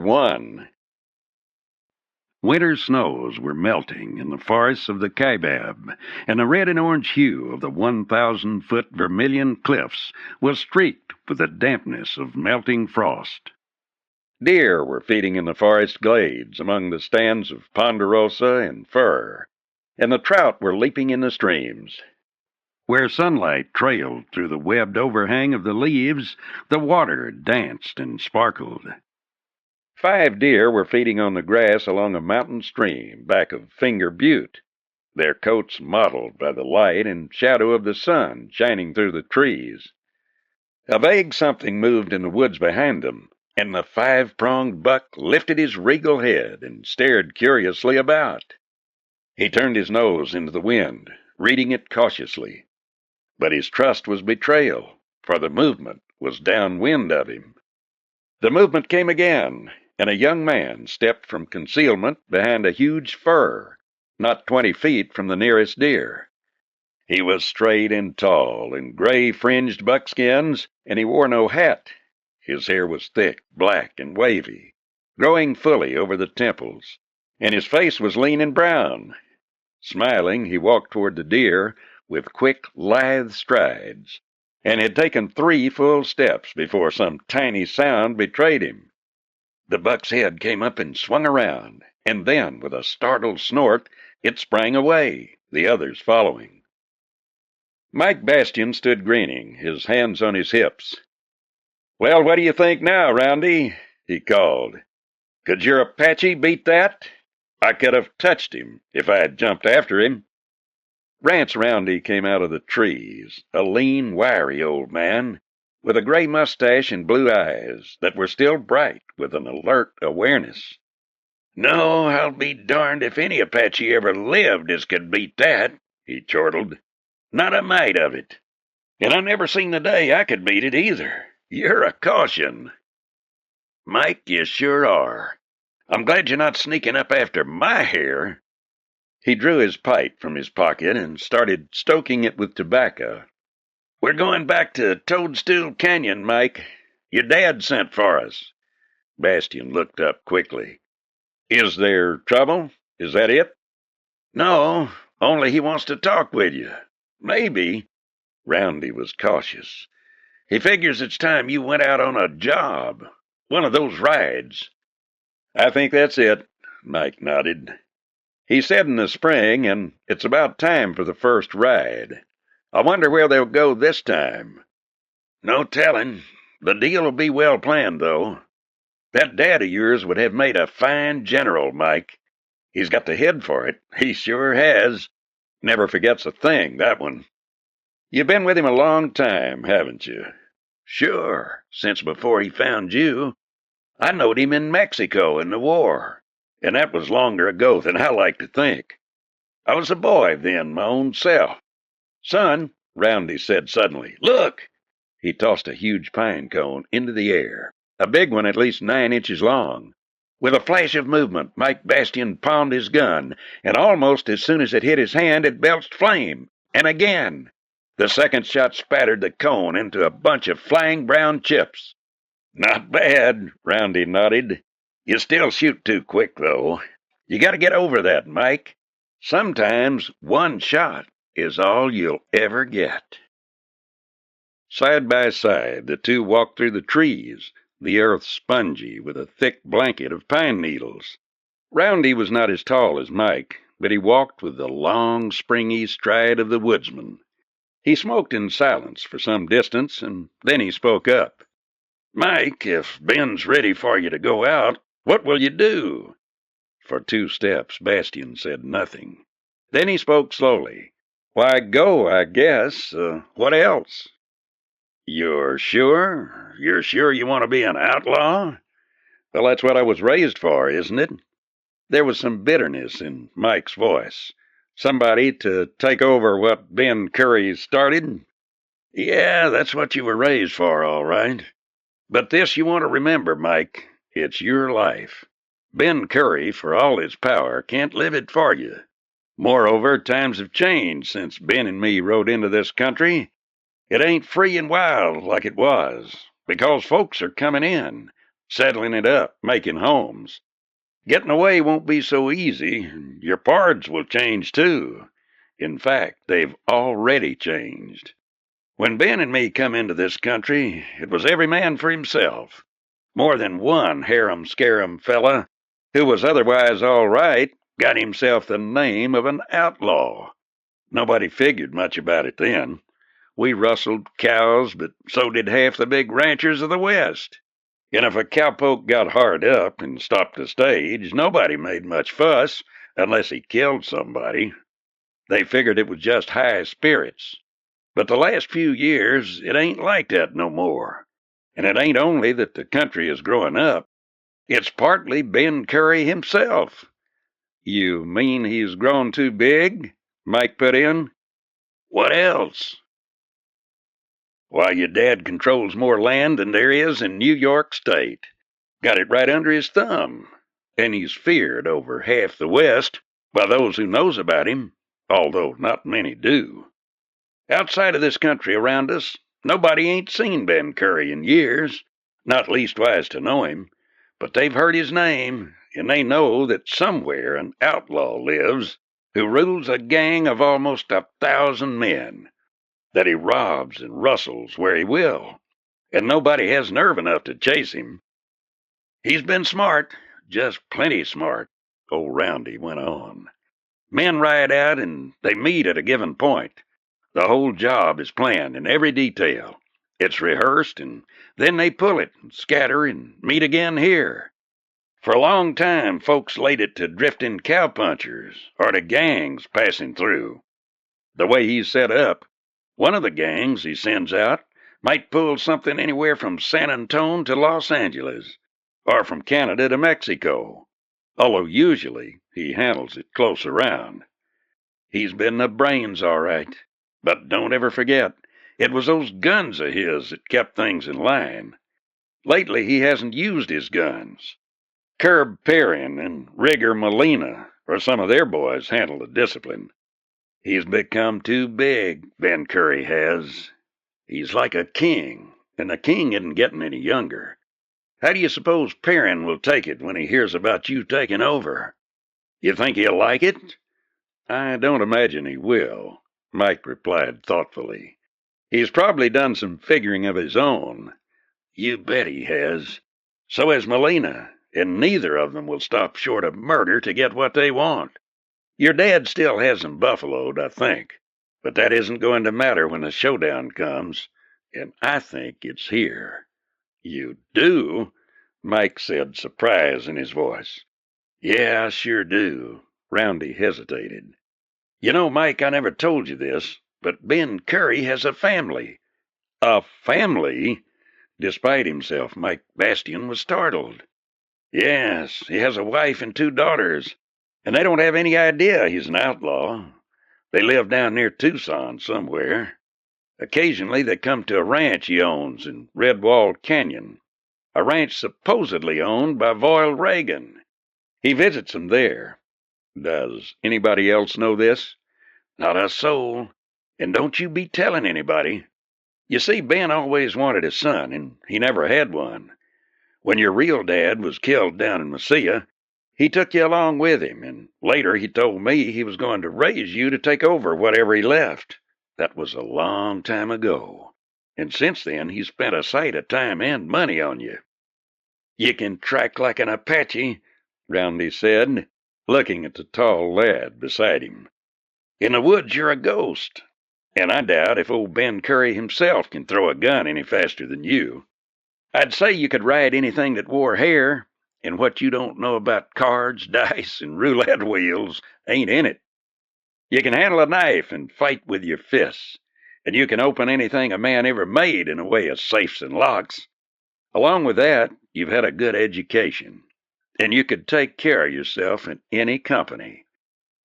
1. Winter snows were melting in the forests of the Kaibab, and the red and orange hue of the 1,000-foot Vermilion cliffs was streaked with the dampness of melting frost. Deer were feeding in the forest glades among the stands of ponderosa and fir, and the trout were leaping in the streams. Where sunlight trailed through the webbed overhang of the leaves, the water danced and sparkled. 5 deer were feeding on the grass along a mountain stream back of Finger Butte, their coats mottled by the light and shadow of the sun shining through the trees. A vague something moved in the woods behind them, and the 5-pronged buck lifted his regal head and stared curiously about. He turned his nose into the wind, reading it cautiously. But his trust was betrayal, for the movement was downwind of him. The movement came again, and a young man stepped from concealment behind a huge fir, not 20 feet from the nearest deer. He was straight and tall, in gray-fringed buckskins, and he wore no hat. His hair was thick, black, and wavy, growing fully over the temples, and his face was lean and brown. Smiling, he walked toward the deer with quick, lithe strides, and had taken 3 full steps before some tiny sound betrayed him. The buck's head came up and swung around, and then, with a startled snort, it sprang away, the others following. Mike Bastian stood grinning, his hands on his hips. "Well, what do you think now, Roundy?" he called. "Could your Apache beat that? I could have touched him if I had jumped after him." Rance Roundy came out of the trees, a lean, wiry old man, with a gray mustache and blue eyes that were still bright with an alert awareness. "No, I'll be darned if any Apache ever lived as could beat that," he chortled. "Not a mite of it. And I never seen the day I could beat it either. You're a caution." "Mike, you sure are. I'm glad you're not sneaking up after my hair." He drew his pipe from his pocket and started stoking it with tobacco. "We're going back to Toadstool Canyon, Mike. Your dad sent for us." Bastian looked up quickly. "Is there trouble? Is that it?" "No, only he wants to talk with you. Maybe." Roundy was cautious. "He figures it's time you went out on a job. One of those rides." "I think that's it," Mike nodded. "He said in the spring, and it's about time for the first ride. I wonder where they'll go this time." "No telling. The deal will be well planned, though. That dad of yours would have made a fine general, Mike. He's got the head for it. He sure has. Never forgets a thing, that one." "You've been with him a long time, haven't you?" "Sure, since before he found you. I knowed him in Mexico in the war, and that was longer ago than I like to think. I was a boy then, my own self." "Son," Roundy said suddenly, "look!" He tossed a huge pine cone into the air, a big one at least 9 inches long. With a flash of movement, Mike Bastian palmed his gun, and almost as soon as it hit his hand, it belched flame. And again. The second shot spattered the cone into a bunch of flying brown chips. "Not bad," Roundy nodded. "You still shoot too quick, though. You got to get over that, Mike. Sometimes one shot is all you'll ever get." Side by side, the two walked through the trees, the earth spongy with a thick blanket of pine needles. Roundy was not as tall as Mike, but he walked with the long, springy stride of the woodsman. He smoked in silence for some distance, and then he spoke up. "Mike, if Ben's ready for you to go out, what will you do?" For 2 steps, Bastian said nothing. Then he spoke slowly. "Why, go, I guess. What else?" "You're sure? You're sure you want to be an outlaw?" "Well, that's what I was raised for, isn't it?" There was some bitterness in Mike's voice. "Somebody to take over what Ben Curry started?" "Yeah, that's what you were raised for, all right. But this you want to remember, Mike. It's your life. Ben Curry, for all his power, can't live it for you. Moreover, times have changed since Ben and me rode into this country. It ain't free and wild like it was, because folks are coming in. settling it up, making homes. Getting away won't be so easy. Your pards will change too. In fact, they've already changed. When Ben and me come into this country, it was every man for himself. More than one harum-scarum fella who was otherwise all right got himself the name of an outlaw. Nobody figured much about it then. We rustled cows, but so did half the big ranchers of the West. And if a cowpoke got hard up and stopped the stage, nobody made much fuss unless he killed somebody. They figured it was just high spirits. But the last few years, it ain't like that no more. And it ain't only that the country is growing up. It's partly Ben Curry himself. You mean he's grown too big? Mike put in. What else? Why, your dad controls more land than there is in New York State. Got it right under his thumb. And he's feared over half the West by those who knows about him, although not many do. Outside of this country around us, nobody ain't seen Ben Curry in years, not leastwise to know him, but they've heard his name, and they know that somewhere an outlaw lives who rules a gang of almost 1,000 men, that he robs and rustles where he will, and nobody has nerve enough to chase him. He's been smart, just plenty smart, old Roundy went on. Men ride out and they meet at a given point. The whole job is planned in every detail. It's rehearsed, and then they pull it and scatter and meet again here. For a long time, folks laid it to drifting cowpunchers or to gangs passing through. The way he's set up, one of the gangs he sends out might pull something anywhere from San Antone to Los Angeles, or from Canada to Mexico, although usually he handles it close around. He's been the brains, all right. But don't ever forget, it was those guns of his that kept things in line. Lately, he hasn't used his guns. Curb Perrin and Rigger Molina, or some of their boys, handle the discipline. He's become too big, Ben Curry has. He's like a king, and the king isn't getting any younger. How do you suppose Perrin will take it when he hears about you taking over? You think he'll like it? I don't imagine he will, Mike replied thoughtfully. He's probably done some figuring of his own. You bet he has. So has Molina, and neither of them will stop short of murder to get what they want. Your dad still has them buffaloed, I think, but that isn't going to matter when the showdown comes, and I think it's here. You do? Mike said, surprise in his voice. Yeah, I sure do. Roundy hesitated. You know, Mike, I never told you this, but Ben Curry has a family. A family? Despite himself, Mike Bastian was startled. Yes, he has a wife and 2 daughters, and they don't have any idea he's an outlaw. They live down near Tucson somewhere. Occasionally they come to a ranch he owns in Redwall Canyon, a ranch supposedly owned by Voyle Reagan. He visits them there. Does anybody else know this? Not a soul. And don't you be telling anybody. You see, Ben always wanted a son, and he never had one. When your real dad was killed down in Mesilla, he took you along with him, and later he told me he was going to raise you to take over whatever he left. That was a long time ago. And since then, he's spent a sight of time and money on you. You can track like an Apache, Roundy said, looking at the tall lad beside him. In the woods, you're a ghost, and I doubt if old Ben Curry himself can throw a gun any faster than you. I'd say you could ride anything that wore hair, and what you don't know about cards, dice, and roulette wheels ain't in it. You can handle a knife and fight with your fists, and you can open anything a man ever made in the way of safes and locks. Along with that, you've had a good education, and you could take care of yourself in any company.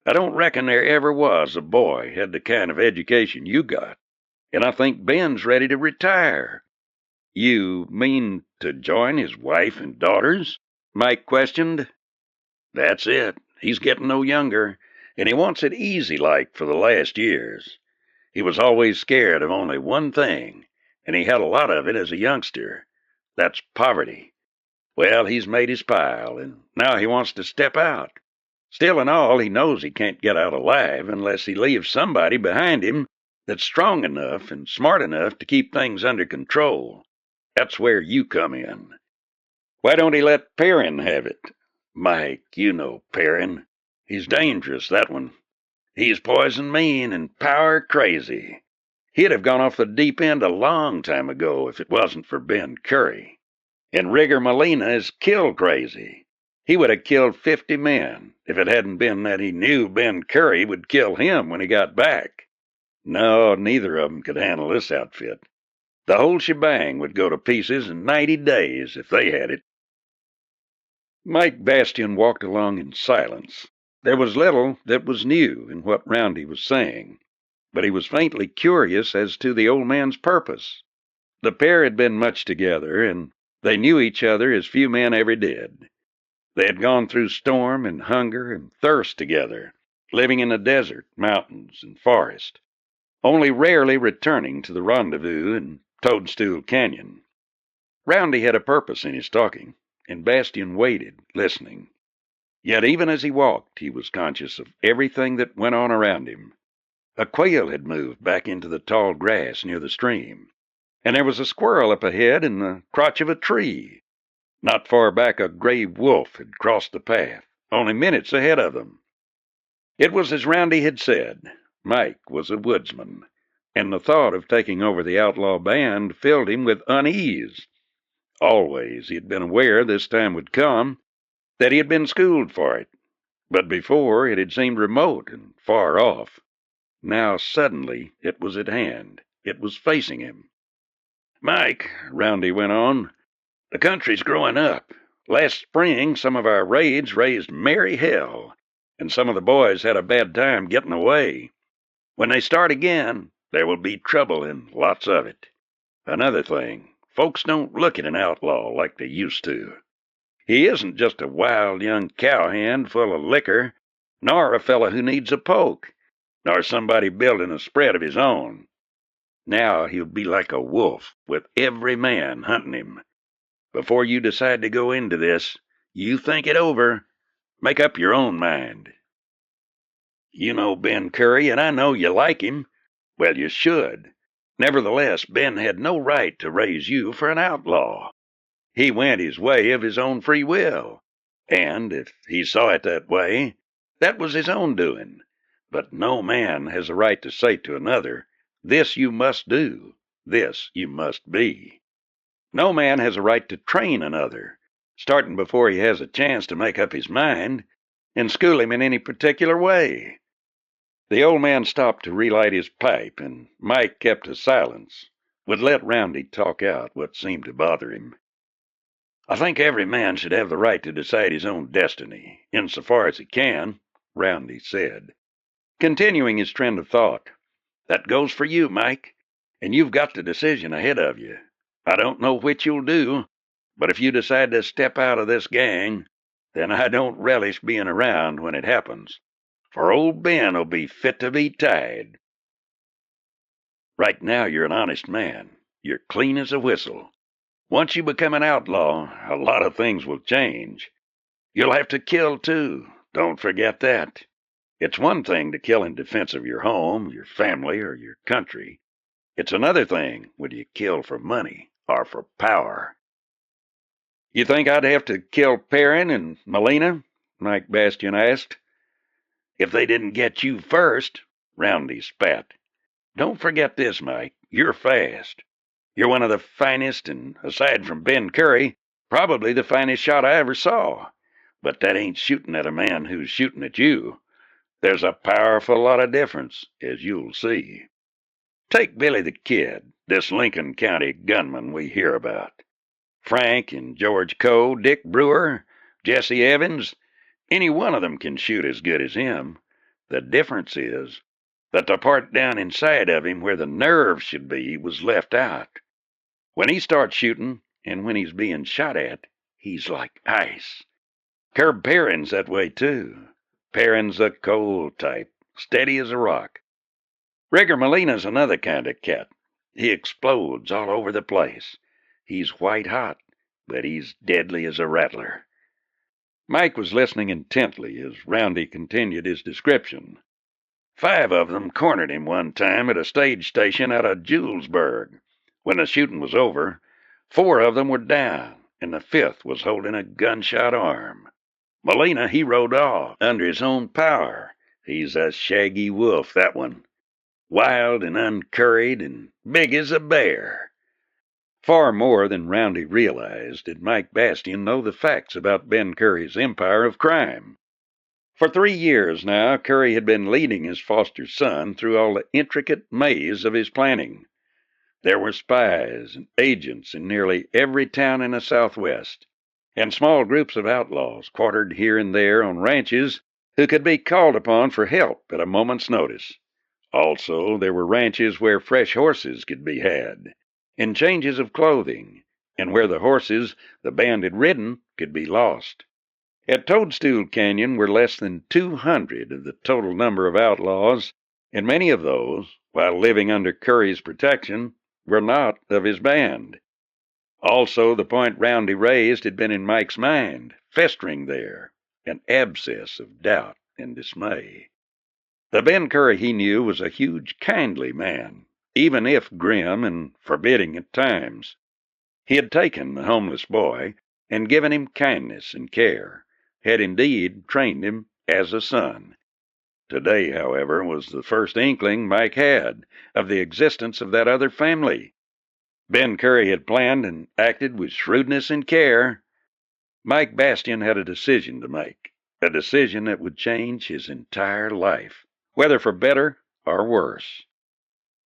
I don't reckon there ever was a boy had the kind of education you got, and I think Ben's ready to retire. You mean to join his wife and daughters? Mike questioned. That's it. He's getting no younger, and he wants it easy like for the last years. He was always scared of only one thing, and he had a lot of it as a youngster. That's poverty. Well, he's made his pile, and now he wants to step out. Still and all, he knows he can't get out alive unless he leaves somebody behind him that's strong enough and smart enough to keep things under control. That's where you come in. Why don't he let Perrin have it? Mike, you know Perrin. He's dangerous, that one. He's poison mean and power crazy. He'd have gone off the deep end a long time ago if it wasn't for Ben Curry. And Rigger Molina is kill crazy. He would have killed 50 men if it hadn't been that he knew Ben Curry would kill him when he got back. No, neither of them could handle this outfit. The whole shebang would go to pieces in 90 days if they had it. Mike Bastian walked along in silence. There was little that was new in what Roundy was saying, but he was faintly curious as to the old man's purpose. The pair had been much together, and they knew each other as few men ever did. They had gone through storm and hunger and thirst together, living in the desert, mountains, and forest, only rarely returning to the rendezvous in Toadstool Canyon. Roundy had a purpose in his talking, and Bastian waited, listening. Yet even as he walked, he was conscious of everything that went on around him. A quail had moved back into the tall grass near the stream, and there was a squirrel up ahead in the crotch of a tree. Not far back, a gray wolf had crossed the path, only minutes ahead of them. It was as Roundy had said. Mike was a woodsman, and the thought of taking over the outlaw band filled him with unease. Always he had been aware this time would come, that he had been schooled for it, but before it had seemed remote and far off. Now suddenly it was at hand. It was facing him. Mike, Roundy went on, the country's growing up. Last spring, some of our raids raised merry hell, and some of the boys had a bad time getting away. When they start again, there will be trouble and lots of it. Another thing, folks don't look at an outlaw like they used to. He isn't just a wild young cowhand full of liquor, nor a fellow who needs a poke, nor somebody building a spread of his own. Now he'll be like a wolf, with every man hunting him. Before you decide to go into this, you think it over. Make up your own mind. You know Ben Curry, and I know you like him. Well, you should. Nevertheless, Ben had no right to raise you for an outlaw. He went his way of his own free will, and if he saw it that way, that was his own doing. But no man has a right to say to another, this you must do, this you must be. No man has a right to train another, starting before he has a chance to make up his mind, and school him in any particular way. The old man stopped to relight his pipe, and Mike kept a silence, would let Roundy talk out what seemed to bother him. I think every man should have the right to decide his own destiny, insofar as he can, Roundy said, continuing his trend of thought. That goes for you, Mike, and you've got the decision ahead of you. I don't know which you'll do, but if you decide to step out of this gang, then I don't relish being around when it happens, for old Ben'll be fit to be tied. Right now you're an honest man. You're clean as a whistle. Once you become an outlaw, a lot of things will change. You'll have to kill, too. Don't forget that. It's one thing to kill in defense of your home, your family, or your country. It's another thing when you kill for money or for power. You think I'd have to kill Perrin and Molina? Mike Bastian asked. If they didn't get you first, Roundy spat. Don't forget this, Mike. You're fast. You're one of the finest, and aside from Ben Curry, probably the finest shot I ever saw. But that ain't shooting at a man who's shooting at you. There's a powerful lot of difference, as you'll see. Take Billy the Kid, this Lincoln County gunman we hear about. Frank and George Coe, Dick Brewer, Jesse Evans, any one of them can shoot as good as him. The difference is that the part down inside of him where the nerve should be was left out. When he starts shooting, and when he's being shot at, he's like ice. Curb Perrin's that way, too. Perrin's a cold type, steady as a rock. Rigger Molina's another kind of cat. He explodes all over the place. He's white hot, but he's deadly as a rattler." Mike was listening intently as Roundy continued his description. "5 of them cornered him one time at a stage station out of Julesburg. When the shooting was over, 4 of them were down, and the 5th was holding a gunshot arm. Molina, he rode off under his own power. He's a shaggy wolf, that one. Wild and uncurried and big as a bear." Far more than Roundy realized did Mike Bastian know the facts about Ben Curry's empire of crime. For 3 years now, Curry had been leading his foster son through all the intricate maze of his planning. There were spies and agents in nearly every town in the Southwest, and small groups of outlaws quartered here and there on ranches who could be called upon for help at a moment's notice. Also, there were ranches where fresh horses could be had, and changes of clothing, and where the horses the band had ridden could be lost. At Toadstool Canyon were less than 200 of the total number of outlaws, and many of those, while living under Curry's protection, were not of his band. Also, the point Roundy raised had been in Mike's mind, festering there, an abscess of doubt and dismay. The Ben Curry he knew was a huge, kindly man, even if grim and forbidding at times. He had taken the homeless boy and given him kindness and care, had indeed trained him as a son. Today, however, was the first inkling Mike had of the existence of that other family. Ben Curry had planned and acted with shrewdness and care. Mike Bastian had a decision to make, a decision that would change his entire life, whether for better or worse.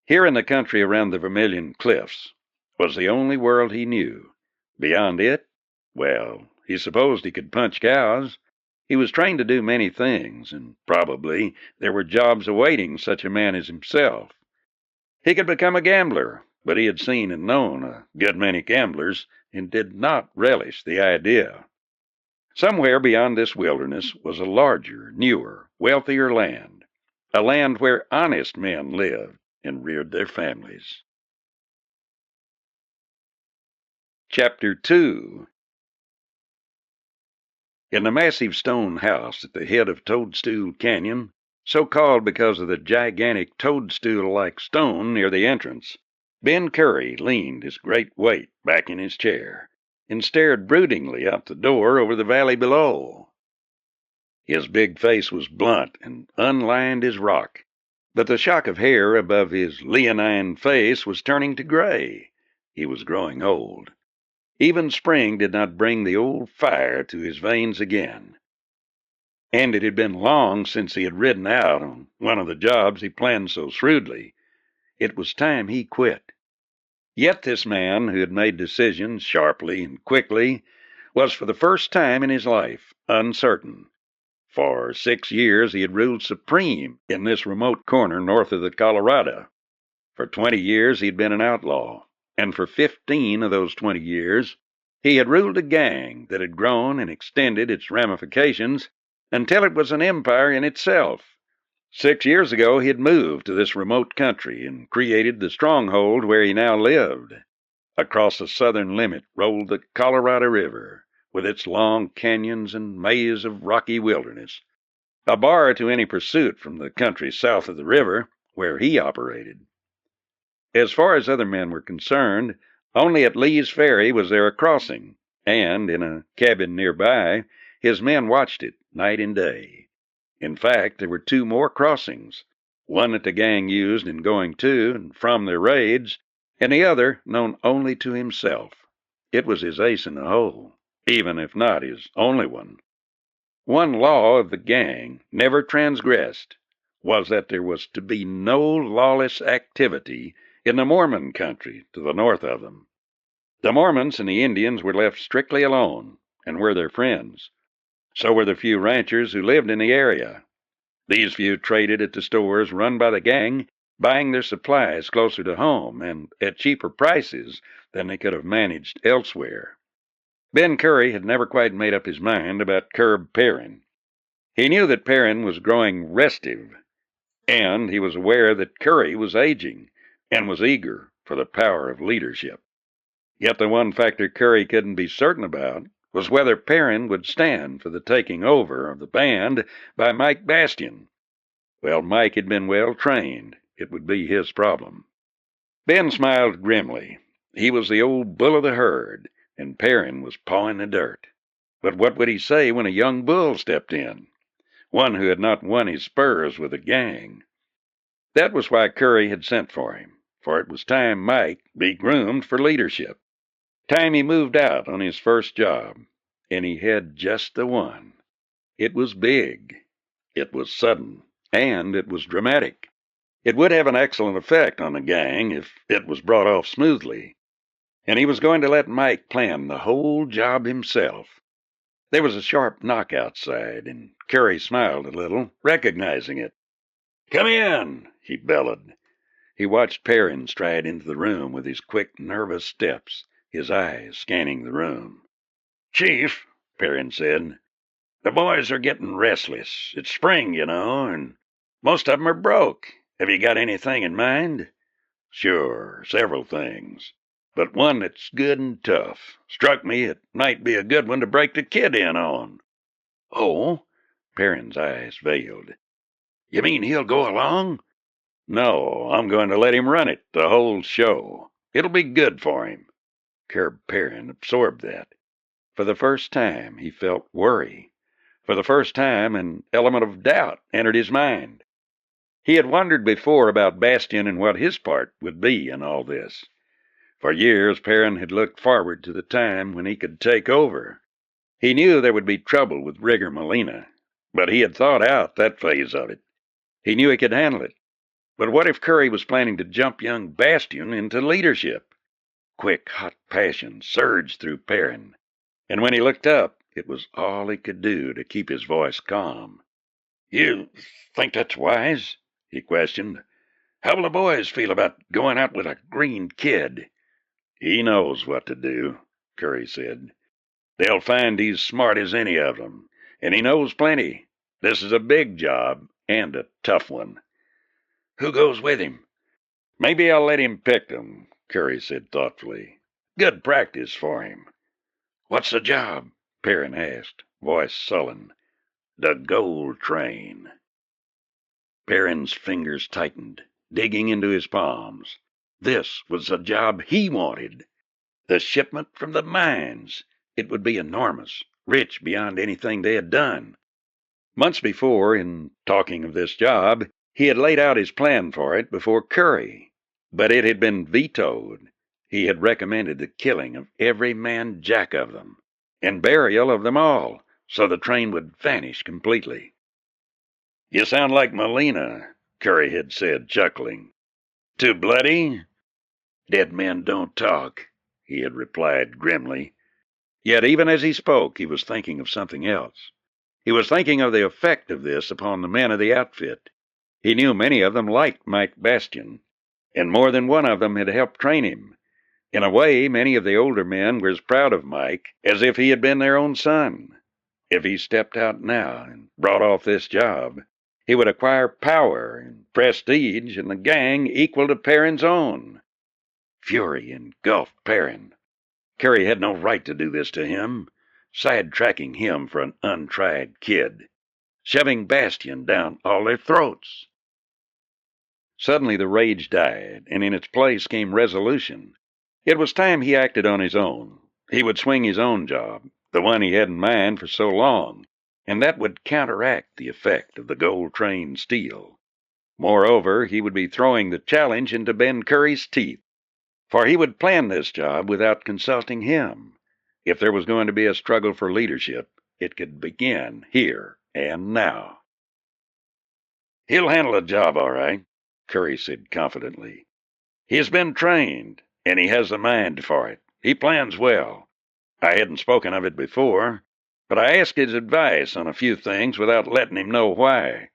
Here in the country around the Vermilion Cliffs was the only world he knew. Beyond it, well, he supposed he could punch cows. He was trained to do many things, and probably there were jobs awaiting such a man as himself. He could become a gambler, but he had seen and known a good many gamblers and did not relish the idea. Somewhere beyond this wilderness was a larger, newer, wealthier land, a land where honest men lived and reared their families. Chapter 2. In the massive stone house at the head of Toadstool Canyon, so called because of the gigantic toadstool-like stone near the entrance, Ben Curry leaned his great weight back in his chair and stared broodingly out the door over the valley below. His big face was blunt and unlined as rock, but the shock of hair above his leonine face was turning to gray. He was growing old. Even spring did not bring the old fire to his veins again. And it had been long since he had ridden out on one of the jobs he planned so shrewdly. It was time he quit. Yet this man, who had made decisions sharply and quickly, was for the first time in his life uncertain. For 6 years he had ruled supreme in this remote corner north of the Colorado. For 20 years he had been an outlaw, and for 15 of those 20 years he had ruled a gang that had grown and extended its ramifications until it was an empire in itself. 6 years ago he had moved to this remote country and created the stronghold where he now lived. Across the southern limit rolled the Colorado River, with its long canyons and maze of rocky wilderness, a bar to any pursuit from the country south of the river where he operated. As far as other men were concerned, only at Lee's Ferry was there a crossing, and in a cabin nearby, his men watched it night and day. In fact, there were 2 more crossings, one that the gang used in going to and from their raids, and the other known only to himself. It was his ace in the hole, even if not his only one. One law of the gang, never transgressed, was that there was to be no lawless activity in the Mormon country to the north of them. The Mormons and the Indians were left strictly alone and were their friends. So were the few ranchers who lived in the area. These few traded at the stores run by the gang, buying their supplies closer to home and at cheaper prices than they could have managed elsewhere. Ben Curry had never quite made up his mind about Curb Perrin. He knew that Perrin was growing restive, and he was aware that Curry was aging and was eager for the power of leadership. Yet the one factor Curry couldn't be certain about was whether Perrin would stand for the taking over of the band by Mike Bastian. Well, Mike had been well trained. It would be his problem. Ben smiled grimly. He was the old bull of the herd, and Perrin was pawing the dirt. But what would he say when a young bull stepped in? One who had not won his spurs with a gang. That was why Curry had sent for him, for it was time Mike be groomed for leadership. Time he moved out on his first job, and he had just the one. It was big, it was sudden, and it was dramatic. It would have an excellent effect on the gang if it was brought off smoothly, and he was going to let Mike plan the whole job himself. There was a sharp knock outside, and Curry smiled a little, recognizing it. "Come in," he bellowed. He watched Perrin stride into the room with his quick, nervous steps, his eyes scanning the room. "Chief," Perrin said, "the boys are getting restless. It's spring, you know, and most of 'em are broke. Have you got anything in mind?" "Sure, several things. But one that's good and tough. Struck me it might be a good one to break the kid in on." "Oh?" Perrin's eyes veiled. "You mean he'll go along?" "No, I'm going to let him run it, the whole show. It'll be good for him." Curb Perrin absorbed that. For the first time, he felt worry. For the first time, an element of doubt entered his mind. He had wondered before about Bastian and what his part would be in all this. For years, Perrin had looked forward to the time when he could take over. He knew there would be trouble with Rigger Molina, but he had thought out that phase of it. He knew he could handle it. But what if Curry was planning to jump young Bastian into leadership? Quick, hot passion surged through Perrin, and when he looked up, it was all he could do to keep his voice calm. "You think that's wise?" he questioned. "How will the boys feel about going out with a green kid?" "He knows what to do," Curry said. "They'll find he's smart as any of them, and he knows plenty. This is a big job, and a tough one." "Who goes with him?" "Maybe I'll let him pick them," Curry said thoughtfully. "Good practice for him." "What's the job?" Perrin asked, voice sullen. "The gold train." Perrin's fingers tightened, digging into his palms. This was the job he wanted. The shipment from the mines. It would be enormous, rich beyond anything they had done. Months before, in talking of this job, he had laid out his plan for it before Curry, but it had been vetoed. He had recommended the killing of every man jack of them, and burial of them all, so the train would vanish completely. "You sound like Molina," Curry had said, chuckling. "Too bloody?" "Dead men don't talk," he had replied grimly. Yet even as he spoke, he was thinking of something else. He was thinking of the effect of this upon the men of the outfit. He knew many of them liked Mike Bastian, and more than one of them had helped train him. In a way, many of the older men were as proud of Mike as if he had been their own son. If he stepped out now and brought off this job, he would acquire power and prestige in the gang equal to Perrin's own. Fury engulfed Perrin. Curry had no right to do this to him, sidetracking him for an untried kid, shoving Bastian down all their throats. Suddenly the rage died, and in its place came resolution. It was time he acted on his own. He would swing his own job, the one he had in mind for so long, and that would counteract the effect of the gold train steel. Moreover, he would be throwing the challenge into Ben Curry's teeth, for he would plan this job without consulting him. If there was going to be a struggle for leadership, it could begin here and now. "He'll handle the job all right," Curry said confidently. "He has been trained, and he has the mind for it. He plans well. I hadn't spoken of it before, but I asked his advice on a few things without letting him know why,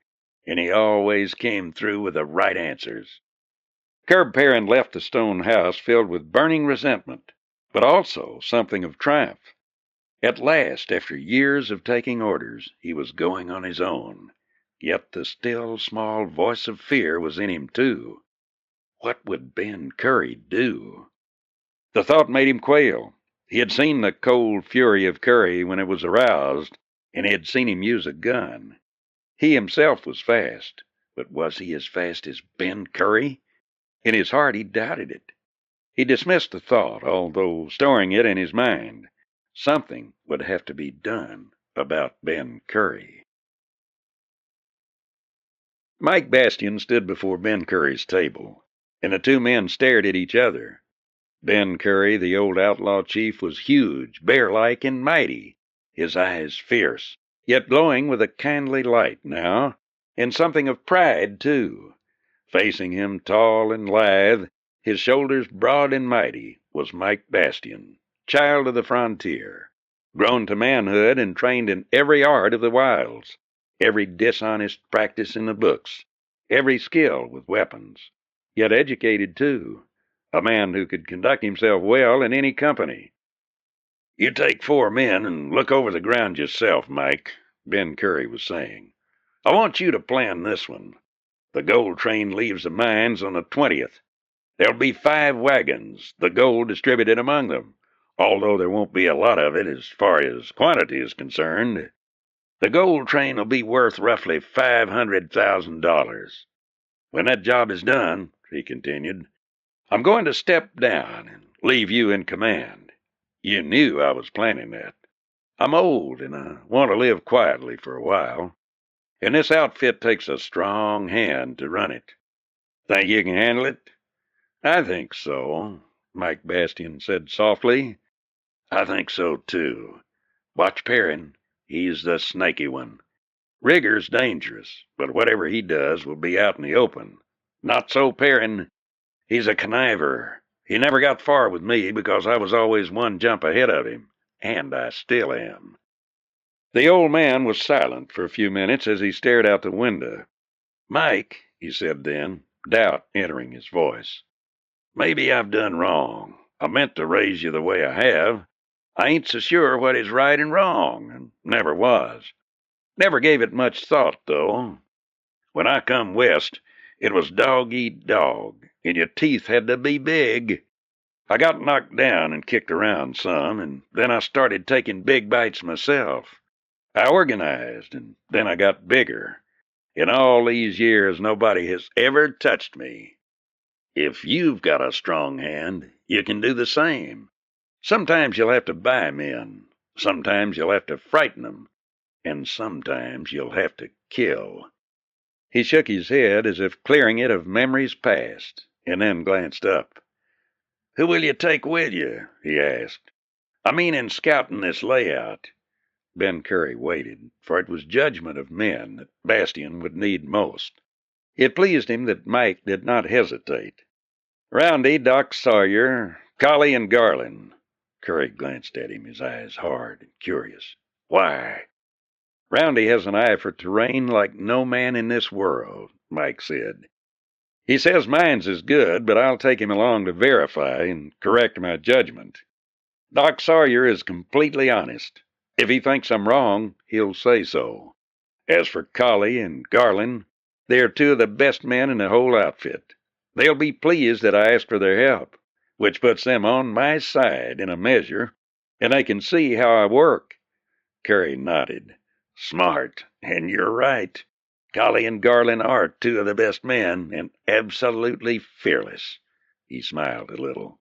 and he always came through with the right answers." Curb Perrin left the stone house filled with burning resentment, but also something of triumph. At last, after years of taking orders, he was going on his own. Yet the still, small voice of fear was in him, too. What would Ben Curry do? The thought made him quail. He had seen the cold fury of Curry when it was aroused, and he had seen him use a gun. He himself was fast, but was he as fast as Ben Curry? In his heart he doubted it. He dismissed the thought, although storing it in his mind. Something would have to be done about Ben Curry. Mike Bastian stood before Ben Curry's table, and the two men stared at each other. Ben Curry, the old outlaw chief, was huge, bear-like, and mighty, his eyes fierce, yet glowing with a kindly light now, and something of pride, too. Facing him, tall and lithe, his shoulders broad and mighty, was Mike Bastian, child of the frontier, grown to manhood and trained in every art of the wilds, every dishonest practice in the books, every skill with weapons, yet educated, too. A man who could conduct himself well in any company. "You take 4 men and look over the ground yourself, Mike," Ben Curry was saying. "I want you to plan this one. The gold train leaves the mines on the 20th. There'll be 5 wagons, the gold distributed among them, although there won't be a lot of it as far as quantity is concerned. The gold train will be worth roughly $500,000. When that job is done," he continued, "I'm going to step down and leave you in command. You knew I was planning that. I'm old and I want to live quietly for a while, and this outfit takes a strong hand to run it. Think you can handle it?" "I think so," Mike Bastian said softly. "I think so, too. Watch Perrin. He's the snaky one. Rigger's dangerous, but whatever he does will be out in the open. Not so Perrin. He's a conniver. He never got far with me because I was always one jump ahead of him, and I still am." The old man was silent for a few minutes as he stared out the window. "Mike," he said then, doubt entering his voice, "maybe I've done wrong. I meant to raise you the way I have. I ain't so sure what is right and wrong, and never was. Never gave it much thought, though. When I come west, it was dog eat dog, and your teeth had to be big. I got knocked down and kicked around some, and then I started taking big bites myself. I organized, and then I got bigger. In all these years, nobody has ever touched me. If you've got a strong hand, you can do the same. Sometimes you'll have to buy men. Sometimes you'll have to frighten them. And sometimes you'll have to kill." He shook his head as if clearing it of memories past, and then glanced up. "Who will you take with you?" he asked. "I mean in scouting this layout." Ben Curry waited, for it was judgment of men that Bastian would need most. It pleased him that Mike did not hesitate. "Roundy, Doc Sawyer, Collie, and Garland." Curry glanced at him, his eyes hard and curious. "Why?" "Roundy has an eye for terrain like no man in this world," Mike said. "He says mine's is good, but I'll take him along to verify and correct my judgment. Doc Sawyer is completely honest. If he thinks I'm wrong, he'll say so. As for Collie and Garland, they are 2 of the best men in the whole outfit. They'll be pleased that I asked for their help, which puts them on my side in a measure, and they can see how I work." Curry nodded. "Smart, and you're right. Collie and Garland are 2 of the best men, and absolutely fearless." He smiled a little.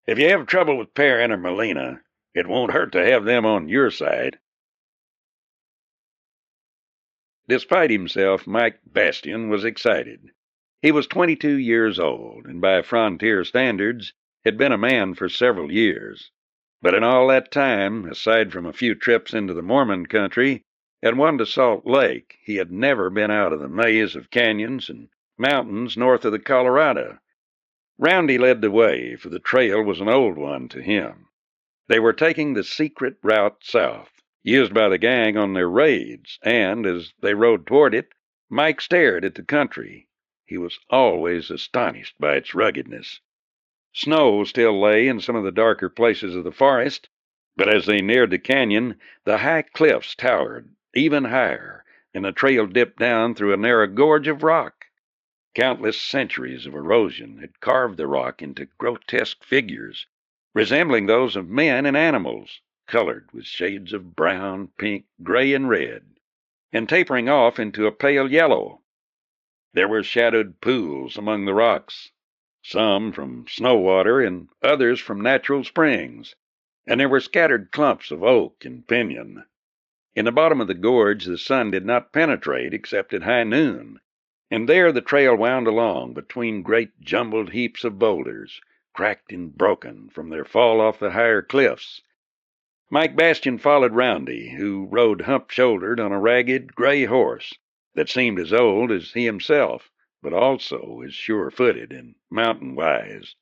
"If you have trouble with Perrin or Molina, it won't hurt to have them on your side." Despite himself, Mike Bastian was excited. He was 22 years old, and by frontier standards had been a man for several years. But in all that time, aside from a few trips into the Mormon country and one to Salt Lake, he had never been out of the maze of canyons and mountains north of the Colorado. Roundy led the way, for the trail was an old one to him. They were taking the secret route south, used by the gang on their raids, and as they rode toward it, Mike stared at the country. He was always astonished by its ruggedness. Snow still lay in some of the darker places of the forest, but as they neared the canyon, the high cliffs towered even higher, and the trail dipped down through a narrow gorge of rock. Countless centuries of erosion had carved the rock into grotesque figures, resembling those of men and animals, colored with shades of brown, pink, gray, and red, and tapering off into a pale yellow. There were shadowed pools among the rocks, some from snow water and others from natural springs, and there were scattered clumps of oak and pinyon. In the bottom of the gorge the sun did not penetrate except at high noon, and there the trail wound along between great jumbled heaps of boulders, cracked and broken from their fall off the higher cliffs. Mike Bastian followed Roundy, who rode hump-shouldered on a ragged, gray horse that seemed as old as he himself, but also as sure-footed and mountain-wise.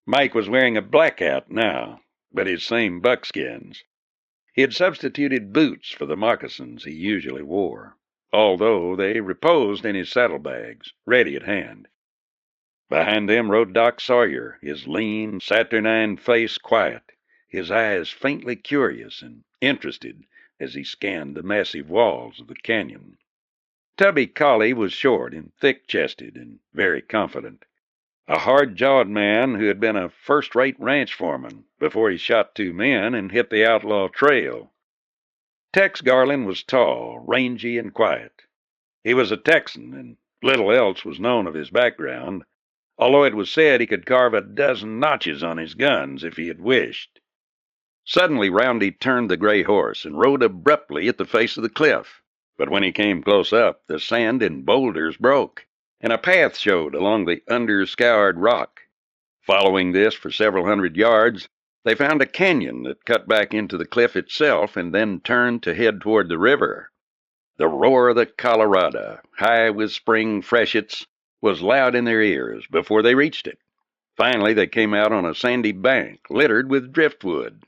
Mike was wearing a blackout now, but his same buckskins. He had substituted boots for the moccasins he usually wore, although they reposed in his saddlebags, ready at hand. Behind them rode Doc Sawyer, his lean, saturnine face quiet, his eyes faintly curious and interested as he scanned the massive walls of the canyon. Tubby Collie was short and thick-chested and very confident, a hard-jawed man who had been a first-rate ranch foreman before he shot 2 men and hit the outlaw trail. Tex Garland was tall, rangy, and quiet. He was a Texan, and little else was known of his background, although it was said he could carve a dozen notches on his guns if he had wished. Suddenly Roundy turned the gray horse and rode abruptly at the face of the cliff, but when he came close up, the sand and boulders broke, and a path showed along the under-scoured rock. Following this for several hundred yards, they found a canyon that cut back into the cliff itself and then turned to head toward the river. The roar of the Colorado, high with spring freshets, was loud in their ears before they reached it. Finally, they came out on a sandy bank littered with driftwood.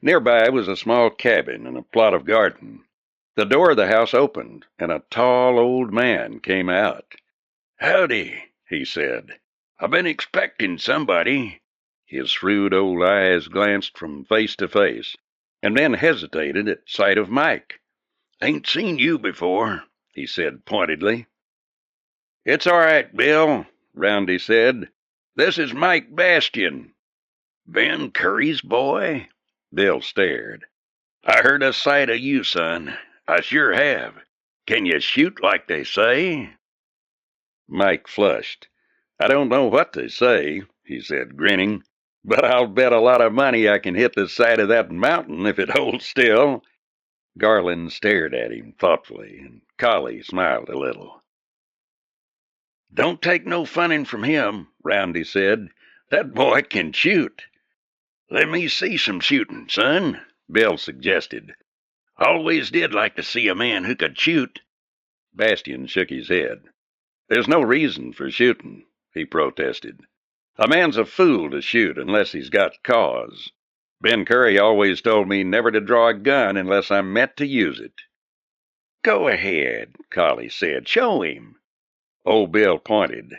Nearby was a small cabin and a plot of garden. The door of the house opened, and a tall old man came out. "Howdy," he said. "I've been expecting somebody." His shrewd old eyes glanced from face to face, and then hesitated at sight of Mike. "Ain't seen you before," he said pointedly. "It's all right, Bill," Roundy said. "This is Mike Bastian." "Ben Curry's boy?" Bill stared. "I heard a sight of you, son. I sure have. Can you shoot like they say?" Mike flushed. "I don't know what they say," he said, grinning, "but I'll bet a lot of money I can hit the side of that mountain if it holds still." Garland stared at him thoughtfully, and Collie smiled a little. "Don't take no funnin' from him," Roundy said. "That boy can shoot." "Let me see some shootin', son," Bill suggested. "Always did like to see a man who could shoot." Bastian shook his head. "There's no reason for shooting," he protested. "A man's a fool to shoot unless he's got cause. Ben Curry always told me never to draw a gun unless I meant to use it." "Go ahead," Collie said. "Show him." Old Bill pointed.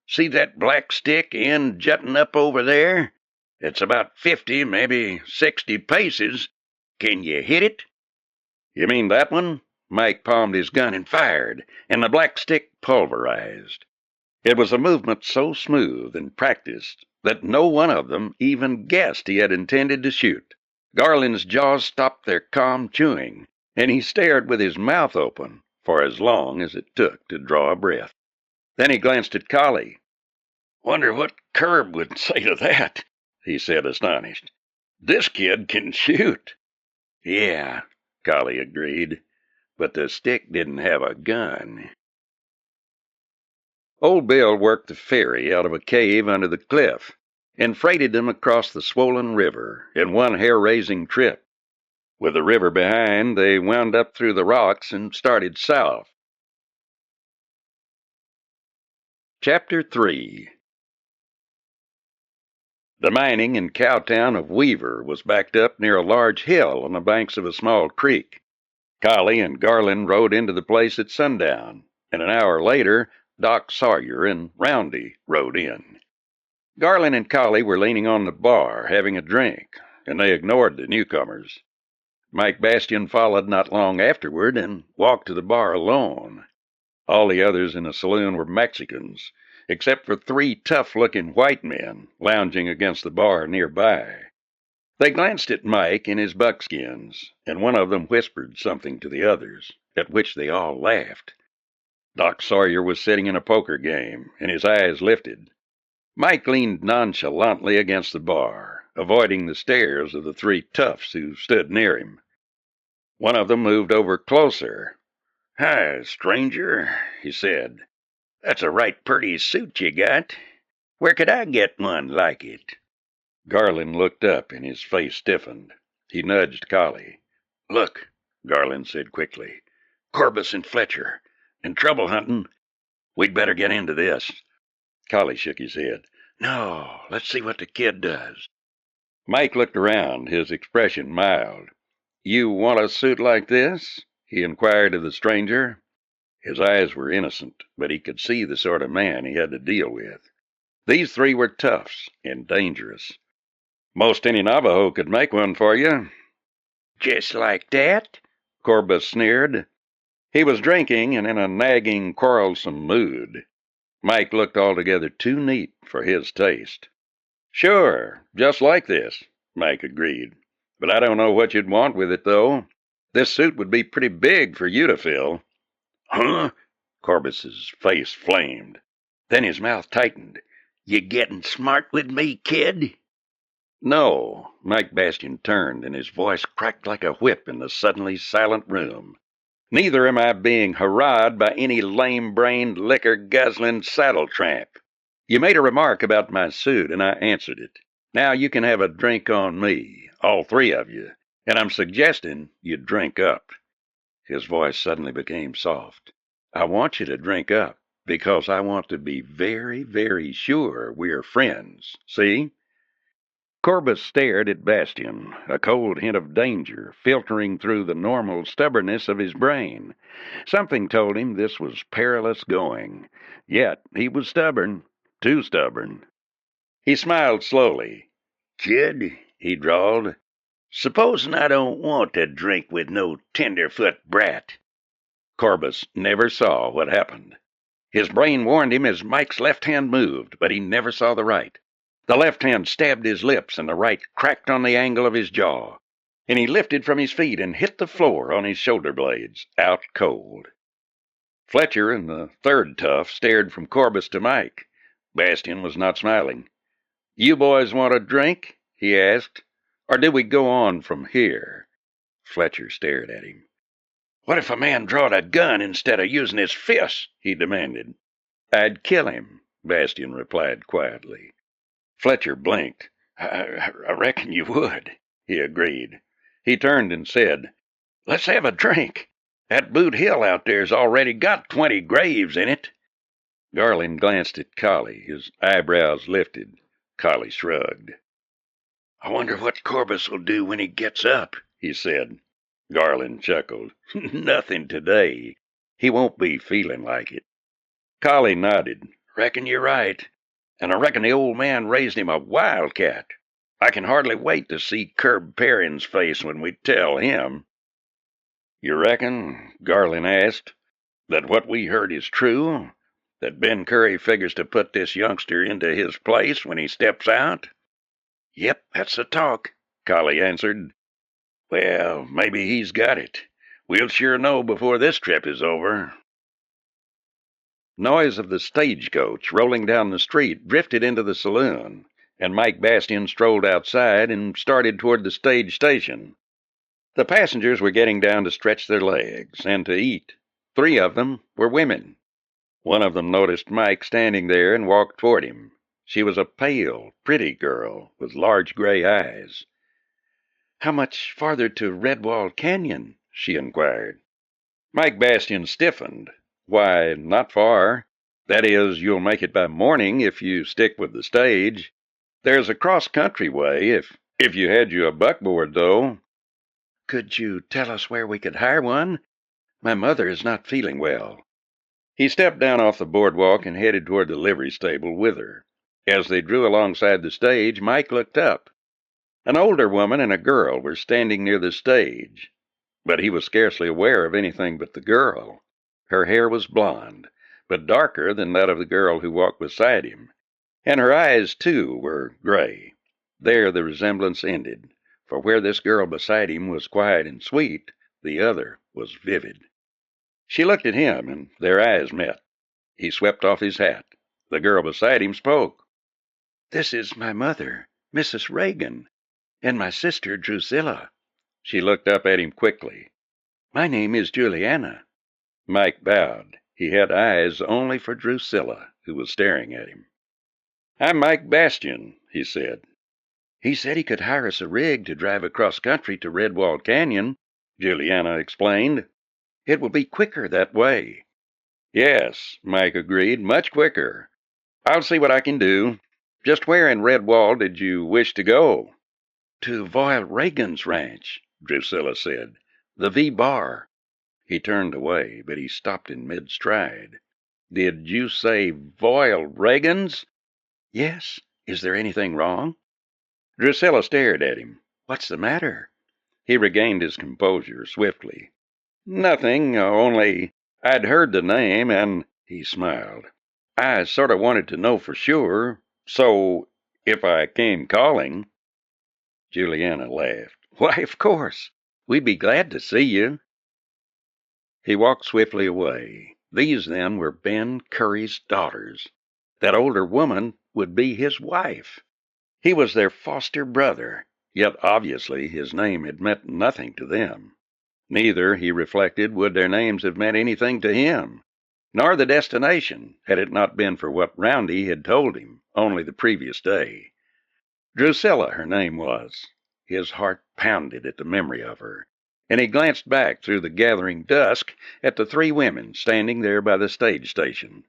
"See that black stick end jutting up over there? It's about 50, maybe 60 paces. Can you hit it?" "You mean that one?" Mike palmed his gun and fired, and the black stick pulverized. It was a movement so smooth and practiced that no one of them even guessed he had intended to shoot. Garland's jaws stopped their calm chewing, and he stared with his mouth open for as long as it took to draw a breath. Then he glanced at Collie. "Wonder what Curb would say to that," he said, astonished. "This kid can shoot." "Yeah," Collie agreed, "but the stick didn't have a gun." Old Bill worked the ferry out of a cave under the cliff and freighted them across the swollen river in one hair-raising trip. With the river behind, they wound up through the rocks and started south. Chapter 3. The mining and cow town of Weaver was backed up near a large hill on the banks of a small creek. Collie and Garland rode into the place at sundown, and an hour later, Doc Sawyer and Roundy rode in. Garland and Collie were leaning on the bar, having a drink, and they ignored the newcomers. Mike Bastian followed not long afterward and walked to the bar alone. All the others in the saloon were Mexicans, except for 3 tough-looking white men lounging against the bar nearby. They glanced at Mike in his buckskins, and one of them whispered something to the others, at which they all laughed. Doc Sawyer was sitting in a poker game, and his eyes lifted. Mike leaned nonchalantly against the bar, avoiding the stares of the 3 toughs who stood near him. One of them moved over closer. "Hi, stranger," he said. "That's a right purty suit you got. Where could I get one like it?" Garland looked up, and his face stiffened. He nudged Collie. "Look," Garland said quickly. "Corbus and Fletcher. In trouble hunting. We'd better get into this." Collie shook his head. "No, let's see what the kid does." Mike looked around, his expression mild. "You want a suit like this?" he inquired of the stranger. His eyes were innocent, but he could see the sort of man he had to deal with. These 3 were toughs and dangerous. "Most any Navajo could make one for you." "Just like that?" Corbus sneered. He was drinking and in a nagging, quarrelsome mood. Mike looked altogether too neat for his taste. "Sure, just like this," Mike agreed. "But I don't know what you'd want with it, though. This suit would be pretty big for you to fill." "Huh?" Corbus's face flamed. Then his mouth tightened. "You getting smart with me, kid?" "No." Mike Bastian turned, and his voice cracked like a whip in the suddenly silent room. "Neither am I being hurrahed by any lame-brained, liquor-guzzling saddle tramp. You made a remark about my suit, and I answered it. Now you can have a drink on me, all 3 of you, and I'm suggesting you drink up." His voice suddenly became soft. "I want you to drink up, because I want to be very, very sure we're friends, see?" Corbus stared at Bastian, a cold hint of danger filtering through the normal stubbornness of his brain. Something told him this was perilous going, yet he was stubborn, too stubborn. He smiled slowly. "Kid," he drawled, "supposin' I don't want to drink with no tenderfoot brat." Corbus never saw what happened. His brain warned him as Mike's left hand moved, but he never saw the right. The left hand stabbed his lips, and the right cracked on the angle of his jaw. And he lifted from his feet and hit the floor on his shoulder blades, out cold. Fletcher and the 3rd tough stared from Corbus to Mike. Bastian was not smiling. "You boys want a drink?" he asked. "Or do we go on from here?" Fletcher stared at him. "What if a man drawed a gun instead of using his fists?" he demanded. "I'd kill him," Bastian replied quietly. Fletcher blinked. I reckon you would," he agreed. He turned and said, "Let's have a drink. That Boot Hill out there's already got 20 graves in it." Garland glanced at Collie, his eyebrows lifted. Collie shrugged. "I wonder what Corbus will do when he gets up," he said. Garland chuckled. "Nothing today. He won't be feeling like it." Collie nodded. "Reckon you're right. And I reckon the old man raised him a wildcat. I can hardly wait to see Curb Perrin's face when we tell him." "You reckon," Garland asked, "that what we heard is true? That Ben Curry figures to put this youngster into his place when he steps out?" "Yep, that's the talk," Collie answered. "Well, maybe he's got it. We'll sure know before this trip is over." Noise of the stagecoach rolling down the street drifted into the saloon, and Mike Bastian strolled outside and started toward the stage station. The passengers were getting down to stretch their legs and to eat. 3 of them were women. One of them noticed Mike standing there and walked toward him. She was a pale, pretty girl with large gray eyes. "How much farther to Redwall Canyon?" she inquired. Mike Bastian stiffened. "Why, not far. That is, you'll make it by morning if you stick with the stage. There's a cross-country way if you had you a buckboard, though." "Could you tell us where we could hire one? My mother is not feeling well." He stepped down off the boardwalk and headed toward the livery stable with her. As they drew alongside the stage, Mike looked up. An older woman and a girl were standing near the stage, but he was scarcely aware of anything but the girl. Her hair was blonde, but darker than that of the girl who walked beside him, and her eyes, too, were gray. There the resemblance ended, for where this girl beside him was quiet and sweet, the other was vivid. She looked at him, and their eyes met. He swept off his hat. The girl beside him spoke. "This is my mother, Mrs. Reagan, and my sister, Drusilla." She looked up at him quickly. "My name is Juliana." Mike bowed. He had eyes only for Drusilla, who was staring at him. "I'm Mike Bastian," he said. "He said he could hire us a rig to drive across country to Redwall Canyon," Juliana explained. "It will be quicker that way." "Yes," Mike agreed, "much quicker. I'll see what I can do. Just where in Redwall did you wish to go?" "To Voyle Reagan's ranch," Drusilla said. "The V-Bar." He turned away, but he stopped in mid-stride. "Did you say Voyle Reagan's?" "Yes. Is there anything wrong?" Drusilla stared at him. "What's the matter?" He regained his composure swiftly. "Nothing, only I'd heard the name, and," he smiled, "I sort of wanted to know for sure, so if I came calling—" Juliana laughed. "Why, of course. We'd be glad to see you." He walked swiftly away. These, then, were Ben Curry's daughters. That older woman would be his wife. He was their foster brother, yet obviously his name had meant nothing to them. Neither, he reflected, would their names have meant anything to him, nor the destination, had it not been for what Roundy had told him only the previous day. Drusilla, her name was. His heart pounded at the memory of her, and he glanced back through the gathering dusk at the three women standing there by the stage station.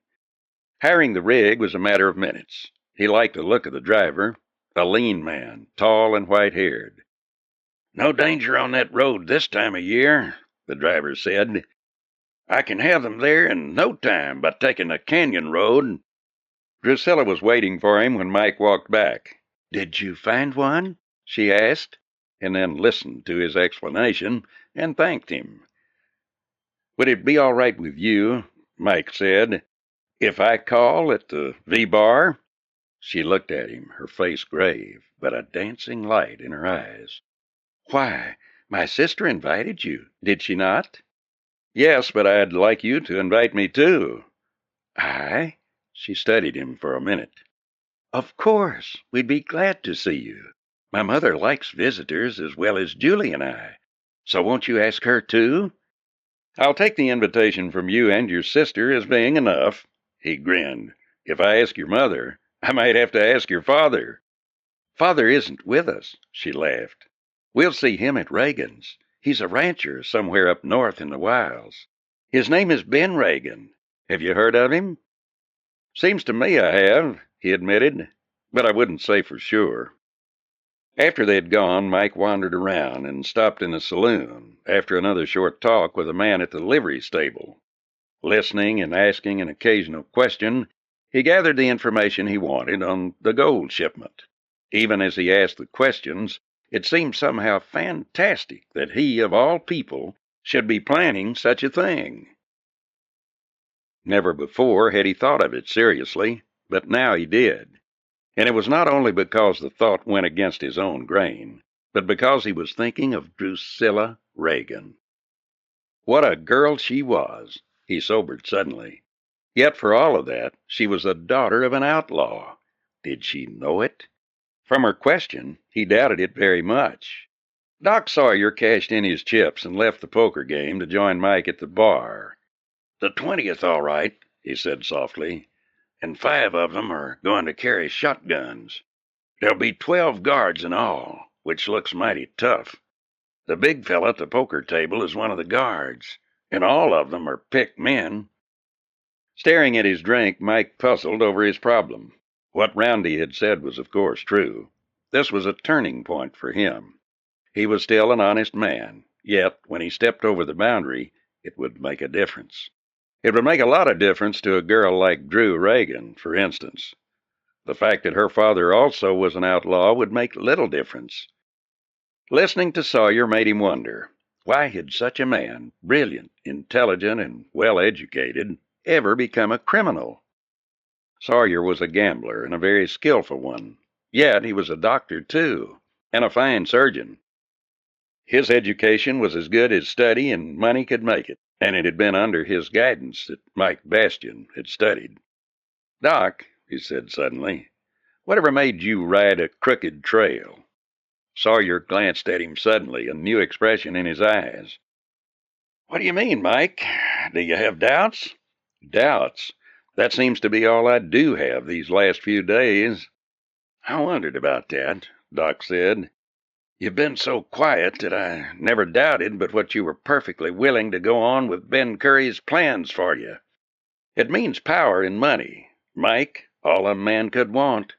Hiring the rig was a matter of minutes. He liked the look of the driver, a lean man, tall and white-haired. "No danger on that road this time of year," the driver said. "I can have them there in no time by taking the canyon road." Drusilla was waiting for him when Mike walked back. "Did you find one?" she asked, and then listened to his explanation and thanked him. "Would it be all right with you," Mike said, "if I call at the V-Bar?" She looked at him, her face grave, but a dancing light in her eyes. "Why, my sister invited you, did she not?" "Yes, but I'd like you to invite me too." "I?" She studied him for a minute. "Of course, we'd be glad to see you. My mother likes visitors as well as Julie and I. So won't you ask her too?" "I'll take the invitation from you and your sister as being enough." He grinned. "If I ask your mother, I might have to ask your father." "Father isn't with us," she laughed. "We'll see him at Reagan's. He's a rancher somewhere up north in the wilds. His name is Ben Reagan. Have you heard of him?" "Seems to me I have," he admitted, "but I wouldn't say for sure." After they had gone, Mike wandered around and stopped in a saloon after another short talk with a man at the livery stable. Listening and asking an occasional question, he gathered the information he wanted on the gold shipment. Even as he asked the questions, it seemed somehow fantastic that he, of all people, should be planning such a thing. Never before had he thought of it seriously, but now he did. And it was not only because the thought went against his own grain, but because he was thinking of Drusilla Reagan. What a girl she was! He sobered suddenly. Yet for all of that, she was the daughter of an outlaw. Did she know it? From her question, he doubted it very much. Doc Sawyer cashed in his chips and left the poker game to join Mike at the bar. "The 20th, all right," he said softly, "and 5 of them are going to carry shotguns. There'll be 12 guards in all, which looks mighty tough. The big fella at the poker table is one of the guards, and all of them are picked men." Staring at his drink, Mike puzzled over his problem. What Roundy had said was of course true. This was a turning point for him. He was still an honest man, yet when he stepped over the boundary, it would make a difference. It would make a lot of difference to a girl like Drew Reagan, for instance. The fact that her father also was an outlaw would make little difference. Listening to Sawyer made him wonder, why had such a man, brilliant, intelligent, and well-educated, ever become a criminal. Sawyer was a gambler, and a very skillful one. Yet he was a doctor, too, and a fine surgeon. His education was as good as study and money could make it, and it had been under his guidance that Mike Bastian had studied. "Doc," he said suddenly, "whatever made you ride a crooked trail?" Sawyer glanced at him suddenly, a new expression in his eyes. "What do you mean, Mike? Do you have doubts?" "Doubts? That seems to be all I do have these last few days." "I wondered about that," Doc said. "You've been so quiet that I never doubted but what you were perfectly willing to go on with Ben Curry's plans for you. It means power and money, Mike, all a man could want.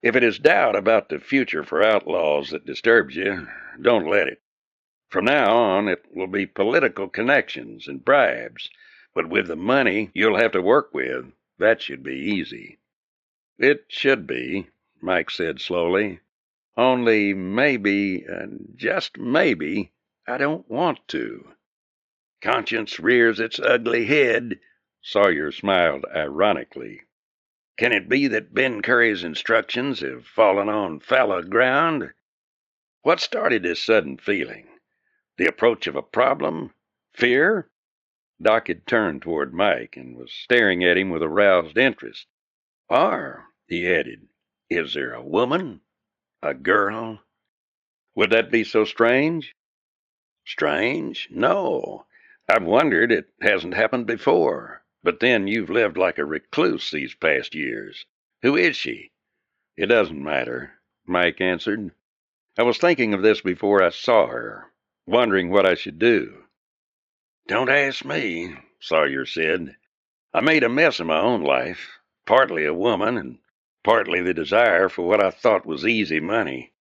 If it is doubt about the future for outlaws that disturbs you, don't let it. From now on, it will be political connections and bribes, but with the money you'll have to work with, that should be easy." "It should be," Mike said slowly. "Only maybe, just maybe, I don't want to." "Conscience rears its ugly head," Sawyer smiled ironically. "Can it be that Ben Curry's instructions have fallen on fallow ground? What started this sudden feeling? The approach of a problem? Fear?" Doc had turned toward Mike and was staring at him with aroused interest. "Or," he added, "is there a woman? A girl?" "Would that be so strange?" "Strange? No. I've wondered. It hasn't happened before. But then you've lived like a recluse these past years. Who is she?" "It doesn't matter," Mike answered. "I was thinking of this before I saw her, wondering what I should do." "Don't ask me," Sawyer said. "I made a mess of my own life, partly a woman and partly the desire for what I thought was easy money.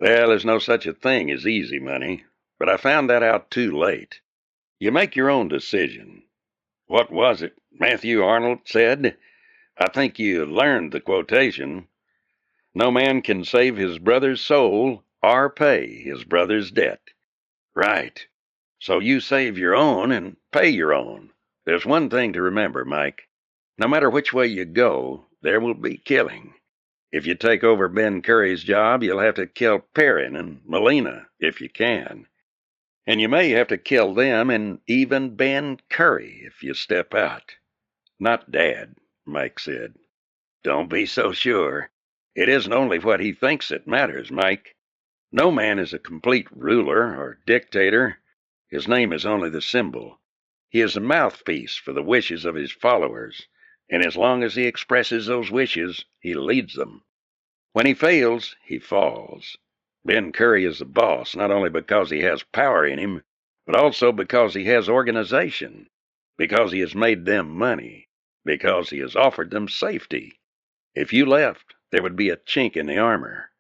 Well, there's no such a thing as easy money, but I found that out too late. You make your own decision. What was it Matthew Arnold said? I think you learned the quotation. No man can save his brother's soul or pay his brother's debt. Right. So you save your own and pay your own. There's one thing to remember, Mike. No matter which way you go, there will be killing. If you take over Ben Curry's job, you'll have to kill Perrin and Molina, if you can. And you may have to kill them and even Ben Curry if you step out." "Not Dad," Mike said. "Don't be so sure. It isn't only what he thinks that matters, Mike. No man is a complete ruler or dictator. His name is only the symbol. He is a mouthpiece for the wishes of his followers, and as long as he expresses those wishes, he leads them. When he fails, he falls. Ben Curry is the boss, not only because he has power in him, but also because he has organization, because he has made them money, because he has offered them safety. If you left, there would be a chink in the armor.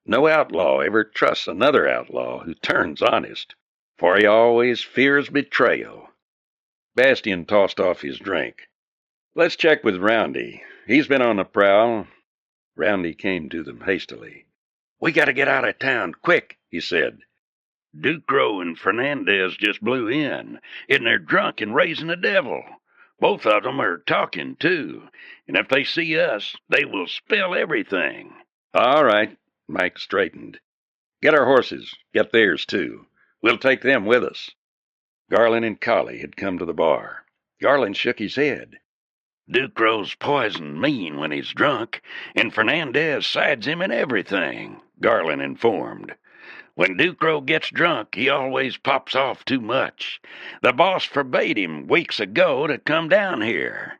No outlaw ever trusts another outlaw who turns honest, for he always fears betrayal." Bastian tossed off his drink. "Let's check with Roundy. He's been on the prowl." Roundy came to them hastily. "We got to get out of town, quick," he said. "Ducro and Fernandez just blew in, and they're drunk and raising the devil. Both of them are talking, too, and if they see us, they will spill everything." "All right," Mike straightened. "Get our horses. Get theirs, too. We'll take them with us." Garland and Collie had come to the bar. Garland shook his head. "Ducro's poison mean when he's drunk, and Fernandez sides him in everything," Garland informed. "When Ducro gets drunk, he always pops off too much. The boss forbade him weeks ago to come down here."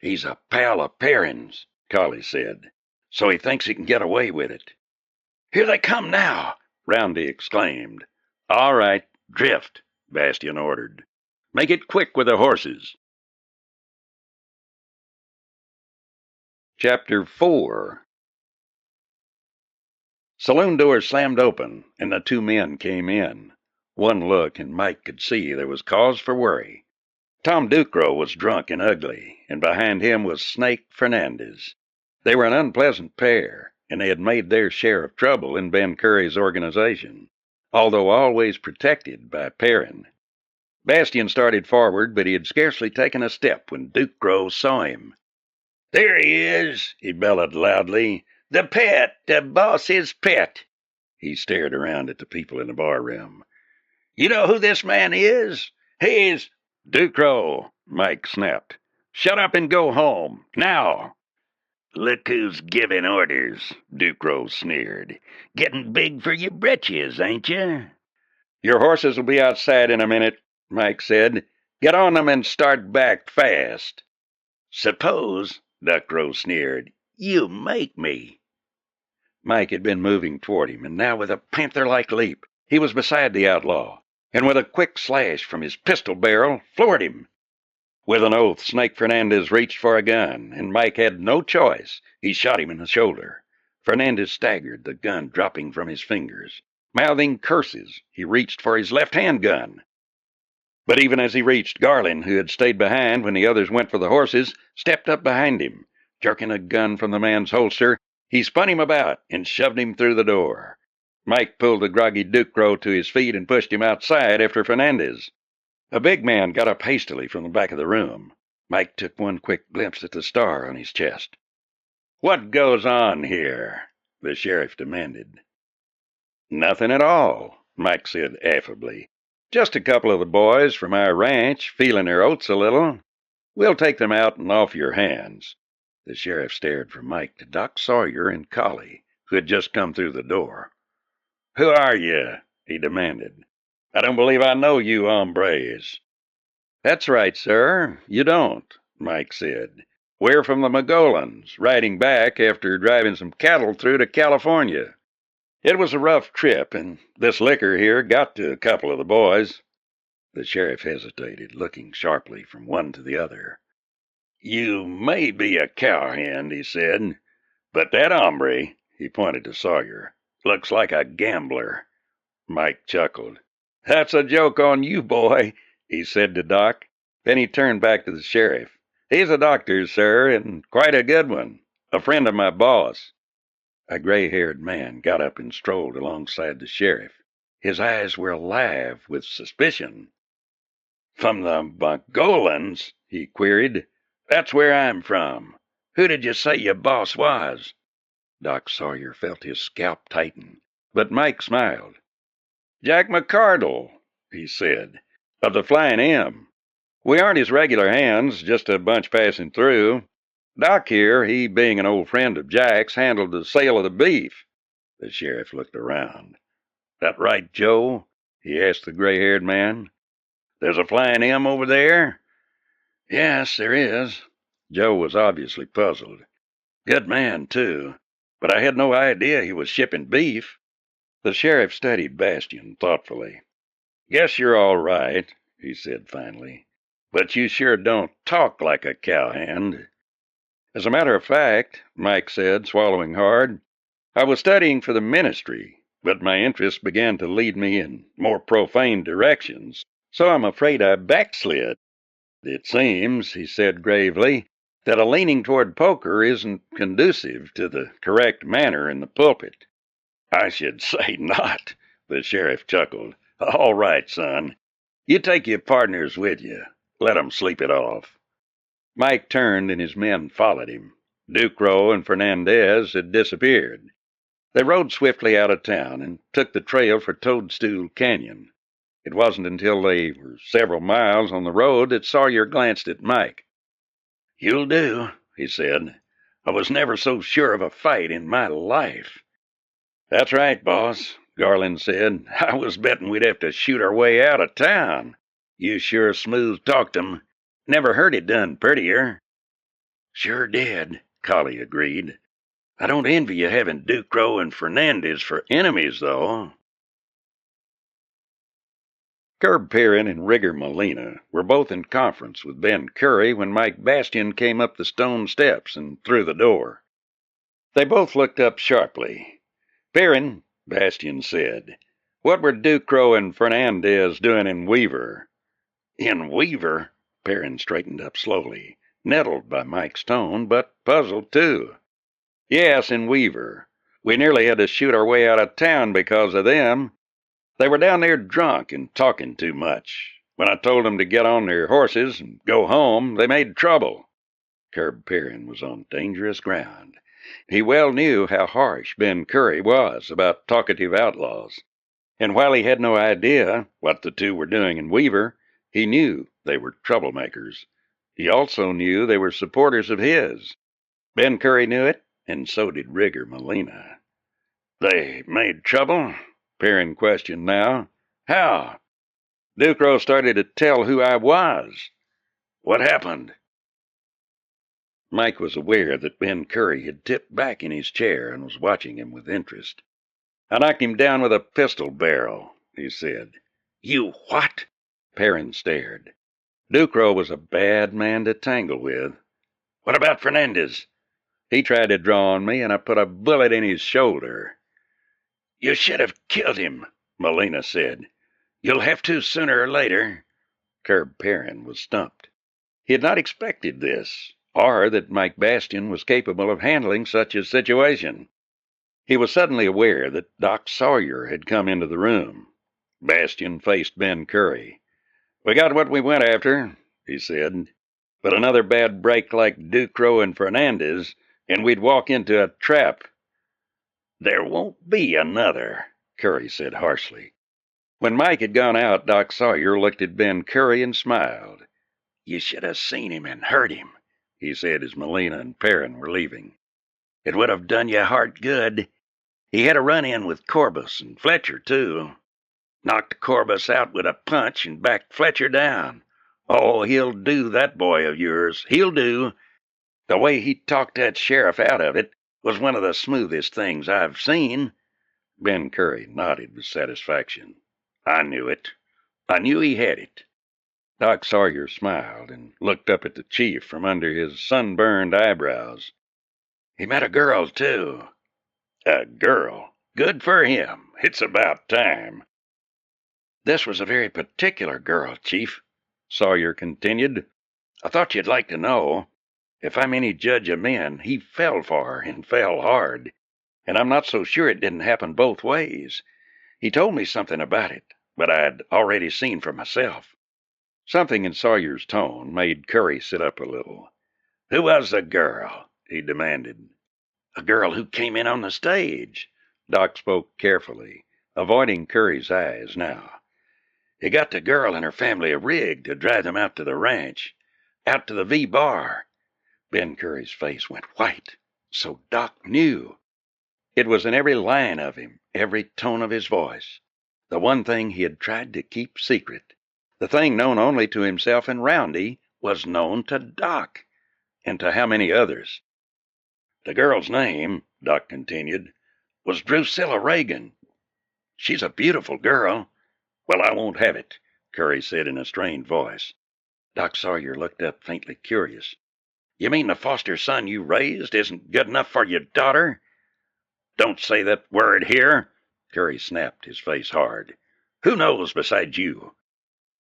"He's a pal of Perrin's," Collie said, "so he thinks he can get away with it." "Here they come now," Roundy exclaimed. "All right, drift," Bastian ordered. "Make it quick with the horses." Chapter 4. Saloon doors slammed open, and the two men came in. One look, and Mike could see there was cause for worry. Tom Ducro was drunk and ugly, and behind him was Snake Fernandez. They were an unpleasant pair, and they had made their share of trouble in Ben Curry's organization, although always protected by Perrin. Bastian started forward, but he had scarcely taken a step when Ducro saw him. "There he is," he bellowed loudly. "The pet, the boss's pet." He stared around at the people in the barroom. "You know who this man is? He's—" "Ducro," Mike snapped. "Shut up and go home, now." "Look who's giving orders," Ducro sneered. "Getting big for your britches, ain't you?" "Your horses will be outside in a minute," Mike said. "Get on them and start back fast." "Suppose," Ducro sneered, "you make me." Mike had been moving toward him, and now with a panther-like leap, he was beside the outlaw, and with a quick slash from his pistol barrel, floored him. With an oath, Snake Fernandez reached for a gun, and Mike had no choice. He shot him in the shoulder. Fernandez staggered, the gun dropping from his fingers. Mouthing curses, he reached for his left-hand gun. But even as he reached, Garland, who had stayed behind when the others went for the horses, stepped up behind him. Jerking a gun from the man's holster, he spun him about and shoved him through the door. Mike pulled the groggy Ducro to his feet and pushed him outside after Fernandez. A big man got up hastily from the back of the room. Mike took one quick glimpse at the star on his chest. "What goes on here?" the sheriff demanded. "Nothing at all," Mike said affably. "Just a couple of the boys from our ranch feeling their oats a little. We'll take them out and off your hands." The sheriff stared from Mike to Doc Sawyer and Collie, who had just come through the door. "Who are you?" he demanded. "I don't believe I know you hombres." "That's right, sir. You don't," Mike said. "We're from the Mogolans, riding back after driving some cattle through to California. It was a rough trip, and this liquor here got to a couple of the boys." The sheriff hesitated, looking sharply from one to the other. "You may be a cowhand," he said, "but that hombre," he pointed to Sawyer, "looks like a gambler." Mike chuckled. "That's a joke on you, boy," he said to Doc. Then he turned back to the sheriff. "He's a doctor, sir, and quite a good one. A friend of my boss." A gray-haired man got up and strolled alongside the sheriff. His eyes were alive with suspicion. "From the Mogolans?" he queried. "That's where I'm from. Who did you say your boss was?" Doc Sawyer felt his scalp tighten, but Mike smiled. "Jack McCardle," he said, "of the Flying M. We aren't his regular hands, just a bunch passing through. Doc here, he being an old friend of Jack's, handled the sale of the beef." The sheriff looked around. "That right, Joe?" he asked the gray-haired man. "There's a Flying M over there?" "Yes, there is." Joe was obviously puzzled. "Good man, too. But I had no idea he was shipping beef." The sheriff studied Bastian thoughtfully. "Guess you're all right," he said finally. "But you sure don't talk like a cowhand." "As a matter of fact," Mike said, swallowing hard, "I was studying for the ministry, but my interest began to lead me in more profane directions, so I'm afraid I backslid. It seems," he said gravely, "that a leaning toward poker isn't conducive to the correct manner in the pulpit." "I should say not," the sheriff chuckled. "All right, son. You take your partners with you. Let 'em sleep it off." Mike turned and his men followed him. Ducro and Fernandez had disappeared. They rode swiftly out of town and took the trail for Toadstool Canyon. It wasn't until they were several miles on the road that Sawyer glanced at Mike. "You'll do," he said. "I was never so sure of a fight in my life." "That's right, boss," Garland said. "I was betting we'd have to shoot our way out of town. You sure smooth-talked 'em. Never heard it done prettier." "Sure did," Collie agreed. "I don't envy you having Ducro and Fernandez for enemies, though." Curb Perrin and Rigger Molina were both in conference with Ben Curry when Mike Bastian came up the stone steps and through the door. They both looked up sharply. "Perrin," Bastian said, "what were Ducro and Fernandez doing in Weaver?" "In Weaver?" Perrin straightened up slowly, nettled by Mike's tone, but puzzled too. "Yes, in Weaver. We nearly had to shoot our way out of town because of them. They were down there drunk and talking too much. When I told them to get on their horses and go home, they made trouble. Curb Perrin was on dangerous ground. He well knew how harsh Ben Curry was about talkative outlaws. And while he had no idea what the two were doing in Weaver, he knew they were troublemakers. He also knew they were supporters of his. Ben Curry knew it, and so did Rigger Molina. They made trouble? Perrin questioned now. How? Ducro started to tell who I was. What happened? Mike was aware that Ben Curry had tipped back in his chair and was watching him with interest. I knocked him down with a pistol barrel, he said. You what? Perrin stared. Ducro was a bad man to tangle with. What about Fernandez? He tried to draw on me, and I put a bullet in his shoulder. You should have killed him, Molina said. You'll have to sooner or later. Curb Perrin was stumped. He had not expected this, or that Mike Bastian was capable of handling such a situation. He was suddenly aware that Doc Sawyer had come into the room. Bastian faced Ben Curry. We got what we went after, he said, but another bad break like Ducro and Fernandez, and we'd walk into a trap. There won't be another, Curry said harshly. When Mike had gone out, Doc Sawyer looked at Ben Curry and smiled. You should have seen him and heard him, he said as Molina and Perrin were leaving. It would have done your heart good. He had a run-in with Corbus and Fletcher, too. Knocked Corbus out with a punch and backed Fletcher down. Oh, he'll do, that boy of yours. He'll do. The way he talked that sheriff out of it was one of the smoothest things I've seen. Ben Curry nodded with satisfaction. I knew it. I knew he had it. Doc Sawyer smiled and looked up at the chief from under his sunburned eyebrows. He met a girl, too. A girl? Good for him. It's about time. This was a very particular girl, Chief, Sawyer continued. I thought you'd like to know. If I'm any judge of men, he fell for her and fell hard. And I'm not so sure it didn't happen both ways. He told me something about it, but I'd already seen for myself. Something in Sawyer's tone made Curry sit up a little. Who was the girl? He demanded. A girl who came in on the stage. Doc spoke carefully, avoiding Curry's eyes now. He got the girl and her family a rig to drive them out to the ranch, out to the V-Bar. Ben Curry's face went white, so Doc knew. It was in every line of him, every tone of his voice. The one thing he had tried to keep secret, the thing known only to himself and Roundy, was known to Doc, and to how many others. The girl's name, Doc continued, was Drusilla Reagan. She's a beautiful girl. Well, I won't have it, Curry said in a strained voice. Doc Sawyer looked up faintly curious. You mean the foster son you raised isn't good enough for your daughter? Don't say that word here, Curry snapped, his face hard. Who knows besides you?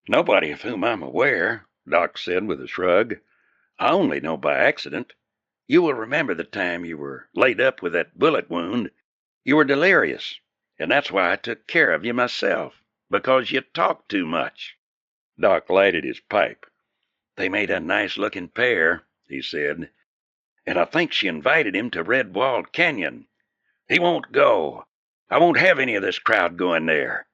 Nobody of whom I'm aware, Doc said with a shrug. I only know by accident. You will remember the time you were laid up with that bullet wound. You were delirious, and that's why I took care of you myself, because you talked too much. Doc lighted his pipe. They made a nice-looking pair, he said, and I think she invited him to Red-Walled Canyon. He won't go. I won't have any of this crowd going there.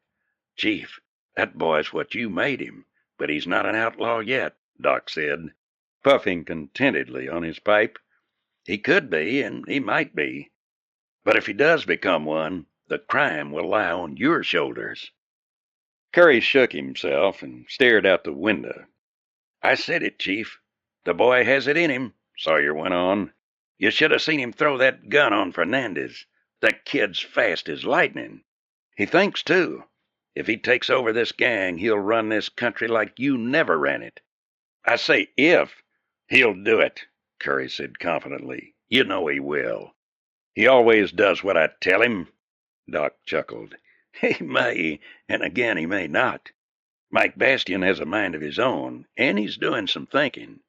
Chief, that boy's what you made him, but he's not an outlaw yet, Doc said, puffing contentedly on his pipe. He could be, and he might be. But if he does become one, the crime will lie on your shoulders. Curry shook himself and stared out the window. I said it, Chief. The boy has it in him, Sawyer went on. You should have seen him throw that gun on Fernandez. The kid's fast as lightning. He thinks, too. If he takes over this gang, he'll run this country like you never ran it. I say if. He'll do it, Curry said confidently. You know he will. He always does what I tell him. Doc chuckled. He may, and again he may not. Mike Bastian has a mind of his own, and he's doing some thinking.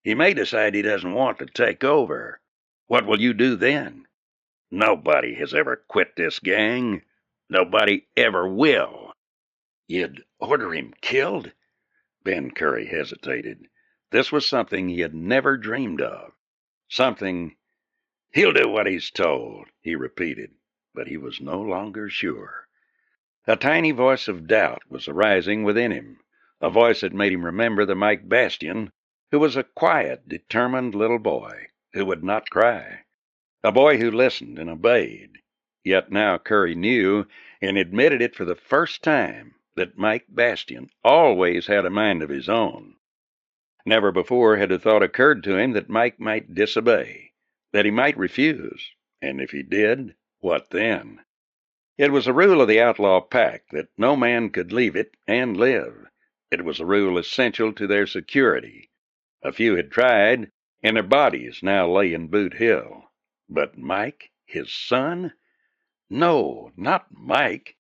He may decide he doesn't want to take over. What will you do then? Nobody has ever quit this gang. Nobody ever will. You'd order him killed? Ben Curry hesitated. This was something he had never dreamed of. Something. He'll do what he's told, he repeated, but he was no longer sure. A tiny voice of doubt was arising within him, a voice that made him remember the Mike Bastian, who was a quiet, determined little boy who would not cry, a boy who listened and obeyed. Yet now Curry knew, and admitted it for the first time, that Mike Bastian always had a mind of his own. Never before had a thought occurred to him that Mike might disobey, that he might refuse, and if he did, what then? It was a rule of the outlaw pack that no man could leave it and live. It was a rule essential to their security. A few had tried, and their bodies now lay in Boot Hill. But Mike, his son? No, not Mike.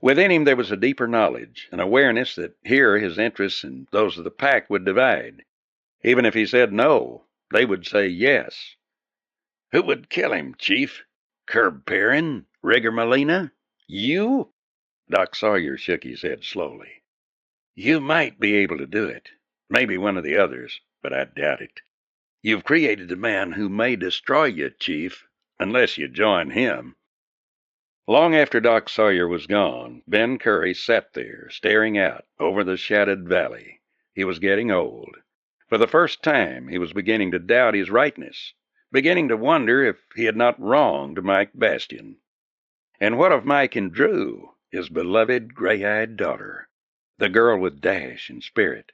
Within him there was a deeper knowledge, an awareness that here his interests and those of the pack would divide. Even if he said no, they would say yes. Who would kill him, Chief? Curb Perrin? Rigger Molina? You? Doc Sawyer shook his head slowly. You might be able to do it. Maybe one of the others, but I doubt it. You've created a man who may destroy you, Chief, unless you join him. Long after Doc Sawyer was gone, Ben Curry sat there, staring out over the shadowed valley. He was getting old. For the first time, he was beginning to doubt his rightness, beginning to wonder if he had not wronged Mike Bastian. And what of Mike and Drew, his beloved gray-eyed daughter, the girl with dash and spirit?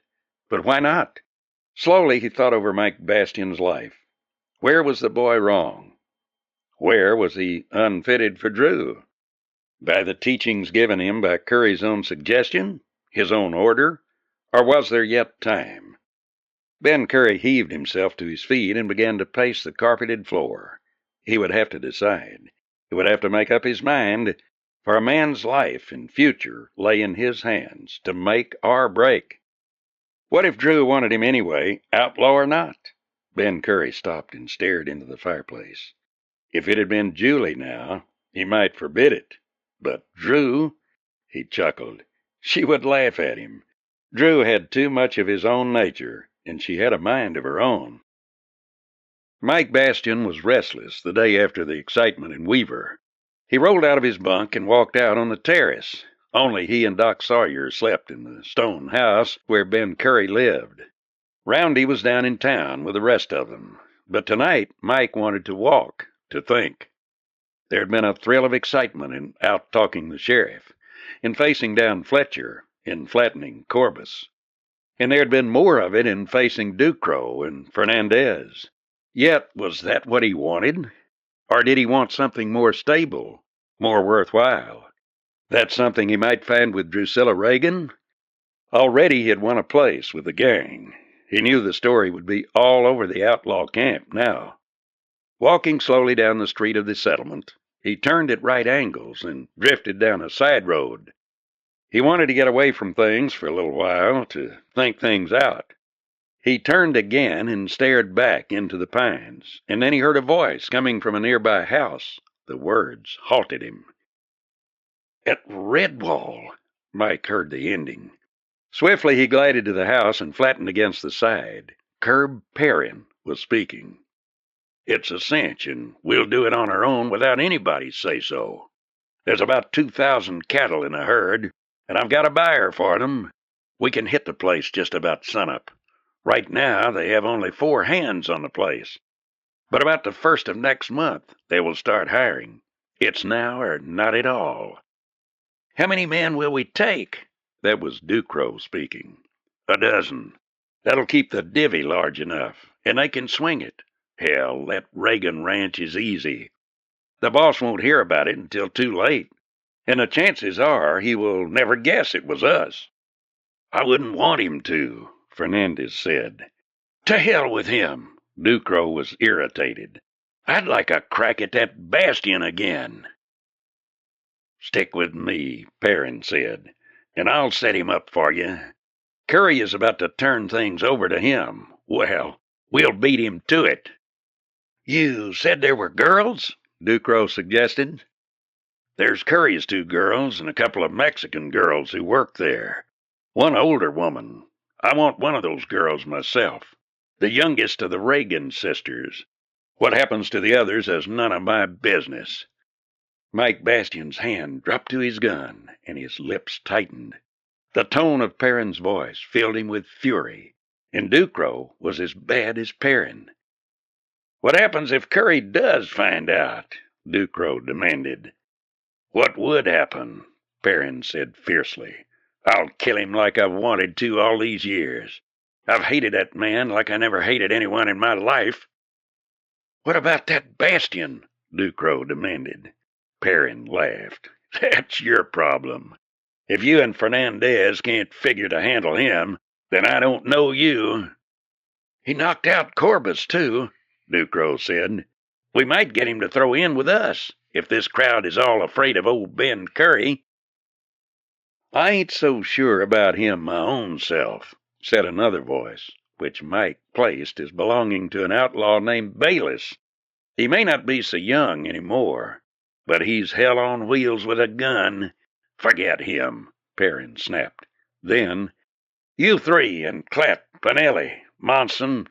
But why not? Slowly he thought over Mike Bastian's life. Where was the boy wrong? Where was he unfitted for Drew? By the teachings given him by Curry's own suggestion, his own order, or was there yet time? Ben Curry heaved himself to his feet and began to pace the carpeted floor. He would have to decide. He would have to make up his mind, for a man's life and future lay in his hands, to make or break. What if Drew wanted him anyway, outlaw or not? Ben Curry stopped and stared into the fireplace. If it had been Julie now, he might forbid it. But Drew, he chuckled. She would laugh at him. Drew had too much of his own nature, and she had a mind of her own. Mike Bastian was restless the day after the excitement in Weaver. He rolled out of his bunk and walked out on the terrace. Only he and Doc Sawyer slept in the stone house where Ben Curry lived. Roundy was down in town with the rest of them. But tonight, Mike wanted to walk, to think. There had been a thrill of excitement in out-talking the sheriff, in facing down Fletcher, in flattening Corbus. And there had been more of it in facing Ducrow and Fernandez. Yet, was that what he wanted? Or did he want something more stable, more worthwhile? That something he might find with Drusilla Reagan? Already he had won a place with the gang. He knew the story would be all over the outlaw camp now. Walking slowly down the street of the settlement, he turned at right angles and drifted down a side road. He wanted to get away from things for a little while, to think things out. He turned again and stared back into the pines, and then he heard a voice coming from a nearby house. The words halted him. At Redwall, Mike heard the ending. Swiftly he glided to the house and flattened against the side. Curb Perrin was speaking. It's a cinch, and we'll do it on our own without anybody's say-so. There's about 2,000 cattle in a herd, and I've got a buyer for them. We can hit the place just about sunup. Right now, they have only 4 hands on the place. But about the 1st of next month, they will start hiring. It's now or not at all. How many men will we take? That was Ducrow speaking. 12. That'll keep the divvy large enough, and they can swing it. Hell, that Reagan ranch is easy. The boss won't hear about it until too late, and the chances are he will never guess it was us. I wouldn't want him to, Fernandez said. To hell with him. Ducrow was irritated. I'd like a crack at that Bastian again. Stick with me, Perrin said, and I'll set him up for you. Curry is about to turn things over to him. Well, we'll beat him to it. You said there were girls? Ducrow suggested. There's Curry's 2 girls and a couple of Mexican girls who work there. One older woman, I want one of those girls myself, the youngest of the Reagan sisters. What happens to the others is none of my business." Mike Bastion's hand dropped to his gun, and his lips tightened. The tone of Perrin's voice filled him with fury, and Ducrow was as bad as Perrin. "What happens if Curry does find out?" Ducrow demanded. "What would happen?" Perrin said fiercely. "I'll kill him like I've wanted to all these years. I've hated that man like I never hated anyone in my life." "What about that Bastion?" Ducrow demanded. Perrin laughed. "That's your problem. If you and Fernandez can't figure to handle him, then I don't know you." "He knocked out Corbus, too," Ducrow said. "We might get him to throw in with us, if this crowd is all afraid of old Ben Curry." "I ain't so sure about him my own self," said another voice, which Mike placed as belonging to an outlaw named Bayless. "He may not be so young any more, but he's hell on wheels with a gun." "Forget him," Perrin snapped. Then, "You three and Clett, Pinelli, Monson,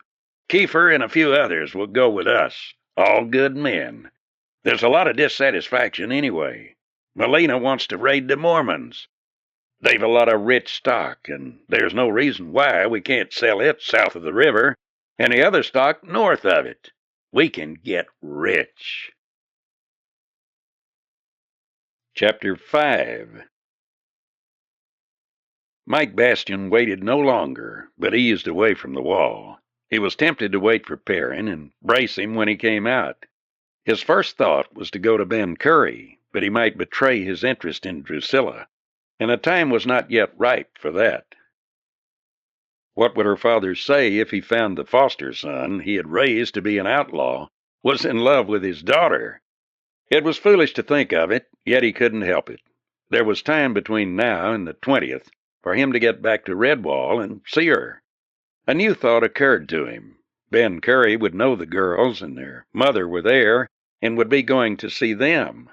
Kiefer, and a few others will go with us. All good men. There's a lot of dissatisfaction anyway. Molina wants to raid the Mormons. They've a lot of rich stock, and there's no reason why we can't sell it south of the river, and the other stock north of it. We can get rich." Chapter 5. Mike Bastion waited no longer, but eased away from the wall. He was tempted to wait for Perrin and brace him when he came out. His first thought was to go to Ben Curry, but he might betray his interest in Drusilla, and the time was not yet ripe for that. What would her father say if he found the foster son he had raised to be an outlaw was in love with his daughter? It was foolish to think of it, yet he couldn't help it. There was time between now and the 20th for him to get back to Redwall and see her. A new thought occurred to him. Ben Curry would know the girls, and their mother were there, and would be going to see them.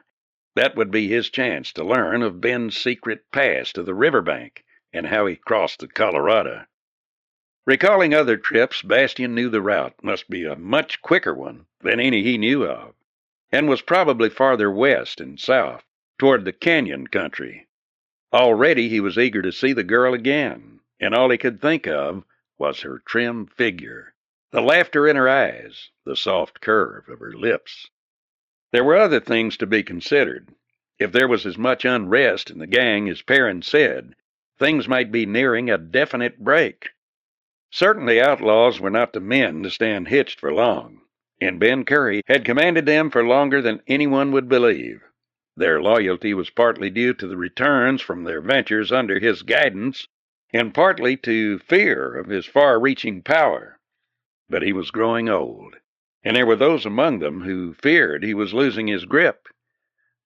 That would be his chance to learn of Ben's secret pass to the riverbank and how he crossed the Colorado. Recalling other trips, Bastion knew the route must be a much quicker one than any he knew of, and was probably farther west and south, toward the canyon country. Already he was eager to see the girl again, and all he could think of was her trim figure, the laughter in her eyes, the soft curve of her lips. There were other things to be considered. If there was as much unrest in the gang as Perrin said, things might be nearing a definite break. Certainly outlaws were not the men to stand hitched for long, and Ben Curry had commanded them for longer than anyone would believe. Their loyalty was partly due to the returns from their ventures under his guidance, and partly to fear of his far-reaching power. But he was growing old, and there were those among them who feared he was losing his grip.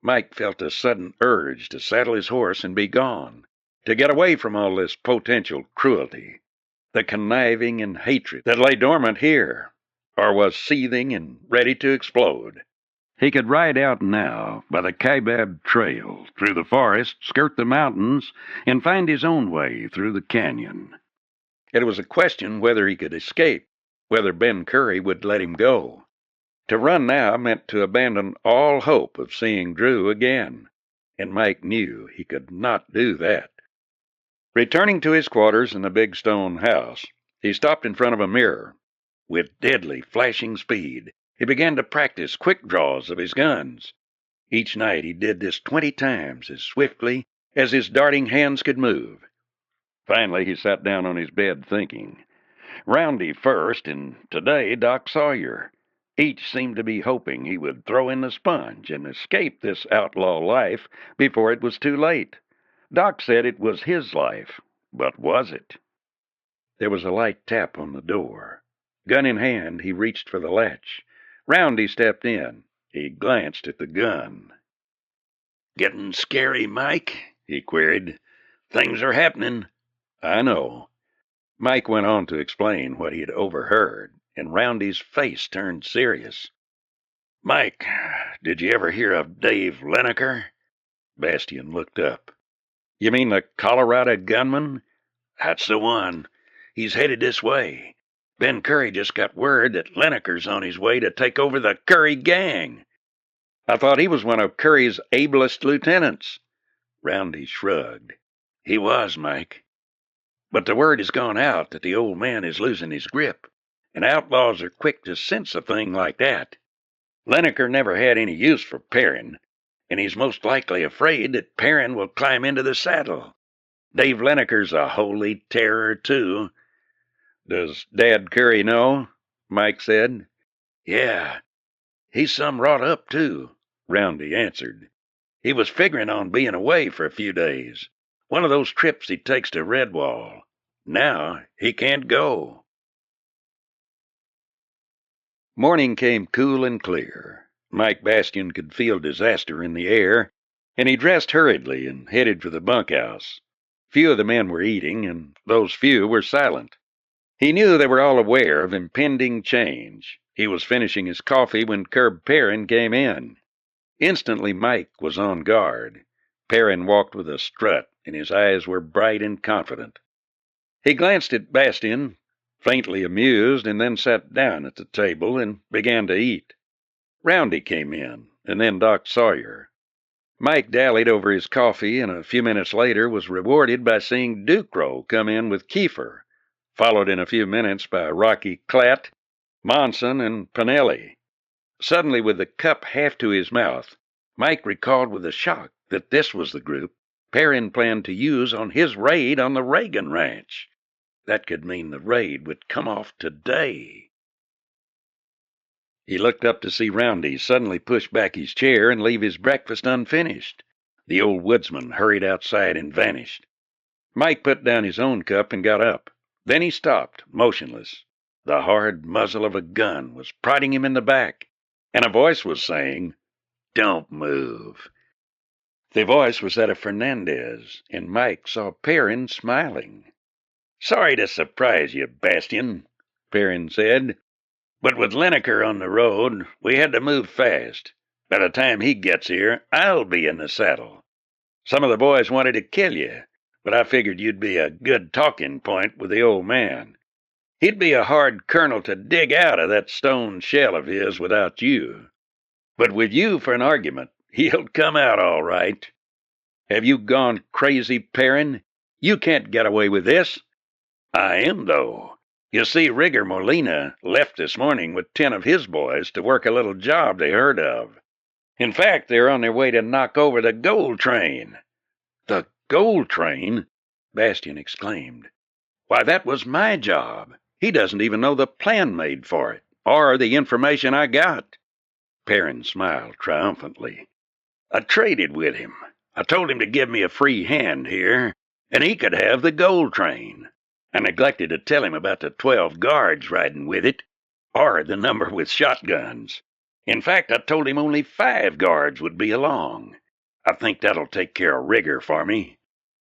Mike felt a sudden urge to saddle his horse and be gone, to get away from all this potential cruelty, the conniving and hatred that lay dormant here, or was seething and ready to explode. He could ride out now by the Kaibab Trail, through the forest, skirt the mountains, and find his own way through the canyon. It was a question whether he could escape, whether Ben Curry would let him go. To run now meant to abandon all hope of seeing Drew again, and Mike knew he could not do that. Returning to his quarters in the big stone house, he stopped in front of a mirror. With deadly, flashing speed, he began to practice quick draws of his guns. Each night he did this 20 times as swiftly as his darting hands could move. Finally, he sat down on his bed thinking. Roundy first, and today Doc Sawyer. Each seemed to be hoping he would throw in the sponge and escape this outlaw life before it was too late. Doc said it was his life, but was it? There was a light tap on the door. Gun in hand, he reached for the latch. Roundy stepped in. He glanced at the gun. "Getting scary, Mike?" he queried. "Things are happening." "I know." Mike went on to explain what he had overheard, and Roundy's face turned serious. "Mike, did you ever hear of Dave Lineker?" Bastion looked up. "You mean the Colorado gunman?" "That's the one. He's headed this way. Ben Curry just got word that Lineker's on his way to take over the Curry gang. I thought he was one of Curry's ablest lieutenants. Roundy shrugged. He was, Mike. But the word has gone out that the old man is losing his grip, and outlaws are quick to sense a thing like that. Lineker never had any use for Perrin, and he's most likely afraid that Perrin will climb into the saddle. Dave Lineker's a holy terror, too. Does Dad Curry know? Mike said. Yeah, he's some wrought up, too, Roundy answered. He was figuring on being away for a few days. One of those trips he takes to Redwall. Now he can't go. Morning came cool and clear. Mike Bastian could feel disaster in the air, and he dressed hurriedly and headed for the bunkhouse. Few of the men were eating, and those few were silent. He knew they were all aware of impending change. He was finishing his coffee when Curb Perrin came in. Instantly Mike was on guard. Perrin walked with a strut, and his eyes were bright and confident. He glanced at Bastian, faintly amused, and then sat down at the table and began to eat. Roundy came in, and then Doc Sawyer. Mike dallied over his coffee, and a few minutes later was rewarded by seeing Ducrow come in with Kiefer, followed in a few minutes by Rocky Klatt, Monson, and Pinelli. Suddenly, with the cup half to his mouth, Mike recalled with a shock that this was the group Perrin planned to use on his raid on the Reagan Ranch. That could mean the raid would come off today. He looked up to see Roundy suddenly push back his chair and leave his breakfast unfinished. The old woodsman hurried outside and vanished. Mike put down his own cup and got up. Then he stopped, motionless. The hard muzzle of a gun was prodding him in the back, and a voice was saying, "Don't move." The voice was that of Fernandez, and Mike saw Perrin smiling. "Sorry to surprise you, Bastian," Perrin said, "but with Lineker on the road, we had to move fast. By the time he gets here, I'll be in the saddle. Some of the boys wanted to kill you, but I figured you'd be a good talking point with the old man. He'd be a hard kernel to dig out of that stone shell of his without you. But with you for an argument, he'll come out all right. Have you gone crazy, Perrin? You can't get away with this." "I am, though. You see, Rigger Molina left this morning with 10 of his boys to work a little job they heard of. In fact, they're on their way to knock over the gold train." "The gold train?" Bastian exclaimed. "Why, that was my job. He doesn't even know the plan made for it, or the information I got." Perrin smiled triumphantly. "I traded with him. I told him to give me a free hand here, and he could have the gold train. I neglected to tell him about the 12 guards riding with it, or the number with shotguns. In fact, I told him only 5 guards would be along. I think that'll take care of Rigger for me."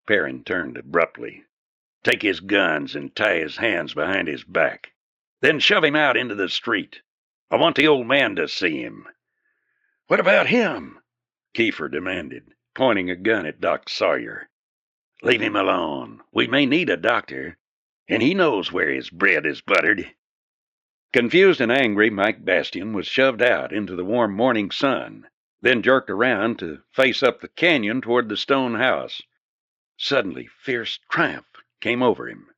Perrin turned abruptly. "Take his guns and tie his hands behind his back. Then shove him out into the street. I want the old man to see him." "What about him?" Kiefer demanded, pointing a gun at Doc Sawyer. "Leave him alone. We may need a doctor, and he knows where his bread is buttered." Confused and angry, Mike Bastian was shoved out into the warm morning sun, then jerked around to face up the canyon toward the stone house. Suddenly, fierce triumph came over him.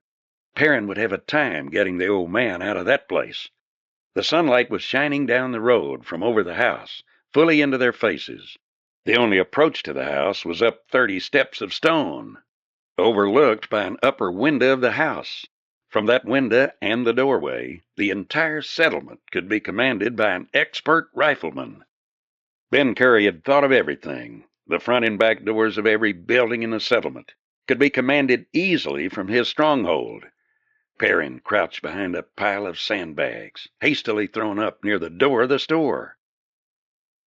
Perrin would have a time getting the old man out of that place. The sunlight was shining down the road from over the house, fully into their faces. The only approach to the house was up 30 steps of stone, overlooked by an upper window of the house. From that window and the doorway, the entire settlement could be commanded by an expert rifleman. Ben Curry had thought of everything. The front and back doors of every building in the settlement could be commanded easily from his stronghold. Perrin crouched behind a pile of sandbags, hastily thrown up near the door of the store.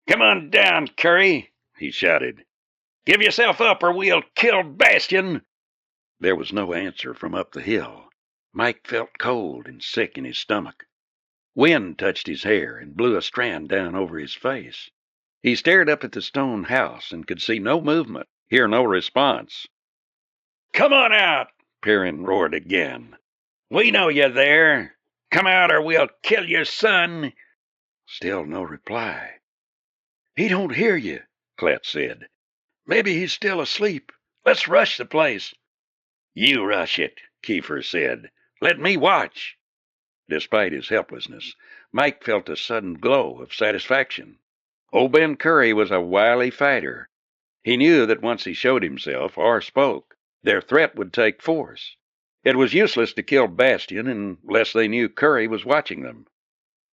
"Come on down, Curry," he shouted. "Give yourself up or we'll kill Bastian." There was no answer from up the hill. Mike felt cold and sick in his stomach. Wind touched his hair and blew a strand down over his face. He stared up at the stone house and could see no movement, hear no response. "Come on out," Perrin roared again. We know you're there. Come out or we'll kill your son." Still no reply. "He don't hear you," Clet said. "Maybe he's still asleep. Let's rush the place." "You rush it," Kiefer said. "Let me watch." Despite his helplessness, Mike felt a sudden glow of satisfaction. Old Ben Curry was a wily fighter. He knew that once he showed himself or spoke, their threat would take force. It was useless to kill Bastion unless they knew Curry was watching them.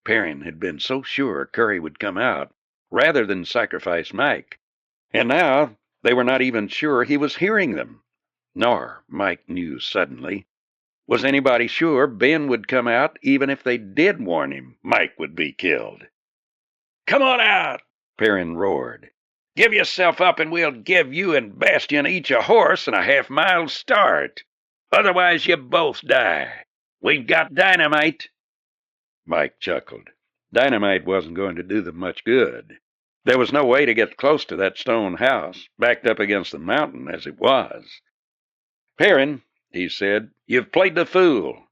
Perrin had been so sure Curry would come out rather than sacrifice Mike, and now they were not even sure he was hearing them. Nor, Mike knew suddenly, was anybody sure Ben would come out even if they did warn him Mike would be killed. "Come on out," Perrin roared. "Give yourself up and we'll give you and Bastion each a horse and a half-mile start. Otherwise you both die. We've got dynamite." Mike chuckled. Dynamite wasn't going to do them much good. There was no way to get close to that stone house, backed up against the mountain as it was. "Perrin," he said, "you've played the fool.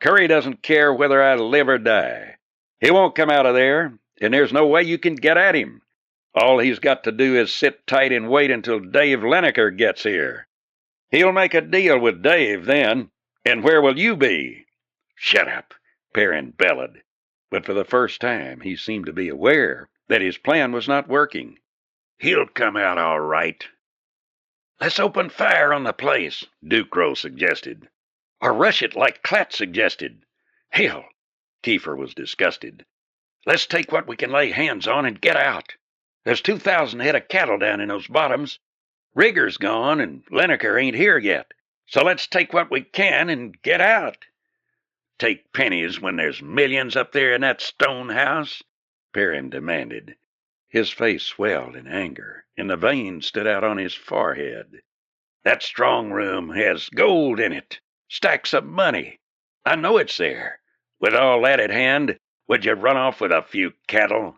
Curry doesn't care whether I live or die. He won't come out of there, and there's no way you can get at him. All he's got to do is sit tight and wait until Dave Lineker gets here. He'll make a deal with Dave then, and where will you be?" "Shut up," Perrin bellowed. But for the first time he seemed to be aware that his plan was not working. "He'll come out all right." "Let's open fire on the place," Ducrow suggested. "Or rush it like Clat suggested." "Hell," Kiefer was disgusted. "Let's take what we can lay hands on and get out. There's 2,000 head of cattle down in those bottoms. Rigger's gone and Lineker ain't here yet. So let's take what we can and get out." "Take pennies when there's millions up there in that stone house?" Perrin demanded. His face swelled in anger, and the veins stood out on his forehead. "That strong room has gold in it, stacks of money. I know it's there. With all that at hand, would you run off with a few cattle?"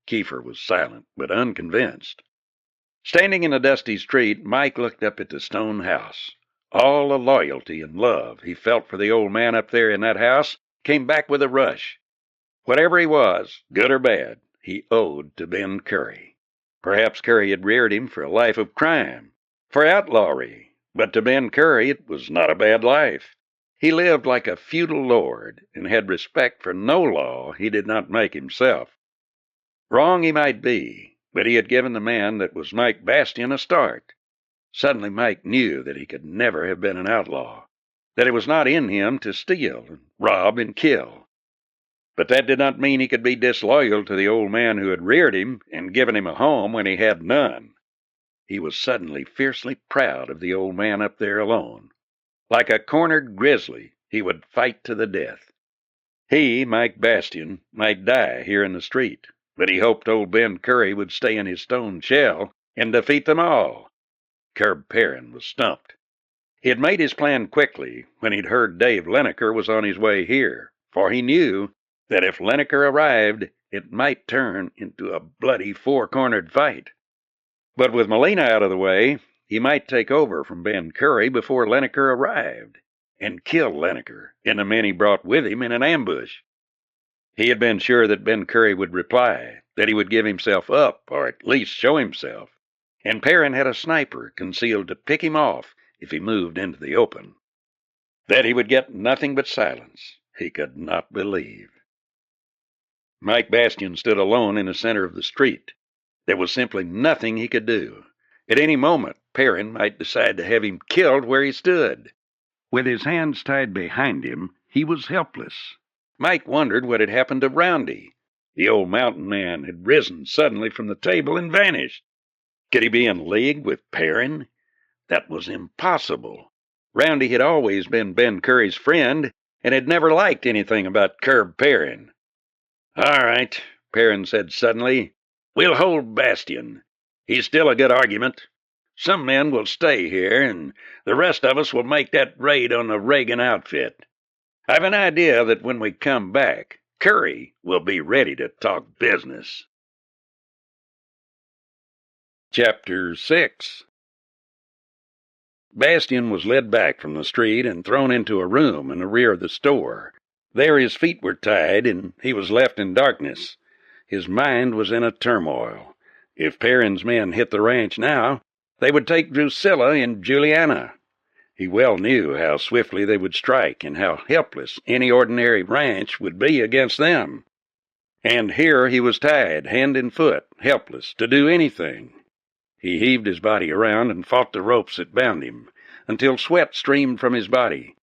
Kiefer was silent, but unconvinced. Standing in the dusty street, Mike looked up at the stone house. All the loyalty and love he felt for the old man up there in that house came back with a rush. Whatever he was, good or bad, he owed to Ben Curry. Perhaps Curry had reared him for a life of crime, for outlawry, but to Ben Curry it was not a bad life. He lived like a feudal lord and had respect for no law he did not make himself. Wrong he might be, but he had given the man that was Mike Bastion a start. Suddenly Mike knew that he could never have been an outlaw, that it was not in him to steal and rob and kill. But that did not mean he could be disloyal to the old man who had reared him and given him a home when he had none. He was suddenly fiercely proud of the old man up there alone. Like a cornered grizzly, he would fight to the death. He, Mike Bastion, might die here in the street, but he hoped old Ben Curry would stay in his stone shell and defeat them all. Curb Perrin was stumped. He had made his plan quickly when he'd heard Dave Lineker was on his way here, for he knew that if Lineker arrived, it might turn into a bloody four-cornered fight. But with Molina out of the way, he might take over from Ben Curry before Lineker arrived, and kill Lineker and the men he brought with him in an ambush. He had been sure that Ben Curry would reply, that he would give himself up, or at least show himself, and Perrin had a sniper concealed to pick him off if he moved into the open. That he would get nothing but silence, he could not believe. Mike Bastion stood alone in the center of the street. There was simply nothing he could do. At any moment, Perrin might decide to have him killed where he stood. With his hands tied behind him, he was helpless. Mike wondered what had happened to Roundy. The old mountain man had risen suddenly from the table and vanished. Could he be in league with Perrin? That was impossible. Roundy had always been Ben Curry's friend and had never liked anything about Curb Perrin. "All right," Perrin said suddenly. "We'll hold Bastion. He's still a good argument. Some men will stay here, and the rest of us will make that raid on the Reagan outfit. I've an idea that when we come back, Curry will be ready to talk business." Chapter 6 Bastian was led back from the street and thrown into a room in the rear of the store. There his feet were tied, and he was left in darkness. His mind was in a turmoil. If Perrin's men hit the ranch now, they would take Drusilla and Juliana. He well knew how swiftly they would strike and how helpless any ordinary ranch would be against them. And here he was tied hand and foot, helpless to do anything. He heaved his body around and fought the ropes that bound him, until sweat streamed from his body.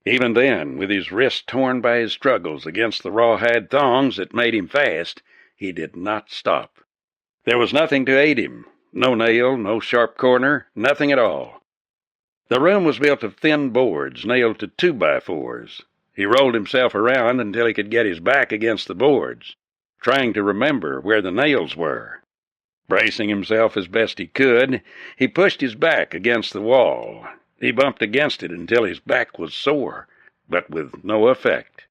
Even then, with his wrists torn by his struggles against the rawhide thongs that made him fast, he did not stop. There was nothing to aid him, no nail, no sharp corner, nothing at all. The room was built of thin boards nailed to 2x4s. He rolled himself around until he could get his back against the boards, trying to remember where the nails were. Bracing himself as best he could, he pushed his back against the wall. He bumped against it until his back was sore, but with no effect.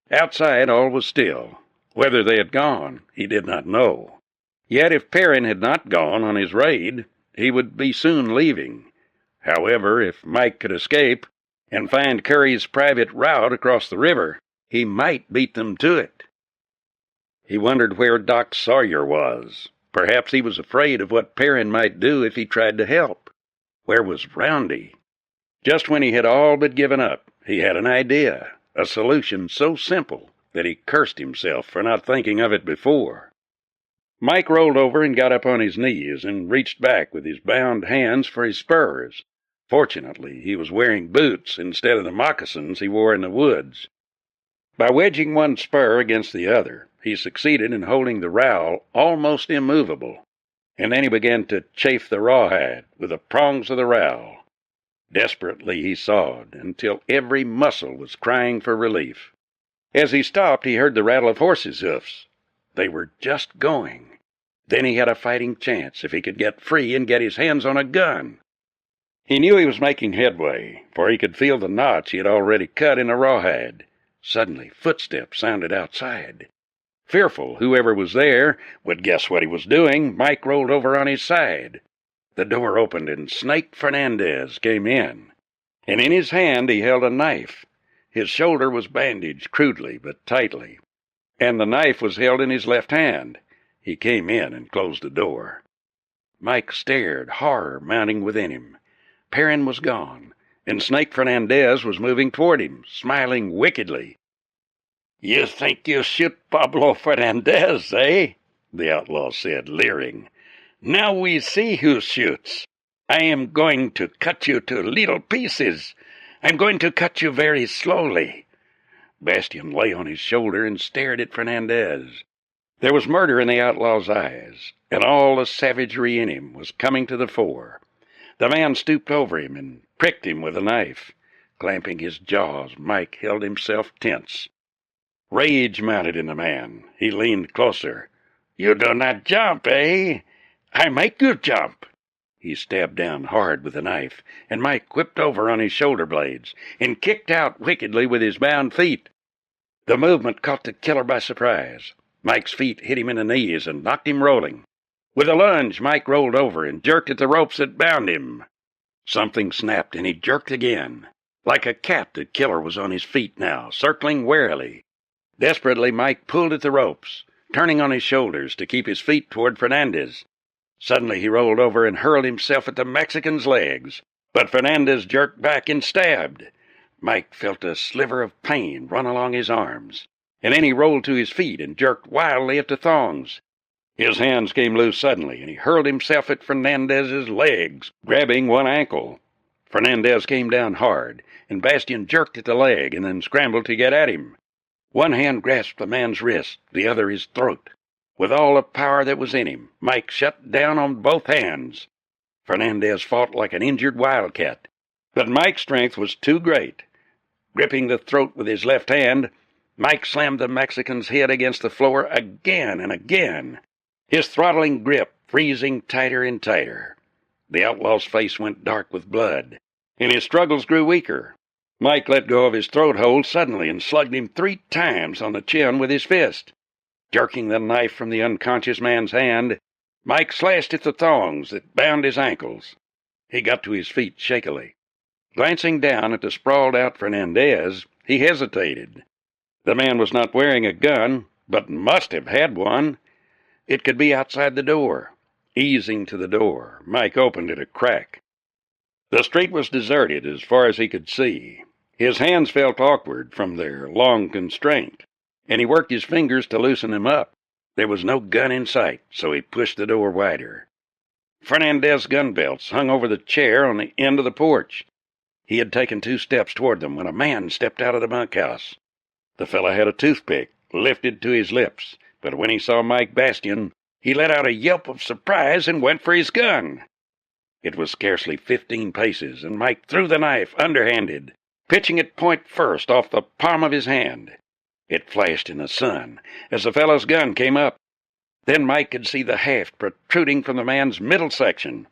Outside all was still. Whether they had gone, he did not know. Yet if Perrin had not gone on his raid, he would be soon leaving. However, if Mike could escape and find Curry's private route across the river, he might beat them to it. He wondered where Doc Sawyer was. Perhaps he was afraid of what Perrin might do if he tried to help. Where was Roundy? Just when he had all but given up, he had an idea, a solution so simple that he cursed himself for not thinking of it before. Mike rolled over and got up on his knees and reached back with his bound hands for his spurs. Fortunately, he was wearing boots instead of the moccasins he wore in the woods. By wedging one spur against the other, he succeeded in holding the rowel almost immovable, and then he began to chafe the rawhide with the prongs of the rowel. Desperately he sawed until every muscle was crying for relief. As he stopped, he heard the rattle of horses' hoofs. They were just going. Then he had a fighting chance if he could get free and get his hands on a gun. He knew he was making headway, for he could feel the knots he had already cut in the rawhide. Suddenly, footsteps sounded outside. Fearful whoever was there would guess what he was doing, Mike rolled over on his side. The door opened and Snake Fernandez came in, and in his hand he held a knife. His shoulder was bandaged crudely but tightly, and the knife was held in his left hand. He came in and closed the door. Mike stared, horror mounting within him. Perrin was gone, and Snake Fernandez was moving toward him, smiling wickedly. "You think you shoot Pablo Fernandez, eh?" the outlaw said, leering. "Now we see who shoots. I am going to cut you to little pieces. I'm going to cut you very slowly." Bastian lay on his shoulder and stared at Fernandez. There was murder in the outlaw's eyes, and all the savagery in him was coming to the fore. The man stooped over him and pricked him with a knife. Clamping his jaws, Mike held himself tense. Rage mounted in the man. He leaned closer. "You do not jump, eh? I make you jump." He stabbed down hard with the knife, and Mike whipped over on his shoulder blades and kicked out wickedly with his bound feet. The movement caught the killer by surprise. Mike's feet hit him in the knees and knocked him rolling. With a lunge, Mike rolled over and jerked at the ropes that bound him. Something snapped, and he jerked again. Like a cat, the killer was on his feet now, circling warily. Desperately, Mike pulled at the ropes, turning on his shoulders to keep his feet toward Fernandez. Suddenly he rolled over and hurled himself at the Mexican's legs, but Fernandez jerked back and stabbed. Mike felt a sliver of pain run along his arms, and then he rolled to his feet and jerked wildly at the thongs. His hands came loose suddenly, and he hurled himself at Fernandez's legs, grabbing one ankle. Fernandez came down hard, and Bastian jerked at the leg and then scrambled to get at him. One hand grasped the man's wrist, the other his throat. With all the power that was in him, Mike shut down on both hands. Fernandez fought like an injured wildcat, but Mike's strength was too great. Gripping the throat with his left hand, Mike slammed the Mexican's head against the floor again and again, his throttling grip freezing tighter and tighter. The outlaw's face went dark with blood, and his struggles grew weaker. Mike let go of his throat hold suddenly and slugged him 3 times on the chin with his fist. Jerking the knife from the unconscious man's hand, Mike slashed at the thongs that bound his ankles. He got to his feet shakily. Glancing down at the sprawled-out Fernandez, he hesitated. The man was not wearing a gun, but must have had one. It could be outside the door. Easing to the door, Mike opened it a crack. The street was deserted as far as he could see. His hands felt awkward from their long constraint, and he worked his fingers to loosen them up. There was no gun in sight, so he pushed the door wider. Fernandez's gun belts hung over the chair on the end of the porch. He had taken 2 steps toward them when a man stepped out of the bunkhouse. The fellow had a toothpick lifted to his lips, but when he saw Mike Bastian, he let out a yelp of surprise and went for his gun. It was scarcely 15 paces, and Mike threw the knife underhanded, pitching it point first off the palm of his hand. It flashed in the sun as the fellow's gun came up. Then Mike could see the haft protruding from the man's middle section.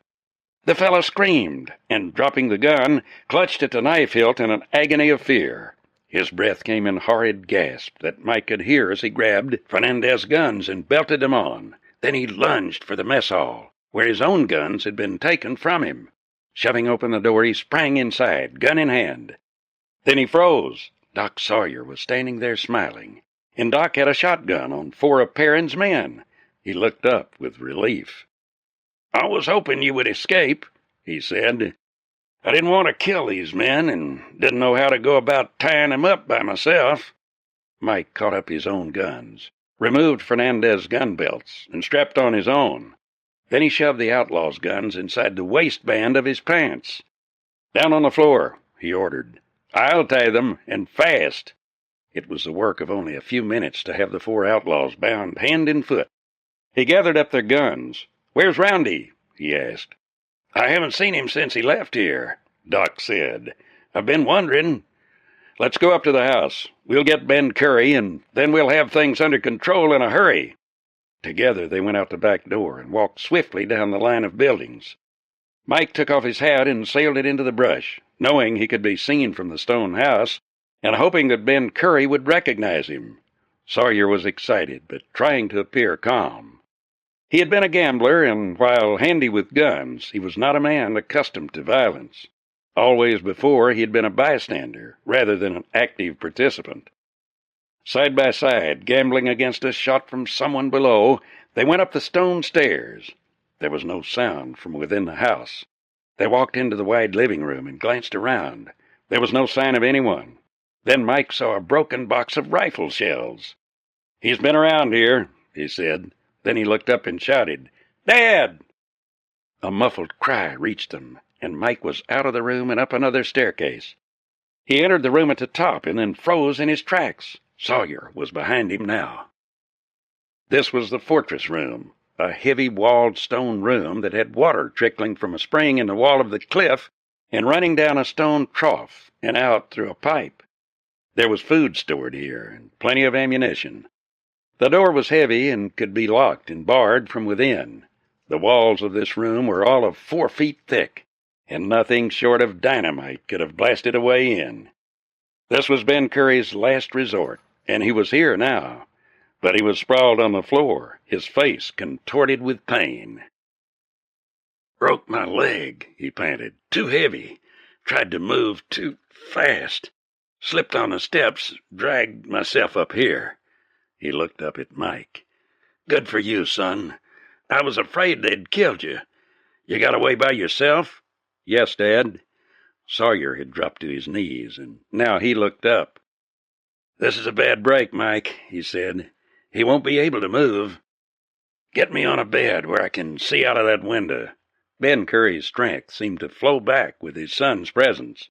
The fellow screamed, and dropping the gun, clutched at the knife hilt in an agony of fear. His breath came in horrid gasps that Mike could hear as he grabbed Fernandez's guns and belted them on. Then he lunged for the mess hall, where his own guns had been taken from him. Shoving open the door, he sprang inside, gun in hand. Then he froze. Doc Sawyer was standing there smiling, and Doc had a shotgun on 4 of Perrin's men. He looked up with relief. "I was hoping you would escape," he said. "I didn't want to kill these men and didn't know how to go about tying them up by myself." Mike caught up his own guns, removed Fernandez's gun belts, and strapped on his own. Then he shoved the outlaw's guns inside the waistband of his pants. "Down on the floor," he ordered. "I'll tie them, and fast." It was the work of only a few minutes to have the 4 outlaws bound hand and foot. He gathered up their guns. "Where's Roundy?" he asked. "I haven't seen him since he left here," Doc said. "I've been wondering. Let's go up to the house. We'll get Ben Curry, and then we'll have things under control in a hurry." Together they went out the back door and walked swiftly down the line of buildings. Mike took off his hat and sailed it into the brush, knowing he could be seen from the stone house, and hoping that Ben Curry would recognize him. Sawyer was excited, but trying to appear calm. He had been a gambler, and while handy with guns, he was not a man accustomed to violence. Always before, he had been a bystander, rather than an active participant. Side by side, gambling against a shot from someone below, they went up the stone stairs. There was no sound from within the house. They walked into the wide living room and glanced around. There was no sign of anyone. Then Mike saw a broken box of rifle shells. "He's been around here," he said. Then he looked up and shouted, "Dad!" A muffled cry reached them, and Mike was out of the room and up another staircase. He entered the room at the top and then froze in his tracks. Sawyer was behind him now. This was the fortress room, a heavy-walled stone room that had water trickling from a spring in the wall of the cliff and running down a stone trough and out through a pipe. There was food stored here and plenty of ammunition. The door was heavy and could be locked and barred from within. The walls of this room were all of 4 feet thick, and nothing short of dynamite could have blasted a way in. This was Ben Curry's last resort, and he was here now. But he was sprawled on the floor, his face contorted with pain. "Broke my leg," he panted. "Too heavy. Tried to move too fast. Slipped on the steps, dragged myself up here." He looked up at Mike. "Good for you, son. I was afraid they'd killed you. You got away by yourself?" "Yes, Dad." Sawyer had dropped to his knees, and now he looked up. "This is a bad break, Mike," he said. "He won't be able to move. Get me on a bed where I can see out of that window." Ben Curry's strength seemed to flow back with his son's presence.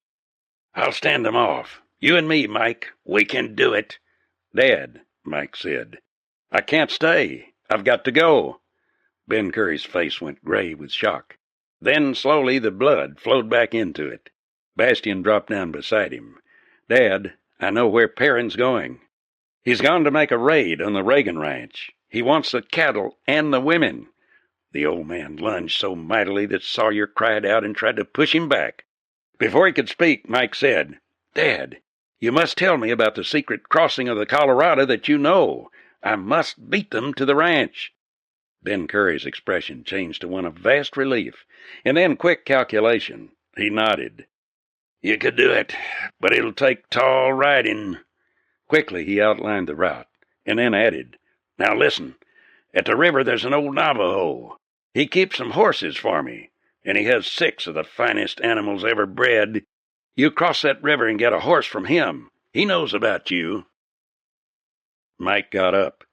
"I'll stand them off. You and me, Mike. We can do it." "Dad," Mike said, "I can't stay. I've got to go." Ben Curry's face went gray with shock. Then, slowly, the blood flowed back into it. Bastian dropped down beside him. "Dad, I know where Perrin's going. He's gone to make a raid on the Reagan ranch. He wants the cattle and the women." The old man lunged so mightily that Sawyer cried out and tried to push him back. Before he could speak, Mike said, "Dad, you must tell me about the secret crossing of the Colorado that you know. I must beat them to the ranch." Ben Curry's expression changed to one of vast relief, and then quick calculation. He nodded. "You could do it, but it'll take tall riding." Quickly he outlined the route, and then added, "Now listen, at the river there's an old Navajo. He keeps some horses for me, and he has 6 of the finest animals ever bred. You cross that river and get a horse from him. He knows about you." Mike got up.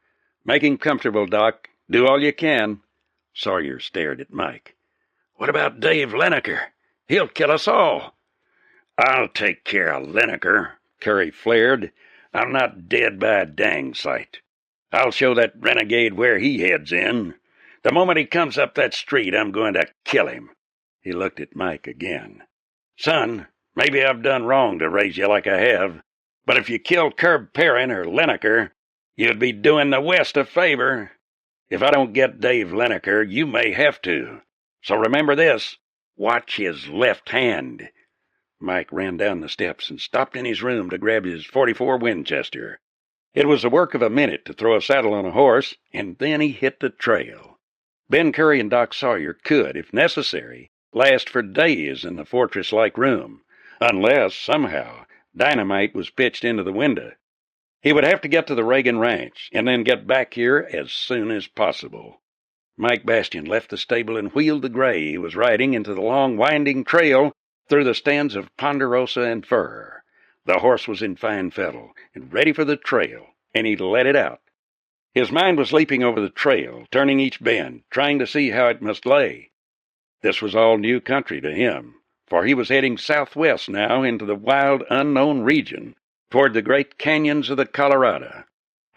"Make him comfortable, Doc. Do all you can." Sawyer stared at Mike. "What about Dave Lineker? He'll kill us all." "I'll take care of Lineker," Curry flared. "I'm not dead by a dang sight. I'll show that renegade where he heads in. The moment he comes up that street, I'm going to kill him." He looked at Mike again. "Son, maybe I've done wrong to raise you like I have, but if you killed Curb Perrin or Lineker, you'd be doing the West a favor. If I don't get Dave Lineker, you may have to. So remember this, watch his left hand." Mike ran down the steps and stopped in his room to grab his .44 Winchester. It was the work of a minute to throw a saddle on a horse, and then he hit the trail. Ben Curry and Doc Sawyer could, if necessary, last for days in the fortress-like room, unless, somehow, dynamite was pitched into the window. He would have to get to the Reagan Ranch, and then get back here as soon as possible. Mike Bastian left the stable and wheeled the gray he was riding into the long, winding trail through the stands of ponderosa and fir. The horse was in fine fettle and ready for the trail, and he let it out. His mind was leaping over the trail, turning each bend, trying to see how it must lay. This was all new country to him, for he was heading southwest now into the wild, unknown region, toward the great canyons of the Colorado,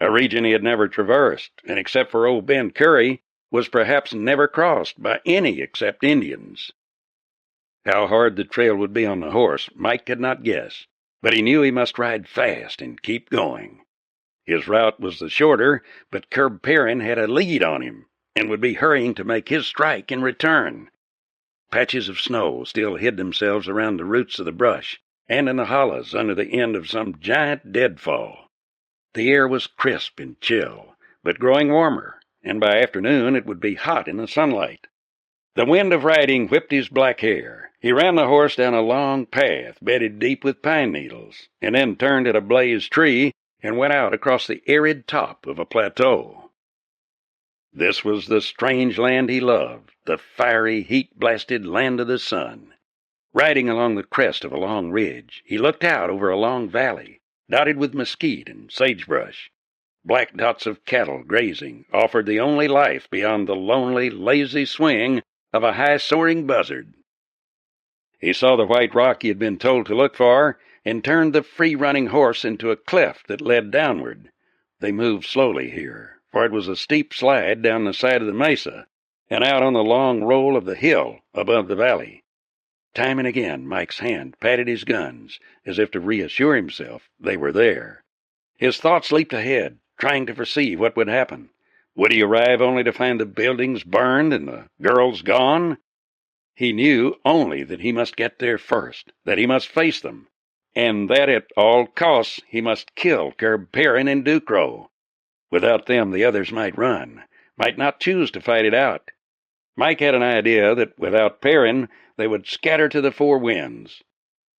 a region he had never traversed, and except for old Ben Curry, was perhaps never crossed by any except Indians. How hard the trail would be on the horse, Mike could not guess, but he knew he must ride fast and keep going. His route was the shorter, but Curb Perrin had a lead on him, and would be hurrying to make his strike in return. Patches of snow still hid themselves around the roots of the brush, and in the hollows under the end of some giant deadfall. The air was crisp and chill, but growing warmer, and by afternoon it would be hot in the sunlight. The wind of riding whipped his black hair. He ran the horse down a long path bedded deep with pine needles, and then turned at a blazed tree and went out across the arid top of a plateau. This was the strange land he loved, the fiery, heat-blasted land of the sun. Riding along the crest of a long ridge, he looked out over a long valley, dotted with mesquite and sagebrush. Black dots of cattle grazing offered the only life beyond the lonely, lazy swing of a high-soaring buzzard. He saw the white rock he had been told to look for, and turned the free-running horse into a cleft that led downward. They moved slowly here, for it was a steep slide down the side of the mesa, and out on the long roll of the hill above the valley. Time and again Mike's hand patted his guns, as if to reassure himself they were there. His thoughts leaped ahead, trying to foresee what would happen. Would he arrive only to find the buildings burned and the girls gone? He knew only that he must get there first, that he must face them, and that at all costs he must kill Curb Perrin and Ducrow. Without them the others might run, might not choose to fight it out. Mike had an idea that without Perrin they would scatter to the four winds.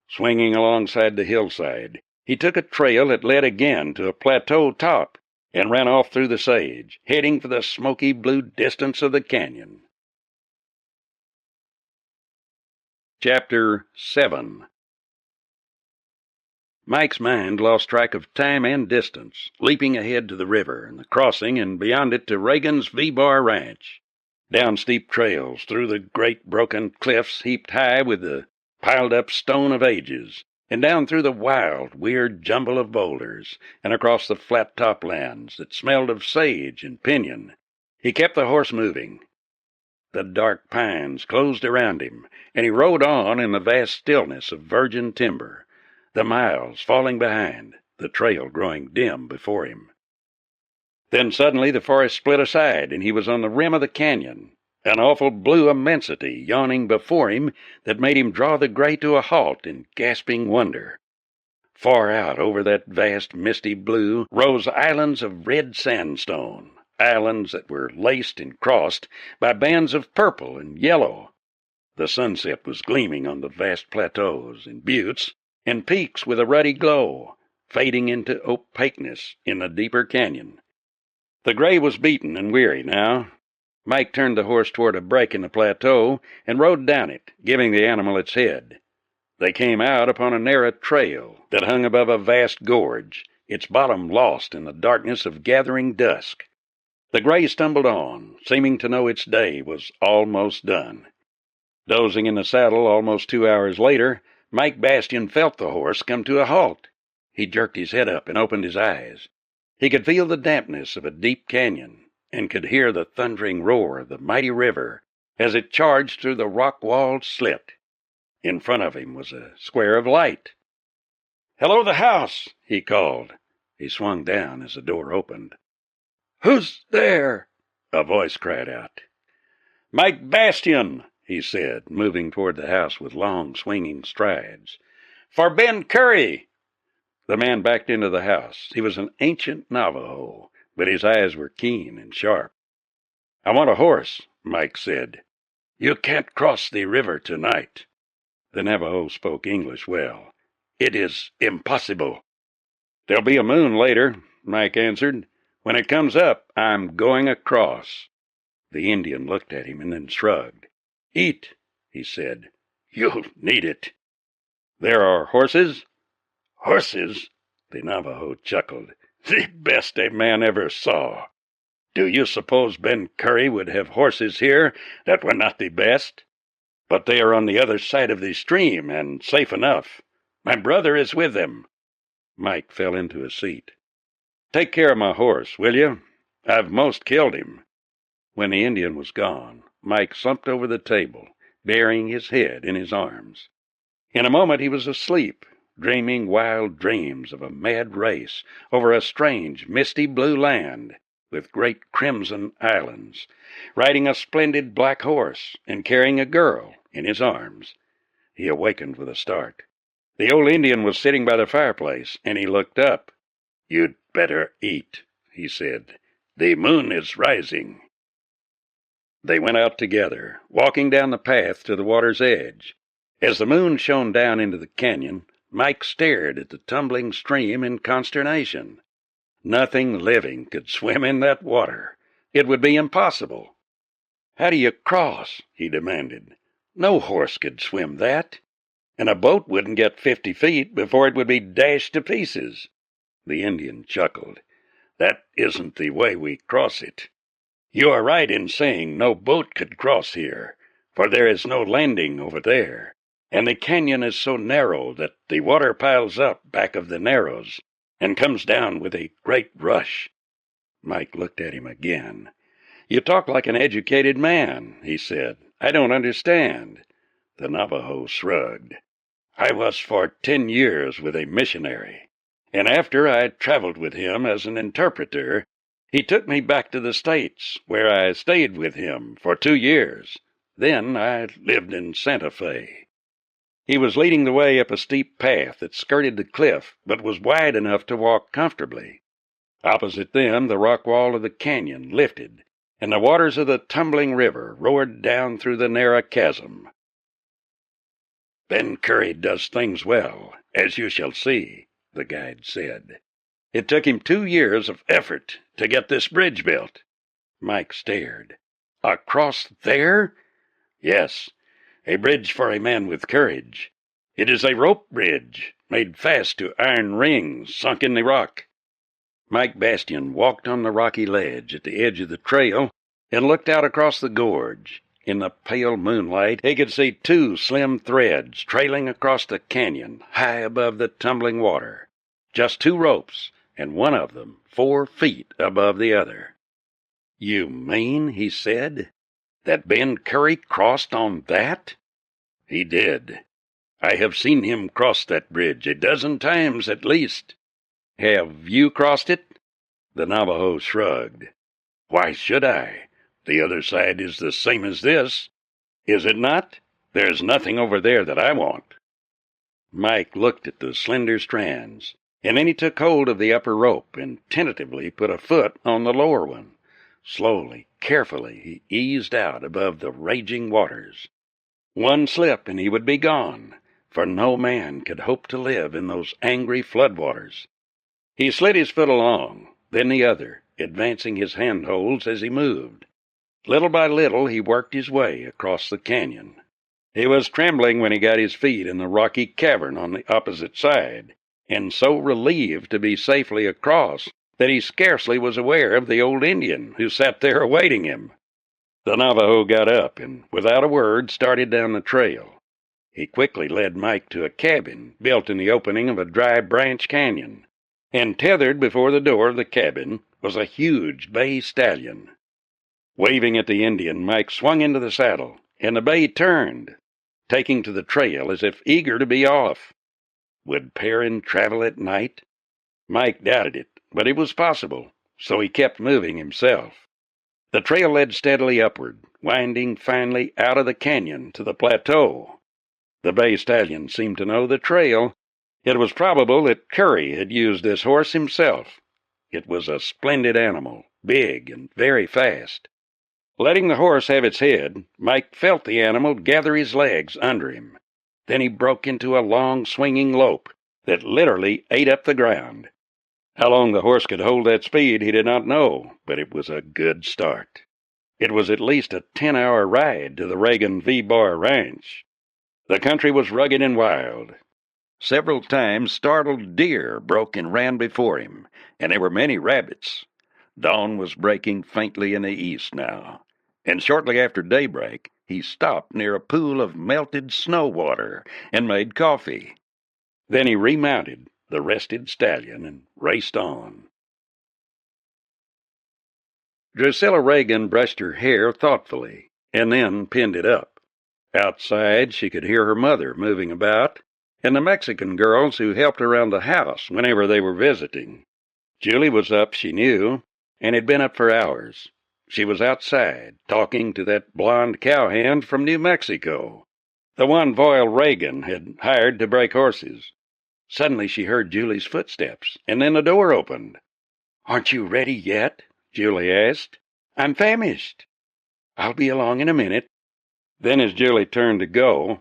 Swinging alongside the hillside, he took a trail that led again to a plateau top, and ran off through the sage, heading for the smoky blue distance of the canyon. Chapter 7. Mike's mind lost track of time and distance, leaping ahead to the river and the crossing, and beyond it to Reagan's V-Bar Ranch. Down steep trails, through the great broken cliffs heaped high with the piled-up stone of ages, and down through the wild, weird jumble of boulders, and across the flat toplands that smelled of sage and pinyon. He kept the horse moving. The dark pines closed around him, and he rode on in the vast stillness of virgin timber, the miles falling behind, the trail growing dim before him. Then suddenly the forest split aside, and he was on the rim of the canyon, an awful blue immensity yawning before him that made him draw the gray to a halt in gasping wonder. Far out over that vast misty blue rose islands of red sandstone, islands that were laced and crossed by bands of purple and yellow. The sunset was gleaming on the vast plateaus and buttes and peaks with a ruddy glow, fading into opaqueness in the deeper canyon. The gray was beaten and weary now. Mike turned the horse toward a break in the plateau and rode down it, giving the animal its head. They came out upon a narrow trail that hung above a vast gorge, its bottom lost in the darkness of gathering dusk. The gray stumbled on, seeming to know its day was almost done. Dozing in the saddle almost 2 hours later, Mike Bastian felt the horse come to a halt. He jerked his head up and opened his eyes. He could feel the dampness of a deep canyon and could hear the thundering roar of the mighty river as it charged through the rock-walled slit. In front of him was a square of light. "Hello, the house," he called. He swung down as the door opened. "Who's there?" a voice cried out. "Mike Bastian," he said, moving toward the house with long, swinging strides. "For Ben Curry." The man backed into the house. He was an ancient Navajo, but his eyes were keen and sharp. "I want a horse," Mike said. "You can't cross the river tonight." The Navajo spoke English well. "It is impossible." "There'll be a moon later," Mike answered. "When it comes up, I'm going across." The Indian looked at him and then shrugged. "Eat," he said. "You'll need it." "There are horses?" "Horses?" The Navajo chuckled. "The best a man ever saw. Do you suppose Ben Curry would have horses here that were not the best? But they are on the other side of the stream and safe enough. My brother is with them." Mike fell into a seat. "Take care of my horse, will you? I've most killed him." When the Indian was gone, Mike slumped over the table, burying his head in his arms. In a moment he was asleep, dreaming wild dreams of a mad race over a strange, misty blue land with great crimson islands, riding a splendid black horse and carrying a girl in his arms. He awakened with a start. The old Indian was sitting by the fireplace, and he looked up. "You'd better eat," he said. "The moon is rising." They went out together, walking down the path to the water's edge. As the moon shone down into the canyon, Mike stared at the tumbling stream in consternation. Nothing living could swim in that water. It would be impossible. "How do you cross?" he demanded. "No horse could swim that. And a boat wouldn't get 50 feet before it would be dashed to pieces." The Indian chuckled. "That isn't the way we cross it. You are right in saying no boat could cross here, for there is no landing over there, and the canyon is so narrow that the water piles up back of the narrows and comes down with a great rush." Mike looked at him again. "You talk like an educated man," he said. "I don't understand." The Navajo shrugged. "I was for 10 years with a missionary, and after I traveled with him as an interpreter, he took me back to the States, where I stayed with him for 2 years. Then I lived in Santa Fe." He was leading the way up a steep path that skirted the cliff, but was wide enough to walk comfortably. Opposite them, the rock wall of the canyon lifted, and the waters of the tumbling river roared down through the narrow chasm. "Ben Curry does things well, as you shall see," the guide said. "It took him 2 years of effort to get this bridge built." Mike stared. "Across there?" "Yes, a bridge for a man with courage. It is a rope bridge, made fast to iron rings sunk in the rock." Mike Bastian walked on the rocky ledge at the edge of the trail and looked out across the gorge. In the pale moonlight, he could see 2 slim threads trailing across the canyon, high above the tumbling water. Just 2 ropes, and one of them 4 feet above the other. "You mean," he said, "that Ben Curry crossed on that?" "He did. I have seen him cross that bridge 12 times at least." "Have you crossed it?" The Navajo shrugged. "Why should I? The other side is the same as this. Is it not? There's nothing over there that I want." Mike looked at the slender strands, and then he took hold of the upper rope and tentatively put a foot on the lower one. Slowly, carefully, he eased out above the raging waters. One slip and he would be gone, for no man could hope to live in those angry floodwaters. He slid his foot along, then the other, advancing his handholds as he moved. Little by little he worked his way across the canyon. He was trembling when he got his feet in the rocky cavern on the opposite side, and so relieved to be safely across that he scarcely was aware of the old Indian who sat there awaiting him. The Navajo got up and, without a word, started down the trail. He quickly led Mike to a cabin built in the opening of a dry branch canyon, and tethered before the door of the cabin was a huge bay stallion. Waving at the Indian, Mike swung into the saddle, and the bay turned, taking to the trail as if eager to be off. Would Perrin travel at night? Mike doubted it, but it was possible, so he kept moving himself. The trail led steadily upward, winding finally out of the canyon to the plateau. The bay stallion seemed to know the trail. It was probable that Curry had used this horse himself. It was a splendid animal, big and very fast. Letting the horse have its head, Mike felt the animal gather his legs under him. Then he broke into a long, swinging lope that literally ate up the ground. How long the horse could hold that speed he did not know, but it was a good start. It was at least a 10-hour ride to the Reagan V-Bar Ranch. The country was rugged and wild. Several times startled deer broke and ran before him, and there were many rabbits. Dawn was breaking faintly in the east now, and shortly after daybreak he stopped near a pool of melted snow water and made coffee. Then he remounted the rested stallion and raced on. Drusilla Reagan brushed her hair thoughtfully and then pinned it up. Outside she could hear her mother moving about and the Mexican girls who helped around the house whenever they were visiting. Julie was up, she knew, and had been up for hours. She was outside, talking to that blonde cowhand from New Mexico, the one Voyle Reagan had hired to break horses. Suddenly she heard Julie's footsteps, and then the door opened. "Aren't you ready yet?" Julie asked. "I'm famished." "I'll be along in a minute." Then as Julie turned to go,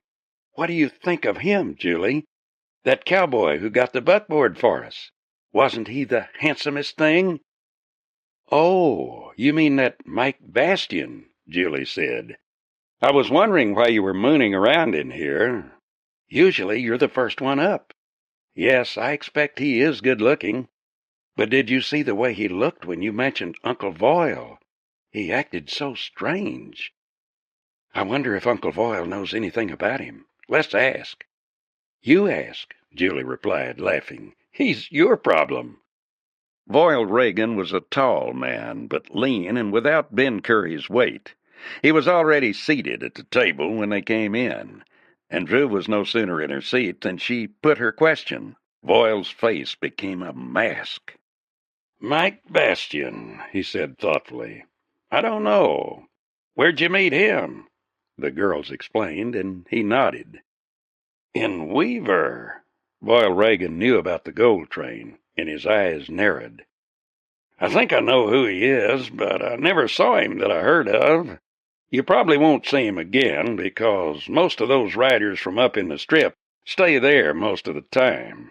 "What do you think of him, Julie? That cowboy who got the buckboard for us. Wasn't he the handsomest thing?" "Oh, you mean that Mike Bastian," Julie said. "I was wondering why you were mooning around in here. Usually you're the first one up. Yes, I expect he is good-looking. But did you see the way he looked when you mentioned Uncle Voyle? He acted so strange. I wonder if Uncle Voyle knows anything about him. Let's ask." "You ask," Julie replied, laughing. "He's your problem." Voyle Reagan was a tall man, but lean and without Ben Curry's weight. He was already seated at the table when they came in, and Drew was no sooner in her seat than she put her question. Voile's face became a mask. "Mike Bastian," he said thoughtfully. "I don't know. Where'd you meet him?" The girls explained, and he nodded. "In Weaver." Voyle Reagan knew about the gold train, and his eyes narrowed. "I think I know who he is, but I never saw him that I heard of. You probably won't see him again, because most of those riders from up in the Strip stay there most of the time.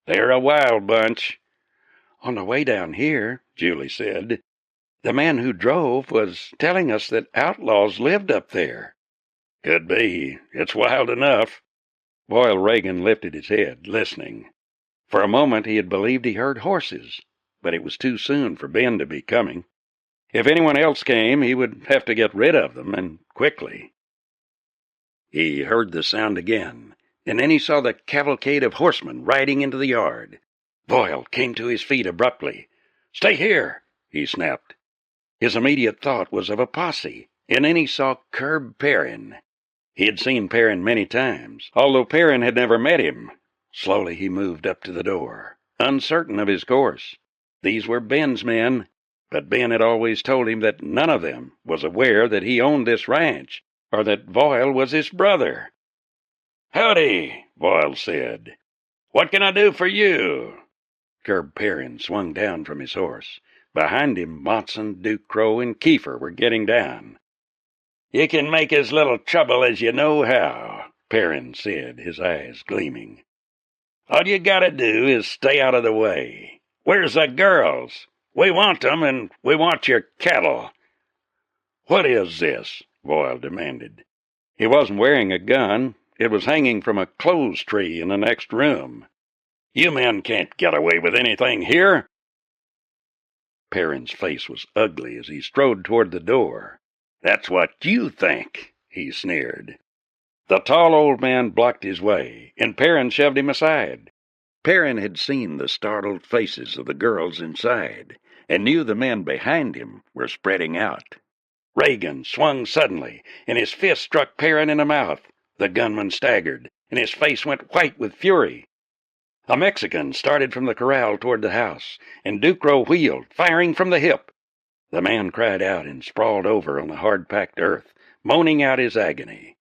They're a wild bunch." "On the way down here," Julie said, "the man who drove was telling us that outlaws lived up there." "Could be. It's wild enough." Voyle Reagan lifted his head, listening. For a moment he had believed he heard horses, but it was too soon for Ben to be coming. If anyone else came, he would have to get rid of them, and quickly. He heard the sound again, and then he saw the cavalcade of horsemen riding into the yard. Voyle came to his feet abruptly. "Stay here," he snapped. His immediate thought was of a posse, and then he saw Curb Perrin. He had seen Perrin many times, although Perrin had never met him. Slowly he moved up to the door, uncertain of his course. These were Ben's men, but Ben had always told him that none of them was aware that he owned this ranch, or that Voyle was his brother. "Howdy," Voyle said. "What can I do for you?" Curb Perrin swung down from his horse. Behind him, Monson, Ducrow, and Kiefer were getting down. "You can make as little trouble as you know how," Perrin said, his eyes gleaming. "All you gotta do is stay out of the way. Where's the girls? We want them, and we want your cattle." "What is this?" Boyle demanded. He wasn't wearing a gun. It was hanging from a clothes tree in the next room. "You men can't get away with anything here." Perrin's face was ugly as he strode toward the door. "That's what you think," he sneered. The tall old man blocked his way, and Perrin shoved him aside. Perrin had seen the startled faces of the girls inside, and knew the men behind him were spreading out. Reagan swung suddenly, and his fist struck Perrin in the mouth. The gunman staggered, and his face went white with fury. A Mexican started from the corral toward the house, and Ducrow wheeled, firing from the hip. The man cried out and sprawled over on the hard-packed earth, moaning out his agony.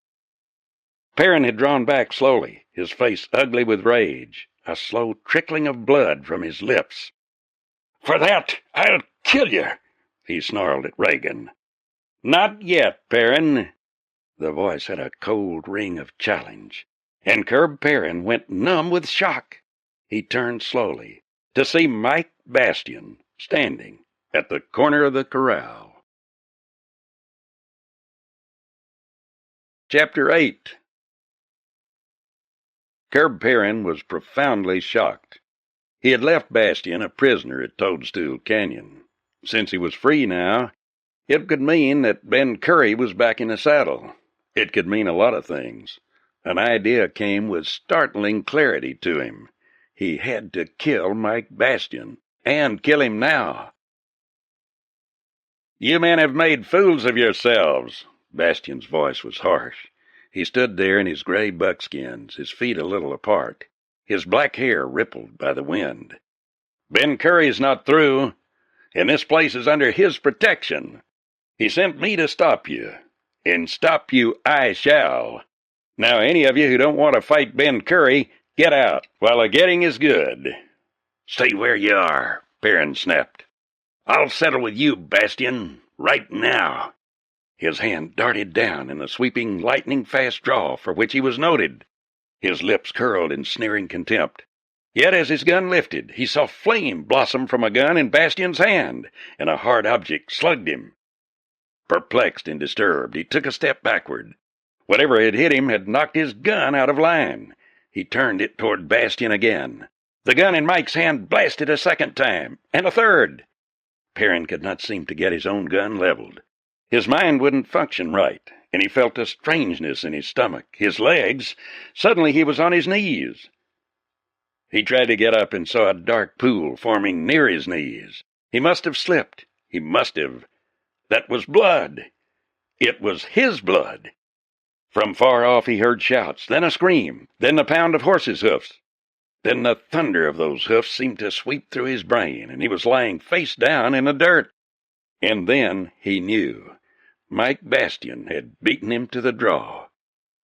Perrin had drawn back slowly, his face ugly with rage, a slow trickling of blood from his lips. "For that, I'll kill you," he snarled at Reagan. "Not yet, Perrin." The voice had a cold ring of challenge, and Curb Perrin went numb with shock. He turned slowly to see Mike Bastian standing at the corner of the corral. Chapter 8. Curb Perrin was profoundly shocked. He had left Bastian a prisoner at Toadstool Canyon. Since he was free now, it could mean that Ben Curry was back in the saddle. It could mean a lot of things. An idea came with startling clarity to him. He had to kill Mike Bastian, and kill him now. "You men have made fools of yourselves." Bastian's voice was harsh. He stood there in his gray buckskins, his feet a little apart, his black hair rippled by the wind. "Ben Curry's not through, and this place is under his protection. He sent me to stop you, and stop you I shall. Now, any of you who don't want to fight Ben Curry, get out while the getting is good." "Stay where you are," Perrin snapped. "I'll settle with you, Bastian, right now." His hand darted down in a sweeping, lightning-fast draw for which he was noted. His lips curled in sneering contempt. Yet as his gun lifted, he saw flame blossom from a gun in Bastian's hand, and a hard object slugged him. Perplexed and disturbed, he took a step backward. Whatever had hit him had knocked his gun out of line. He turned it toward Bastian again. The gun in Mike's hand blasted a second time, and a third. Perrin could not seem to get his own gun leveled. His mind wouldn't function right, and he felt a strangeness in his stomach, his legs. Suddenly he was on his knees. He tried to get up and saw a dark pool forming near his knees. He must have slipped. He must have. That was blood. It was his blood. From far off he heard shouts, then a scream, then the pound of horses' hoofs. Then the thunder of those hoofs seemed to sweep through his brain, and he was lying face down in the dirt. And then he knew. Mike Bastian had beaten him to the draw.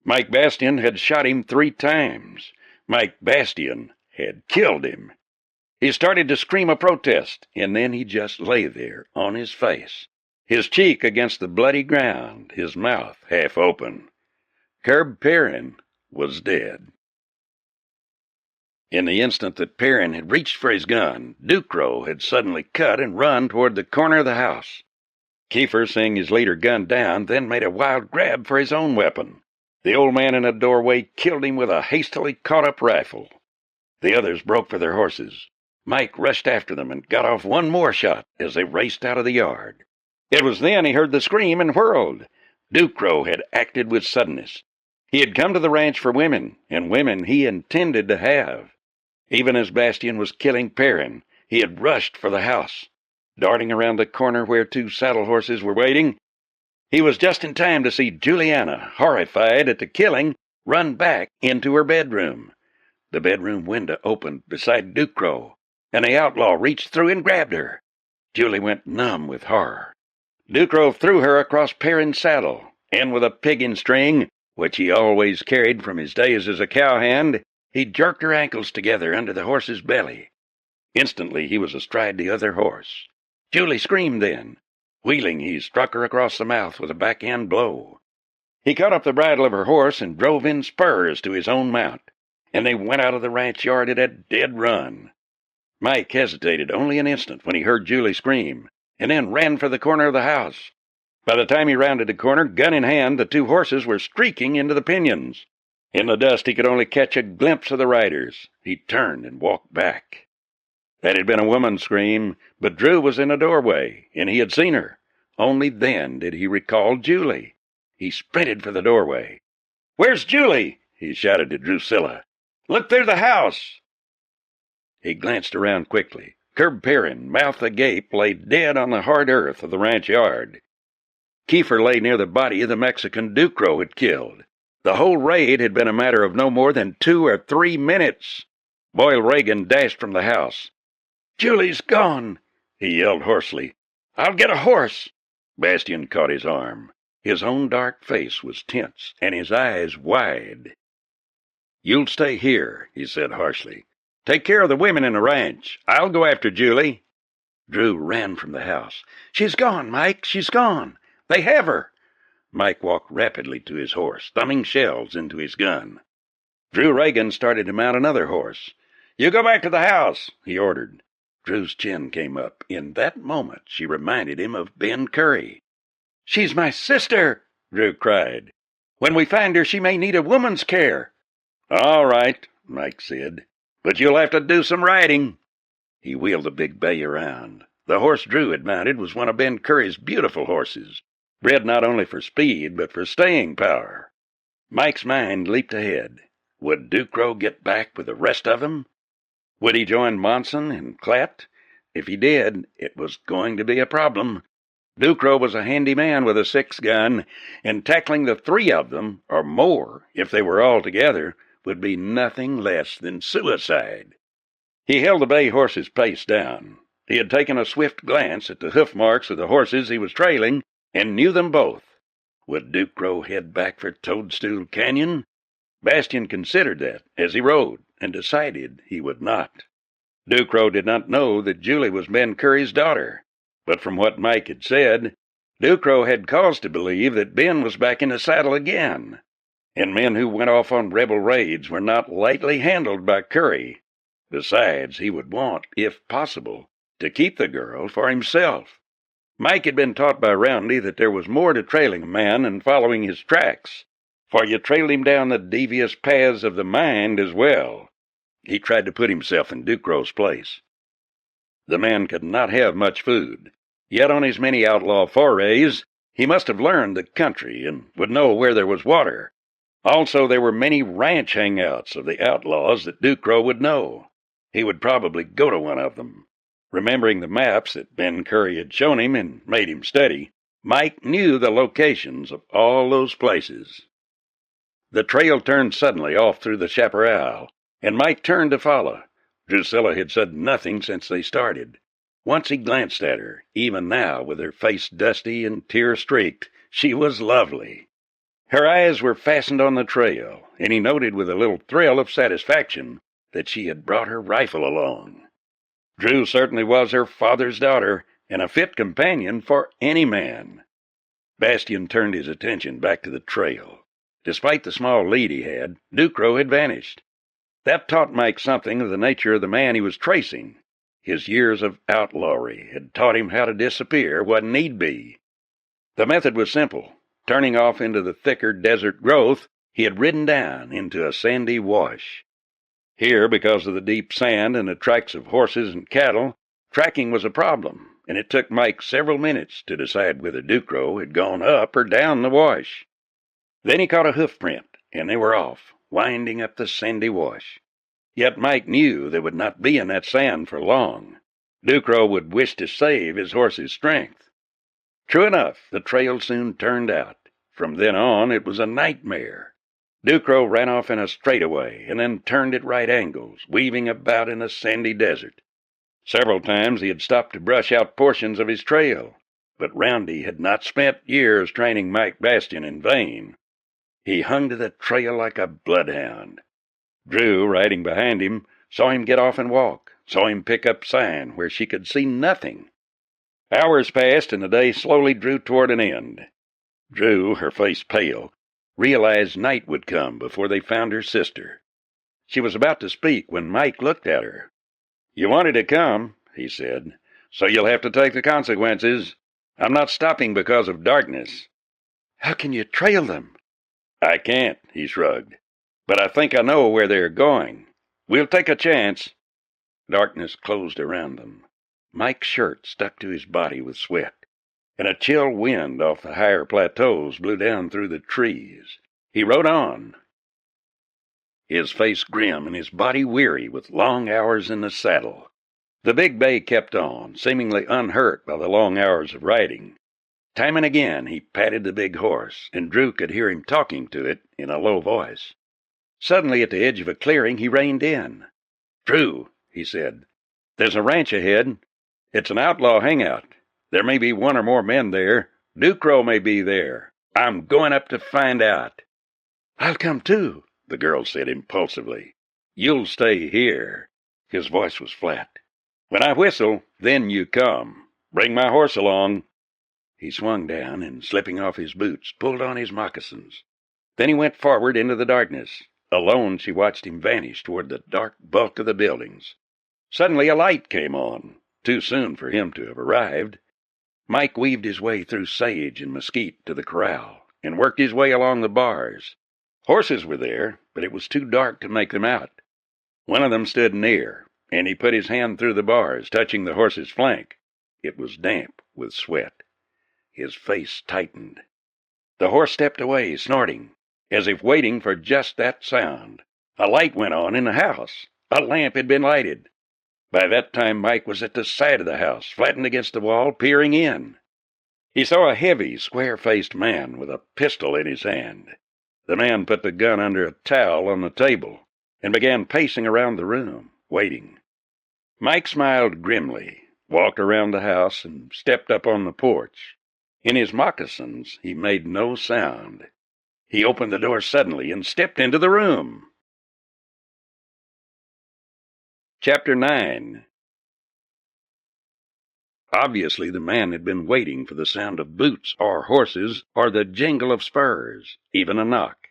Mike Bastian had shot him 3 times. Mike Bastian had killed him. He started to scream a protest, and then he just lay there on his face, his cheek against the bloody ground, his mouth half open. Curb Perrin was dead. In the instant that Perrin had reached for his gun, Ducrow had suddenly cut and run toward the corner of the house. Kiefer, seeing his leader gunned down, then made a wild grab for his own weapon. The old man in the doorway killed him with a hastily caught-up rifle. The others broke for their horses. Mike rushed after them and got off one more shot as they raced out of the yard. It was then he heard the scream and whirled. Ducrow had acted with suddenness. He had come to the ranch for women, and women he intended to have. Even as Bastian was killing Perrin, he had rushed for the house. Darting around the corner where 2 saddle horses were waiting, he was just in time to see Juliana, horrified at the killing, run back into her bedroom. The bedroom window opened beside Ducrow, and the outlaw reached through and grabbed her. Julie went numb with horror. Ducrow threw her across Perrin's saddle, and with a piggin string, which he always carried from his days as a cowhand, he jerked her ankles together under the horse's belly. Instantly he was astride the other horse. Julie screamed then. Wheeling, he struck her across the mouth with a backhand blow. He caught up the bridle of her horse and drove in spurs to his own mount, and they went out of the ranch yard at a dead run. Mike hesitated only an instant when he heard Julie scream, and then ran for the corner of the house. By the time he rounded the corner, gun in hand, the two horses were streaking into the pinyons. In the dust, he could only catch a glimpse of the riders. He turned and walked back. That had been a woman's scream, but Drew was in a doorway, and he had seen her. Only then did he recall Julie. He sprinted for the doorway. "Where's Julie?" he shouted to Drusilla. "Look through the house." He glanced around quickly. Curb Perrin, mouth agape, lay dead on the hard earth of the ranch yard. Kiefer lay near the body of the Mexican Ducro had killed. The whole raid had been a matter of no more than 2 or 3 minutes. Boyle Reagan dashed from the house. "Julie's gone," he yelled hoarsely. "I'll get a horse." Bastian caught his arm. His own dark face was tense, and his eyes wide. "You'll stay here," he said harshly. "Take care of the women in the ranch. I'll go after Julie." Drew ran from the house. "She's gone, Mike, she's gone. They have her." Mike walked rapidly to his horse, thumbing shells into his gun. Drew Reagan started to mount another horse. "You go back to the house," he ordered. Drew's chin came up. In that moment, she reminded him of Ben Curry. "She's my sister," Drew cried. "When we find her, she may need a woman's care." "All right," Mike said, "but you'll have to do some riding." He wheeled the big bay around. The horse Drew had mounted was one of Ben Curry's beautiful horses, bred not only for speed, but for staying power. Mike's mind leaped ahead. Would Ducro get back with the rest of them? Would he join Monson and Klatt? If he did, it was going to be a problem. Ducro was a handy man with a 6-gun, and tackling the 3 of them, or more, if they were all together, would be nothing less than suicide. He held the bay horse's pace down. He had taken a swift glance at the hoof marks of the horses he was trailing, and knew them both. Would Ducro head back for Toadstool Canyon? Bastian considered that as he rode, and decided he would not. Ducro did not know that Julie was Ben Curry's daughter, but from what Mike had said, Ducro had cause to believe that Ben was back in the saddle again, and men who went off on rebel raids were not lightly handled by Curry. Besides, he would want, if possible, to keep the girl for himself. Mike had been taught by Roundy that there was more to trailing a man than following his tracks, for you trailed him down the devious paths of the mind as well. He tried to put himself in Ducro's place. The man could not have much food, yet on his many outlaw forays, he must have learned the country and would know where there was water. Also, there were many ranch hangouts of the outlaws that Ducro would know. He would probably go to one of them. Remembering the maps that Ben Curry had shown him and made him study, Mike knew the locations of all those places. The trail turned suddenly off through the chaparral, and Mike turned to follow. Drusilla had said nothing since they started. Once he glanced at her. Even now, with her face dusty and tear-streaked, she was lovely. Her eyes were fastened on the trail, and he noted with a little thrill of satisfaction that she had brought her rifle along. Drew certainly was her father's daughter, and a fit companion for any man. Bastian turned his attention back to the trail. Despite the small lead he had, Ducro had vanished. That taught Mike something of the nature of the man he was tracing. His years of outlawry had taught him how to disappear when need be. The method was simple. Turning off into the thicker desert growth, he had ridden down into a sandy wash. Here, because of the deep sand and the tracks of horses and cattle, tracking was a problem, and it took Mike several minutes to decide whether Ducro had gone up or down the wash. Then he caught a hoof print, and they were off, winding up the sandy wash. Yet Mike knew they would not be in that sand for long. Ducro would wish to save his horse's strength. True enough, the trail soon turned out. From then on, it was a nightmare. Ducro ran off in a straightaway, and then turned at right angles, weaving about in a sandy desert. Several times he had stopped to brush out portions of his trail, but Roundy had not spent years training Mike Bastian in vain. He hung to the trail like a bloodhound. Drew, riding behind him, saw him get off and walk, saw him pick up sign where she could see nothing. Hours passed, and the day slowly drew toward an end. Drew, her face pale, realized night would come before they found her sister. She was about to speak when Mike looked at her. "You wanted to come," he said, "so you'll have to take the consequences. I'm not stopping because of darkness." "How can you trail them?" "I can't," he shrugged, "but I think I know where they're going. We'll take a chance." Darkness closed around them. Mike's shirt stuck to his body with sweat, and a chill wind off the higher plateaus blew down through the trees. He rode on, his face grim and his body weary with long hours in the saddle. The big bay kept on, seemingly unhurt by the long hours of riding. Time and again he patted the big horse, and Drew could hear him talking to it in a low voice. Suddenly, at the edge of a clearing, he reined in. "Drew," he said, "there's a ranch ahead. It's an outlaw hangout. There may be one or more men there. Ducrow may be there. I'm going up to find out." "I'll come too," the girl said impulsively. "You'll stay here." His voice was flat. "When I whistle, then you come. Bring my horse along." He swung down and, slipping off his boots, pulled on his moccasins. Then he went forward into the darkness. Alone, she watched him vanish toward the dark bulk of the buildings. Suddenly a light came on, too soon for him to have arrived. Mike weaved his way through sage and mesquite to the corral, and worked his way along the bars. Horses were there, but it was too dark to make them out. One of them stood near, and he put his hand through the bars, touching the horse's flank. It was damp with sweat. His face tightened. The horse stepped away, snorting, as if waiting for just that sound. A light went on in the house. A lamp had been lighted. By that time, Mike was at the side of the house, flattened against the wall, peering in. He saw a heavy, square-faced man with a pistol in his hand. The man put the gun under a towel on the table and began pacing around the room, waiting. Mike smiled grimly, walked around the house, and stepped up on the porch. In his moccasins, he made no sound. He opened the door suddenly and stepped into the room. Chapter 9. Obviously, the man had been waiting for the sound of boots or horses or the jingle of spurs, even a knock.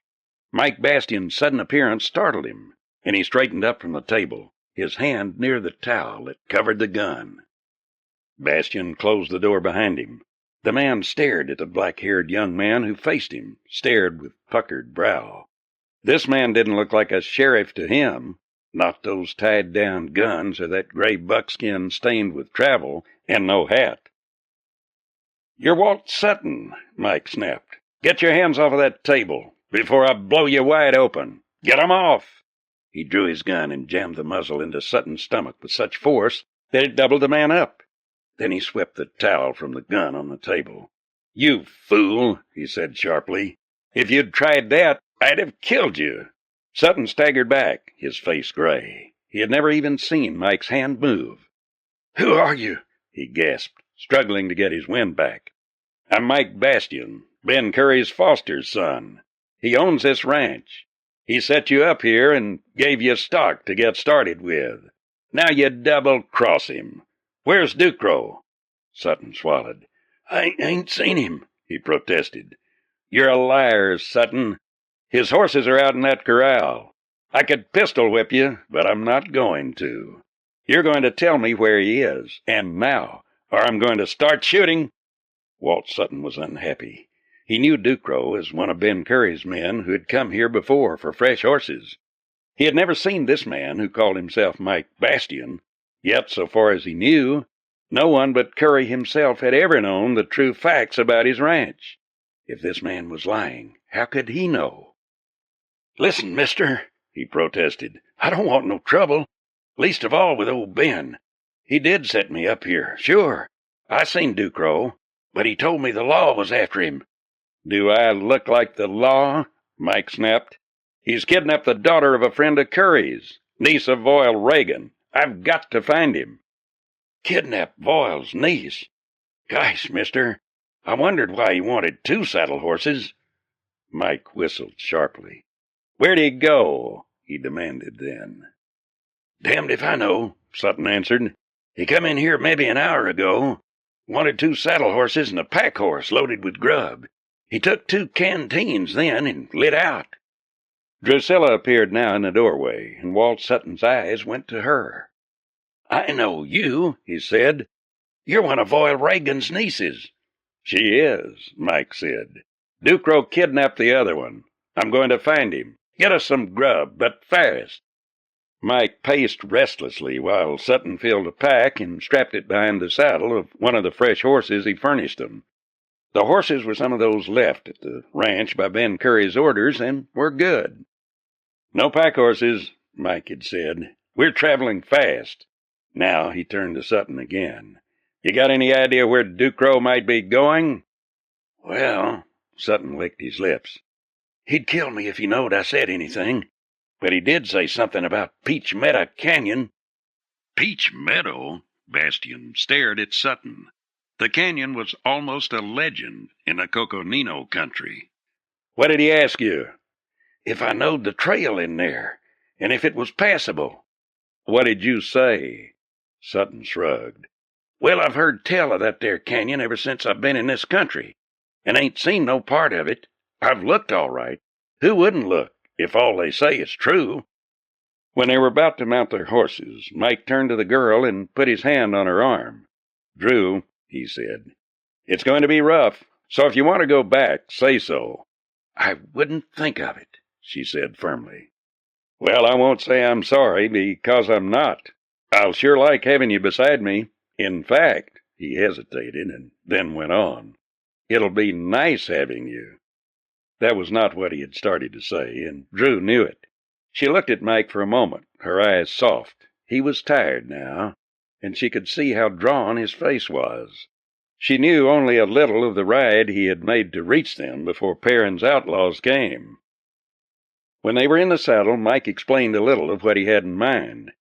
Mike Bastion's sudden appearance startled him, and he straightened up from the table, his hand near the towel that covered the gun. Bastion closed the door behind him. The man stared at the black-haired young man who faced him, stared with puckered brow. This man didn't look like a sheriff to him. Not those tied-down guns or that gray buckskin stained with travel and no hat. "You're Walt Sutton," Mike snapped. "Get your hands off of that table before I blow you wide open. Get 'em off!" He drew his gun and jammed the muzzle into Sutton's stomach with such force that it doubled the man up. Then he swept the towel from the gun on the table. "You fool," he said sharply. "If you'd tried that, I'd have killed you." Sutton staggered back, his face gray. He had never even seen Mike's hand move. "Who are you?" he gasped, struggling to get his wind back. "I'm Mike Bastion, Ben Curry's foster son. He owns this ranch. He set you up here and gave you stock to get started with. Now you double-cross him. Where's Ducrow?" Sutton swallowed. "I ain't seen him," he protested. "You're a liar, Sutton. His horses are out in that corral. I could pistol whip you, but I'm not going to. You're going to tell me where he is, and now, or I'm going to start shooting." Walt Sutton was unhappy. He knew Ducrow as one of Ben Curry's men who had come here before for fresh horses. He had never seen this man who called himself Mike Bastion, yet, so far as he knew, no one but Curry himself had ever known the true facts about his ranch. If this man was lying, how could he know? "Listen, mister," he protested. "I don't want no trouble, least of all with old Ben. He did set me up here, sure. I seen Ducrow, but he told me the law was after him." "Do I look like the law?" Mike snapped. "He's kidnapped the daughter of a friend of Curry's, niece of Voyle Reagan. I've got to find him." "Kidnapped Voile's niece? Gosh, mister, I wondered why he wanted 2 saddle horses." Mike whistled sharply. "Where'd he go?" he demanded then. "Damned if I know," Sutton answered. "He come in here maybe an hour ago. Wanted 2 saddle horses and a pack horse loaded with grub. He took 2 canteens then and lit out." Drusilla appeared now in the doorway, and Walt Sutton's eyes went to her. "I know you," he said. "You're one of Oil Reagan's nieces." "She is," Mike said. "Ducrow kidnapped the other one. I'm going to find him. Get us some grub, but fast." Mike paced restlessly while Sutton filled a pack and strapped it behind the saddle of one of the fresh horses he furnished them. The horses were some of those left at the ranch by Ben Curry's orders and were good. "No pack horses," Mike had said. "We're traveling fast." Now he turned to Sutton again. "You got any idea where Ducrow might be going?" "Well," Sutton licked his lips, "he'd kill me if he knowed I said anything. But he did say something about Peach Meadow Canyon." Peach Meadow? Bastian stared at Sutton. The canyon was almost a legend in the Coconino country. "What did he ask you?" "If I knowed the trail in there, and if it was passable." "What did you say?" Sutton shrugged. "Well, I've heard tell of that there canyon ever since I've been in this country, and ain't seen no part of it. I've looked all right. Who wouldn't look, if all they say is true?" When they were about to mount their horses, Mike turned to the girl and put his hand on her arm. "Drew," he said, "it's going to be rough, so if you want to go back, say so." "I wouldn't think of it," she said firmly. "Well, I won't say I'm sorry, because I'm not. I'll sure like having you beside me. In fact," he hesitated and then went on, "it'll be nice having you." That was not what he had started to say, and Drew knew it. She looked at Mike for a moment, her eyes soft. He was tired now, and she could see how drawn his face was. She knew only a little of the ride he had made to reach them before Perrin's outlaws came. When they were in the saddle, Mike explained a little of what he had in mind.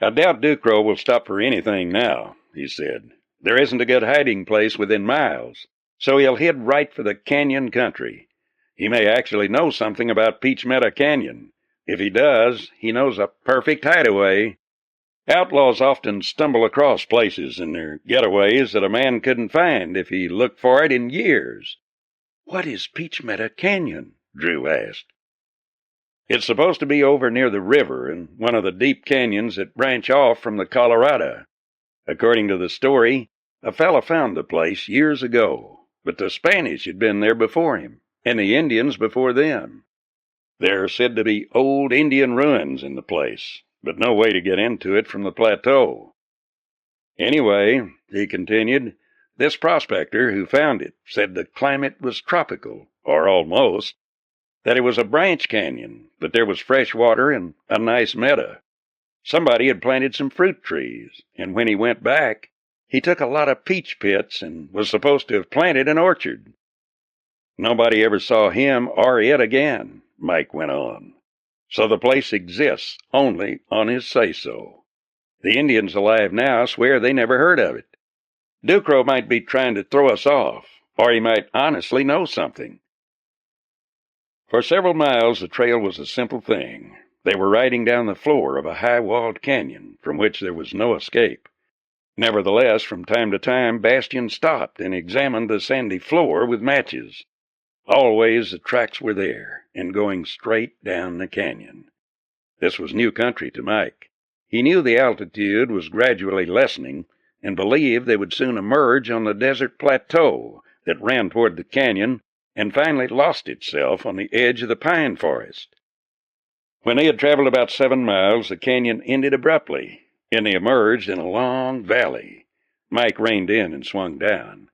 "I doubt Ducrow will stop for anything now," he said. "There isn't a good hiding place within miles, so he'll head right for the canyon country. He may actually know something about Peach Meadow Canyon. If he does, he knows a perfect hideaway. Outlaws often stumble across places in their getaways that a man couldn't find if he looked for it in years." "What is Peach Meadow Canyon?" Drew asked. "It's supposed to be over near the river in one of the deep canyons that branch off from the Colorado. According to the story, a fella found the place years ago, but the Spanish had been there before him, and the Indians before them. There are said to be old Indian ruins in the place, but no way to get into it from the plateau. Anyway," he continued, "this prospector who found it said the climate was tropical, or almost, that it was a branch canyon, but there was fresh water and a nice meadow. Somebody had planted some fruit trees, and when he went back, he took a lot of peach pits and was supposed to have planted an orchard." "Nobody ever saw him or it again," Mike went on. "So the place exists only on his say-so. The Indians alive now swear they never heard of it. Ducrow might be trying to throw us off, or he might honestly know something." For several miles the trail was a simple thing. They were riding down the floor of a high-walled canyon from which there was no escape. Nevertheless, from time to time, Bastian stopped and examined the sandy floor with matches. Always the tracks were there, and going straight down the canyon. This was new country to Mike. He knew the altitude was gradually lessening, and believed they would soon emerge on the desert plateau that ran toward the canyon and finally lost itself on the edge of the pine forest. When they had traveled about 7 miles, the canyon ended abruptly, and they emerged in a long valley. Mike reined in and swung down.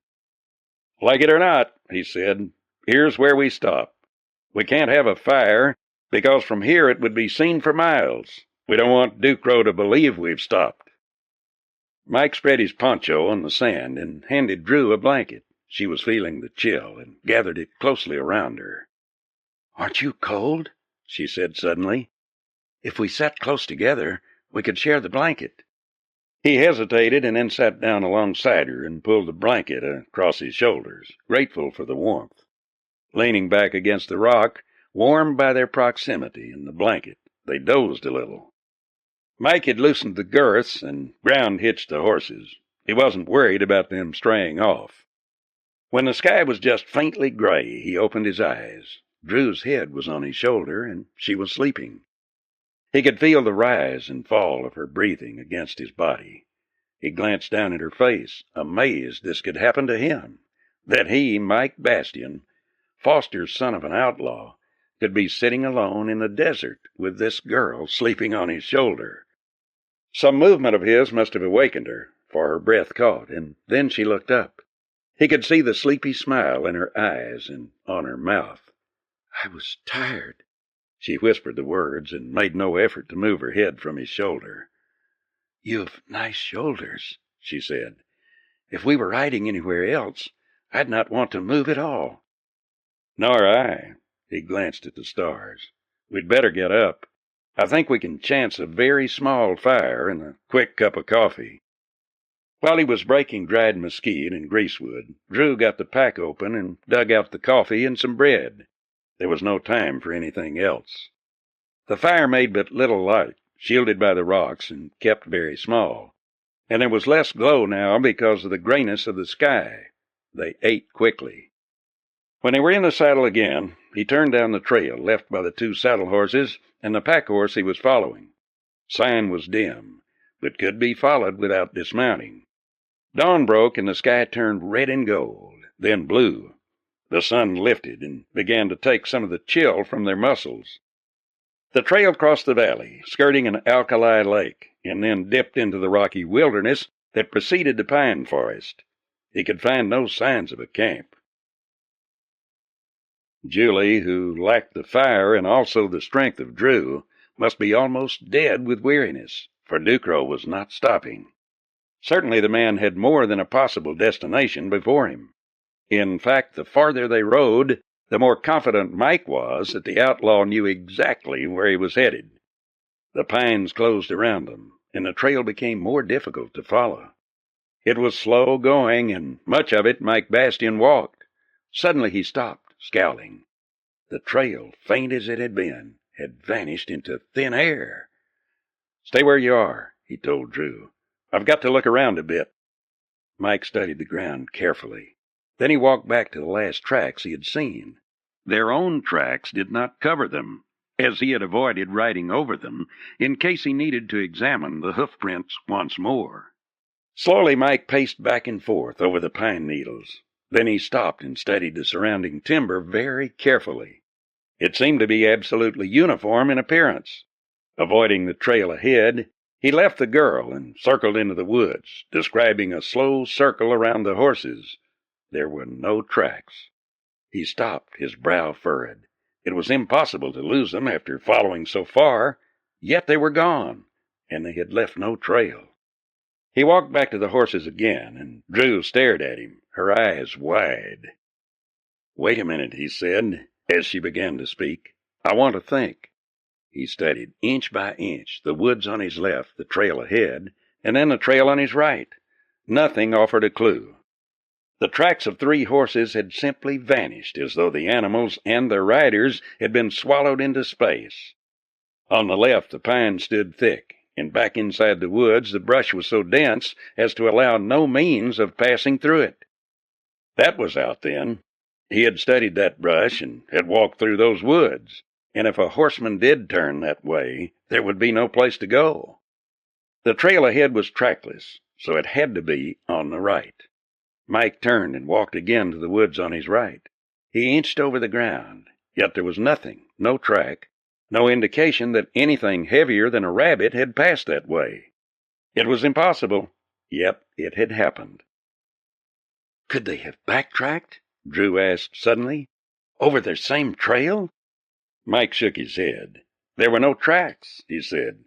"Like it or not," he said, "here's where we stop. We can't have a fire, because from here it would be seen for miles. We don't want Ducrow to believe we've stopped." Mike spread his poncho on the sand and handed Drew a blanket. She was feeling the chill and gathered it closely around her. "Aren't you cold?" she said suddenly. "If we sat close together, we could share the blanket." He hesitated and then sat down alongside her and pulled the blanket across his shoulders, grateful for the warmth. Leaning back against the rock, warmed by their proximity and the blanket, they dozed a little. Mike had loosened the girths and ground hitched the horses. He wasn't worried about them straying off. When the sky was just faintly gray, he opened his eyes. Drew's head was on his shoulder, and she was sleeping. He could feel the rise and fall of her breathing against his body. He glanced down at her face, amazed this could happen to him, that he, Mike Bastian, Foster's son of an outlaw, could be sitting alone in the desert with this girl sleeping on his shoulder. Some movement of his must have awakened her, for her breath caught, and then she looked up. He could see the sleepy smile in her eyes and on her mouth. "I was tired." She whispered the words and made no effort to move her head from his shoulder. "You've nice shoulders," she said. "If we were riding anywhere else, I'd not want to move at all." "Nor I." He glanced at the stars. "We'd better get up. I think we can chance a very small fire and a quick cup of coffee." While he was breaking dried mesquite and greasewood, Drew got the pack open and dug out the coffee and some bread. There was no time for anything else. The fire made but little light, shielded by the rocks and kept very small, and there was less glow now because of the grayness of the sky. They ate quickly. When they were in the saddle again, he turned down the trail left by the two saddle horses and the pack horse he was following. Sign was dim, but could be followed without dismounting. Dawn broke and the sky turned red and gold, then blue. The sun lifted and began to take some of the chill from their muscles. The trail crossed the valley, skirting an alkali lake, and then dipped into the rocky wilderness that preceded the pine forest. He could find no signs of a camp. Julie, who lacked the fire and also the strength of Drew, must be almost dead with weariness, for Ducros was not stopping. Certainly the man had more than a possible destination before him. In fact, the farther they rode, the more confident Mike was that the outlaw knew exactly where he was headed. The pines closed around them, and the trail became more difficult to follow. It was slow going, and much of it Mike Bastian walked. Suddenly he stopped, scowling. The trail, faint as it had been, had vanished into thin air. "Stay where you are," he told Drew. "I've got to look around a bit." Mike studied the ground carefully. Then he walked back to the last tracks he had seen. Their own tracks did not cover them, as he had avoided riding over them in case he needed to examine the hoofprints once more. Slowly Mike paced back and forth over the pine needles. Then he stopped and studied the surrounding timber very carefully. It seemed to be absolutely uniform in appearance. Avoiding the trail ahead, he left the girl and circled into the woods, describing a slow circle around the horses. There were no tracks. He stopped, his brow furrowed. It was impossible to lose them after following so far, yet they were gone, and they had left no trail. He walked back to the horses again, and Drew stared at him, her eyes wide. "Wait a minute," he said, as she began to speak. "I want to think." He studied, inch by inch, the woods on his left, the trail ahead, and then the trail on his right. Nothing offered a clue. The tracks of 3 horses had simply vanished, as though the animals and their riders had been swallowed into space. On the left, the pines stood thick, and back inside the woods, the brush was so dense as to allow no means of passing through it. That was out then. He had studied that brush and had walked through those woods, and if a horseman did turn that way, there would be no place to go. The trail ahead was trackless, so it had to be on the right. Mike turned and walked again to the woods on his right. He inched over the ground, yet there was nothing, no track, no indication that anything heavier than a rabbit had passed that way. It was impossible, yet it had happened. "Could they have backtracked?" Drew asked suddenly. "Over their same trail?" Mike shook his head. "There were no tracks," he said.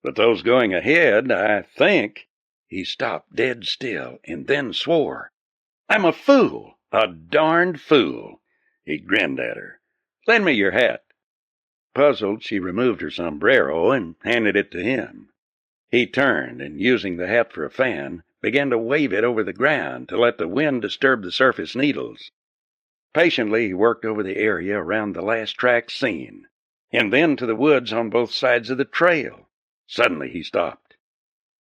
"But those going ahead, I think—" He stopped dead still and then swore. "I'm a fool, a darned fool." He grinned at her. "Lend me your hat." Puzzled, she removed her sombrero and handed it to him. He turned, and using the hat for a fan, began to wave it over the ground to let the wind disturb the surface needles. Patiently he worked over the area around the last track seen, and then to the woods on both sides of the trail. Suddenly he stopped.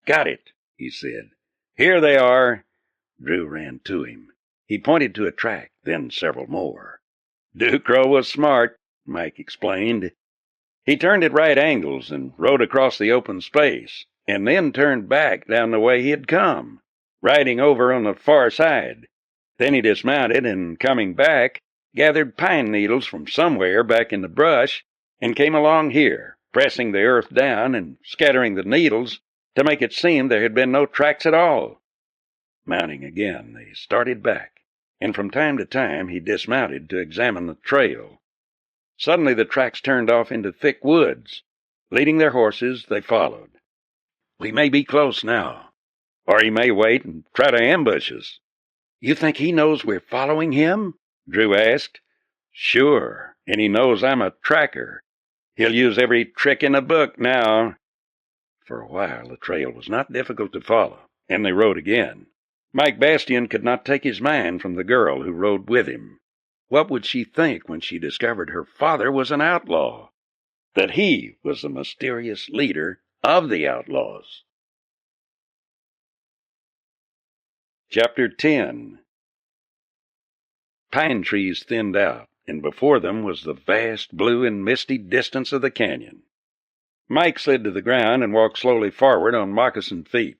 "Got it," he said. Here they are. Drew ran to him. He pointed to a track, then several more. Ducrow was smart, Mike explained. He turned at right angles and rode across the open space, and then turned back down the way he had come, riding over on the far side. Then he dismounted and, coming back, gathered pine needles from somewhere back in the brush and came along here, pressing the earth down and scattering the needles to make it seem there had been no tracks at all. Mounting again, they started back, and from time to time he dismounted to examine the trail. Suddenly the tracks turned off into thick woods. Leading their horses, they followed. We may be close now, or he may wait and try to ambush us. You think he knows we're following him? Drew asked. Sure, and he knows I'm a tracker. He'll use every trick in the book now. For a while the trail was not difficult to follow, and they rode again. Mike Bastian could not take his mind from the girl who rode with him. What would she think when she discovered her father was an outlaw? That he was the mysterious leader of the outlaws? Chapter 10. Pine trees thinned out, and before them was the vast blue and misty distance of the canyon. Mike slid to the ground and walked slowly forward on moccasined feet.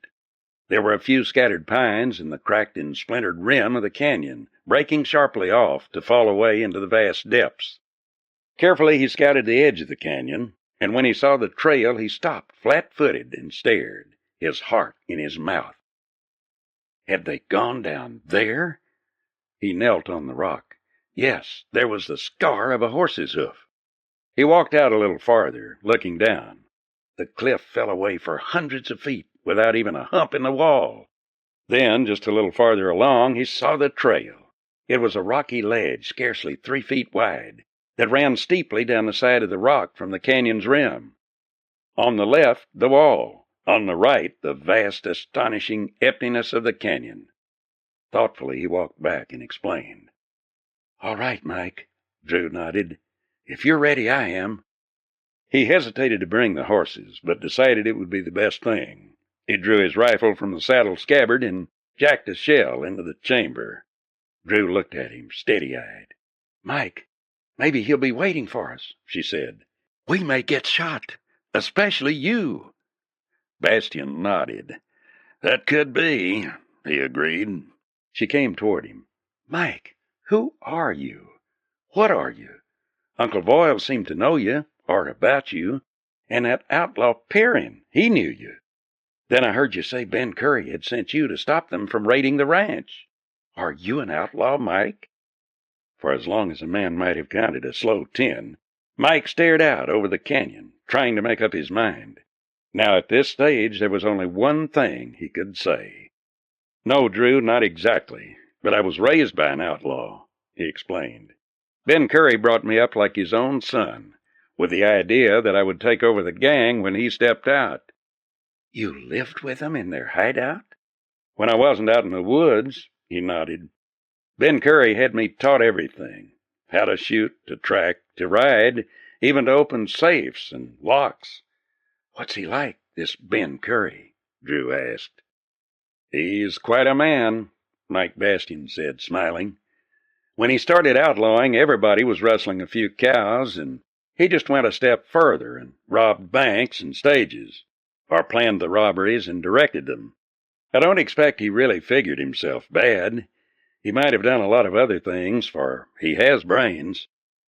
There were a few scattered pines in the cracked and splintered rim of the canyon, breaking sharply off to fall away into the vast depths. Carefully he scouted the edge of the canyon, and when he saw the trail he stopped flat-footed and stared, his heart in his mouth. Had they gone down there? He knelt on the rock. Yes, there was the scar of a horse's hoof. He walked out a little farther, looking down. The cliff fell away for hundreds of feet without even a hump in the wall. Then, just a little farther along, he saw the trail. It was a rocky ledge scarcely 3 feet wide that ran steeply down the side of the rock from the canyon's rim. On the left, the wall. On the right, the vast, astonishing emptiness of the canyon. Thoughtfully, he walked back and explained. All right, Mike, Drew nodded. If you're ready, I am. He hesitated to bring the horses, but decided it would be the best thing. He drew his rifle from the saddle scabbard and jacked a shell into the chamber. Drew looked at him, steady-eyed. Mike, maybe he'll be waiting for us, she said. We may get shot, especially you. Bastian nodded. That could be, he agreed. She came toward him. Mike, who are you? What are you? Uncle Boyle seemed to know you, or about you, and that outlaw Perrin, he knew you. Then I heard you say Ben Curry had sent you to stop them from raiding the ranch. Are you an outlaw, Mike? For as long as a man might have counted a slow 10, Mike stared out over the canyon, trying to make up his mind. Now at this stage there was only one thing he could say. No, Drew, not exactly, but I was raised by an outlaw, he explained. Ben Curry brought me up like his own son, with the idea that I would take over the gang when he stepped out. You lived with them in their hideout? When I wasn't out in the woods, he nodded. Ben Curry had me taught everything. How to shoot, to track, to ride, even to open safes and locks. What's he like, this Ben Curry? Drew asked. He's quite a man, Mike Bastian said, smiling. When he started outlawing, everybody was rustling a few cows, and he just went a step further and robbed banks and stages, or planned the robberies and directed them. I don't expect he really figured himself bad. He might have done a lot of other things, for he has brains.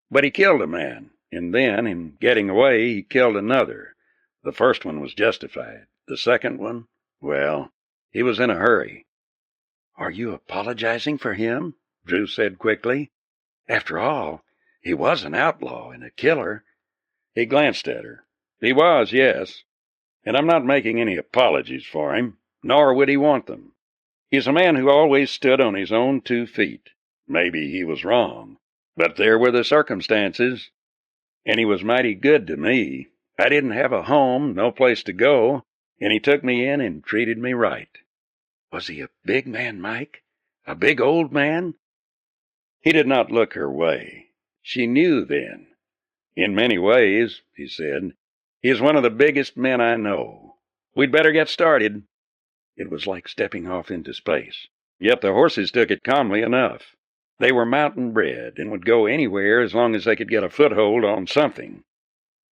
But he killed a man, and then, in getting away, he killed another. The first one was justified. The second one, well, he was in a hurry. Are you apologizing for him? Drew said quickly. After all, he was an outlaw and a killer. He glanced at her. He was, yes. And I'm not making any apologies for him, nor would he want them. He's a man who always stood on his own 2 feet. Maybe he was wrong, but there were the circumstances. And he was mighty good to me. I didn't have a home, no place to go, and he took me in and treated me right. Was he a big man, Mike? A big old man? He did not look her way. She knew then. In many ways, he said, he is one of the biggest men I know. We'd better get started. It was like stepping off into space. Yet the horses took it calmly enough. They were mountain bred and would go anywhere as long as they could get a foothold on something.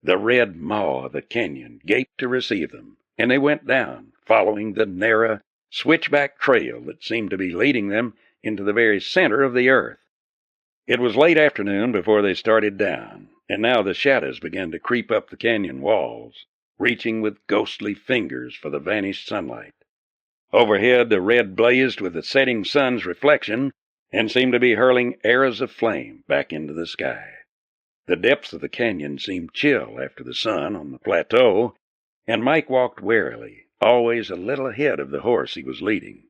The red maw of the canyon gaped to receive them, and they went down, following the narrow, switchback trail that seemed to be leading them into the very center of the earth. It was late afternoon before they started down, and now the shadows began to creep up the canyon walls, reaching with ghostly fingers for the vanished sunlight. Overhead, the red blazed with the setting sun's reflection and seemed to be hurling arrows of flame back into the sky. The depths of the canyon seemed chill after the sun on the plateau, and Mike walked warily, always a little ahead of the horse he was leading.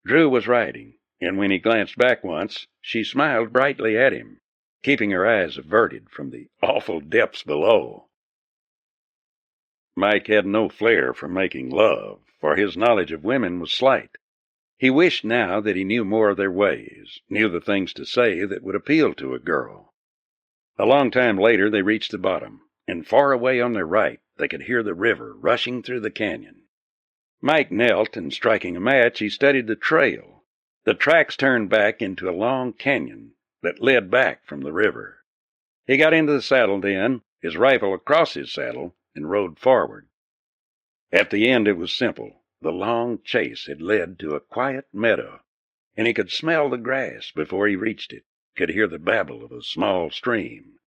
Drew was riding, and when he glanced back once, she smiled brightly at him, keeping her eyes averted from the awful depths below. Mike had no flair for making love, for his knowledge of women was slight. He wished now that he knew more of their ways, knew the things to say that would appeal to a girl. A long time later they reached the bottom, and far away on their right they could hear the river rushing through the canyon. Mike knelt, and striking a match, he studied the trail. The tracks turned back into a long canyon that led back from the river. He got into the saddle then, his rifle across his saddle, and rode forward. At the end it was simple. The long chase had led to a quiet meadow, and he could smell the grass before he reached it, could hear the babble of a small stream.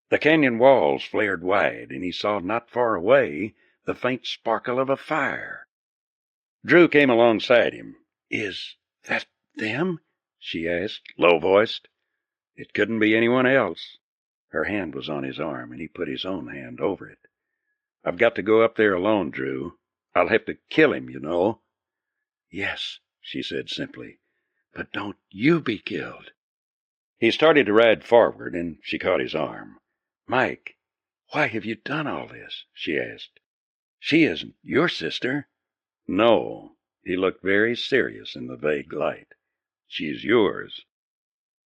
The canyon walls flared wide, and he saw not far away the faint sparkle of a fire. Drew came alongside him. "Is that them?" she asked, low-voiced. It couldn't be anyone else. Her hand was on his arm, and he put his own hand over it. "I've got to go up there alone, Drew. I'll have to kill him, you know." "Yes," she said simply, "but don't you be killed." He started to ride forward, and she caught his arm. "Mike, why have you done all this?" she asked. "She isn't your sister." "No." He looked very serious in the vague light. "She's yours."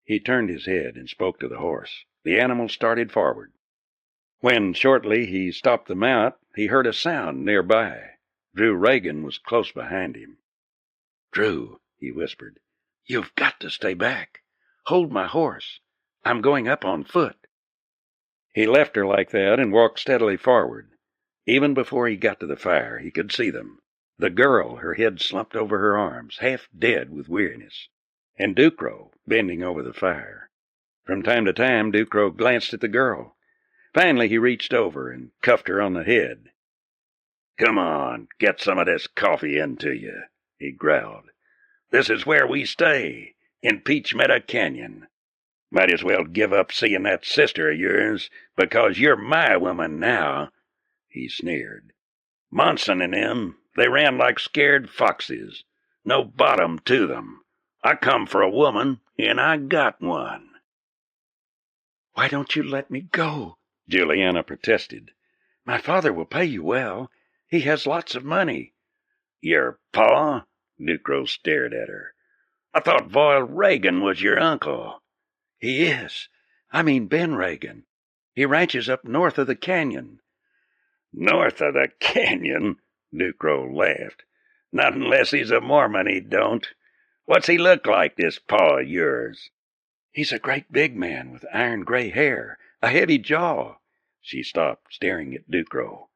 He turned his head and spoke to the horse. The animal started forward. When, shortly, he stopped the mount, he heard a sound nearby. Drew Reagan was close behind him. "Drew," he whispered, "you've got to stay back. Hold my horse. I'm going up on foot." He left her like that and walked steadily forward. Even before he got to the fire, he could see them. The girl, her head slumped over her arms, half dead with weariness, and Ducrow bending over the fire. From time to time, Ducrow glanced at the girl. Finally, he reached over and cuffed her on the head. "Come on, get some of this coffee into you," he growled. "This is where we stay, in Peach Meadow Canyon. Might as well give up seeing that sister of yours, because you're my woman now," he sneered. "Monson and them, they ran like scared foxes. No bottom to them. I come for a woman, and I got one." "Why don't you let me go?" Juliana protested. "My father will pay you well. He has lots of money." "Your pa?" Ducrow stared at her. "I thought Voyle Reagan was your uncle." "He is. I mean Ben Reagan. He ranches up north of the canyon." "North of the canyon?" Ducrow laughed. "Not unless he's a Mormon, he don't. What's he look like, this pa of yours?" "He's a great big man with iron gray hair, a heavy jaw." She stopped, staring at Ducrow.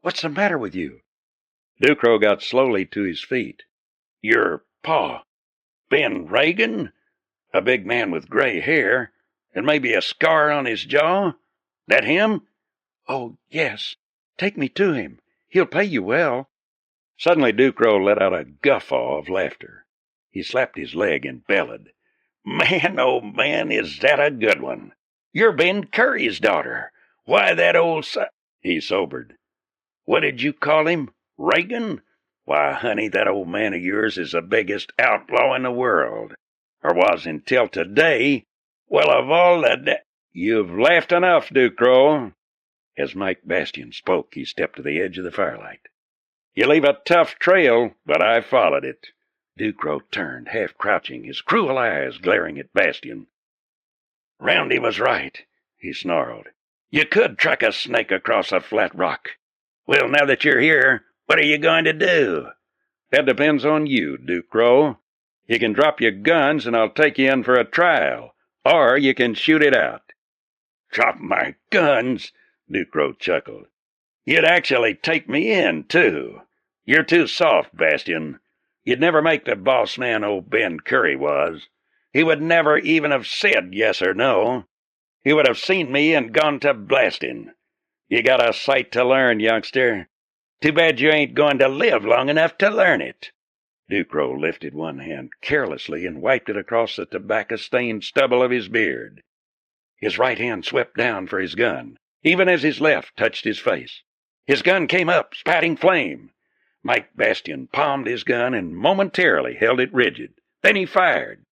"What's the matter with you?" Ducrow got slowly to his feet. "Your pa, Ben Reagan? A big man with gray hair, and maybe a scar on his jaw? That him?" "Oh, yes. Take me to him. He'll pay you well." Suddenly Ducrow let out a guffaw of laughter. He slapped his leg and bellowed. "Man, oh man, is that a good one? You're Ben Curry's daughter. Why, that old He sobered. "What did you call him? Reagan? Why, honey, that old man of yours is the biggest outlaw in the world. Or was until today. Well, of all the You've laughed enough, Ducrow." As Mike Bastian spoke, he stepped to the edge of the firelight. "You leave a tough trail, but I followed it." Ducrow turned, half crouching, his cruel eyes glaring at Bastian. "Roundy was right," he snarled. "You could track a snake across a flat rock. Well, now that you're here, what are you going to do?" That depends on you, Ducrow. You can drop your guns and I'll take you in for a trial, or you can shoot it out." "Drop my guns?" Ducrow chuckled. "You'd actually take me in, too. You're too soft, Bastian. You'd never make the boss man old Ben Curry was. He would never even have said yes or no. He would have seen me and gone to blasting. You got a sight to learn, youngster. Too bad you ain't going to live long enough to learn it." Ducrow lifted one hand carelessly and wiped it across the tobacco-stained stubble of his beard. His right hand swept down for his gun, even as his left touched his face. His gun came up, spatting flame. Mike Bastian palmed his gun and momentarily held it rigid. Then he fired.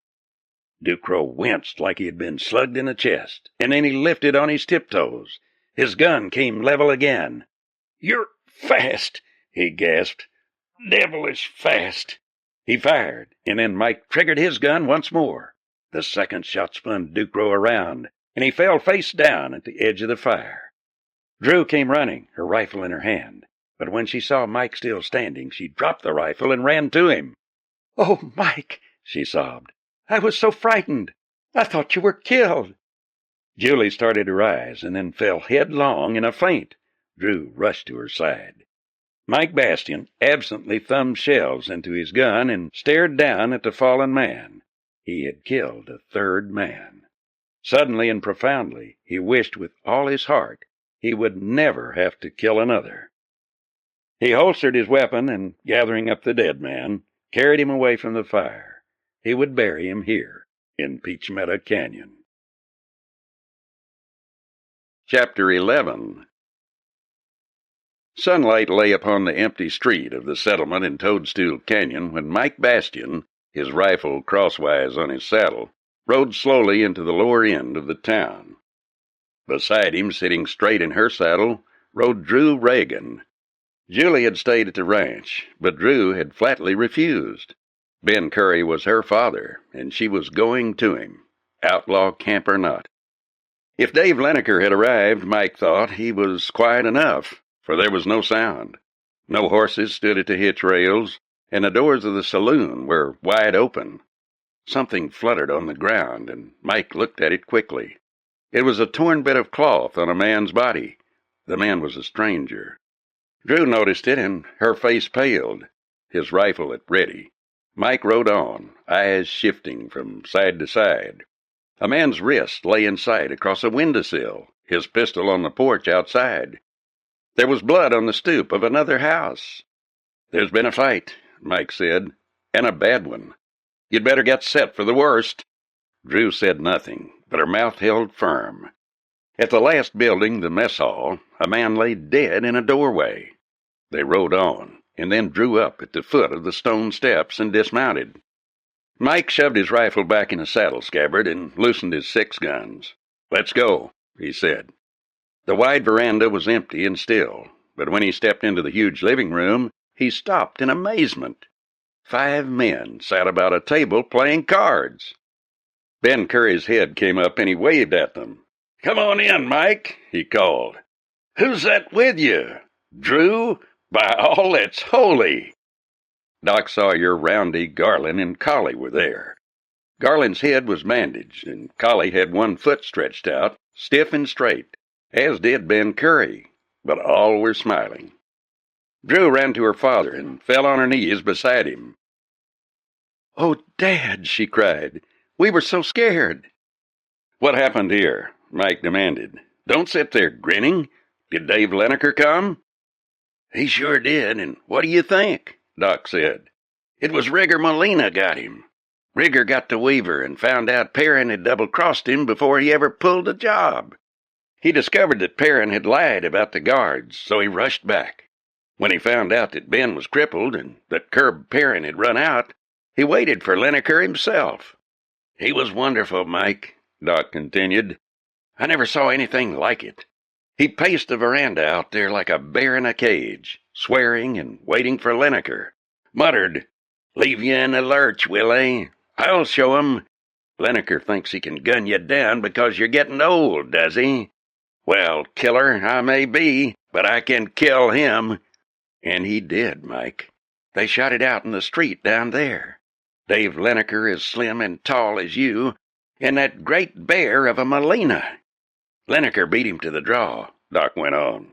Ducrow winced like he had been slugged in the chest, and then he lifted on his tiptoes. His gun came level again. "You're fast," he gasped. "Devilish fast." He fired, and then Mike triggered his gun once more. The second shot spun Ducrow around, and he fell face down at the edge of the fire. Drew came running, her rifle in her hand, but when she saw Mike still standing, she dropped the rifle and ran to him. "Oh, Mike," she sobbed. "I was so frightened. I thought you were killed." Julie started to rise and then fell headlong in a faint. Drew rushed to her side. Mike Bastian absently thumbed shells into his gun and stared down at the fallen man. He had killed a third man. Suddenly and profoundly, he wished with all his heart he would never have to kill another. He holstered his weapon and, gathering up the dead man, carried him away from the fire. He would bury him here in Peach Meadow Canyon. Chapter 11. Sunlight lay upon the empty street of the settlement in Toadstool Canyon when Mike Bastian, his rifle crosswise on his saddle, rode slowly into the lower end of the town. Beside him, sitting straight in her saddle, rode Drew Reagan. Julie had stayed at the ranch, but Drew had flatly refused. Ben Curry was her father, and she was going to him, outlaw camp or not. If Dave Lineker had arrived, Mike thought he was quiet enough, for there was no sound. No horses stood at the hitch rails, and the doors of the saloon were wide open. Something fluttered on the ground, and Mike looked at it quickly. It was a torn bit of cloth on a man's body. The man was a stranger. Drew noticed it, and her face paled, his rifle at ready. Mike rode on, eyes shifting from side to side. A man's wrist lay in sight across a windowsill, his pistol on the porch outside. There was blood on the stoop of another house. "There's been a fight," Mike said, "and a bad one. You'd better get set for the worst." Drew said nothing, but her mouth held firm. At the last building, the mess hall, a man lay dead in a doorway. They rode on, and then drew up at the foot of the stone steps and dismounted. Mike shoved his rifle back in a saddle scabbard and loosened his 6-guns. "Let's go," he said. The wide veranda was empty and still, but when he stepped into the huge living room, he stopped in amazement. 5 men sat about a table playing cards. Ben Curry's head came up and he waved at them. "Come on in, Mike," he called. "Who's that with you? Drew? By all that's holy!" Doc Sawyer, Roundy, Garland, and Collie were there. Garland's head was bandaged, and Collie had one foot stretched out, stiff and straight, as did Ben Curry, but all were smiling. Drew ran to her father and fell on her knees beside him. "Oh, Dad," she cried. "We were so scared." "What happened here?" Mike demanded. "Don't sit there grinning. Did Dave Lineker come?" "He sure did, and what do you think?" Doc said. "It was Rigger Molina got him. Rigger got to Weaver and found out Perrin had double-crossed him before he ever pulled a job. He discovered that Perrin had lied about the guards, so he rushed back. When he found out that Ben was crippled and that Curb Perrin had run out, he waited for Lineker himself. He was wonderful, Mike," Doc continued. "I never saw anything like it. He paced the veranda out there like a bear in a cage, swearing and waiting for Lineker. Muttered, 'Leave you in the lurch, will he? I'll show him. Lineker thinks he can gun you down because you're getting old, does he? Well, killer I may be, but I can kill him.' And he did, Mike. They shot it out in the street down there. Dave Lineker is slim and tall as you, and that great bear of a Molina. Lineker beat him to the draw, Doc went on.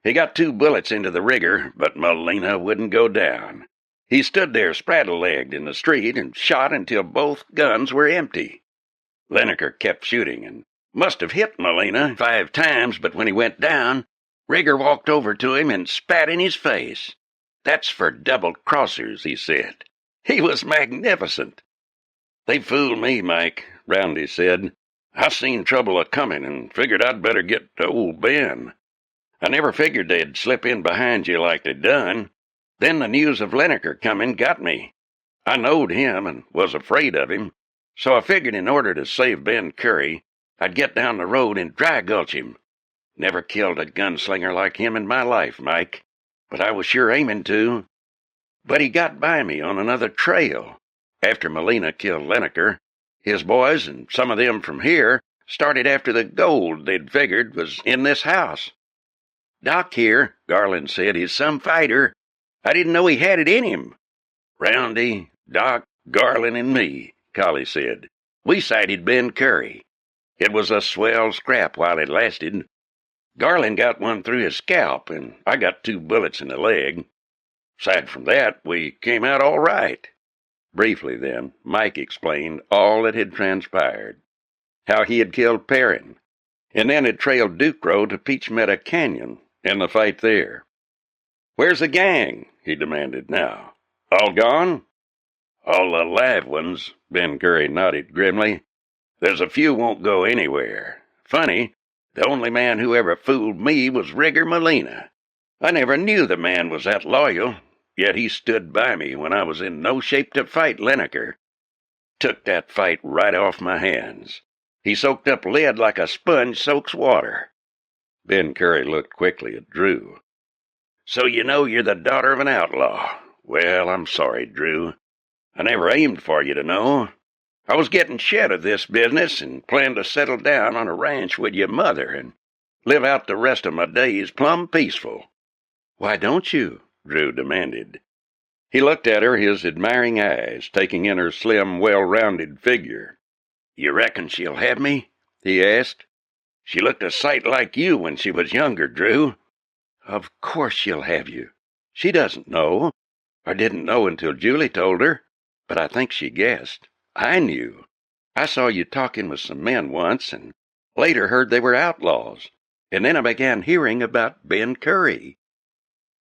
He got 2 bullets into the rigger, but Molina wouldn't go down. He stood there spraddle-legged in the street and shot until both guns were empty. Lineker kept shooting and must have hit Molina 5 times, but when he went down, Rigger walked over to him and spat in his face. "That's for double-crossers," he said. He was magnificent. "They fooled me, Mike," Roundy said. "I seen trouble a-comin' and figured I'd better get to old Ben. I never figured they'd slip in behind you like they done. Then the news of Lineker comin' got me. I knowed him and was afraid of him, so I figured in order to save Ben Curry, I'd get down the road and dry gulch him. Never killed a gunslinger like him in my life, Mike, but I was sure aiming to. But he got by me on another trail. After Molina killed Lineker, his boys and some of them from here started after the gold they'd figured was in this house. Doc here, Garland said, is some fighter. I didn't know he had it in him." "Roundy, Doc, Garland, and me," Collie said. "We sighted Ben Curry. It was a swell scrap while it lasted. Garland got one through his scalp, and I got 2 bullets in the leg. Aside from that, we came out all right." Briefly then, Mike explained all that had transpired. How he had killed Perrin, and then had trailed Ducro to Peach Meadow Canyon, and the fight there. "Where's the gang?" he demanded now. "All gone?" "All the live ones," Ben Curry nodded grimly. "There's a few won't go anywhere. Funny, the only man who ever fooled me was Rigger Molina. I never knew the man was that loyal, yet he stood by me when I was in no shape to fight Lineker. Took that fight right off my hands. He soaked up lead like a sponge soaks water." Ben Curry looked quickly at Drew. "So you know you're the daughter of an outlaw. Well, I'm sorry, Drew. I never aimed for you to know. I was getting shed of this business and planned to settle down on a ranch with your mother and live out the rest of my days plumb peaceful." "Why don't you?" Drew demanded. He looked at her, his admiring eyes taking in her slim, well-rounded figure. "You reckon she'll have me?" he asked. "She looked a sight like you when she was younger, Drew." "Of course she'll have you. She doesn't know, or didn't know until Julie told her, but I think she guessed. I knew. I saw you talking with some men once, and later heard they were outlaws, and then I began hearing about Ben Curry."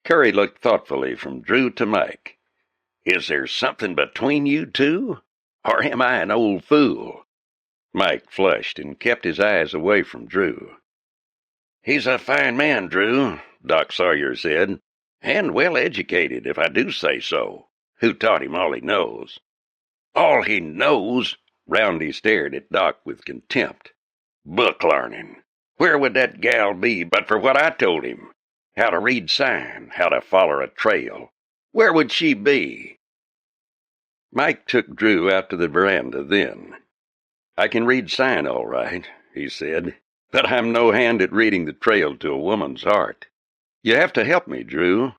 Curry looked thoughtfully from Drew to Mike. "Is there something between you two, or am I an old fool?" Mike flushed and kept his eyes away from Drew. "He's a fine man, Drew," Doc Sawyer said, "and well-educated, if I do say so. Who taught him all he knows?" "All he knows?" Roundy stared at Doc with contempt. "Book larning. Where would that gal be but for what I told him? How to read sign, how to follow a trail. Where would she be?" Mike took Drew out to the veranda then. "I can read sign all right," he said, "but I'm no hand at reading the trail to a woman's heart. You have to help me, Drew."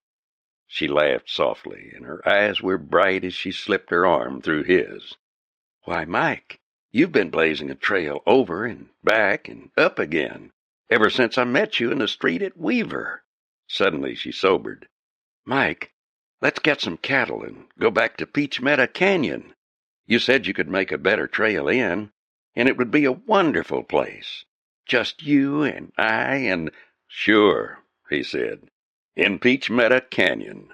She laughed softly, and her eyes were bright as she slipped her arm through his. "Why, Mike, you've been blazing a trail over and back and up again, ever since I met you in the street at Weaver." Suddenly she sobered. "Mike, let's get some cattle and go back to Peach Meadow Canyon. You said you could make a better trail in, and it would be a wonderful place. Just you and I and—" "Sure," he said. "In Peach Meadow Canyon."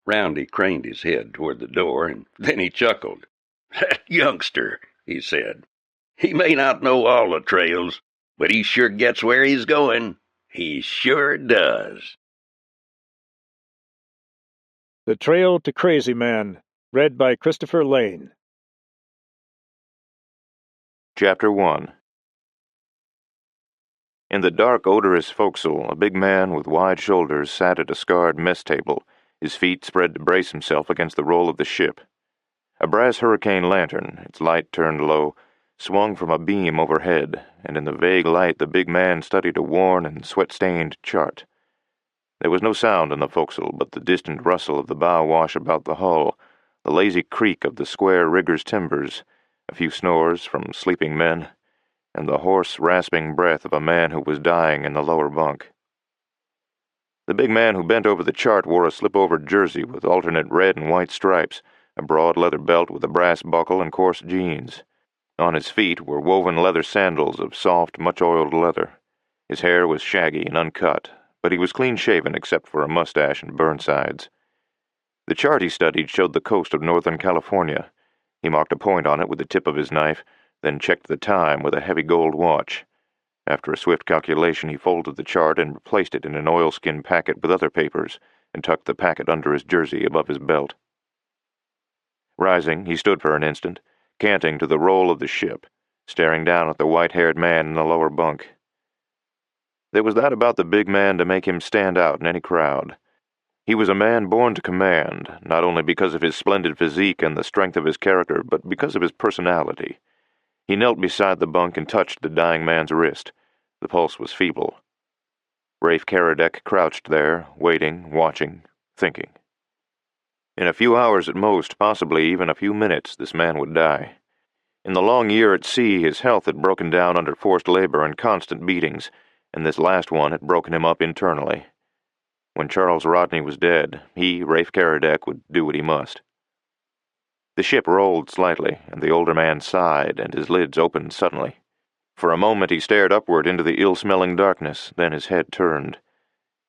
Roundy craned his head toward the door, and then he chuckled. "That youngster," he said. "He may not know all the trails, but he sure gets where he's going. He sure does." The Trail to Crazy Man, read by Christopher Lane. Chapter 1. In the dark, odorous forecastle, a big man with wide shoulders sat at a scarred mess table, his feet spread to brace himself against the roll of the ship. A brass hurricane lantern, its light turned low, swung from a beam overhead, and in the vague light the big man studied a worn and sweat-stained chart. There was no sound in the forecastle but the distant rustle of the bow wash about the hull, the lazy creak of the square rigger's timbers, a few snores from sleeping men, and the hoarse, rasping breath of a man who was dying in the lower bunk. The big man who bent over the chart wore a slip-over jersey with alternate red and white stripes, a broad leather belt with a brass buckle, and coarse jeans. On his feet were woven leather sandals of soft, much-oiled leather. His hair was shaggy and uncut, but he was clean-shaven except for a mustache and burn sides. The chart he studied showed the coast of northern California. He marked a point on it with the tip of his knife, then checked the time with a heavy gold watch. After a swift calculation, he folded the chart and replaced it in an oilskin packet with other papers, and tucked the packet under his jersey above his belt. Rising, he stood for an instant, canting to the roll of the ship, staring down at the white-haired man in the lower bunk. There was that about the big man to make him stand out in any crowd. He was a man born to command, not only because of his splendid physique and the strength of his character, but because of his personality. He knelt beside the bunk and touched the dying man's wrist. The pulse was feeble. Rafe Caradec crouched there, waiting, watching, thinking. In a few hours at most, possibly even a few minutes, this man would die. In the long year at sea, his health had broken down under forced labor and constant beatings, and this last one had broken him up internally. When Charles Rodney was dead, he, Rafe Caradec, would do what he must. The ship rolled slightly, and the older man sighed, and his lids opened suddenly. For a moment he stared upward into the ill-smelling darkness, then his head turned.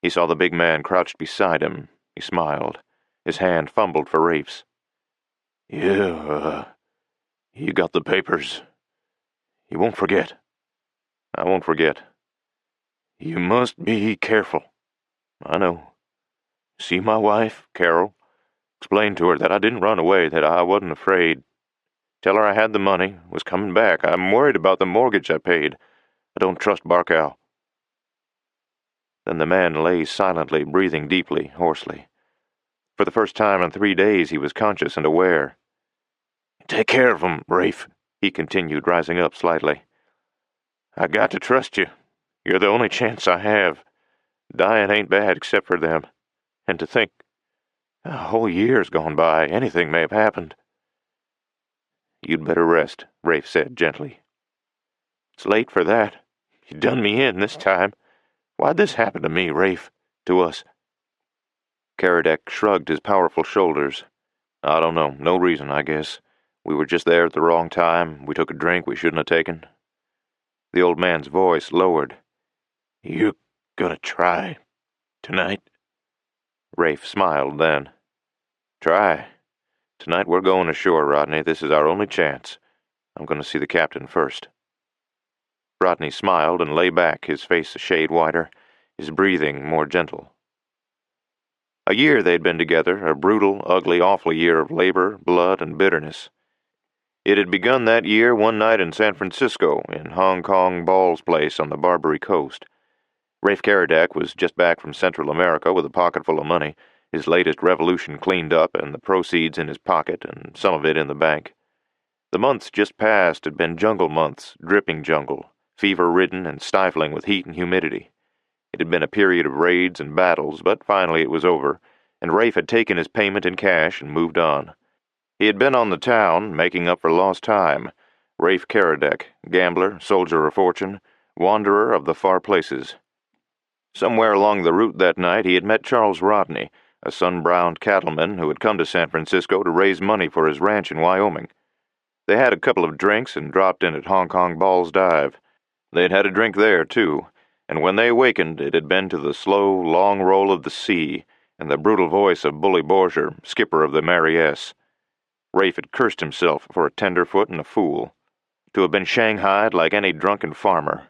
He saw the big man crouched beside him. He smiled. His hand fumbled for Rafe's. You got the papers. You won't forget. I won't forget. You must be careful. I know. See my wife, Carol? Explain to her that I didn't run away, that I wasn't afraid. Tell her I had the money, was coming back. I'm worried about the mortgage I paid. I don't trust Barkow. Then the man lay silently, breathing deeply, hoarsely. For the first time in 3 days he was conscious and aware. Take care of 'em, Rafe, he continued, rising up slightly. I got to trust you. You're the only chance I have. Dying ain't bad except for them. And to think, a whole year's gone by. Anything may have happened. You'd better rest, Rafe said gently. It's late for that. You done me in this time. Why'd this happen to me, Rafe? To us? Caradec shrugged his powerful shoulders. I don't know. No reason, I guess. We were just there at the wrong time. We took a drink we shouldn't have taken. The old man's voice lowered. You gonna try tonight? Rafe smiled then. Try. Tonight we're going ashore, Rodney. This is our only chance. I'm going to see the captain first. Rodney smiled and lay back, his face a shade whiter, his breathing more gentle. A year they'd been together, a brutal, ugly, awful year of labor, blood, and bitterness. It had begun that year one night in San Francisco, in Hong Kong Ball's place on the Barbary Coast. Rafe Caradec was just back from Central America with a pocket full of money, his latest revolution cleaned up and the proceeds in his pocket and some of it in the bank. The months just past had been jungle months, dripping jungle, fever-ridden and stifling with heat and humidity. It had been a period of raids and battles, but finally it was over, and Rafe had taken his payment in cash and moved on. He had been on the town, making up for lost time. Rafe Caradec, gambler, soldier of fortune, wanderer of the far places. Somewhere along the route that night he had met Charles Rodney, a sun-browned cattleman who had come to San Francisco to raise money for his ranch in Wyoming. They had a couple of drinks and dropped in at Hong Kong Ball's dive. They'd had a drink there, too, and when they awakened it had been to the slow, long roll of the sea and the brutal voice of Bully Borger, skipper of the Mary S. Rafe had cursed himself for a tenderfoot and a fool, to have been shanghaied like any drunken farmer.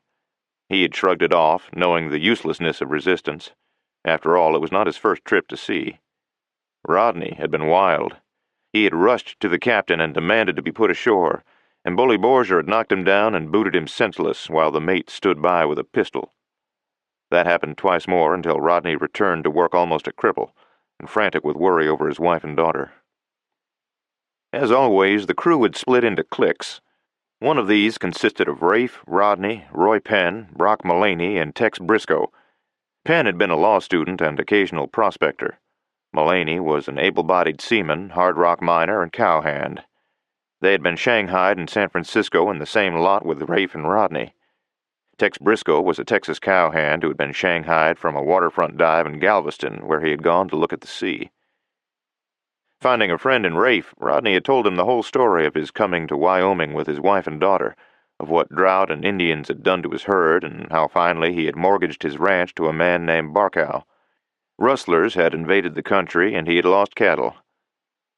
He had shrugged it off, knowing the uselessness of resistance. After all, it was not his first trip to sea. Rodney had been wild. He had rushed to the captain and demanded to be put ashore, and Bully Borger had knocked him down and booted him senseless while the mate stood by with a pistol. That happened twice more until Rodney returned to work almost a cripple, and frantic with worry over his wife and daughter. As always, the crew had split into cliques. One of these consisted of Rafe, Rodney, Roy Penn, Brock Mullaney, and Tex Briscoe. Penn had been a law student and occasional prospector. Mullaney was an able-bodied seaman, hard rock miner, and cowhand. They had been shanghaied in San Francisco in the same lot with Rafe and Rodney. Tex Briscoe was a Texas cowhand who had been shanghaied from a waterfront dive in Galveston, where he had gone to look at the sea. Finding a friend in Rafe, Rodney had told him the whole story of his coming to Wyoming with his wife and daughter, of what drought and Indians had done to his herd, and how finally he had mortgaged his ranch to a man named Barkow. Rustlers had invaded the country, and he had lost cattle.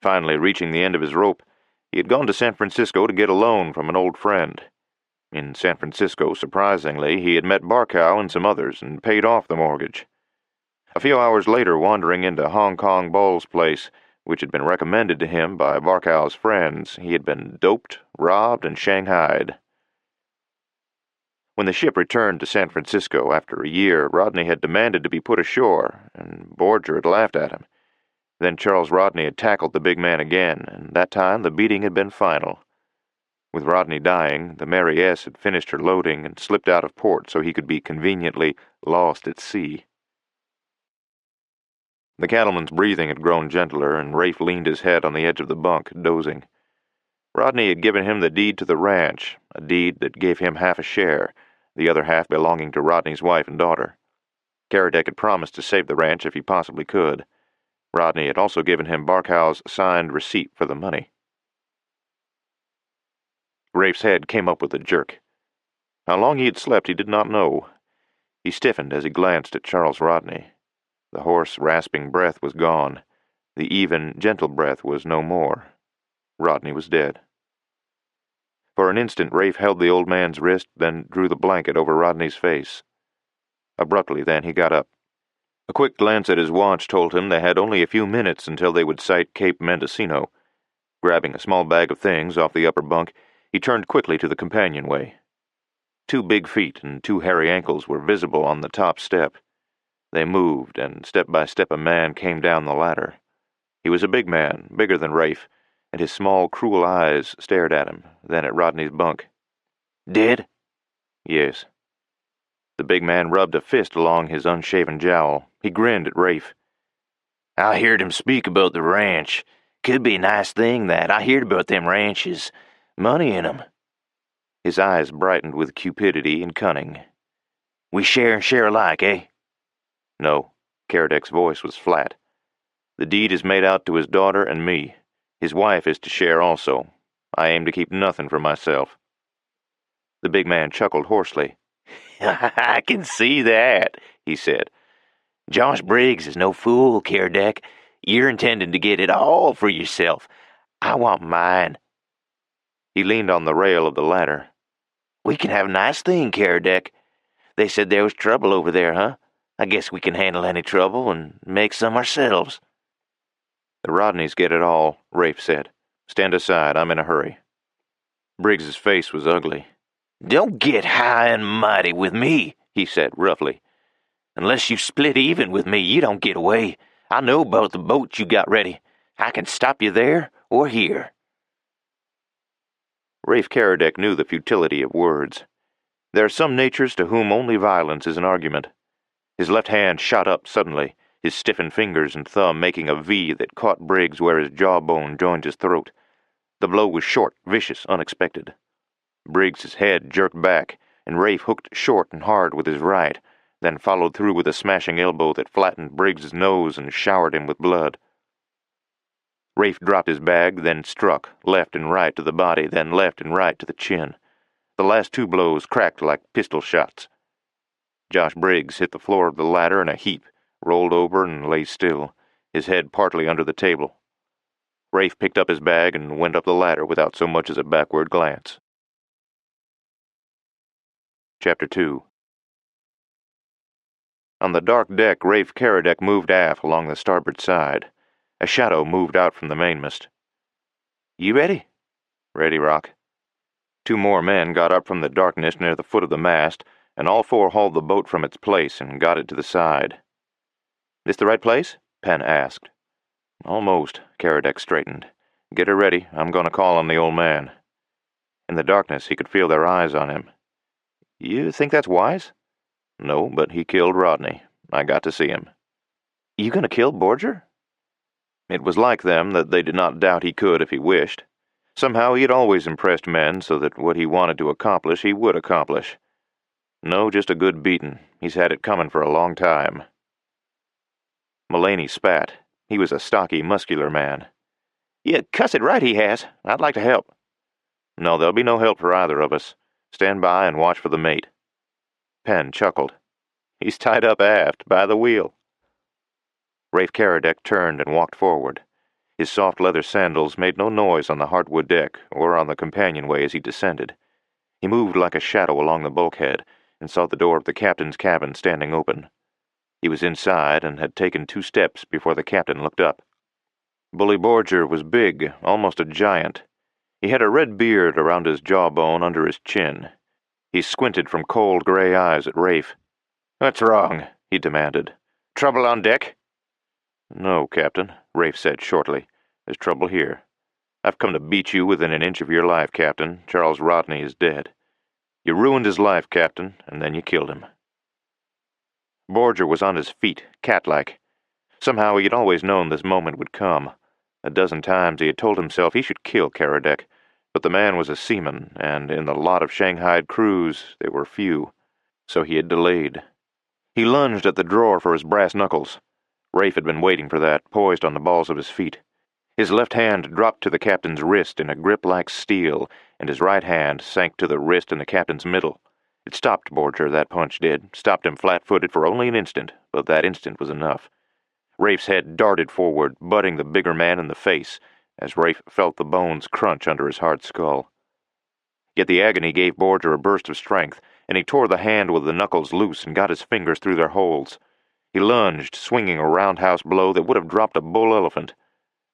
Finally reaching the end of his rope, he had gone to San Francisco to get a loan from an old friend. In San Francisco, surprisingly, he had met Barkow and some others and paid off the mortgage. A few hours later, wandering into Hong Kong Ball's place, which had been recommended to him by Barkow's friends, he had been doped, robbed, and shanghaied. When the ship returned to San Francisco after a year, Rodney had demanded to be put ashore, and Borger had laughed at him. Then Charles Rodney had tackled the big man again, and that time the beating had been final. With Rodney dying, the Mary S. had finished her loading and slipped out of port so he could be conveniently lost at sea. The cattleman's breathing had grown gentler, and Rafe leaned his head on the edge of the bunk, dozing. Rodney had given him the deed to the ranch, a deed that gave him half a share, the other half belonging to Rodney's wife and daughter. Caradec had promised to save the ranch if he possibly could. Rodney had also given him Barkow's signed receipt for the money. Rafe's head came up with a jerk. How long he had slept he did not know. He stiffened as he glanced at Charles Rodney. The hoarse, rasping breath was gone. The even, gentle breath was no more. Rodney was dead. For an instant Rafe held the old man's wrist, then drew the blanket over Rodney's face. Abruptly then he got up. A quick glance at his watch told him they had only a few minutes until they would sight Cape Mendocino. Grabbing a small bag of things off the upper bunk, he turned quickly to the companionway. 2 big feet and 2 hairy ankles were visible on the top step. They moved, and step by step a man came down the ladder. He was a big man, bigger than Rafe, and his small, cruel eyes stared at him, then at Rodney's bunk. "Dead?" "Yes." The big man rubbed a fist along his unshaven jowl. He grinned at Rafe. "I heard him speak about the ranch. Could be a nice thing, that. I heard about them ranches. Money in 'em." His eyes brightened with cupidity and cunning. "We share and share alike, eh?" "No." Caradec's voice was flat. "The deed is made out to his daughter and me. His wife is to share also. I aim to keep nothing for myself." The big man chuckled hoarsely. "I can see that," he said. "Josh Briggs is no fool, Caradec. You're intending to get it all for yourself. I want mine." He leaned on the rail of the ladder. "We can have a nice thing, Caradec. They said there was trouble over there, huh? I guess we can handle any trouble and make some ourselves." "The Rodneys get it all," Rafe said. "Stand aside, I'm in a hurry." Briggs's face was ugly. "Don't get high and mighty with me," he said roughly. "Unless you split even with me, you don't get away. I know about the boat you got ready. I can stop you there or here." Rafe Caradec knew the futility of words. There are some natures to whom only violence is an argument. His left hand shot up suddenly, his stiffened fingers and thumb making a V that caught Briggs where his jawbone joined his throat. The blow was short, vicious, unexpected. Briggs's head jerked back, and Rafe hooked short and hard with his right, then followed through with a smashing elbow that flattened Briggs's nose and showered him with blood. Rafe dropped his bag, then struck, left and right to the body, then left and right to the chin. The last 2 blows cracked like pistol shots. Josh Briggs hit the floor of the ladder in a heap, rolled over and lay still, his head partly under the table. Rafe picked up his bag and went up the ladder without so much as a backward glance. Chapter 2. On the dark deck, Rafe Caradec moved aft along the starboard side. A shadow moved out from the mainmast. "You ready?" "Ready, Rock." 2 more men got up from the darkness near the foot of the mast, and all 4 hauled the boat from its place and got it to the side. "This the right place?" Penn asked. "Almost," Caradec straightened. "Get her ready. I'm going to call on the old man." In the darkness, he could feel their eyes on him. "You think that's wise?" "No, but he killed Rodney. I got to see him." "You gonna kill Borger?" It was like them that they did not doubt he could if he wished. Somehow he had always impressed men so that what he wanted to accomplish he would accomplish. No, just a good beating. He's had it coming for a long time. Mullaney spat. He was a stocky, muscular man. "You cussed right he has. I'd like to help." "No, there'll be no help for either of us. Stand by and watch for the mate." Penn chuckled. "He's tied up aft, by the wheel." Rafe Caradec turned and walked forward. His soft leather sandals made no noise on the hardwood deck or on the companionway as he descended. He moved like a shadow along the bulkhead and saw the door of the captain's cabin standing open. He was inside and had taken 2 steps before the captain looked up. Bully Borger was big, almost a giant. He had a red beard around his jawbone under his chin. He squinted from cold gray eyes at Rafe. "What's wrong?" he demanded. "Trouble on deck?" "No, Captain," Rafe said shortly. "There's trouble here. I've come to beat you within an inch of your life, Captain. Charles Rodney is dead. You ruined his life, Captain, and then you killed him." Borger was on his feet, cat-like. Somehow he had always known this moment would come. A dozen times he had told himself he should kill Caradec, but the man was a seaman, and in the lot of Shanghaied crews they were few, so he had delayed. He lunged at the drawer for his brass knuckles. Rafe had been waiting for that, poised on the balls of his feet. His left hand dropped to the captain's wrist in a grip like steel, and his right hand sank to the wrist in the captain's middle. It stopped Borger, that punch did, stopped him flat-footed for only an instant, but that instant was enough. Rafe's head darted forward, butting the bigger man in the face, as Rafe felt the bones crunch under his hard skull. Yet the agony gave Borger a burst of strength, and he tore the hand with the knuckles loose and got his fingers through their holes. He lunged, swinging a roundhouse blow that would have dropped a bull elephant.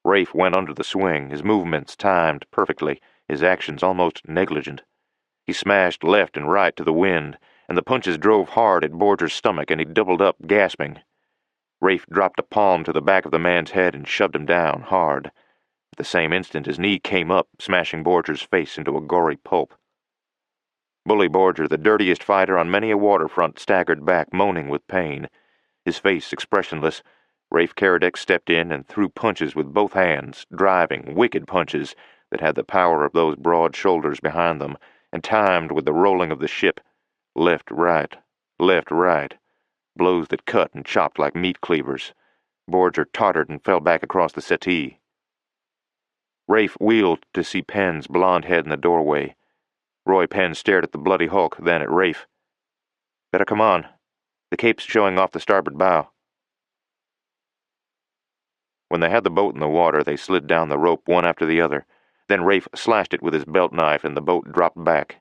Rafe went under the swing, his movements timed perfectly, his actions almost negligent. He smashed left and right to the wind, and the punches drove hard at Borger's stomach, and he doubled up, gasping. Rafe dropped a palm to the back of the man's head and shoved him down, hard. At the same instant his knee came up, smashing Borger's face into a gory pulp. Bully Borger, the dirtiest fighter on many a waterfront, staggered back, moaning with pain. His face expressionless, Rafe Caradec stepped in and threw punches with both hands, driving, wicked punches that had the power of those broad shoulders behind them, and timed with the rolling of the ship. Left, right, blows that cut and chopped like meat cleavers. Borger tottered and fell back across the settee. Rafe wheeled to see Penn's blond head in the doorway. Roy Penn stared at the bloody hulk, then at Rafe. "Better come on. The cape's showing off the starboard bow." When they had the boat in the water, they slid down the rope one after the other. Then Rafe slashed it with his belt knife, and the boat dropped back.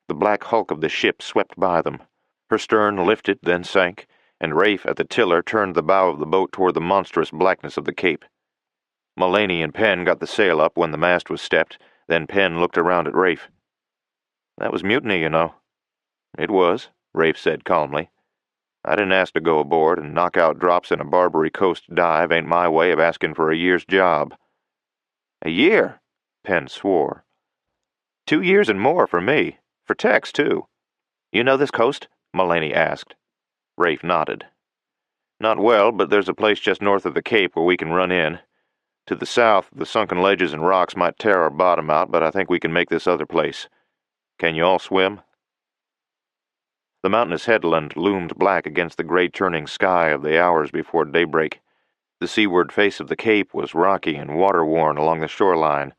The black hulk of the ship swept by them. Her stern lifted, then sank, and Rafe at the tiller turned the bow of the boat toward the monstrous blackness of the cape. Mullaney and Penn got the sail up when the mast was stepped, then Penn looked around at Rafe. "That was mutiny, you know." "It was," Rafe said calmly. "I didn't ask to go aboard, and knockout drops in a Barbary Coast dive ain't my way of asking for a year's job." "A year?" Penn swore. 2 years and more for me. For Tex, too." "You know this coast?" Mullaney asked. Rafe nodded. "Not well, but there's a place just north of the Cape where we can run in. To the south, the sunken ledges and rocks might tear our bottom out, but I think we can make this other place. Can you all swim?" The mountainous headland loomed black against the gray-turning sky of the hours before daybreak. The seaward face of the cape was rocky and water-worn along the shoreline.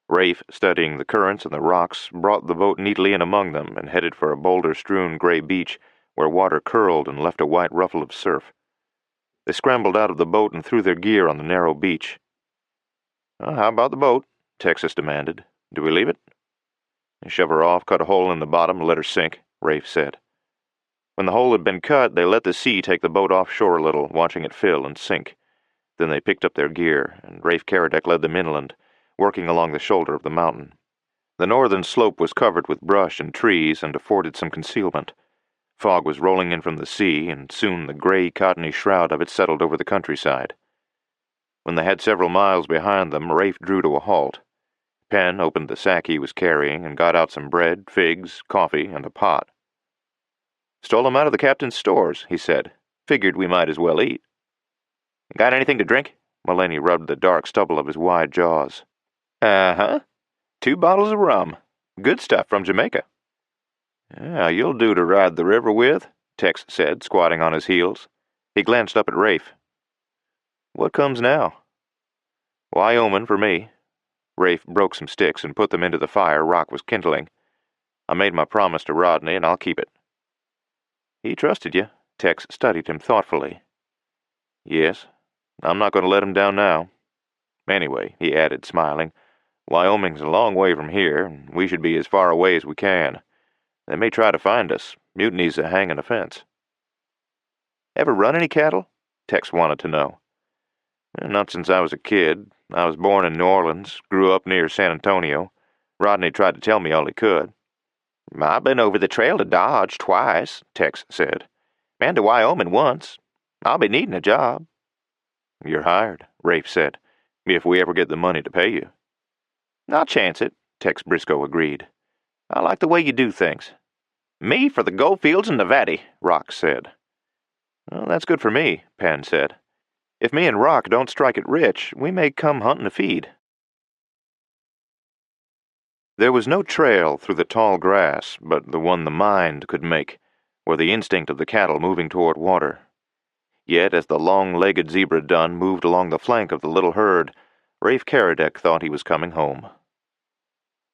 Rafe, studying the currents and the rocks, brought the boat neatly in among them and headed for a boulder-strewn gray beach where water curled and left a white ruffle of surf. They scrambled out of the boat and threw their gear on the narrow beach. "How about the boat?" Texas demanded. "Do we leave it?" "Shove her off, cut a hole in the bottom, and let her sink," Rafe said. When the hole had been cut, they let the sea take the boat offshore a little, watching it fill and sink. Then they picked up their gear, and Rafe Caradec led them inland, working along the shoulder of the mountain. The northern slope was covered with brush and trees and afforded some concealment. Fog was rolling in from the sea, and soon the gray, cottony shroud of it settled over the countryside. When they had several miles behind them, Rafe drew to a halt. Penn opened the sack he was carrying and got out some bread, figs, coffee, and a pot. "Stole 'em out of the captain's stores," he said. Figured we might as well eat. Got anything to drink? Mullaney rubbed the dark stubble of his wide jaws. Uh-huh. 2 bottles of rum. Good stuff from Jamaica. Yeah, you'll do to ride the river with, Tex said, squatting on his heels. He glanced up at Rafe. What comes now? Wyoming for me. Rafe broke some sticks and put them into the fire Rock was kindling. I made my promise to Rodney, and I'll keep it. He trusted you. Tex studied him thoughtfully. Yes, I'm not going to let him down now. Anyway, he added, smiling, Wyoming's a long way from here, and we should be as far away as we can. They may try to find us. Mutiny's a hanging offense. Ever run any cattle? Tex wanted to know. Not since I was a kid. I was born in New Orleans, grew up near San Antonio. Rodney tried to tell me all he could. I've been over the trail to Dodge twice, Tex said. And to Wyoming once. I'll be needing a job. You're hired, Rafe said, if we ever get the money to pay you. I'll chance it, Tex Briscoe agreed. I like the way you do things. Me for the gold fields in Nevada, Rock said. Well, that's good for me, Penn said. If me and Rock don't strike it rich, we may come hunting to feed. There was no trail through the tall grass but the one the mind could make, or the instinct of the cattle moving toward water. Yet as the long-legged zebra dun moved along the flank of the little herd, Rafe Caradec thought he was coming home.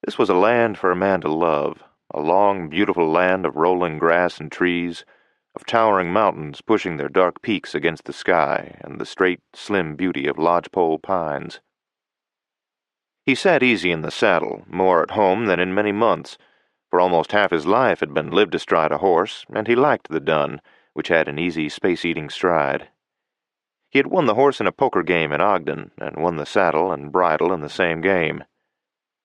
This was a land for a man to love, a long, beautiful land of rolling grass and trees, of towering mountains pushing their dark peaks against the sky, and the straight, slim beauty of lodgepole pines. He sat easy in the saddle, more at home than in many months, for almost half his life had been lived astride a horse, and he liked the dun, which had an easy, space-eating stride. He had won the horse in a poker game in Ogden, and won the saddle and bridle in the same game.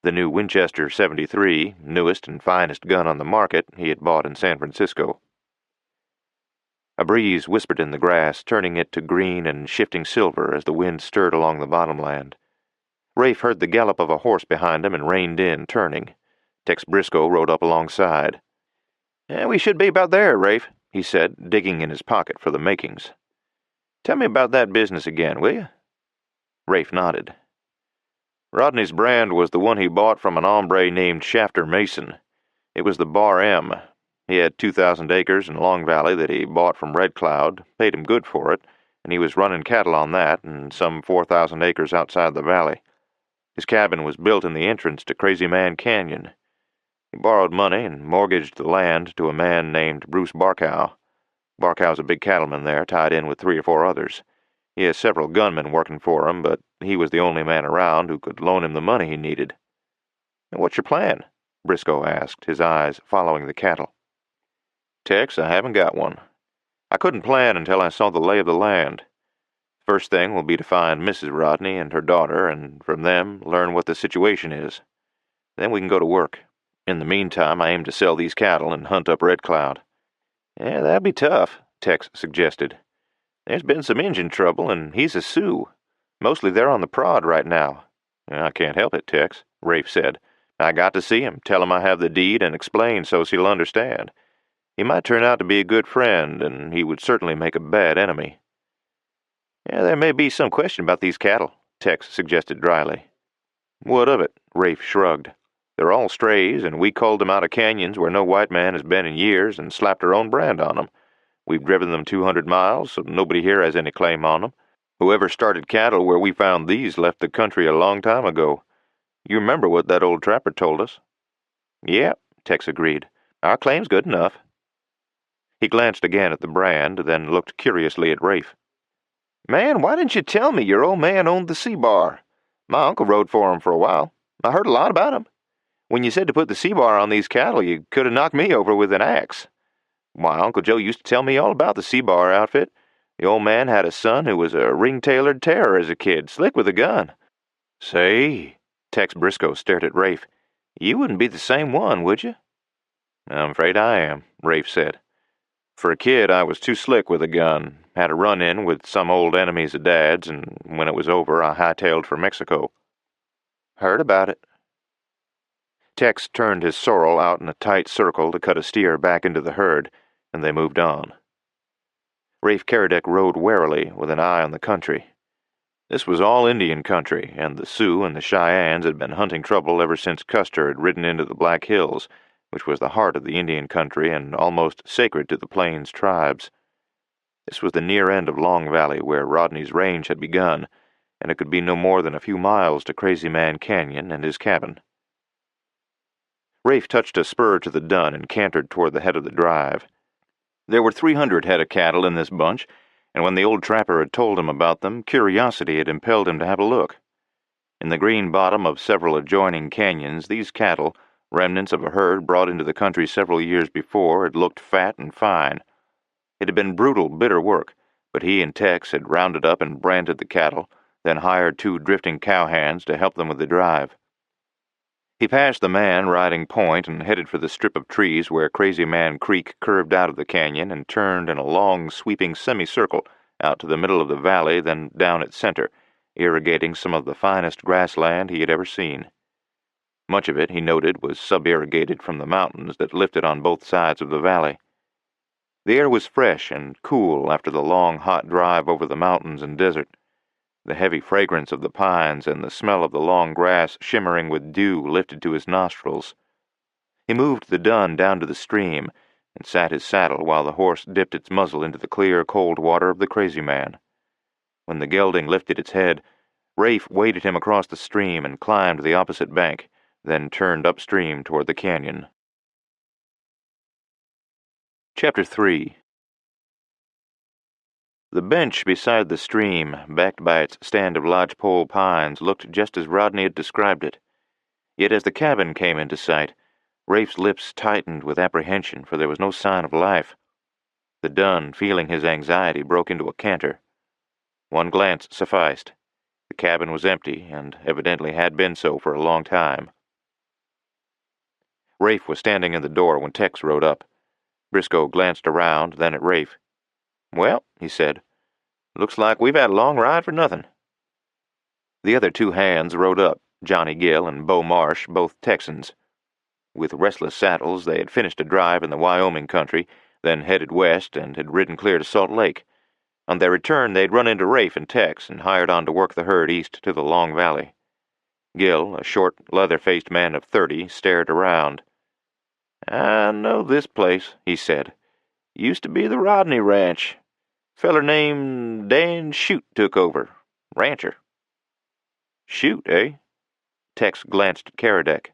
The new Winchester 73, newest and finest gun on the market, he had bought in San Francisco. A breeze whispered in the grass, turning it to green and shifting silver as the wind stirred along the bottomland. Rafe heard the gallop of a horse behind him and reined in, turning. Tex Briscoe rode up alongside. We should be about there, Rafe, he said, digging in his pocket for the makings. Tell me about that business again, will you? Rafe nodded. Rodney's brand was the one he bought from an hombre named Shafter Mason. It was the Bar M. He had 2,000 acres in Long Valley that he bought from Red Cloud, paid him good for it, and he was running cattle on that and some 4,000 acres outside the valley. His cabin was built in the entrance to Crazy Man Canyon. He borrowed money and mortgaged the land to a man named Bruce Barkow. Barkow's a big cattleman there, tied in with 3 or 4 others. He has several gunmen working for him, but he was the only man around who could loan him the money he needed. What's your plan? Briscoe asked, his eyes following the cattle. Tex, I haven't got one. I couldn't plan until I saw the lay of the land. First thing will be to find Mrs. Rodney and her daughter, and from them learn what the situation is. Then we can go to work. In the meantime, I aim to sell these cattle and hunt up Red Cloud. Yeah, that'd be tough, Tex suggested. There's been some engine trouble, and he's a Sioux. Mostly they're on the prod right now. I can't help it, Tex, Rafe said. I got to see him, tell him I have the deed, and explain so's he'll understand. He might turn out to be a good friend, and he would certainly make a bad enemy. Yeah, there may be some question about these cattle, Tex suggested dryly. What of it? Rafe shrugged. They're all strays, and we culled them out of canyons where no white man has been in years and slapped our own brand on them. We've driven them 200 miles, so nobody here has any claim on them. Whoever started cattle where we found these left the country a long time ago. You remember what that old trapper told us? Yep, Tex agreed. Our claim's good enough. He glanced again at the brand, then looked curiously at Rafe. Man, why didn't you tell me your old man owned the C-Bar? My uncle rode for him for a while. I heard a lot about him. When you said to put the C-Bar on these cattle, you could have knocked me over with an axe. Why, Uncle Joe used to tell me all about the C-Bar outfit. The old man had a son who was a ring-tailored terror as a kid, slick with a gun. Say, Tex Briscoe stared at Rafe. You wouldn't be the same one, would you? I'm afraid I am, Rafe said. For a kid, I was too slick with a gun. Had a run-in with some old enemies of Dad's, and when it was over, I hightailed for Mexico. Heard about it. Tex turned his sorrel out in a tight circle to cut a steer back into the herd, and they moved on. Rafe Caradec rode warily, with an eye on the country. This was all Indian country, and the Sioux and the Cheyennes had been hunting trouble ever since Custer had ridden into the Black Hills, which was the heart of the Indian country and almost sacred to the Plains tribes. This was the near end of Long Valley, where Rodney's range had begun, and it could be no more than a few miles to Crazy Man Canyon and his cabin. Rafe touched a spur to the dun and cantered toward the head of the drive. There were 300 head of cattle in this bunch, and when the old trapper had told him about them, curiosity had impelled him to have a look. In the green bottom of several adjoining canyons, these cattle, remnants of a herd brought into the country several years before, had looked fat and fine. It had been brutal, bitter work, but he and Tex had rounded up and branded the cattle, then hired 2 drifting cowhands to help them with the drive. He passed the man riding point and headed for the strip of trees where Crazy Man Creek curved out of the canyon and turned in a long, sweeping semicircle out to the middle of the valley, then down its center, irrigating some of the finest grassland he had ever seen. Much of it, he noted, was sub-irrigated from the mountains that lifted on both sides of the valley. The air was fresh and cool after the long, hot drive over the mountains and desert. The heavy fragrance of the pines and the smell of the long grass shimmering with dew lifted to his nostrils. He moved the dun down to the stream and sat his saddle while the horse dipped its muzzle into the clear, cold water of the Crazy Man. When the gelding lifted its head, Rafe waded him across the stream and climbed the opposite bank, then turned upstream toward the canyon. Chapter 3. The bench beside the stream, backed by its stand of lodgepole pines, looked just as Rodney had described it. Yet as the cabin came into sight, Rafe's lips tightened with apprehension, for there was no sign of life. The dun, feeling his anxiety, broke into a canter. One glance sufficed. The cabin was empty, and evidently had been so for a long time. Rafe was standing in the door when Tex rode up. Briscoe glanced around, then at Rafe. "Well," he said, "looks like we've had a long ride for nothing." The other 2 hands rode up, Johnny Gill and Bo Marsh, both Texans. With restless saddles, they had finished a drive in the Wyoming country, then headed west and had ridden clear to Salt Lake. On their return, they'd run into Rafe and Tex and hired on to work the herd east to the Long Valley. Gill, a short, leather-faced man of 30, stared around. "I know this place," he said. "Used to be the Rodney Ranch. Feller named Dan Shute took over. Rancher." "Shute, eh?" Tex glanced at Caradec.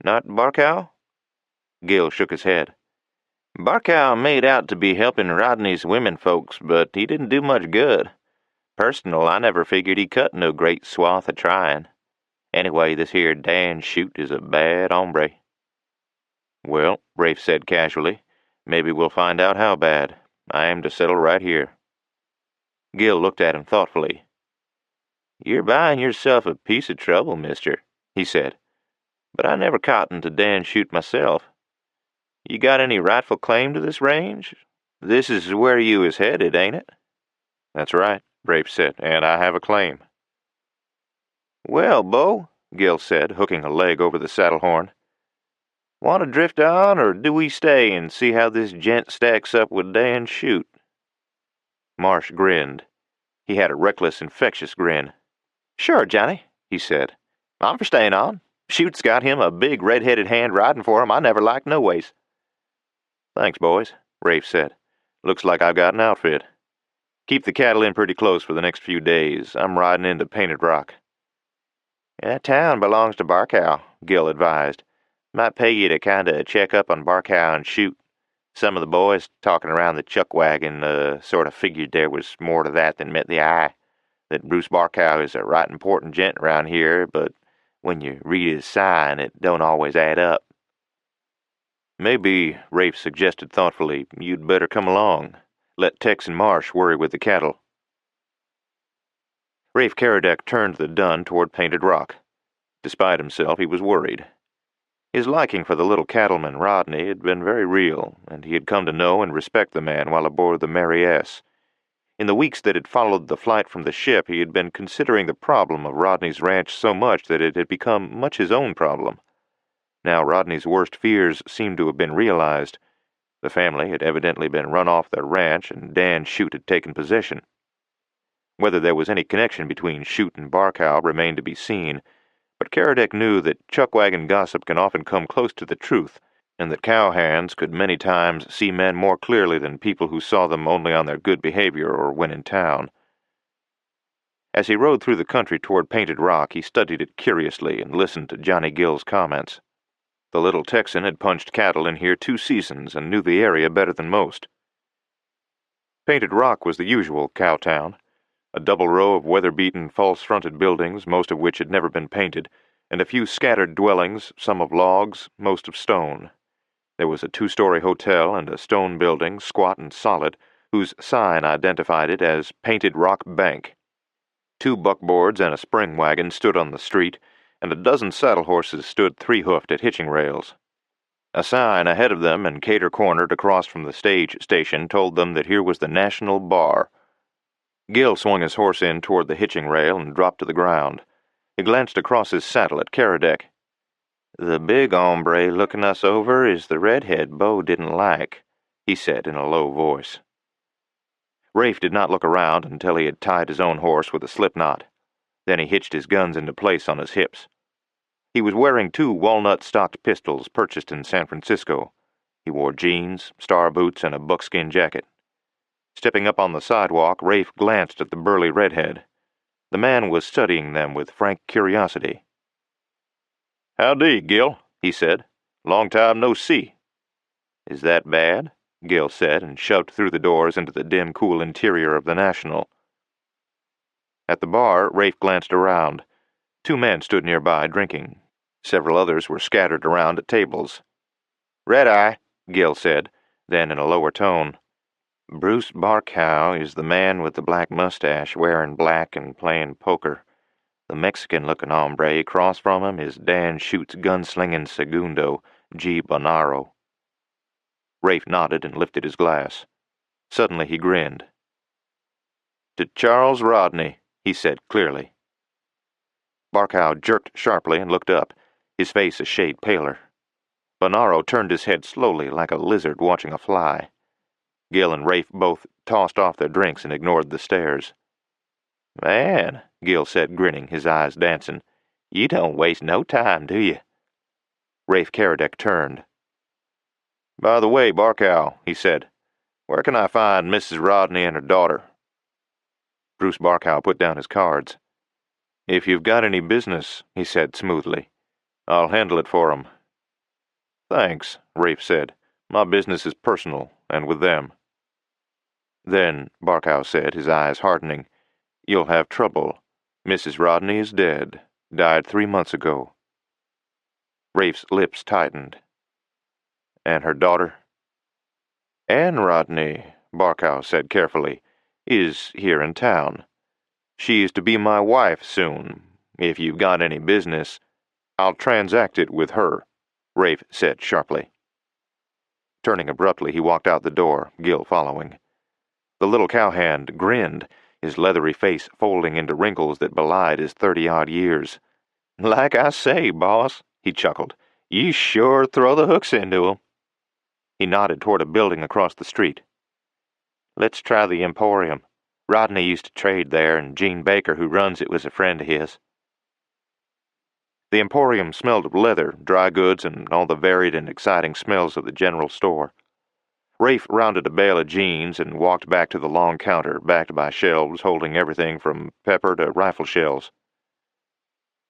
"Not Barkow?" Gill shook his head. "Barkow made out to be helping Rodney's women folks, but he didn't do much good. Personal, I never figured he cut no great swath of trying. Anyway, this here Dan Shute is a bad hombre." "Well," Rafe said casually, "maybe we'll find out how bad. I aim to settle right here." Gill looked at him thoughtfully. "You're buying yourself a piece of trouble, mister," he said. "But I never cottoned to Dan Shute myself. You got any rightful claim to this range? This is where you is headed, ain't it?" "That's right," Rafe said, "and I have a claim." "Well, Bo," Gill said, hooking a leg over the saddle horn, "want to drift on, or do we stay and see how this gent stacks up with Dan Shute?" Marsh grinned. He had a reckless, infectious grin. "Sure, Johnny," he said. "I'm for staying on. Shute's got him a big red-headed hand riding for him I never liked no ways." "Thanks, boys," Rafe said. "Looks like I've got an outfit. Keep the cattle in pretty close for the next few days. I'm riding into Painted Rock." "That town belongs to Barkow," Gill advised. "Might pay you to kinda check up on Barkow and Shute. Some of the boys talking around the chuck wagon sort of figured there was more to that than met the eye. That Bruce Barkow is a right important gent around here, but when you read his sign, it don't always add up." "Maybe," Rafe suggested thoughtfully, "you'd better come along. Let Tex and Marsh worry with the cattle." Rafe Caradec turned the dun toward Painted Rock. Despite himself, he was worried. His liking for the little cattleman Rodney had been very real, and he had come to know and respect the man while aboard the Mary S. In the weeks that had followed the flight from the ship, he had been considering the problem of Rodney's ranch so much that it had become much his own problem. Now Rodney's worst fears seemed to have been realized. The family had evidently been run off their ranch, and Dan Shute had taken possession. Whether there was any connection between Shute and Barkow remained to be seen, but Caradec knew that chuckwagon gossip can often come close to the truth, and that cowhands could many times see men more clearly than people who saw them only on their good behavior or when in town. As he rode through the country toward Painted Rock, he studied it curiously and listened to Johnny Gill's comments. The little Texan had punched cattle in here 2 seasons and knew the area better than most. Painted Rock was the usual cow town, a double row of weather-beaten, false-fronted buildings, most of which had never been painted, and a few scattered dwellings, some of logs, most of stone. There was a 2-story hotel and a stone building, squat and solid, whose sign identified it as Painted Rock Bank. 2 buckboards and a spring wagon stood on the street, and a dozen saddle horses stood 3-hoofed at hitching rails. A sign ahead of them and cater-cornered across from the stage station told them that here was the National Bar. Gill swung his horse in toward the hitching rail and dropped to the ground. He glanced across his saddle at Caradec. "The big hombre looking us over is the redhead Bo didn't like," he said in a low voice. Rafe did not look around until he had tied his own horse with a slipknot. Then he hitched his guns into place on his hips. He was wearing 2 walnut-stocked pistols purchased in San Francisco. He wore jeans, star boots, and a buckskin jacket. Stepping up on the sidewalk, Rafe glanced at the burly redhead. The man was studying them with frank curiosity. "Howdy, Gil," he said. "Long time no see." "Is that bad?" Gil said, and shoved through the doors into the dim, cool interior of the National. At the bar, Rafe glanced around. 2 men stood nearby, drinking. Several others were scattered around at tables. "Red-eye," Gil said, then in a lower tone. "Bruce Barkow is the man with the black mustache, wearing black and playing poker. The Mexican-looking hombre across from him is Dan Shute's gunslinging segundo, G. Bonaro." Rafe nodded and lifted his glass. Suddenly he grinned. "To Charles Rodney," he said clearly. Barkow jerked sharply and looked up, his face a shade paler. Bonaro turned his head slowly like a lizard watching a fly. Gil and Rafe both tossed off their drinks and ignored the stares. "Man," Gil said, grinning, his eyes dancing, "you don't waste no time, do you?" Rafe Caradec turned. "By the way, Barkow," he said, "where can I find Mrs. Rodney and her daughter?" Bruce Barkow put down his cards. "If you've got any business," he said smoothly, "I'll handle it for 'em." "Thanks," Rafe said. "My business is personal, and with them." "Then," Barkow said, his eyes hardening, "you'll have trouble. Mrs. Rodney is dead. Died 3 months ago." Rafe's lips tightened. "And her daughter?" "Anne Rodney," Barkow said carefully, "is here in town. She is to be my wife soon. If you've got any business, I'll transact it with her," Rafe said sharply. Turning abruptly, he walked out the door, Gil following. The little cowhand grinned, his leathery face folding into wrinkles that belied his 30-odd years. "Like I say, boss," he chuckled, "you sure throw the hooks into 'em." He nodded toward a building across the street. "Let's try the Emporium. Rodney used to trade there, and Gene Baker, who runs it, was a friend of his." The Emporium smelled of leather, dry goods, and all the varied and exciting smells of the general store. Rafe rounded a bale of jeans and walked back to the long counter, backed by shelves holding everything from pepper to rifle shells.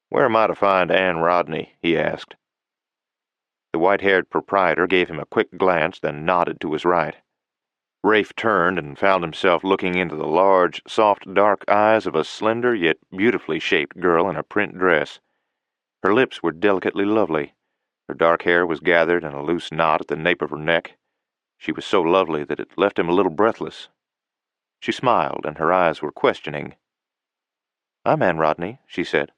"Where am I to find Anne Rodney?" he asked. The white-haired proprietor gave him a quick glance, then nodded to his right. Rafe turned and found himself looking into the large, soft, dark eyes of a slender yet beautifully shaped girl in a print dress. Her lips were delicately lovely. Her dark hair was gathered in a loose knot at the nape of her neck. She was so lovely that it left him a little breathless. She smiled, and her eyes were questioning. "I'm Anne Rodney," she said.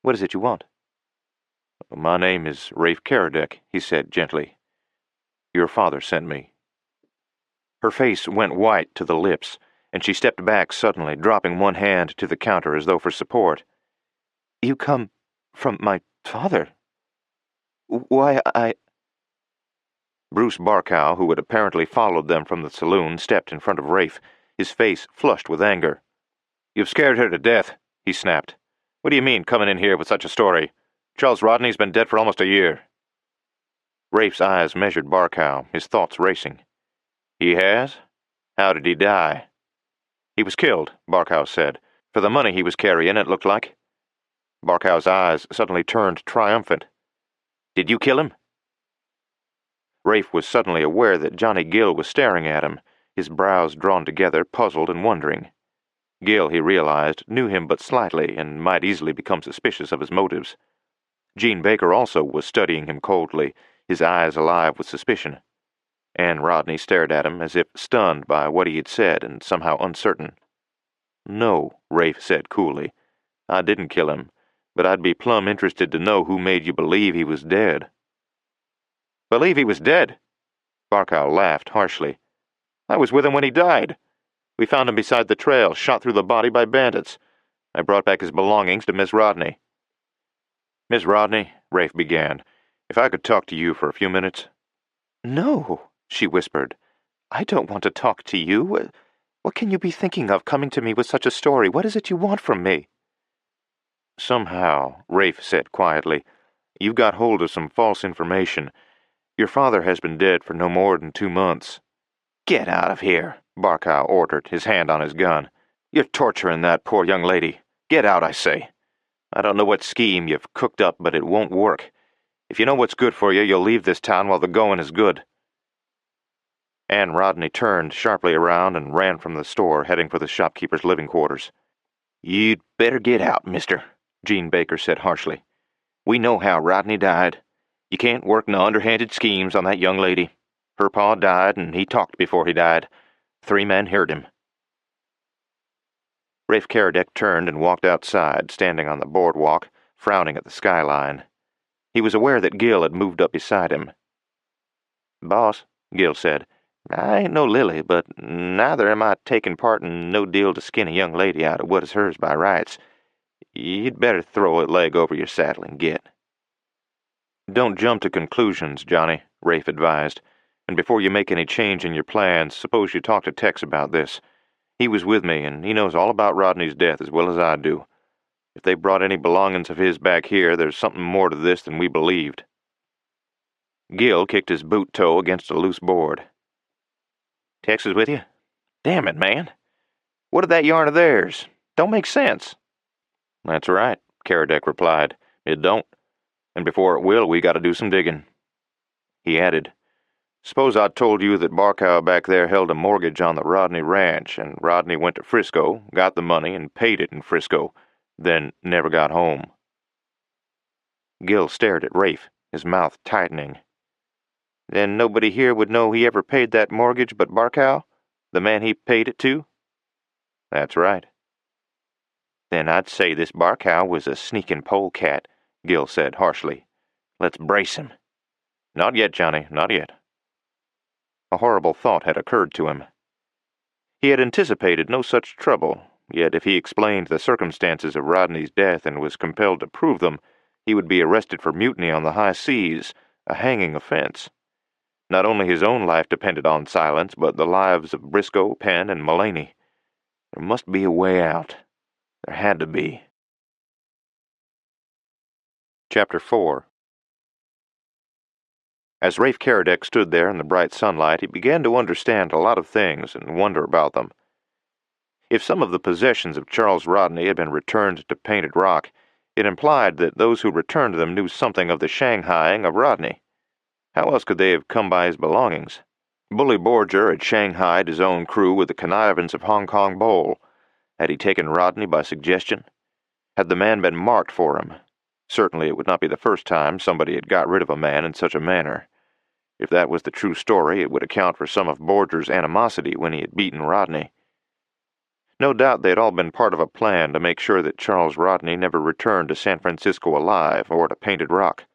"What is it you want?" "My name is Rafe Caradec," he said gently. "Your father sent me." Her face went white to the lips, and she stepped back suddenly, dropping one hand to the counter as though for support. "You come from my father? Why, Bruce Barkow, who had apparently followed them from the saloon, stepped in front of Rafe, his face flushed with anger. "You've scared her to death," he snapped. "What do you mean, coming in here with such a story? Charles Rodney's been dead for almost a year." Rafe's eyes measured Barkow, his thoughts racing. "He has? How did he die?" "He was killed," Barkow said. "For the money he was carrying, it looked like." Barkow's eyes suddenly turned triumphant. "Did you kill him?" Rafe was suddenly aware that Johnny Gill was staring at him, his brows drawn together, puzzled and wondering. Gill, he realized, knew him but slightly and might easily become suspicious of his motives. Gene Baker also was studying him coldly, his eyes alive with suspicion. Anne Rodney stared at him as if stunned by what he had said and somehow uncertain. "No," Rafe said coolly. "I didn't kill him, but I'd be plumb interested to know who made you believe he was dead." "Believe he was dead?" Barkow laughed harshly. "I was with him when he died. We found him beside the trail, shot through the body by bandits. I brought back his belongings to Miss Rodney." "Miss Rodney," Rafe began, "if I could talk to you for a few minutes." "No," she whispered. "I don't want to talk to you. What can you be thinking of, coming to me with such a story? What is it you want from me?" "Somehow," Rafe said quietly, "you've got hold of some false information. Your father has been dead for no more than 2 months. "Get out of here," Barkow ordered, his hand on his gun. "You're torturing that poor young lady. Get out, I say. I don't know what scheme you've cooked up, but it won't work. If you know what's good for you, you'll leave this town while the going is good." Anne Rodney turned sharply around and ran from the store, heading for the shopkeeper's living quarters. "You'd better get out, mister," Gene Baker said harshly. "We know how Rodney died. You can't work no underhanded schemes on that young lady. Her pa died, and he talked before he died. 3 men heard him." Rafe Caradec turned and walked outside, standing on the boardwalk, frowning at the skyline. He was aware that Gill had moved up beside him. "Boss," Gill said, "I ain't no lily, but neither am I taking part in no deal to skin a young lady out of what is hers by rights. You'd better throw a leg over your saddle and get." "Don't jump to conclusions, Johnny," Rafe advised. "And before you make any change in your plans, suppose you talk to Tex about this. He was with me, and he knows all about Rodney's death as well as I do. If they brought any belongings of his back here, there's something more to this than we believed." Gill kicked his boot toe against a loose board. "Tex is with you? Damn it, man. What did that yarn of theirs? Don't make sense." "That's right," Caradec replied. "It don't. And before it will, we gotta do some digging." He added, "Suppose I told you that Barkow back there held a mortgage on the Rodney ranch, and Rodney went to Frisco, got the money, and paid it in Frisco, then never got home." Gill stared at Rafe, his mouth tightening. "Then nobody here would know he ever paid that mortgage but Barkow, the man he paid it to?" "That's right." "Then I'd say this Barkow was a sneaking polecat," Gill said harshly. "Let's brace him." "Not yet, Johnny, not yet." A horrible thought had occurred to him. He had anticipated no such trouble, yet if he explained the circumstances of Rodney's death and was compelled to prove them, he would be arrested for mutiny on the high seas, a hanging offense. Not only his own life depended on silence, but the lives of Briscoe, Penn, and Mullaney. There must be a way out. There had to be. Chapter 4. As Rafe Caradec stood there in the bright sunlight, he began to understand a lot of things and wonder about them. If some of the possessions of Charles Rodney had been returned to Painted Rock, it implied that those who returned them knew something of the shanghaiing of Rodney. How else could they have come by his belongings? Bully Borger had shanghaied his own crew with the connivance of Hong Kong Bull. Had he taken Rodney by suggestion? Had the man been marked for him? Certainly it would not be the first time somebody had got rid of a man in such a manner. If that was the true story, it would account for some of Borger's animosity when he had beaten Rodney. No doubt they had all been part of a plan to make sure that Charles Rodney never returned to San Francisco alive or to Painted Rock.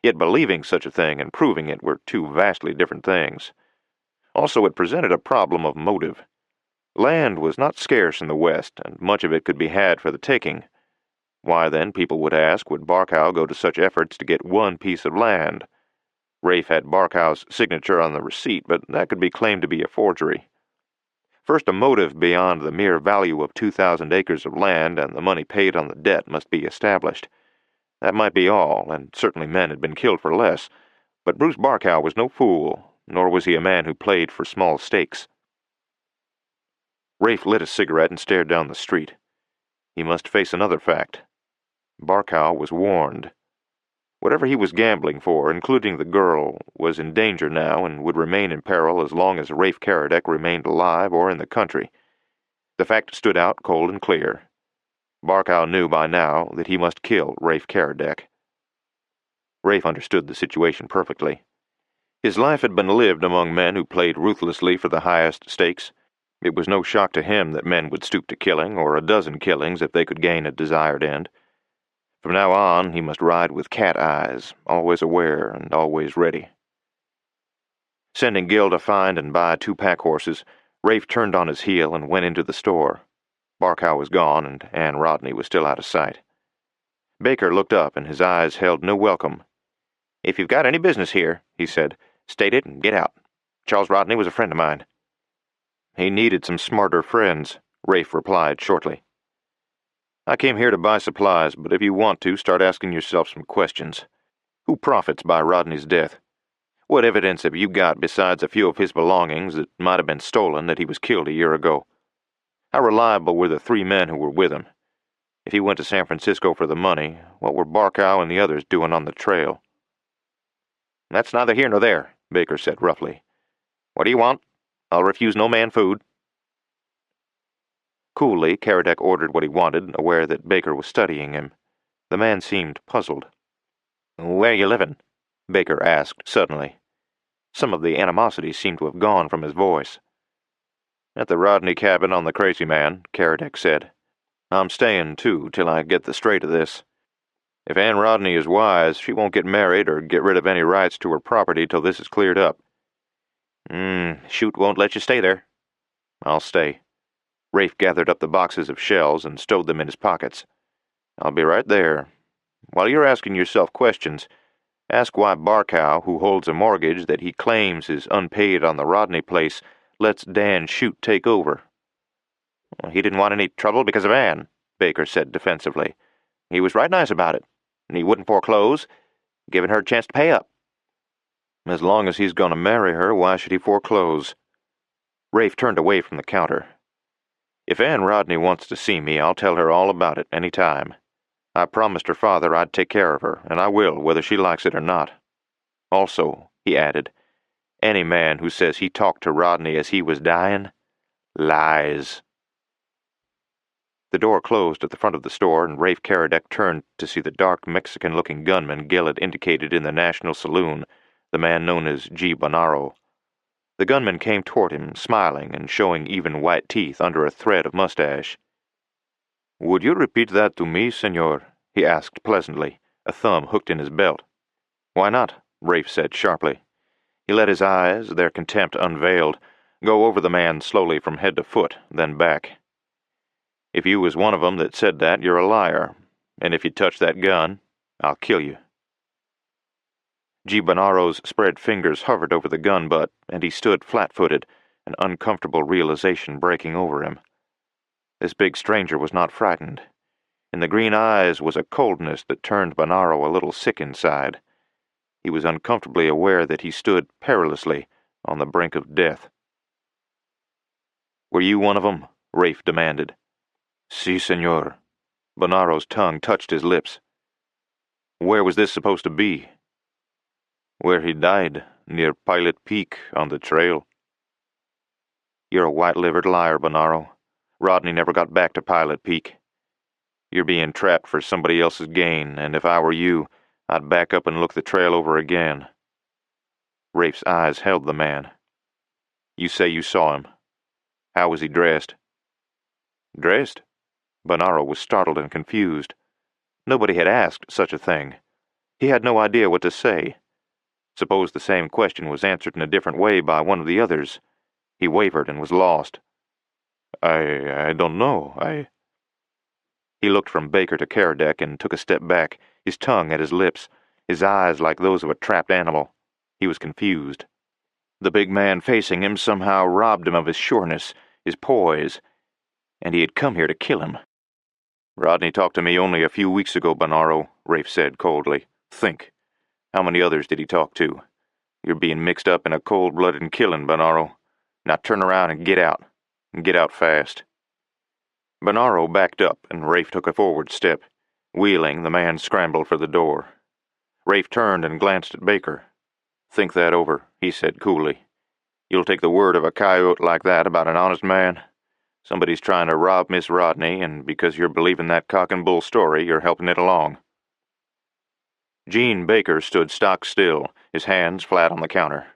Yet believing such a thing and proving it were 2 vastly different things. Also, it presented a problem of motive. Land was not scarce in the West, and much of it could be had for the taking. Why then, people would ask, would Barkow go to such efforts to get 1 piece of land? Rafe had Barkow's signature on the receipt, but that could be claimed to be a forgery. First, a motive beyond the mere value of 2,000 acres of land and the money paid on the debt must be established. That might be all, and certainly men had been killed for less, but Bruce Barkow was no fool, nor was he a man who played for small stakes. Rafe lit a cigarette and stared down the street. He must face another fact. Barkow was warned. Whatever he was gambling for, including the girl, was in danger now and would remain in peril as long as Rafe Caradec remained alive or in the country. The fact stood out cold and clear. Barkow knew by now that he must kill Rafe Caradec. Rafe understood the situation perfectly. His life had been lived among men who played ruthlessly for the highest stakes. It was no shock to him that men would stoop to killing, or a dozen killings if they could gain a desired end. From now on, he must ride with cat eyes, always aware and always ready. Sending Gil to find and buy 2 pack horses, Rafe turned on his heel and went into the store. Barkow was gone, and Ann Rodney was still out of sight. Baker looked up, and his eyes held no welcome. "If you've got any business here," he said, "state it and get out. Charles Rodney was a friend of mine." "He needed some smarter friends," Rafe replied shortly. "I came here to buy supplies, but if you want to, start asking yourself some questions. Who profits by Rodney's death? What evidence have you got besides a few of his belongings that might have been stolen that he was killed a year ago? How reliable were the 3 men who were with him? If he went to San Francisco for the money, what were Barkow and the others doing on the trail?" "That's neither here nor there," Baker said roughly. "What do you want? I'll refuse no man food." Coolly, Caradec ordered what he wanted, aware that Baker was studying him. The man seemed puzzled. "Where you livin'?" Baker asked suddenly. Some of the animosity seemed to have gone from his voice. "At the Rodney cabin on the Crazy Man," Caradec said. "I'm staying, too, till I get the straight of this. If Ann Rodney is wise, she won't get married or get rid of any rights to her property till this is cleared up." "Chute won't let you stay there." "I'll stay." Rafe gathered up the boxes of shells and stowed them in his pockets. "I'll be right there. While you're asking yourself questions, ask why Barkow, who holds a mortgage that he claims is unpaid on the Rodney place, lets Dan Chute take over." "He didn't want any trouble because of Ann," Baker said defensively. "He was right nice about it, and he wouldn't foreclose, giving her a chance to pay up." "As long as he's going to marry her, why should he foreclose?" Rafe turned away from the counter. "If Ann Rodney wants to see me, I'll tell her all about it any time. I promised her father I'd take care of her, and I will, whether she likes it or not. Also," he added, "any man who says he talked to Rodney as he was dying lies." The door closed at the front of the store, and Rafe Caradec turned to see the dark Mexican-looking gunman Gil had indicated in the National Saloon, the man known as G. Bonaro. The gunman came toward him, smiling and showing even white teeth under a thread of mustache. "Would you repeat that to me, senor?" he asked pleasantly, a thumb hooked in his belt. "Why not?" Rafe said sharply. He let his eyes, their contempt unveiled, go over the man slowly from head to foot, then back. "If you was one of 'em that said that, you're a liar, and if you touch that gun, I'll kill you." G. Bonaro's spread fingers hovered over the gun butt, and he stood flat-footed, an uncomfortable realization breaking over him. This big stranger was not frightened. In the green eyes was a coldness that turned Bonaro a little sick inside. He was uncomfortably aware that he stood perilously on the brink of death. "Were you one of 'em?" Rafe demanded. "Si, senor." Bonaro's tongue touched his lips. "Where was this supposed to be?" "Where he died, near Pilot Peak, on the trail." "You're a white-livered liar, Bonaro. Rodney never got back to Pilot Peak. You're being trapped for somebody else's gain, and if I were you, I'd back up and look the trail over again." Rafe's eyes held the man. "You say you saw him. How was he dressed?" "Dressed?" Bonaro was startled and confused. Nobody had asked such a thing. He had no idea what to say. Suppose the same question was answered in a different way by one of the others. He wavered and was lost. I don't know. He looked from Baker to Caradec and took a step back, his tongue at his lips, his eyes like those of a trapped animal. He was confused. The big man facing him somehow robbed him of his sureness, his poise, and he had come here to kill him. "Rodney talked to me only a few weeks ago, Bonaro," Rafe said coldly. "Think. How many others did he talk to? You're being mixed up in a cold-blooded killing, Bonaro. Now turn around and get out. And get out fast." Bonaro backed up, and Rafe took a forward step. Wheeling, the man scrambled for the door. Rafe turned and glanced at Baker. "Think that over," he said coolly. "You'll take the word of a coyote like that about an honest man? Somebody's trying to rob Miss Rodney, and because you're believing that cock-and-bull story, you're helping it along." Gene Baker stood stock still, his hands flat on the counter.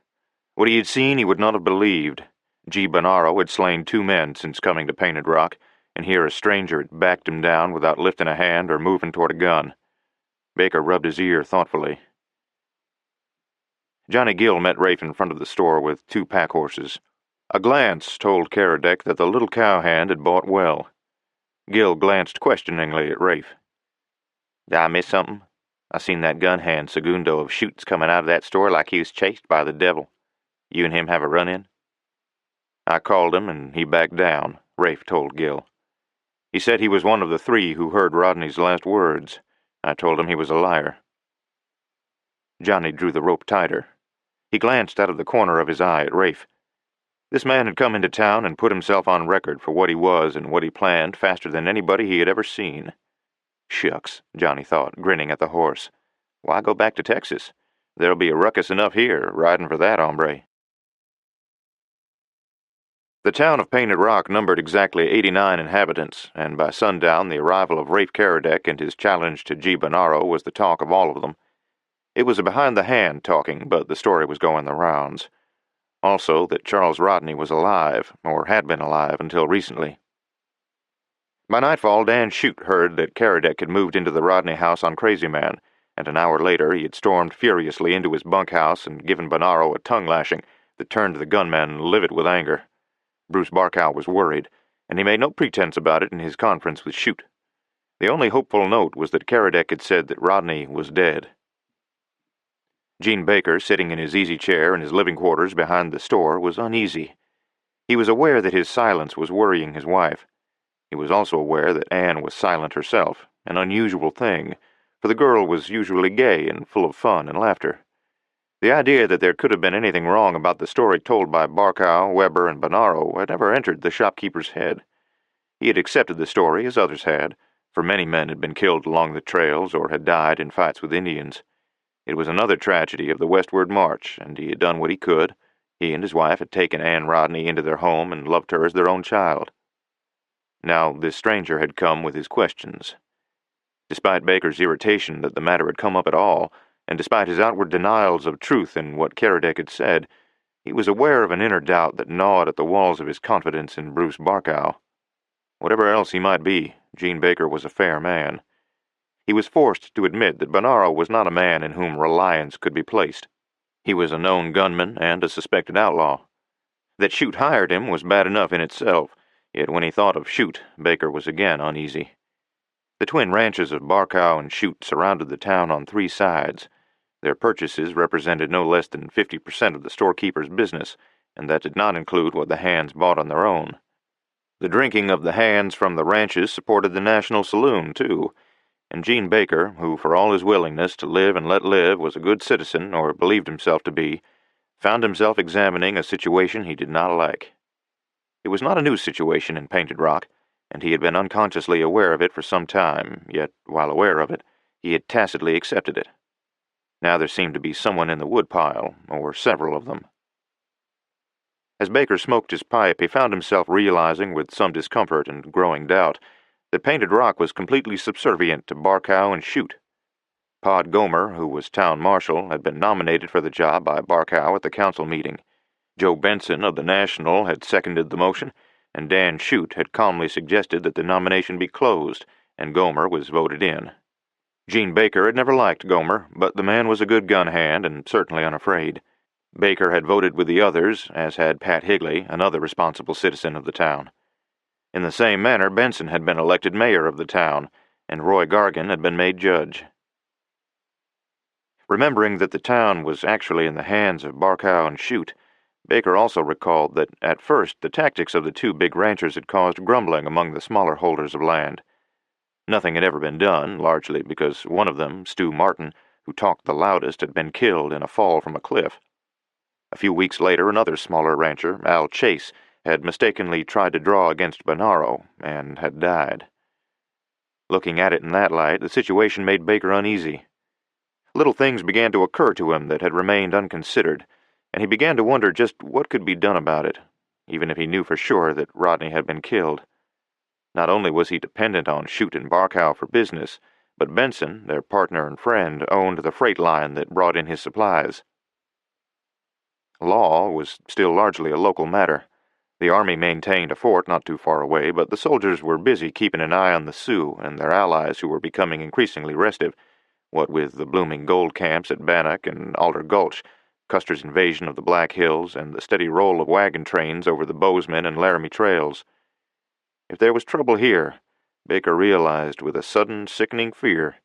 What he had seen he would not have believed. G. Bonaro had slain 2 men since coming to Painted Rock, and here a stranger had backed him down without lifting a hand or moving toward a gun. Baker rubbed his ear thoughtfully. Johnny Gill met Rafe in front of the store with 2 pack horses. A glance told Caradec that the little cowhand had bought well. Gill glanced questioningly at Rafe. "Did I miss something? I seen that gun hand Segundo of Chutes coming out of that store like he was chased by the devil. You and him have a run-in?" "I called him, and he backed down," Rafe told Gill. "He said he was one of the 3 who heard Rodney's last words. I told him he was a liar." Johnny drew the rope tighter. He glanced out of the corner of his eye at Rafe. This man had come into town and put himself on record for what he was and what he planned faster than anybody he had ever seen. Shucks, Johnny thought, grinning at the horse. Why go back to Texas? There'll be a ruckus enough here, riding for that hombre. The town of Painted Rock numbered exactly 89 inhabitants, and by sundown the arrival of Rafe Caradec and his challenge to G. Bonaro was the talk of all of them. It was a behind-the-hand talking, but the story was going the rounds. Also that Charles Rodney was alive, or had been alive until recently. By nightfall, Dan Chute heard that Caradec had moved into the Rodney house on Crazy Man, and an hour later he had stormed furiously into his bunkhouse and given Bonaro a tongue-lashing that turned the gunman livid with anger. Bruce Barkow was worried, and he made no pretense about it in his conference with Chute. The only hopeful note was that Caradec had said that Rodney was dead. Gene Baker, sitting in his easy chair in his living quarters behind the store, was uneasy. He was aware that his silence was worrying his wife. He was also aware that Anne was silent herself, an unusual thing, for the girl was usually gay and full of fun and laughter. The idea that there could have been anything wrong about the story told by Barkow, Weber, and Bonaro had never entered the shopkeeper's head. He had accepted the story as others had, for many men had been killed along the trails or had died in fights with Indians. It was another tragedy of the westward march, and he had done what he could. He and his wife had taken Anne Rodney into their home and loved her as their own child. Now this stranger had come with his questions. Despite Baker's irritation that the matter had come up at all, and despite his outward denials of truth in what Caradec had said, he was aware of an inner doubt that gnawed at the walls of his confidence in Bruce Barkow. Whatever else he might be, Gene Baker was a fair man. He was forced to admit that Bonaro was not a man in whom reliance could be placed. He was a known gunman and a suspected outlaw. That Chute hired him was bad enough in itself, yet when he thought of Chute, Baker was again uneasy. The twin ranches of Barkow and Chute surrounded the town on 3 sides. Their purchases represented no less than 50% of the storekeeper's business, and that did not include what the hands bought on their own. The drinking of the hands from the ranches supported the National Saloon, too, and Gene Baker, who for all his willingness to live and let live was a good citizen, or believed himself to be, found himself examining a situation he did not like. It was not a new situation in Painted Rock, and he had been unconsciously aware of it for some time, yet, while aware of it, he had tacitly accepted it. Now there seemed to be someone in the woodpile, or several of them. As Baker smoked his pipe, he found himself realizing with some discomfort and growing doubt that Painted Rock was completely subservient to Barkow and Chute. Pod Gomer, who was town marshal, had been nominated for the job by Barkow at the council meeting. Joe Benson of the National had seconded the motion, and Dan Chute had calmly suggested that the nomination be closed, and Gomer was voted in. Gene Baker had never liked Gomer, but the man was a good gun hand and certainly unafraid. Baker had voted with the others, as had Pat Higley, another responsible citizen of the town. In the same manner, Benson had been elected mayor of the town, and Roy Gargan had been made judge. Remembering that the town was actually in the hands of Barkow and Chute, Baker also recalled that at first the tactics of the two big ranchers had caused grumbling among the smaller holders of land. Nothing had ever been done, largely because one of them, Stu Martin, who talked the loudest, had been killed in a fall from a cliff. A few weeks later, another smaller rancher, Al Chase, had mistakenly tried to draw against Bonaro and had died. Looking at it in that light, the situation made Baker uneasy. Little things began to occur to him that had remained unconsidered, and he began to wonder just what could be done about it, even if he knew for sure that Rodney had been killed. Not only was he dependent on Chute and Barkow for business, but Benson, their partner and friend, owned the freight line that brought in his supplies. Law was still largely a local matter. The Army maintained a fort not too far away, but the soldiers were busy keeping an eye on the Sioux and their allies who were becoming increasingly restive, what with the blooming gold camps at Bannock and Alder Gulch, Custer's invasion of the Black Hills, and the steady roll of wagon trains over the Bozeman and Laramie trails. If there was trouble here, Baker realized with a sudden, sickening fear,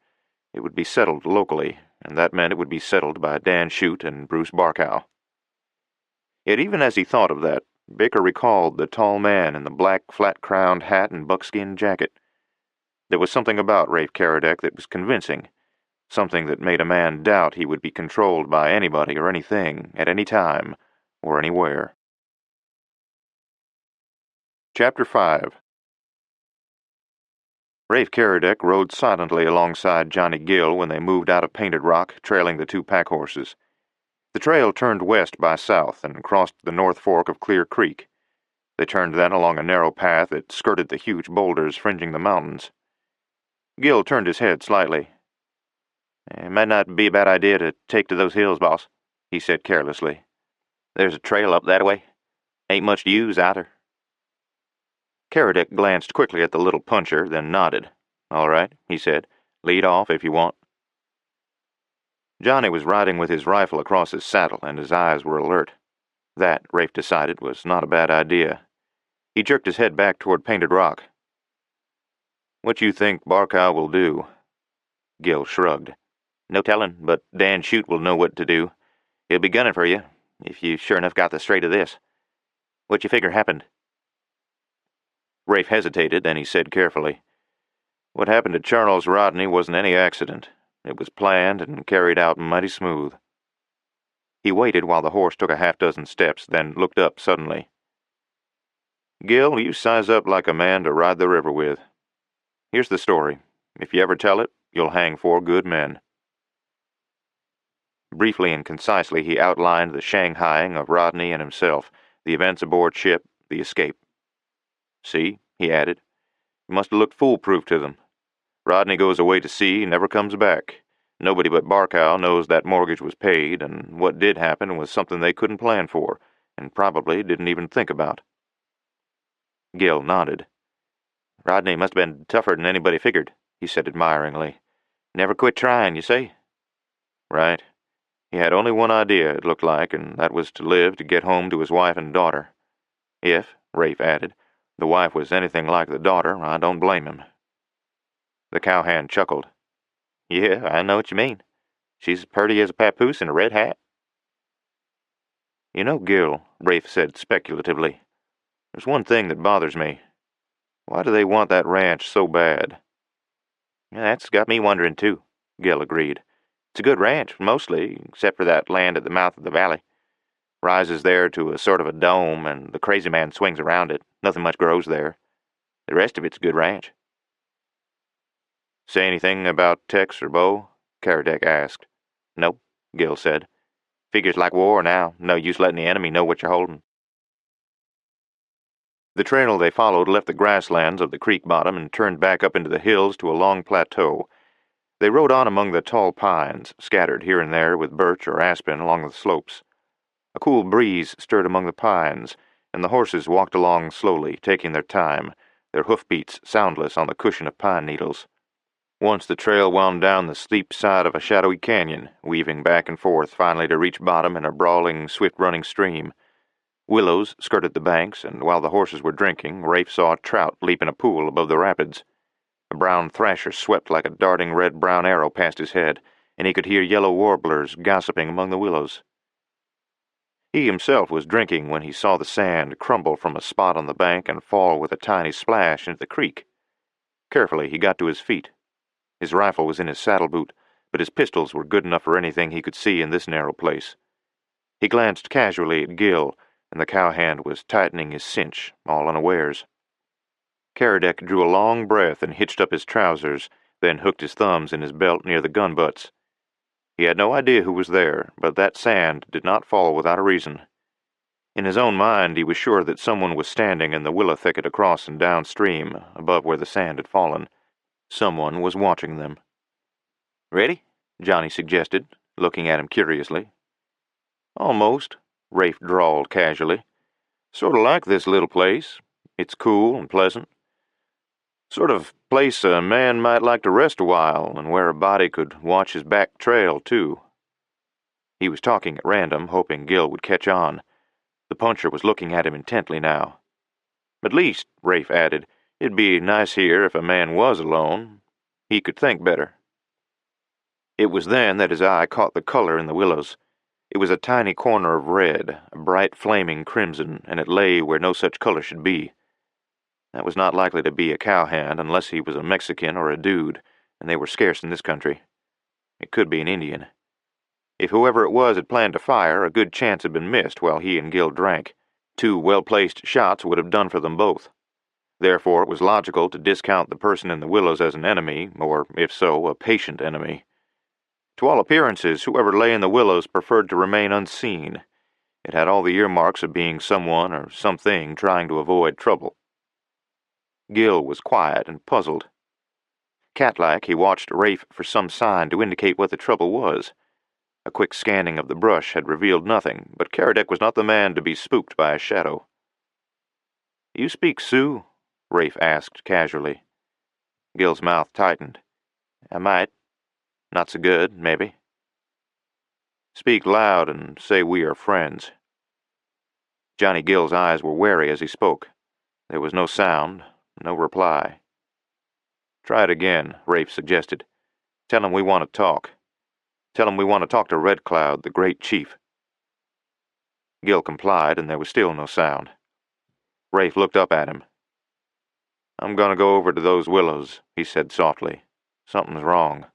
it would be settled locally, and that meant it would be settled by Dan Chute and Bruce Barkow. Yet even as he thought of that, Baker recalled the tall man in the black, flat-crowned hat and buckskin jacket. There was something about Rafe Caradec that was convincing, something that made a man doubt he would be controlled by anybody or anything, at any time, or anywhere. Chapter 5. Rafe Caradec rode silently alongside Johnny Gill when they moved out of Painted Rock, trailing the two pack horses. The trail turned west by south and crossed the North Fork of Clear Creek. They turned then along a narrow path that skirted the huge boulders fringing the mountains. Gill turned his head slightly. "It might not be a bad idea to take to those hills, boss," he said carelessly. "There's a trail up that way. Ain't much to use, either." Caradec glanced quickly at the little puncher, then nodded. "All right," he said. "Lead off if you want." Johnny was riding with his rifle across his saddle, and his eyes were alert. That, Rafe decided, was not a bad idea. He jerked his head back toward Painted Rock. "What you think Barkow will do?" Gill shrugged. "No telling, but Dan Chute will know what to do. He'll be gunning for you, if you sure enough got the straight of this. What you figure happened?" Rafe hesitated, then he said carefully, "What happened to Charles Rodney wasn't any accident. It was planned and carried out mighty smooth." He waited while the horse took a half-dozen steps, then looked up suddenly. "Gill, you size up like a man to ride the river with. Here's the story. If you ever tell it, you'll hang 4 good men." Briefly and concisely he outlined the shanghaiing of Rodney and himself, the events aboard ship, the escape. "See," he added, "you must have looked foolproof to them. Rodney goes away to sea and never comes back. Nobody but Barkow knows that mortgage was paid, and what did happen was something they couldn't plan for, and probably didn't even think about." Gill nodded. "Rodney must have been tougher than anybody figured," he said admiringly. "Never quit trying, you say?" "Right. He had only one idea, it looked like, and that was to live to get home to his wife and daughter. If," Rafe added, "the wife was anything like the daughter, I don't blame him." The cowhand chuckled. "Yeah, I know what you mean. She's as purty as a papoose in a red hat." "You know, Gill," Rafe said speculatively, "there's one thing that bothers me. Why do they want that ranch so bad?" "Yeah, that's got me wondering, too," Gill agreed. "It's a good ranch, mostly, except for that land at the mouth of the valley. Rises there to a sort of a dome, and the crazy man swings around it. Nothing much grows there. The rest of it's a good ranch." "Say anything about Tex or Bo?" Caradec asked. "Nope," Gill said. "Figures like war now. No use letting the enemy know what you're holding." The trail they followed left the grasslands of the creek bottom and turned back up into the hills to a long plateau. They rode on among the tall pines, scattered here and there with birch or aspen along the slopes. A cool breeze stirred among the pines, and the horses walked along slowly, taking their time, their hoofbeats soundless on the cushion of pine needles. Once the trail wound down the steep side of a shadowy canyon, weaving back and forth finally to reach bottom in a brawling, swift-running stream. Willows skirted the banks, and while the horses were drinking, Rafe saw a trout leap in a pool above the rapids. A brown thrasher swept like a darting red-brown arrow past his head, and he could hear yellow warblers gossiping among the willows. He himself was drinking when he saw the sand crumble from a spot on the bank and fall with a tiny splash into the creek. Carefully, he got to his feet. His rifle was in his saddle boot, but his pistols were good enough for anything he could see in this narrow place. He glanced casually at Gil, and the cowhand was tightening his cinch, all unawares. Caradec drew a long breath and hitched up his trousers, then hooked his thumbs in his belt near the gun butts. He had no idea who was there, but that sand did not fall without a reason. In his own mind, he was sure that someone was standing in the willow thicket across and downstream, above where the sand had fallen. Someone was watching them. "Ready?" Johnny suggested, looking at him curiously. "Almost," Rafe drawled casually. "Sort of like this little place. It's cool and pleasant. Sort of place a man might like to rest a while, and where a body could watch his back trail, too." He was talking at random, hoping Gil would catch on. The puncher was looking at him intently now. "At least," Rafe added, "it'd be nice here if a man was alone. He could think better." It was then that his eye caught the color in the willows. It was a tiny corner of red, a bright flaming crimson, and it lay where no such color should be. That was not likely to be a cowhand unless he was a Mexican or a dude, and they were scarce in this country. It could be an Indian. If whoever it was had planned to fire, a good chance had been missed while he and Gil drank. 2 well-placed shots would have done for them both. Therefore, it was logical to discount the person in the willows as an enemy, or, if so, a patient enemy. To all appearances, whoever lay in the willows preferred to remain unseen. It had all the earmarks of being someone or something trying to avoid trouble. Gil was quiet and puzzled. Cat-like, he watched Rafe for some sign to indicate what the trouble was. A quick scanning of the brush had revealed nothing, but Caradec was not the man to be spooked by a shadow. "You speak Sioux?" Rafe asked casually. Gil's mouth tightened. "I might. Not so good, maybe." "Speak loud and say we are friends." Johnny Gil's eyes were wary as he spoke. There was no sound, no reply. "Try it again," Rafe suggested. "Tell him we want to talk. Tell him we want to talk to Red Cloud, the great chief." Gil complied, and there was still no sound. Rafe looked up at him. "I'm gonna go over to those willows," he said softly. "Something's wrong."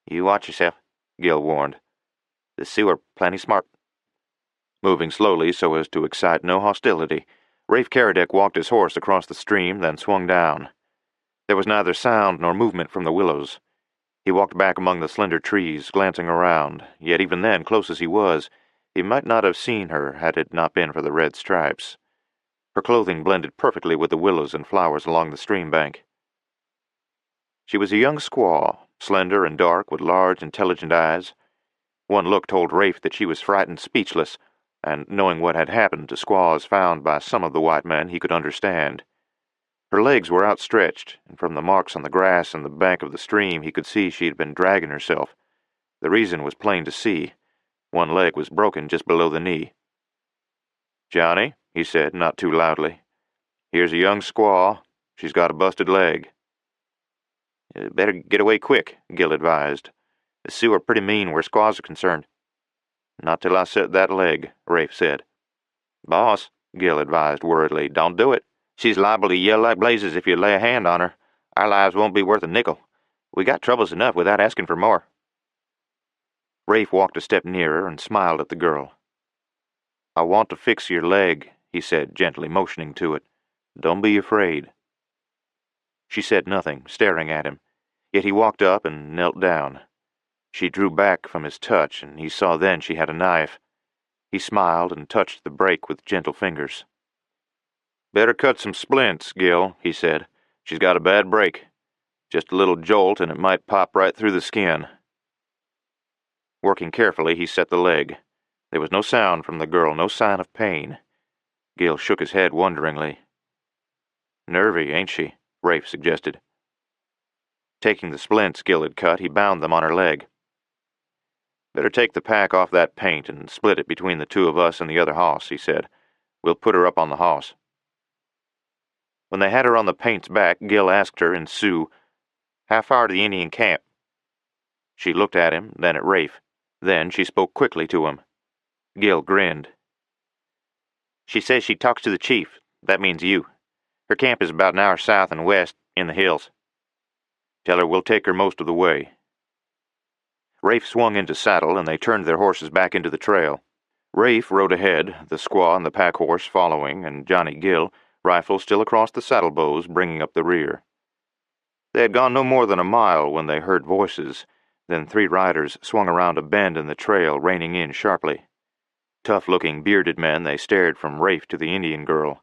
"You watch yourself," Gil warned. "The Sioux are plenty smart." Moving slowly so as to excite no hostility, Rafe Caradec walked his horse across the stream, then swung down. There was neither sound nor movement from the willows. He walked back among the slender trees, glancing around, yet even then, close as he was, he might not have seen her had it not been for the red stripes. Her clothing blended perfectly with the willows and flowers along the stream bank. She was a young squaw, slender and dark, with large, intelligent eyes. One look told Rafe that she was frightened speechless, and knowing what had happened to squaws found by some of the white men, he could understand. Her legs were outstretched, and from the marks on the grass and the bank of the stream he could see she had been dragging herself. The reason was plain to see. One leg was broken just below the knee. "Johnny," he said, not too loudly, "here's a young squaw. She's got a busted leg." "Better get away quick," Gil advised. "The Sioux are pretty mean where squaws are concerned." "Not till I set that leg," Rafe said. "Boss," Gil advised worriedly, "don't do it. She's liable to yell like blazes if you lay a hand on her. Our lives won't be worth a nickel. We got troubles enough without asking for more." Rafe walked a step nearer and smiled at the girl. "I want to fix your leg," he said, gently motioning to it. "Don't be afraid." She said nothing, staring at him, yet he walked up and knelt down. She drew back from his touch, and he saw then she had a knife. He smiled and touched the break with gentle fingers. "Better cut some splints, Gil," he said. "She's got a bad break. Just a little jolt and it might pop right through the skin." Working carefully, he set the leg. There was no sound from the girl, no sign of pain. Gil shook his head wonderingly. "Nervy, ain't she?" Rafe suggested. Taking the splints Gil had cut, he bound them on her leg. "Better take the pack off that paint and split it between the 2 of us and the other hoss," he said. "We'll put her up on the hoss." When they had her on the paint's back, Gil asked her in Sioux, "How far to the Indian camp?" She looked at him, then at Rafe. Then she spoke quickly to him. Gil grinned. "She says she talks to the chief. That means you. Her camp is about an hour south and west, in the hills. Tell her we'll take her most of the way." Rafe swung into saddle, and they turned their horses back into the trail. Rafe rode ahead, the squaw and the pack horse following, and Johnny Gill, rifle still across the saddle bows, bringing up the rear. They had gone no more than a mile when they heard voices. Then 3 riders swung around a bend in the trail, reining in sharply. Tough-looking, bearded men, they stared from Rafe to the Indian girl.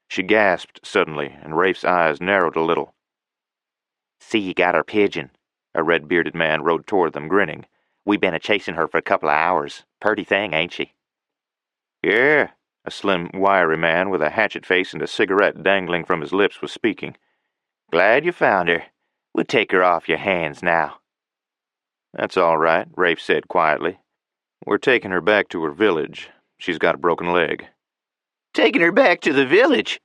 She gasped suddenly, and Rafe's eyes narrowed a little. "See, you got our pigeon." A red-bearded man rode toward them, grinning. "We been a-chasing her for a couple of hours. Purty thing, ain't she?" "Yeah," a slim, wiry man with a hatchet face and a cigarette dangling from his lips was speaking. "Glad you found her. We'll take her off your hands now." "That's all right," Rafe said quietly. "We're taking her back to her village. She's got a broken leg." "Taking her back to the village?"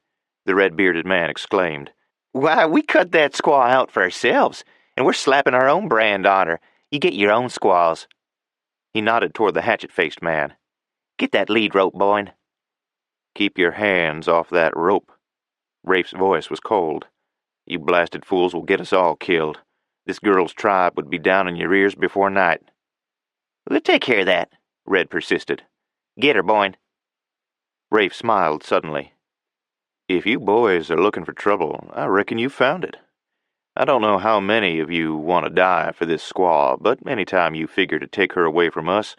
the red-bearded man exclaimed. "Why, we cut that squaw out for ourselves, and we're slapping our own brand on her. You get your own squaws." He nodded toward the hatchet-faced man. "Get that lead rope, Boyne." "Keep your hands off that rope." Rafe's voice was cold. "You blasted fools will get us all killed. This girl's tribe would be down in your ears before night." "We'll take care of that," Red persisted. "Get her, Boyne." Rafe smiled suddenly. "If you boys are looking for trouble, I reckon you found it. I don't know how many of you want to die for this squaw, but any time you figure to take her away from us,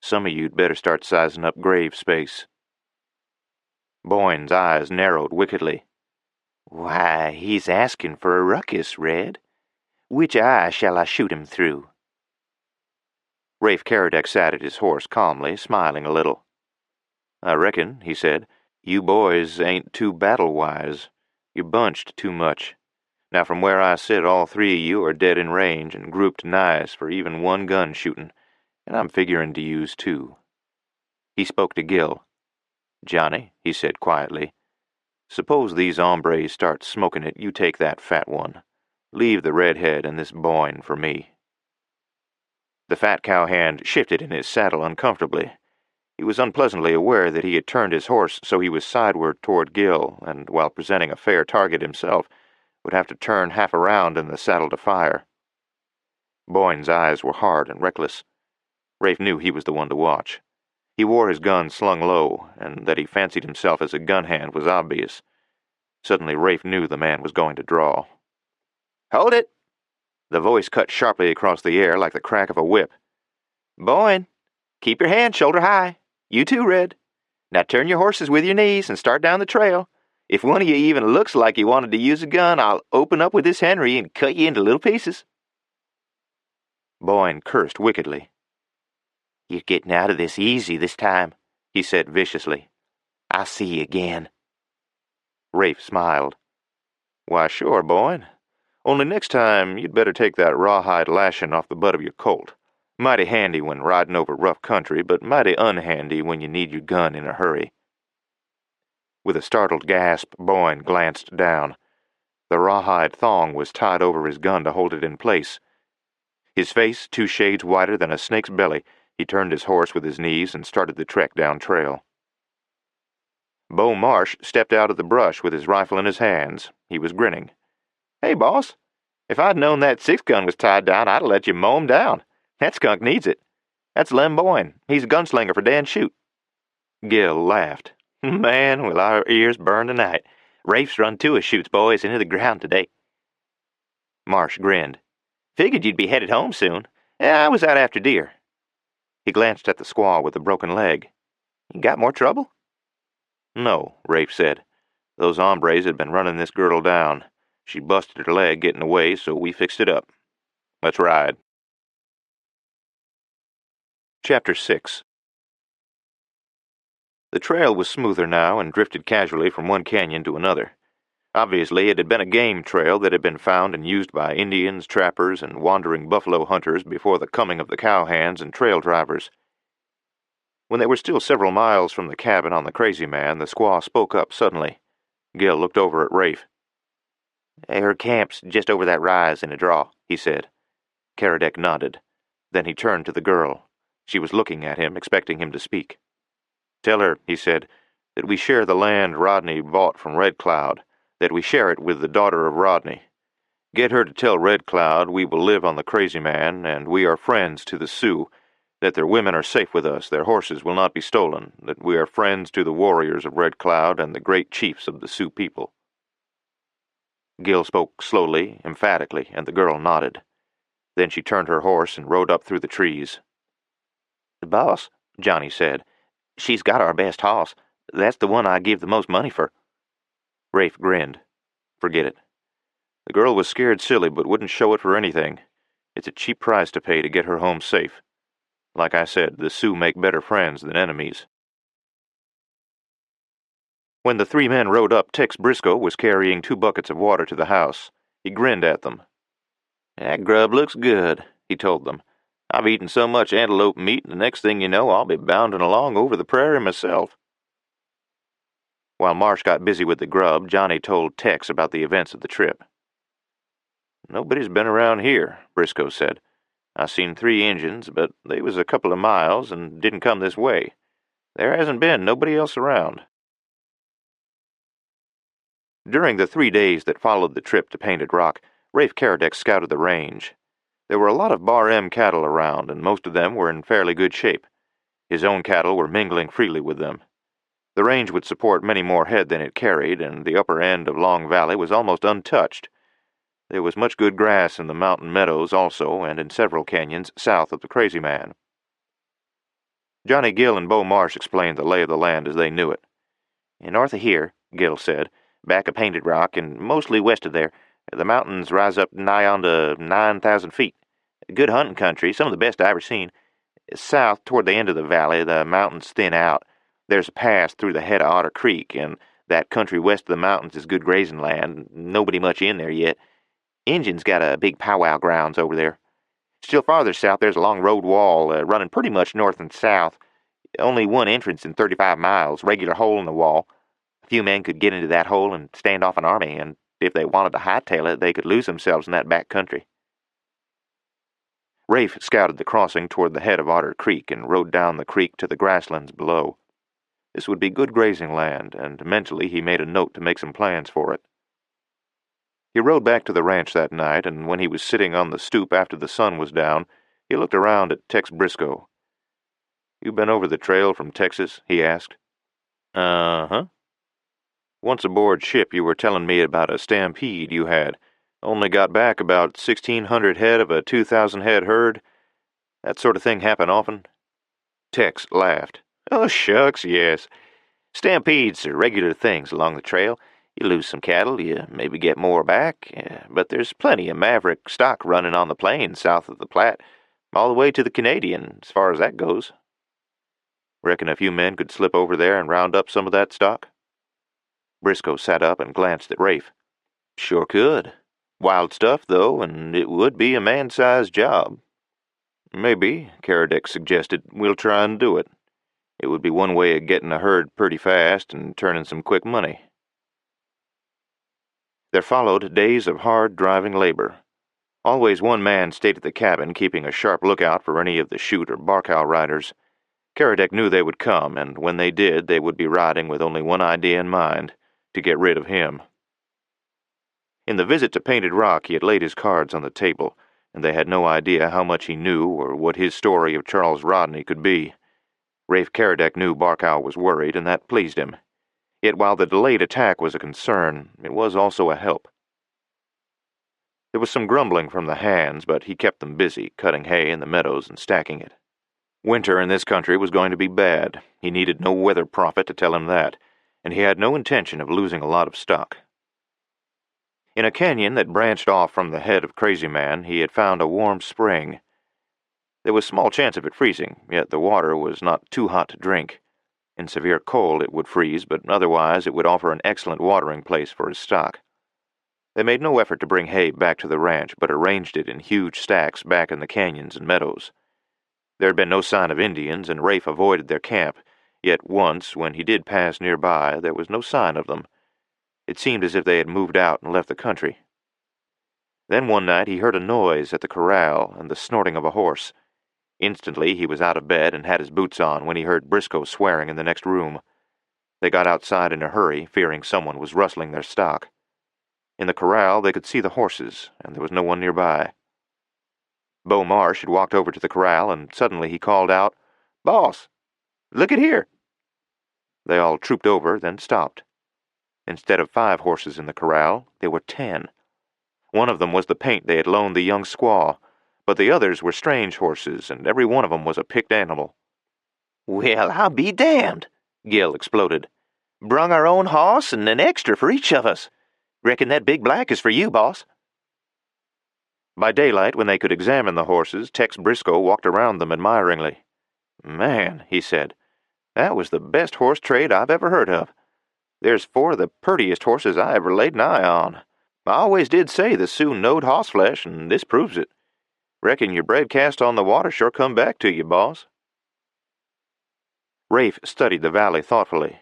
some of you'd better start sizing up grave space." Boyne's eyes narrowed wickedly. "Why, he's asking for a ruckus, Red. Which eye shall I shoot him through?" Rafe Caradec sat at his horse calmly, smiling a little. "I reckon," he said, "you boys ain't too battle-wise. You're bunched too much. Now from where I sit, all 3 of you are dead in range and grouped nice for even one gun shooting, and I'm figuring to use 2. He spoke to Gil. "Johnny," he said quietly, "suppose these hombres start smoking it, you take that fat one. Leave the redhead and this Boyne for me." The fat cowhand shifted in his saddle uncomfortably. He was unpleasantly aware that he had turned his horse so he was sideward toward Gil, and while presenting a fair target himself, would have to turn half around in the saddle to fire. Boyne's eyes were hard and reckless. Rafe knew he was the one to watch. He wore his gun slung low, and that he fancied himself as a gun hand was obvious. Suddenly Rafe knew the man was going to draw. "Hold it!" The voice cut sharply across the air like the crack of a whip. "Boyne, keep your hand shoulder high. You too, Red. Now turn your horses with your knees and start down the trail. If one of you even looks like you wanted to use a gun, I'll open up with this Henry and cut you into little pieces." Boyne cursed wickedly. "You're getting out of this easy this time," he said viciously. "I'll see you again." Rafe smiled. "Why, sure, Boyne. Only next time you'd better take that rawhide lashing off the butt of your Colt. Mighty handy when riding over rough country, but mighty unhandy when you need your gun in a hurry." With a startled gasp, Boyne glanced down. The rawhide thong was tied over his gun to hold it in place. His face 2 shades whiter than a snake's belly, he turned his horse with his knees and started the trek down trail. Bo Marsh stepped out of the brush with his rifle in his hands. He was grinning. "Hey, boss. If I'd known that 6-gun was tied down, I'd have let you mow him down. That skunk needs it. That's Lem Boyne. He's a gunslinger for Dan Shute." Gil laughed. "Man, will our ears burn tonight. Rafe's run 2 of Shute's boys into the ground today." Marsh grinned. "Figured you'd be headed home soon. I was out after deer." He glanced at the squaw with the broken leg. "You got more trouble?" "No," Rafe said. "Those hombres had been running this girl down. She busted her leg getting away, so we fixed it up. Let's ride." Chapter 6. The trail was smoother now and drifted casually from one canyon to another. Obviously, it had been a game trail that had been found and used by Indians, trappers, and wandering buffalo hunters before the coming of the cowhands and trail drivers. When they were still several miles from the cabin on the Crazy Man, the squaw spoke up suddenly. Gil looked over at Rafe. "Her camp's just over that rise in a draw," he said. Caradec nodded. Then he turned to the girl. She was looking at him, expecting him to speak. "Tell her," he said, "that we share the land Rodney bought from Red Cloud, that we share it with the daughter of Rodney. Get her to tell Red Cloud we will live on the Crazy Man, and we are friends to the Sioux, that their women are safe with us, their horses will not be stolen, that we are friends to the warriors of Red Cloud and the great chiefs of the Sioux people." Gil spoke slowly, emphatically, and the girl nodded. Then she turned her horse and rode up through the trees. "Boss," Johnny said, "she's got our best hoss. That's the one I give the most money for." Rafe grinned. "Forget it." The girl was scared silly, but wouldn't show it for anything. It's a cheap price to pay to get her home safe. Like I said, the Sioux make better friends than enemies. When the three men rode up, Tex Briscoe was carrying 2 buckets of water to the house. He grinned at them. "That grub looks good," he told them. "I've eaten so much antelope meat, and the next thing you know, I'll be bounding along over the prairie myself." While Marsh got busy with the grub, Johnny told Tex about the events of the trip. "Nobody's been around here," Briscoe said. "I seen 3 Injuns, but they was a couple of miles and didn't come this way. There hasn't been nobody else around." During the 3 days that followed the trip to Painted Rock, Rafe Caradec scouted the range. There were a lot of Bar M cattle around, and most of them were in fairly good shape. His own cattle were mingling freely with them. The range would support many more head than it carried, and the upper end of Long Valley was almost untouched. There was much good grass in the mountain meadows also, and in several canyons south of the Crazy Man. Johnny Gill and Bo Marsh explained the lay of the land as they knew it. "North of here," Gill said, "back of Painted Rock, and mostly west of there, the mountains rise up nigh on to 9,000 feet. Good hunting country, some of the best I ever seen. South, toward the end of the valley, the mountains thin out. There's a pass through the head of Otter Creek, and that country west of the mountains is good grazing land. Nobody much in there yet. Injun's got a big powwow grounds over there. Still farther south, there's a long road wall running pretty much north and south. Only one entrance in 35 miles, regular hole in the wall. A few men could get into that hole and stand off an army, and if they wanted to hightail it, they could lose themselves in that back country." Rafe scouted the crossing toward the head of Otter Creek and rode down the creek to the grasslands below. This would be good grazing land, and mentally he made a note to make some plans for it. He rode back to the ranch that night, and when he was sitting on the stoop after the sun was down, he looked around at Tex Briscoe. "You been over the trail from Texas?" he asked. "Uh-huh." "Once aboard ship you were telling me about a stampede you had. Only got back about 1,600 head of a 2,000 head herd. That sort of thing happen often?" Tex laughed. "Oh, shucks, yes. Stampedes are regular things along the trail. You lose some cattle, you maybe get more back, but there's plenty of maverick stock running on the plains south of the Platte, all the way to the Canadian, as far as that goes." "Reckon a few men could slip over there and round up some of that stock?" Briscoe sat up and glanced at Rafe. "Sure could. Wild stuff, though, and it would be a man-sized job." "Maybe," Caradec suggested, "we'll try and do it. It would be one way of getting a herd pretty fast and turning some quick money." There followed days of hard driving labor. Always one man stayed at the cabin, keeping a sharp lookout for any of the shoot or barcow riders. Caradec knew they would come, and when they did, they would be riding with only one idea in mind: to get rid of him. In the visit to Painted Rock, he had laid his cards on the table, and they had no idea how much he knew or what his story of Charles Rodney could be. Rafe Caradec knew Barkow was worried, and that pleased him. Yet while the delayed attack was a concern, it was also a help. There was some grumbling from the hands, but he kept them busy, cutting hay in the meadows and stacking it. Winter in this country was going to be bad. He needed no weather prophet to tell him that, and he had no intention of losing a lot of stock. In a canyon that branched off from the head of Crazy Man, he had found a warm spring. There was small chance of it freezing, yet the water was not too hot to drink. In severe cold it would freeze, but otherwise it would offer an excellent watering place for his stock. They made no effort to bring hay back to the ranch, but arranged it in huge stacks back in the canyons and meadows. There had been no sign of Indians, and Rafe avoided their camp, yet once, when he did pass nearby, there was no sign of them. It seemed as if they had moved out and left the country. Then one night he heard a noise at the corral and the snorting of a horse. Instantly he was out of bed and had his boots on when he heard Briscoe swearing in the next room. They got outside in a hurry, fearing someone was rustling their stock. In the corral they could see the horses, and there was no one nearby. Beau Marsh had walked over to the corral, and suddenly he called out, "Boss, look at here!" They all trooped over, then stopped. Instead of 5 horses in the corral, there were 10. One of them was the paint they had loaned the young squaw, but the others were strange horses, and every one of them was a picked animal. "Well, I'll be damned!" Gil exploded. "Brung our own hoss and an extra for each of us. Reckon that big black is for you, boss." By daylight, when they could examine the horses, Tex Briscoe walked around them admiringly. "Man," he said, "that was the best horse trade I've ever heard of. There's 4 of the purtiest horses I ever laid an eye on. I always did say the Sioux knowed hossflesh, and this proves it. Reckon your bread cast on the water sure come back to you, boss." Rafe studied the valley thoughtfully.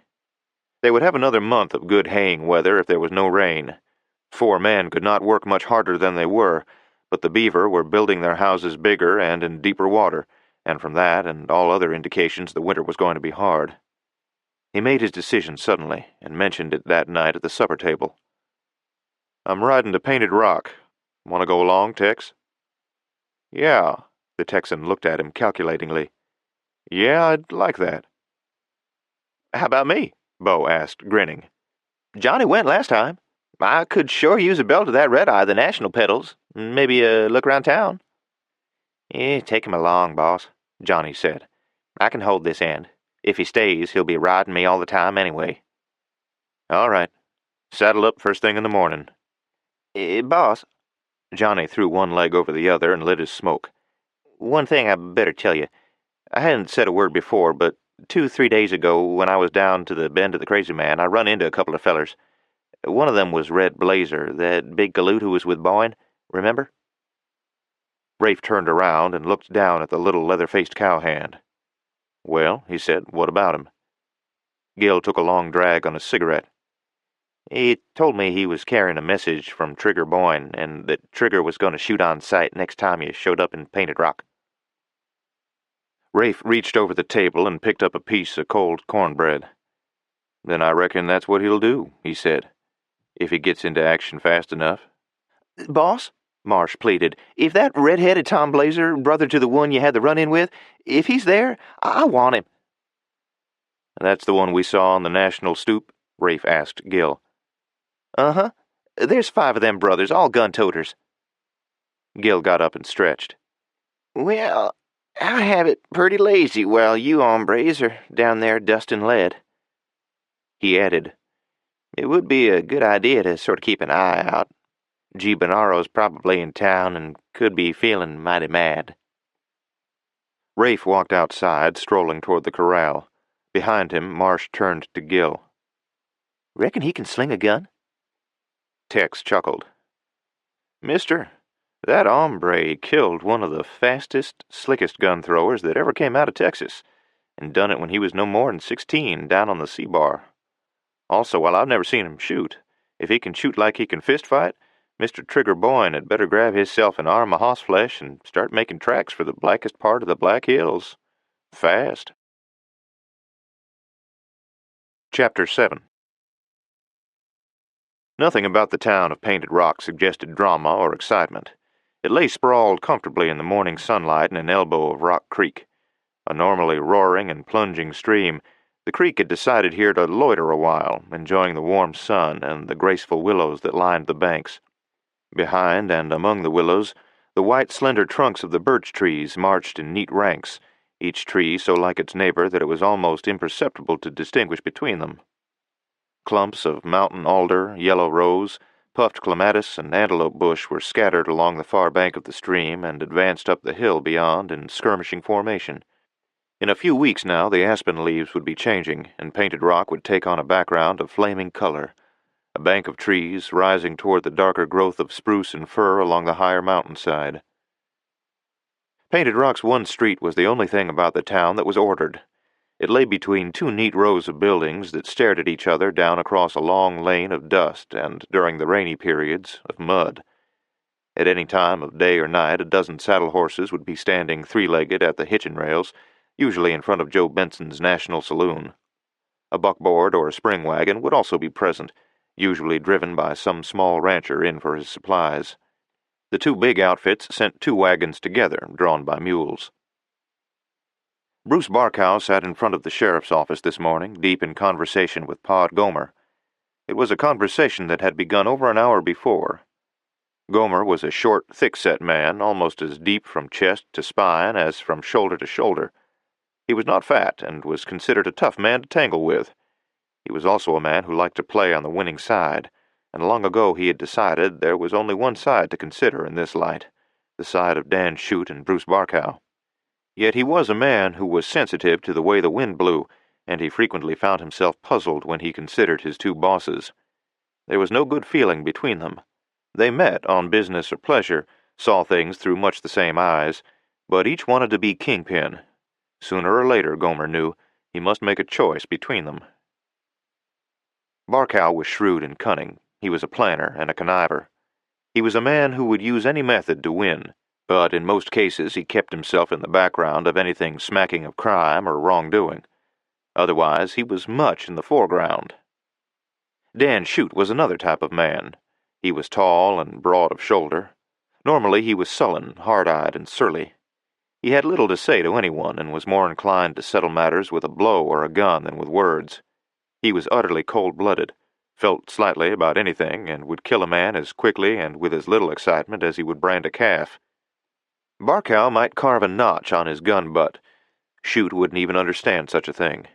They would have another month of good haying weather if there was no rain. 4 men could not work much harder than they were, but the beaver were building their houses bigger and in deeper water, and from that and all other indications the winter was going to be hard. He made his decision suddenly, and mentioned it that night at the supper table. "I'm riding to Painted Rock. Want to go along, Tex?" "Yeah." The Texan looked at him calculatingly. "Yeah, I'd like that." "How about me?" Beau asked, grinning. "Johnny went last time. I could sure use a belt of that red-eye the National peddles. Maybe a look around town." "Take him along, boss," Johnny said. "I can hold this end. If he stays, he'll be riding me all the time anyway." "All right. Saddle up first thing in the morning." Boss," Johnny threw one leg over the other and lit his smoke. "One thing I better tell you. I hadn't said a word before, but 2-3 days ago, when I was down to the bend of the Crazy Man, I run into a couple of fellers. One of them was Red Blazer, that big galoot who was with Boyne. Remember?" Rafe turned around and looked down at the little leather-faced cowhand. "Well," he said, "what about him?" Gil took a long drag on his cigarette. "He told me he was carrying a message from Trigger Boyne, and that Trigger was going to shoot on sight next time you showed up in Painted Rock." Rafe reached over the table and picked up a piece of cold cornbread. "Then I reckon that's what he'll do," he said, "if he gets into action fast enough." "Boss," Marsh pleaded, "if that red-headed Tom Blazer, brother to the one you had the run-in with, if he's there, I want him." "That's the one we saw on the National stoop?" Rafe asked Gil. "Uh-huh. There's 5 of them brothers, all gun-toters." Gil got up and stretched. "Well, I have it pretty lazy while you hombres are down there dusting lead." He added, "It would be a good idea to sort of keep an eye out. G. Bonaro's probably in town and could be feeling mighty mad." Rafe walked outside, strolling toward the corral. Behind him, Marsh turned to Gil. "Reckon he can sling a gun?" Tex chuckled. "Mister, that hombre killed one of the fastest, slickest gun throwers that ever came out of Texas, and done it when he was no more than 16 down on the C-bar. Also, while I've never seen him shoot, if he can shoot like he can fist fight, Mr. Trigger Boyne had better grab hisself an arm of hossflesh and start making tracks for the blackest part of the Black Hills. Fast." Chapter 7. Nothing about the town of Painted Rock suggested drama or excitement. It lay sprawled comfortably in the morning sunlight in an elbow of Rock Creek. A normally roaring and plunging stream, the creek had decided here to loiter a while, enjoying the warm sun and the graceful willows that lined the banks. Behind and among the willows, the white slender trunks of the birch trees marched in neat ranks, each tree so like its neighbor that it was almost imperceptible to distinguish between them. Clumps of mountain alder, yellow rose, puffed clematis, and antelope bush were scattered along the far bank of the stream and advanced up the hill beyond in skirmishing formation. In a few weeks now the aspen leaves would be changing, and Painted Rock would take on a background of flaming color, a bank of trees rising toward the darker growth of spruce and fir along the higher mountainside. Painted Rock's one street was the only thing about the town that was ordered. It lay between 2 neat rows of buildings that stared at each other down across a long lane of dust and, during the rainy periods, of mud. At any time of day or night, a dozen saddle horses would be standing three-legged at the hitching rails, usually in front of Joe Benson's National Saloon. A buckboard or a spring wagon would also be present, usually driven by some small rancher in for his supplies. The two big outfits sent two wagons together, drawn by mules. Bruce Barkow sat in front of the sheriff's office this morning, deep in conversation with Pod Gomer. It was a conversation that had begun over an hour before. Gomer was a short, thick-set man, almost as deep from chest to spine as from shoulder to shoulder. He was not fat, and was considered a tough man to tangle with. He was also a man who liked to play on the winning side, and long ago he had decided there was only one side to consider in this light, the side of Dan Shute and Bruce Barkow. Yet he was a man who was sensitive to the way the wind blew, and he frequently found himself puzzled when he considered his two bosses. There was no good feeling between them. They met on business or pleasure, saw things through much the same eyes, but each wanted to be kingpin. Sooner or later, Gomer knew, he must make a choice between them. Barkow was shrewd and cunning. He was a planner and a conniver. He was a man who would use any method to win, but in most cases he kept himself in the background of anything smacking of crime or wrongdoing. Otherwise, he was much in the foreground. Dan Shute was another type of man. He was tall and broad of shoulder. Normally he was sullen, hard-eyed, and surly. He had little to say to anyone, and was more inclined to settle matters with a blow or a gun than with words. He was utterly cold-blooded, felt slightly about anything, and would kill a man as quickly and with as little excitement as he would brand a calf. Barkow might carve a notch on his gun butt. Shute wouldn't even understand such a thing.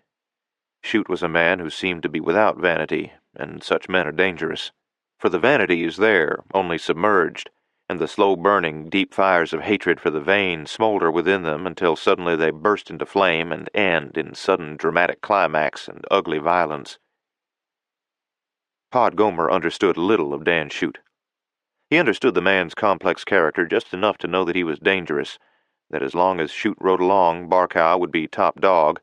Shute was a man who seemed to be without vanity, and such men are dangerous. For the vanity is there, only submerged, and the slow-burning, deep fires of hatred for the vain smolder within them until suddenly they burst into flame and end in sudden dramatic climax and ugly violence. Pod Gomer understood little of Dan Shute. He understood the man's complex character just enough to know that he was dangerous, that as long as Shute rode along, Barkow would be top dog,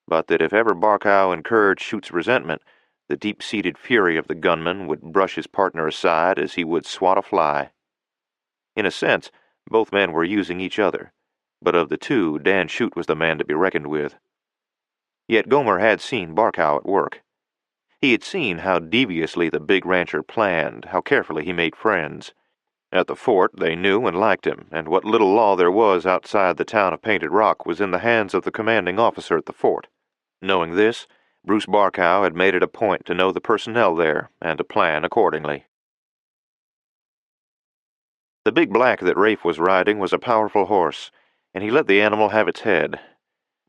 but that if ever Barkow incurred Shute's resentment, the deep-seated fury of the gunman would brush his partner aside as he would swat a fly. In a sense, both men were using each other, but of the two, Dan Shute was the man to be reckoned with. Yet Gomer had seen Barkow at work. He had seen how deviously the big rancher planned, how carefully he made friends. At the fort they knew and liked him, and what little law there was outside the town of Painted Rock was in the hands of the commanding officer at the fort. Knowing this, Bruce Barkow had made it a point to know the personnel there, and to plan accordingly. The big black that Rafe was riding was a powerful horse, and he let the animal have its head.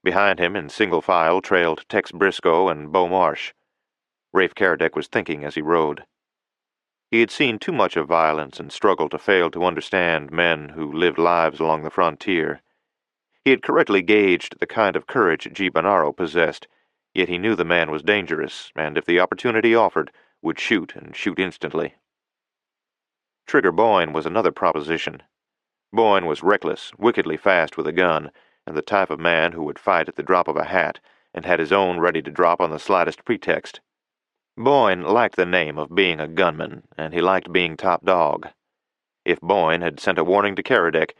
Behind him, in single file, trailed Tex Briscoe and Beau Marsh. Rafe Caradec was thinking as he rode. He had seen too much of violence and struggle to fail to understand men who lived lives along the frontier. He had correctly gauged the kind of courage G. Bonaro possessed, yet he knew the man was dangerous, and if the opportunity offered, would shoot, and shoot instantly. Trigger Boyne was another proposition. Boyne was reckless, wickedly fast with a gun, and the type of man who would fight at the drop of a hat, and had his own ready to drop on the slightest pretext. Boyne liked the name of being a gunman, and he liked being top dog. If Boyne had sent a warning to Caradec,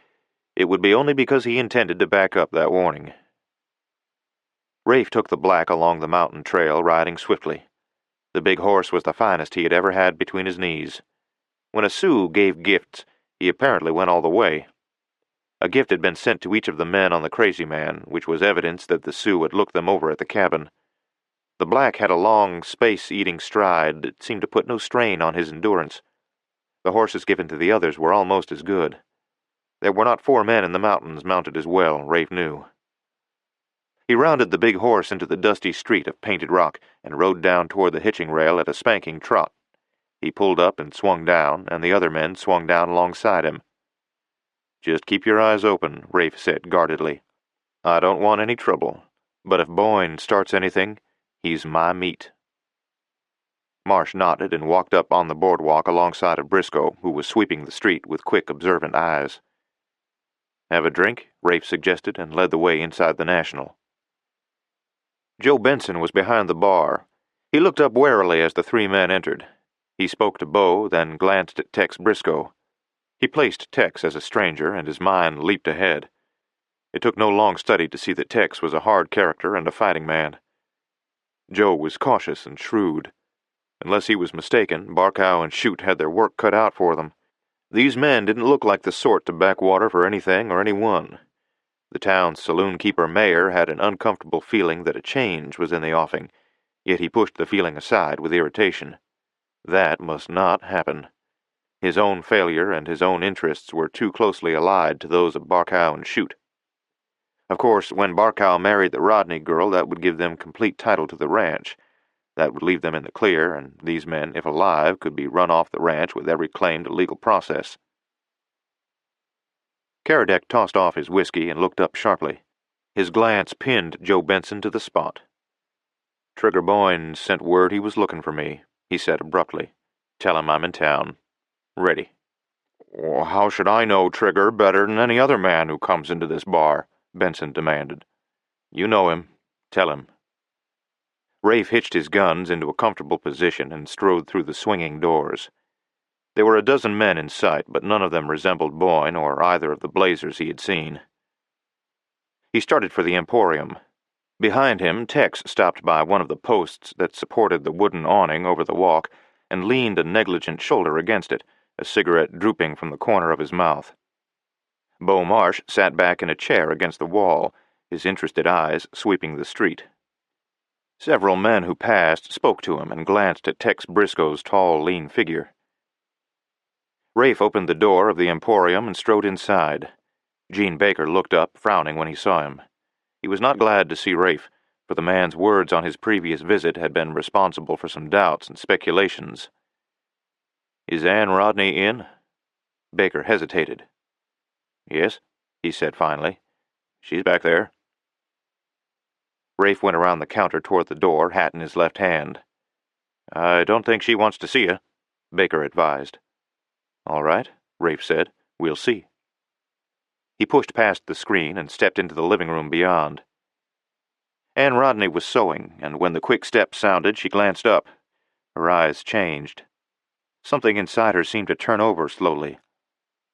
it would be only because he intended to back up that warning. Rafe took the black along the mountain trail, riding swiftly. The big horse was the finest he had ever had between his knees. When a Sioux gave gifts, he apparently went all the way. A gift had been sent to each of the men on the Crazy Man, which was evidence that the Sioux had looked them over at the cabin. The black had a long, space-eating stride that seemed to put no strain on his endurance. The horses given to the others were almost as good. There were not 4 men in the mountains mounted as well, Rafe knew. He rounded the big horse into the dusty street of Painted Rock and rode down toward the hitching rail at a spanking trot. He pulled up and swung down, and the other men swung down alongside him. "Just keep your eyes open," Rafe said guardedly. "I don't want any trouble, but if Boyne starts anything, he's my meat." Marsh nodded and walked up on the boardwalk alongside of Briscoe, who was sweeping the street with quick, observant eyes. "Have a drink?" Rafe suggested, and led the way inside the National. Joe Benson was behind the bar. He looked up warily as the 3 men entered. He spoke to Beau, then glanced at Tex Briscoe. He placed Tex as a stranger, and his mind leaped ahead. It took no long study to see that Tex was a hard character and a fighting man. Joe was cautious and shrewd. Unless he was mistaken, Barkow and Shute had their work cut out for them. These men didn't look like the sort to back water for anything or anyone. The town's saloon-keeper mayor had an uncomfortable feeling that a change was in the offing, yet he pushed the feeling aside with irritation. That must not happen. His own failure and his own interests were too closely allied to those of Barkow and Shute. Of course, when Barkow married the Rodney girl, that would give them complete title to the ranch. That would leave them in the clear, and these men, if alive, could be run off the ranch with every claim to legal process. Caradec tossed off his whiskey and looked up sharply. His glance pinned Joe Benson to the spot. "Trigger Boyne sent word he was looking for me," he said abruptly. "Tell him I'm in town. Ready." "Well, how should I know Trigger better than any other man who comes into this bar?" Benson demanded. "You know him. Tell him." Rafe hitched his guns into a comfortable position and strode through the swinging doors. There were a dozen men in sight, but none of them resembled Boyne or either of the blazers he had seen. He started for the Emporium. Behind him, Tex stopped by one of the posts that supported the wooden awning over the walk and leaned a negligent shoulder against it, a cigarette drooping from the corner of his mouth. Beau Marsh sat back in a chair against the wall, his interested eyes sweeping the street. Several men who passed spoke to him and glanced at Tex Briscoe's tall, lean figure. Rafe opened the door of the Emporium and strode inside. Gene Baker looked up, frowning when he saw him. He was not glad to see Rafe, for the man's words on his previous visit had been responsible for some doubts and speculations. "Is Anne Rodney in?" Baker hesitated. "Yes," he said finally. "She's back there." Rafe went around the counter toward the door, hat in his left hand. "I don't think she wants to see you," Baker advised. "All right," Rafe said. "We'll see." He pushed past the screen and stepped into the living room beyond. Anne Rodney was sewing, and when the quick step sounded, she glanced up. Her eyes changed. Something inside her seemed to turn over slowly.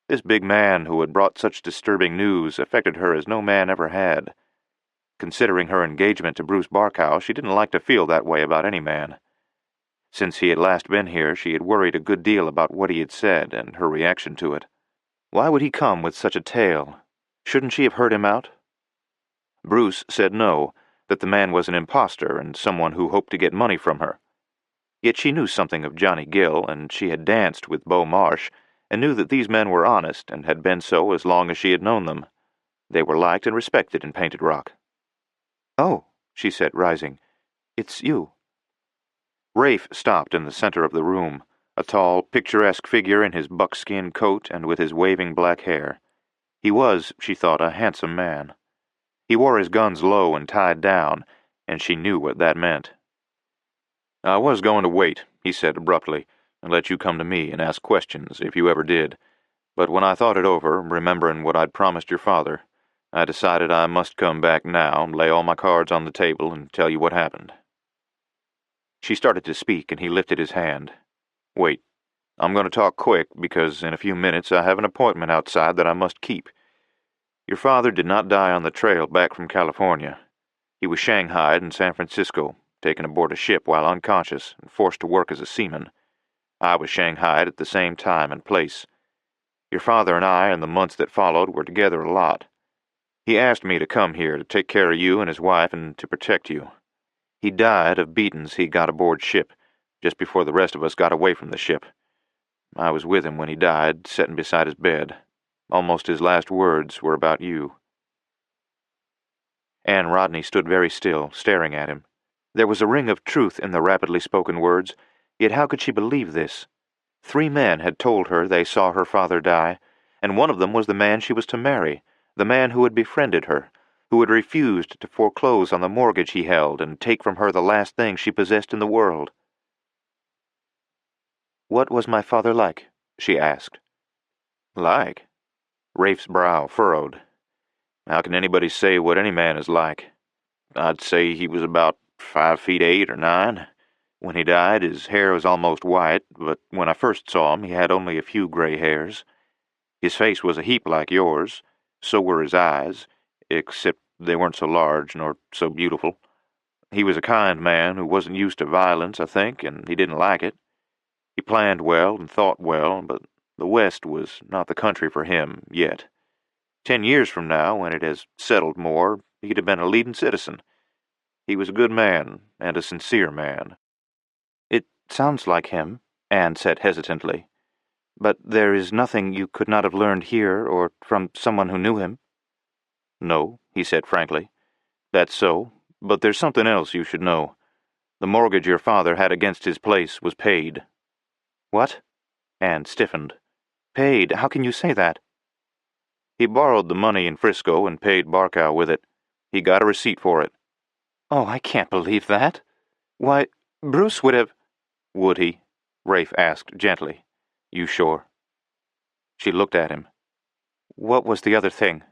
This big man who had brought such disturbing news affected her as no man ever had. Considering her engagement to Bruce Barkow, she didn't like to feel that way about any man. Since he had last been here, she had worried a good deal about what he had said and her reaction to it. Why would he come with such a tale? Shouldn't she have heard him out? Bruce said no, that the man was an impostor and someone who hoped to get money from her. Yet she knew something of Johnny Gill, and she had danced with Beau Marsh, and knew that these men were honest and had been so as long as she had known them. They were liked and respected in Painted Rock. "Oh," she said, rising. "It's you." Rafe stopped in the center of the room, a tall, picturesque figure in his buckskin coat and with his waving black hair. He was, she thought, a handsome man. He wore his guns low and tied down, and she knew what that meant. "I was going to wait," he said abruptly, "and let you come to me and ask questions, if you ever did. But when I thought it over, remembering what I'd promised your father, I decided I must come back now, lay all my cards on the table, and tell you what happened." She started to speak, and he lifted his hand. "Wait. I'm going to talk quick, because in a few minutes I have an appointment outside that I must keep. Your father did not die on the trail back from California. He was shanghaied in San Francisco, taken aboard a ship while unconscious and forced to work as a seaman. I was shanghaied at the same time and place. Your father and I, in the months that followed, were together a lot. He asked me to come here to take care of you and his wife and to protect you. He died of beatings he got aboard ship, just before the rest of us got away from the ship. I was with him when he died, sitting beside his bed. Almost his last words were about you." Anne Rodney stood very still, staring at him. There was a ring of truth in the rapidly spoken words, yet how could she believe this? 3 men had told her they saw her father die, and one of them was the man she was to marry, the man who had befriended her, who had refused to foreclose on the mortgage he held and take from her the last thing she possessed in the world. "What was my father like?" she asked. "Like?" Rafe's brow furrowed. "How can anybody say what any man is like? I'd say he was about 5 feet 8 or 9. When he died, his hair was almost white, but when I first saw him, he had only a few gray hairs. His face was a heap like yours. So were his eyes, except they weren't so large nor so beautiful. He was a kind man who wasn't used to violence, I think, and he didn't like it. He planned well and thought well, but the West was not the country for him yet. 10 years from now, when it has settled more, he'd have been a leading citizen. He was a good man, and a sincere man. It sounds like him, Anne said hesitantly. But there is nothing you could not have learned here or from someone who knew him. No, he said frankly. That's so, but there's something else you should know. The mortgage your father had against his place was paid. What? Anne stiffened. Paid? How can you say that? He borrowed the money in Frisco and paid Barkow with it. He got a receipt for it. Oh, I can't believe that. Why, Bruce would have... Would he? Rafe asked gently. You sure? She looked at him. What was the other thing?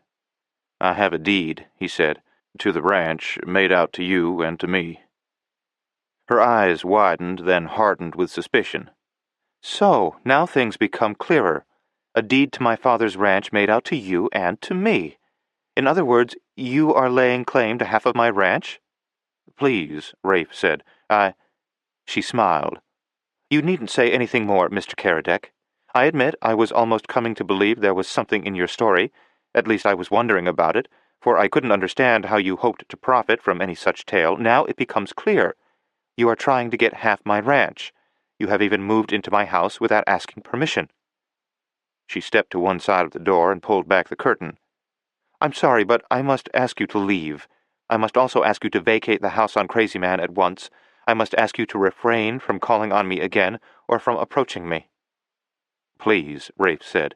I have a deed, he said, to the ranch, made out to you and to me. Her eyes widened, then hardened with suspicion. So, now things become clearer. A deed to my father's ranch made out to you and to me. In other words, you are laying claim to half of my ranch? Please, Rafe said. She smiled. You needn't say anything more, Mr. Caradec. I admit I was almost coming to believe there was something in your story. At least I was wondering about it, for I couldn't understand how you hoped to profit from any such tale. Now it becomes clear. You are trying to get half my ranch. You have even moved into my house without asking permission. She stepped to one side of the door and pulled back the curtain. I'm sorry, but I must ask you to leave. I must also ask you to vacate the house on Crazy Man at once. I must ask you to refrain from calling on me again or from approaching me. Please, Rafe said.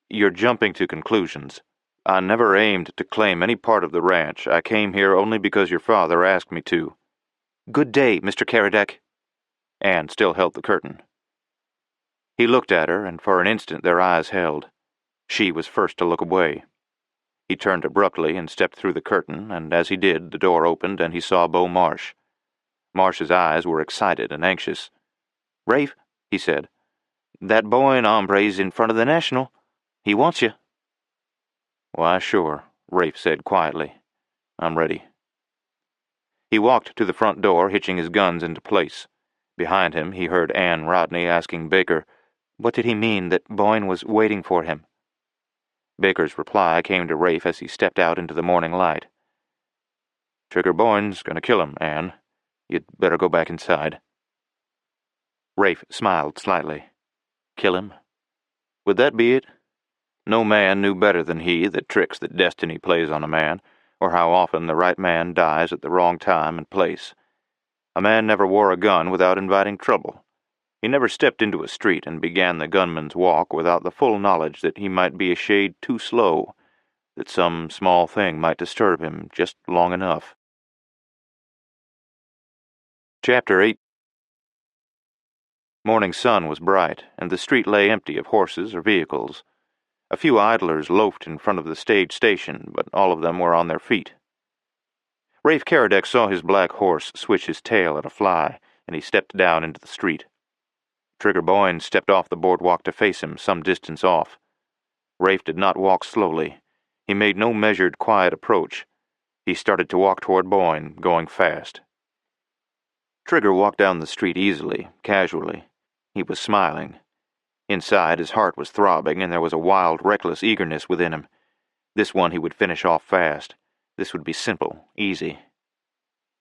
You're jumping to conclusions. I never aimed to claim any part of the ranch. I came here only because your father asked me to. Good day, Mr. Caradec. Anne still held the curtain. He looked at her, and for an instant their eyes held. She was first to look away. He turned abruptly and stepped through the curtain, and as he did, the door opened and he saw Beau Marsh. Marsh's eyes were excited and anxious. Rafe, he said, that Boyne hombre's in front of the National. He wants you. Why, sure, Rafe said quietly. I'm ready. He walked to the front door, hitching his guns into place. Behind him, he heard Anne Rodney asking Baker, what did he mean that Boyne was waiting for him? Baker's reply came to Rafe as he stepped out into the morning light. Trigger Boyne's going to kill him, Anne. You'd better go back inside. Rafe smiled slightly. Kill him? Would that be it? No man knew better than he the tricks that destiny plays on a man, or how often the right man dies at the wrong time and place. A man never wore a gun without inviting trouble. He never stepped into a street and began the gunman's walk without the full knowledge that he might be a shade too slow, that some small thing might disturb him just long enough. Chapter 8. Morning sun was bright, and the street lay empty of horses or vehicles. A few idlers loafed in front of the stage station, but all of them were on their feet. Rafe Caradec saw his black horse switch his tail at a fly, and he stepped down into the street. Trigger Boyne stepped off the boardwalk to face him some distance off. Rafe did not walk slowly. He made no measured, quiet approach. He started to walk toward Boyne, going fast. Trigger walked down the street easily, casually. He was smiling. Inside, his heart was throbbing, and there was a wild, reckless eagerness within him. This one he would finish off fast. This would be simple, easy.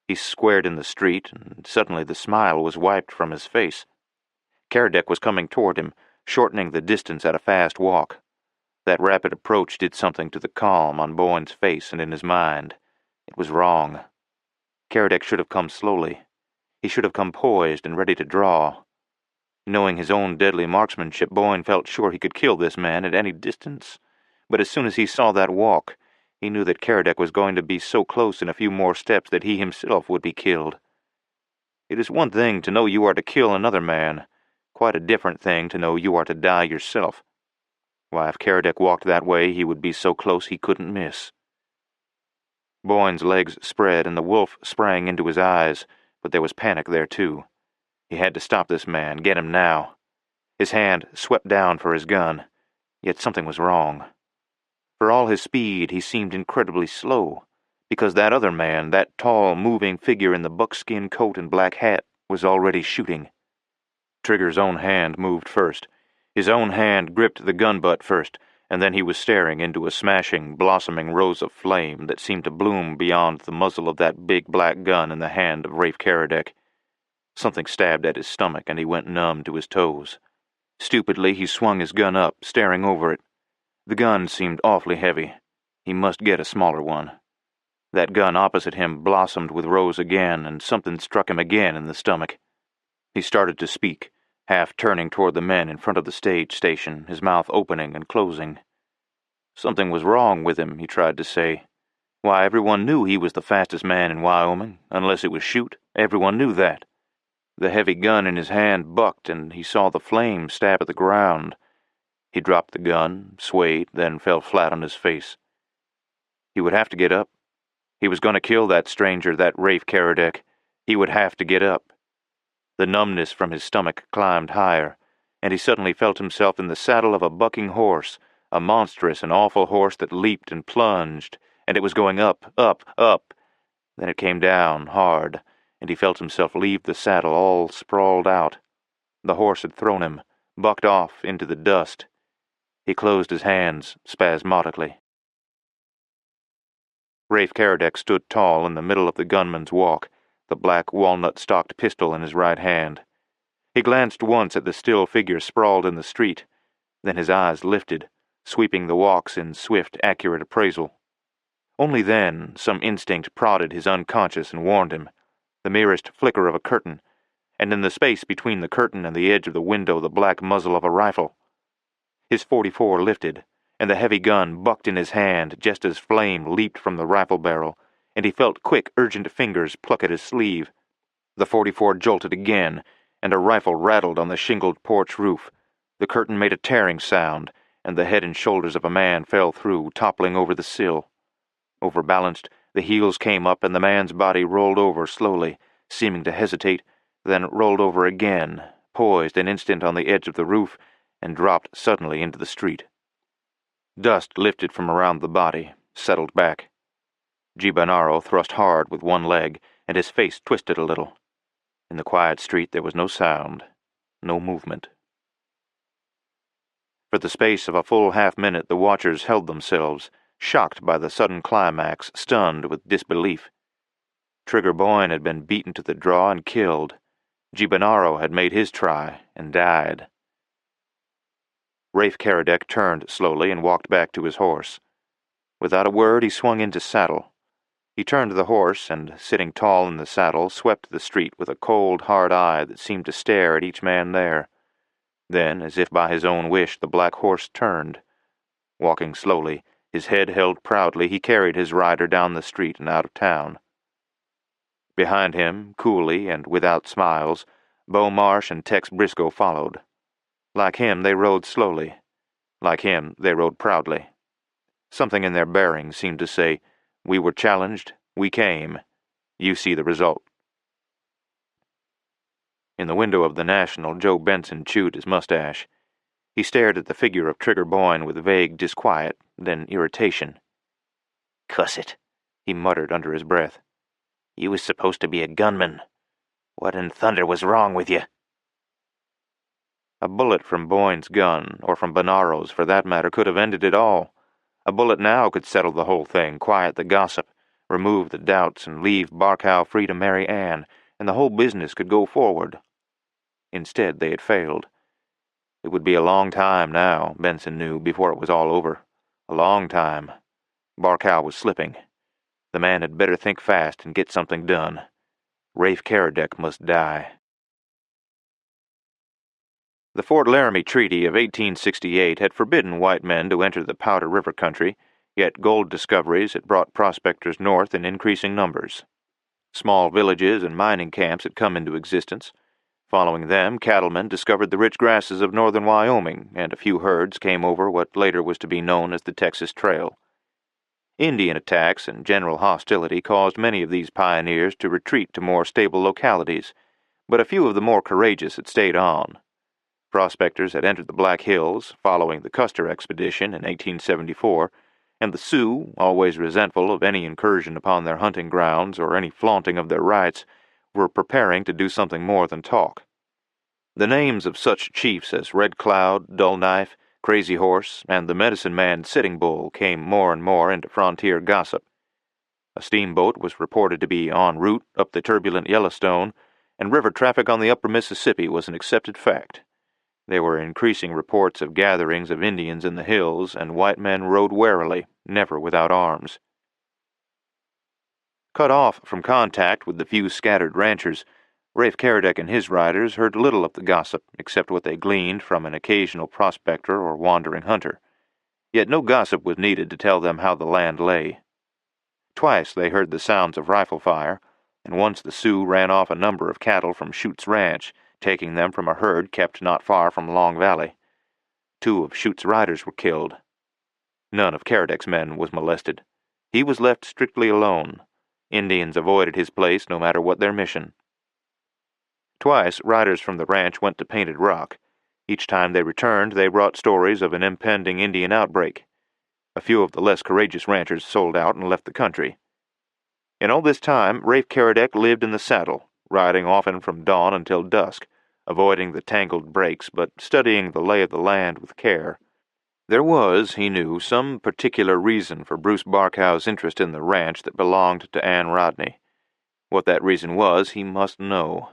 He squared in the street, and suddenly the smile was wiped from his face. Caradec was coming toward him, shortening the distance at a fast walk. That rapid approach did something to the calm on Boyne's face and in his mind. It was wrong. Caradec should have come slowly. He should have come poised and ready to draw. Knowing his own deadly marksmanship, Boyne felt sure he could kill this man at any distance. But as soon as he saw that walk, he knew that Caradec was going to be so close in a few more steps that he himself would be killed. It is one thing to know you are to kill another man, quite a different thing to know you are to die yourself. Why, if Caradec walked that way, he would be so close he couldn't miss. Boyne's legs spread and the wolf sprang into his eyes, but there was panic there too. He had to stop this man, get him now. His hand swept down for his gun. Yet something was wrong. For all his speed, he seemed incredibly slow, because that other man, that tall, moving figure in the buckskin coat and black hat, was already shooting. Trigger's own hand moved first. His own hand gripped the gun butt first, and then he was staring into a smashing, blossoming rose of flame that seemed to bloom beyond the muzzle of that big black gun in the hand of Rafe Caradec. Something stabbed at his stomach, and he went numb to his toes. Stupidly, he swung his gun up, staring over it. The gun seemed awfully heavy. He must get a smaller one. That gun opposite him blossomed with rose again, and something struck him again in the stomach. He started to speak, half turning toward the men in front of the stage station, his mouth opening and closing. Something was wrong with him, he tried to say. Why, everyone knew he was the fastest man in Wyoming, unless it was shoot. Everyone knew that. The heavy gun in his hand bucked, and he saw the flame stab at the ground. He dropped the gun, swayed, then fell flat on his face. He would have to get up. He was going to kill that stranger, that Rafe Caradec. He would have to get up. The numbness from his stomach climbed higher, and he suddenly felt himself in the saddle of a bucking horse, a monstrous and awful horse that leaped and plunged, and it was going up, up, up. Then it came down, hard, and he felt himself leave the saddle all sprawled out. The horse had thrown him, bucked off into the dust. He closed his hands spasmodically. Rafe Caradec stood tall in the middle of the gunman's walk, the black walnut-stocked pistol in his right hand. He glanced once at the still figure sprawled in the street, then his eyes lifted, sweeping the walks in swift, accurate appraisal. Only then some instinct prodded his unconscious and warned him, the merest flicker of a curtain, and in the space between the curtain and the edge of the window the black muzzle of a rifle. His .44 lifted, and the heavy gun bucked in his hand just as flame leaped from the rifle barrel, and he felt quick, urgent fingers pluck at his sleeve. The .44 jolted again, and a rifle rattled on the shingled porch roof. The curtain made a tearing sound, and the head and shoulders of a man fell through, toppling over the sill. Overbalanced, the heels came up, and the man's body rolled over slowly, seeming to hesitate, then rolled over again, poised an instant on the edge of the roof, and dropped suddenly into the street. Dust lifted from around the body, settled back. Gibanaro thrust hard with one leg, and his face twisted a little. In the quiet street there was no sound, no movement. For the space of a full half-minute the watchers held themselves, shocked by the sudden climax, stunned with disbelief. Trigger Boyne had been beaten to the draw and killed. Gibanaro had made his try and died. Rafe Caradec turned slowly and walked back to his horse. Without a word he swung into saddle. He turned the horse and, sitting tall in the saddle, swept the street with a cold, hard eye that seemed to stare at each man there. Then, as if by his own wish, the black horse turned. Walking slowly, his head held proudly, he carried his rider down the street and out of town. Behind him, coolly and without smiles, Beau Marsh and Tex Briscoe followed. Like him, they rode slowly. Like him, they rode proudly. Something in their bearing seemed to say, "We were challenged, we came. You see the result." In the window of the National, Joe Benson chewed his mustache. He stared at the figure of Trigger Boyne with vague disquiet, then irritation. "Cuss it," he muttered under his breath. "You was supposed to be a gunman. What in thunder was wrong with you?" A bullet from Boyne's gun, or from Bonaro's for that matter, could have ended it all. A bullet now could settle the whole thing, quiet the gossip, remove the doubts, and leave Barkow free to marry Anne, and the whole business could go forward. Instead, they had failed. It would be a long time now, Benson knew, before it was all over. A long time. Barkow was slipping. The man had better think fast and get something done. Rafe Caradec must die. The Fort Laramie Treaty of 1868 had forbidden white men to enter the Powder River country, yet gold discoveries had brought prospectors north in increasing numbers. Small villages and mining camps had come into existence. Following them, cattlemen discovered the rich grasses of northern Wyoming, and a few herds came over what later was to be known as the Texas Trail. Indian attacks and general hostility caused many of these pioneers to retreat to more stable localities, but a few of the more courageous had stayed on. Prospectors had entered the Black Hills following the Custer expedition in 1874, and the Sioux, always resentful of any incursion upon their hunting grounds or any flaunting of their rights, were preparing to do something more than talk. The names of such chiefs as Red Cloud, Dull Knife, Crazy Horse, and the Medicine Man Sitting Bull came more and more into frontier gossip. A steamboat was reported to be en route up the turbulent Yellowstone, and river traffic on the upper Mississippi was an accepted fact. There were increasing reports of gatherings of Indians in the hills, and white men rode warily, never without arms. Cut off from contact with the few scattered ranchers, Rafe Caradec and his riders heard little of the gossip except what they gleaned from an occasional prospector or wandering hunter. Yet no gossip was needed to tell them how the land lay. Twice they heard the sounds of rifle fire, and once the Sioux ran off a number of cattle from Schutt's ranch, taking them from a herd kept not far from Long Valley. 2 of Schutt's riders were killed. None of Caradec's men was molested. He was left strictly alone. Indians avoided his place no matter what their mission. Twice riders from the ranch went to Painted Rock. Each time they returned, they brought stories of an impending Indian outbreak. A few of the less courageous ranchers sold out and left the country. In all this time, Rafe Caradec lived in the saddle, riding often from dawn until dusk, avoiding the tangled brakes but studying the lay of the land with care. There was, he knew, some particular reason for Bruce Barkow's interest in the ranch that belonged to Anne Rodney. What that reason was, he must know.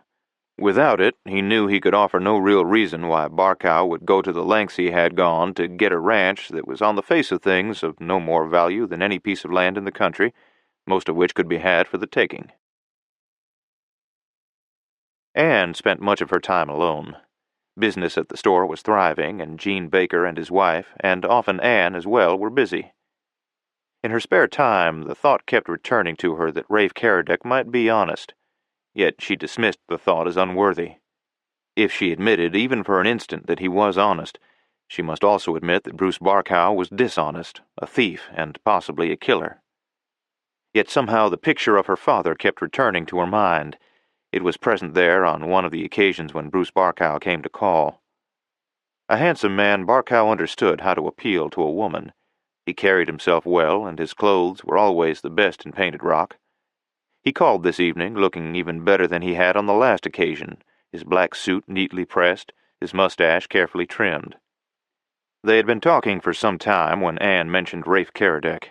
Without it, he knew he could offer no real reason why Barkow would go to the lengths he had gone to get a ranch that was on the face of things of no more value than any piece of land in the country, most of which could be had for the taking. Anne spent much of her time alone. Business at the store was thriving, and Gene Baker and his wife, and often Anne as well, were busy. In her spare time, the thought kept returning to her that Rafe Caradec might be honest, yet she dismissed the thought as unworthy. If she admitted, even for an instant, that he was honest, she must also admit that Bruce Barkow was dishonest, a thief, and possibly a killer. Yet somehow the picture of her father kept returning to her mind. It was present there on one of the occasions when Bruce Barkow came to call. A handsome man, Barkow understood how to appeal to a woman. He carried himself well, and his clothes were always the best in Painted Rock. He called this evening, looking even better than he had on the last occasion, his black suit neatly pressed, his mustache carefully trimmed. They had been talking for some time when Anne mentioned Rafe Caradec.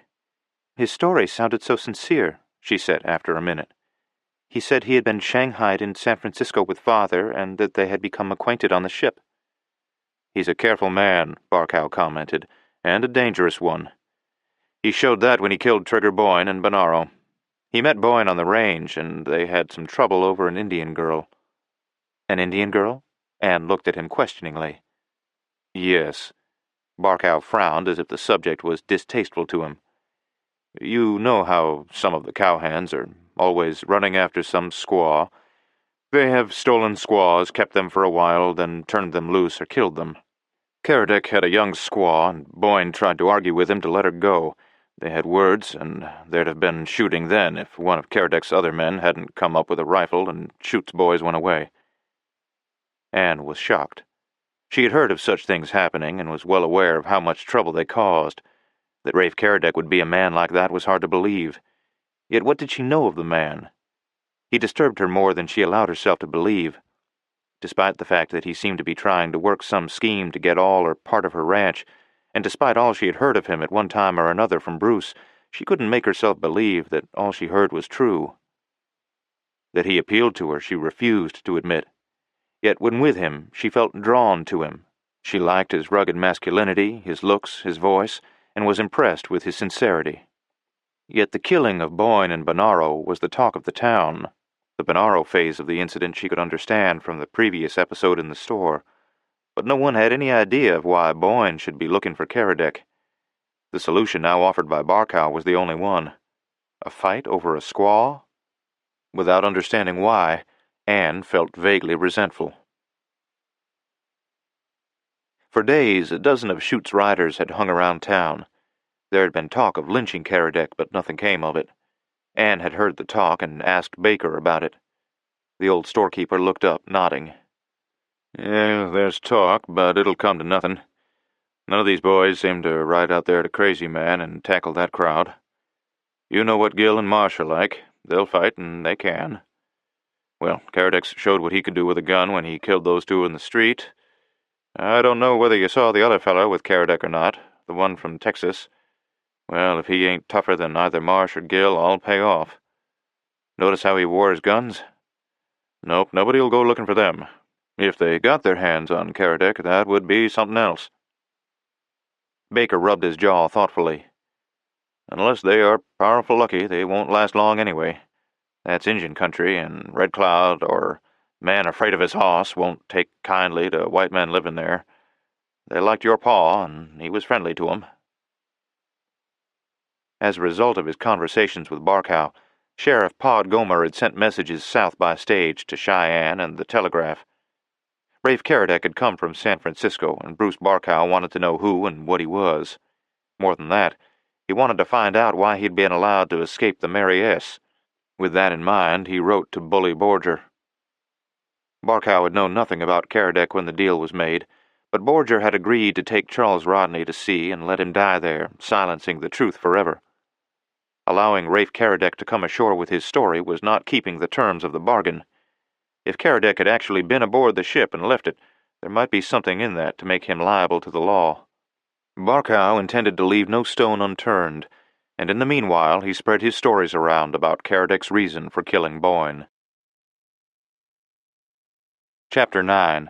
"His story sounded so sincere," she said after a minute. "He said he had been shanghaied in San Francisco with Father, and that they had become acquainted on the ship." "He's a careful man," Barkow commented, "and a dangerous one. He showed that when he killed Trigger Boyne and Bonaro. He met Boyne on the range, and they had some trouble over an Indian girl." "An Indian girl?" Anne looked at him questioningly. "Yes." Barkow frowned as if the subject was distasteful to him. "You know how some of the cowhands are always running after some squaw. They have stolen squaws, kept them for a while, then turned them loose or killed them. Caradec had a young squaw, and Boyne tried to argue with him to let her go. They had words, and there'd have been shooting then if one of Caradec's other men hadn't come up with a rifle and Schutt's boys went away." Anne was shocked. She had heard of such things happening and was well aware of how much trouble they caused. That Rafe Caradec would be a man like that was hard to believe. Yet what did she know of the man? He disturbed her more than she allowed herself to believe. Despite the fact that he seemed to be trying to work some scheme to get all or part of her ranch, and despite all she had heard of him at one time or another from Bruce, she couldn't make herself believe that all she heard was true. That he appealed to her she refused to admit. Yet when with him, she felt drawn to him. She liked his rugged masculinity, his looks, his voice, and was impressed with his sincerity. Yet the killing of Boyne and Bonaro was the talk of the town. The Bonaro phase of the incident she could understand from the previous episode in the store, but no one had any idea of why Boyne should be looking for Caradec. The solution now offered by Barkow was the only one. A fight over a squaw? Without understanding why, Anne felt vaguely resentful. For days, a dozen of Schutt's riders had hung around town. There had been talk of lynching Caradec, but nothing came of it. Anne had heard the talk and asked Baker about it. The old storekeeper looked up, nodding. Yeah, there's talk, but it'll come to nothing. None of these boys seem to ride out there to Crazy Man and tackle that crowd. You know what Gil and Marsh are like. They'll fight, and they can. Well, Caradec showed what he could do with a gun when he killed those two in the street. I don't know whether you saw the other fellow with Caradec or not, the one from Texas. Well, if he ain't tougher than either Marsh or Gil, I'll pay off. Notice how he wore his guns? Nope, nobody'll go looking for them. If they got their hands on Caradec, that would be something else. Baker rubbed his jaw thoughtfully. Unless they are powerful lucky, they won't last long anyway. That's Injun country, and Red Cloud or Man Afraid of His Hoss won't take kindly to white men living there. They liked your paw, and he was friendly to 'em. As a result of his conversations with Barkow, Sheriff Pod Gomer had sent messages south by stage to Cheyenne and the Telegraph. Rafe Caradec had come from San Francisco, and Bruce Barkow wanted to know who and what he was. More than that, he wanted to find out why he'd been allowed to escape the Mary S. With that in mind, he wrote to Bully Borger. Barkow had known nothing about Caradec when the deal was made, but Borger had agreed to take Charles Rodney to sea and let him die there, silencing the truth forever. Allowing Rafe Caradec to come ashore with his story was not keeping the terms of the bargain. If Caradec had actually been aboard the ship and left it, there might be something in that to make him liable to the law. Barkow intended to leave no stone unturned, and in the meanwhile he spread his stories around about Caradec's reason for killing Boyne. Chapter 9.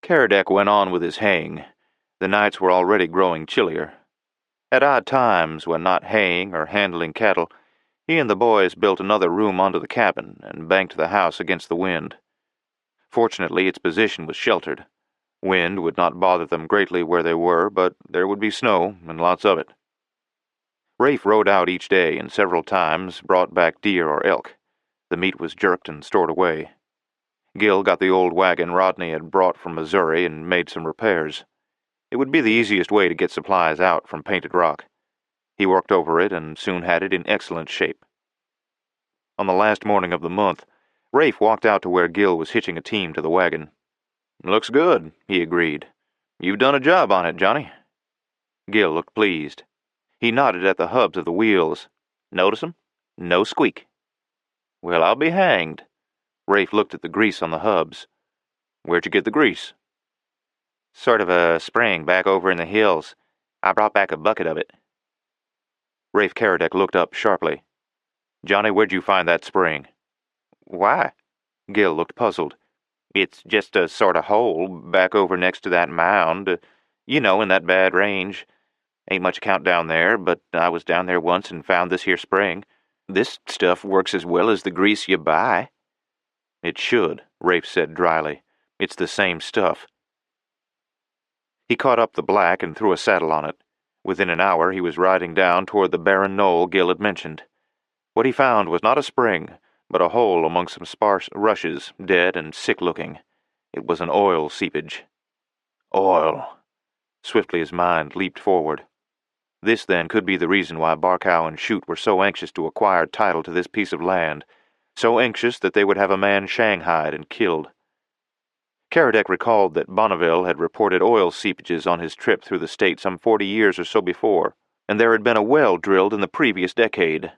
Caradec went on with his haying. The nights were already growing chillier. At odd times, when not haying or handling cattle, he and the boys built another room onto the cabin and banked the house against the wind. Fortunately, its position was sheltered. Wind would not bother them greatly where they were, but there would be snow, and lots of it. Rafe rode out each day and several times brought back deer or elk. The meat was jerked and stored away. Gil got the old wagon Rodney had brought from Missouri and made some repairs. It would be the easiest way to get supplies out from Painted Rock. He worked over it and soon had it in excellent shape. On the last morning of the month, Rafe walked out to where Gil was hitching a team to the wagon. "Looks good," he agreed. "You've done a job on it, Johnny." Gil looked pleased. He nodded at the hubs of the wheels. "Notice 'em? No squeak." "Well, I'll be hanged." Rafe looked at the grease on the hubs. "Where'd you get the grease?" "Sort of a spring back over in the hills. I brought back a bucket of it." Rafe Caradec looked up sharply. "Johnny, where'd you find that spring?" "Why?" Gil looked puzzled. "It's just a sort of hole back over next to that mound. You know, in that bad range. Ain't much account down there, but I was down there once and found this here spring. This stuff works as well as the grease you buy." "It should," Rafe said dryly. "It's the same stuff." He caught up the black and threw a saddle on it. Within an hour he was riding down toward the barren knoll Gil had mentioned. What he found was not a spring, but a hole among some sparse rushes, dead and sick-looking. It was an oil seepage. Oil! Swiftly his mind leaped forward. This, then, could be the reason why Barkow and Shute were so anxious to acquire title to this piece of land, so anxious that they would have a man shanghaied and killed. Caradec recalled that Bonneville had reported oil seepages on his trip through the state some 40 years or so before, and there had been a well drilled in the previous decade.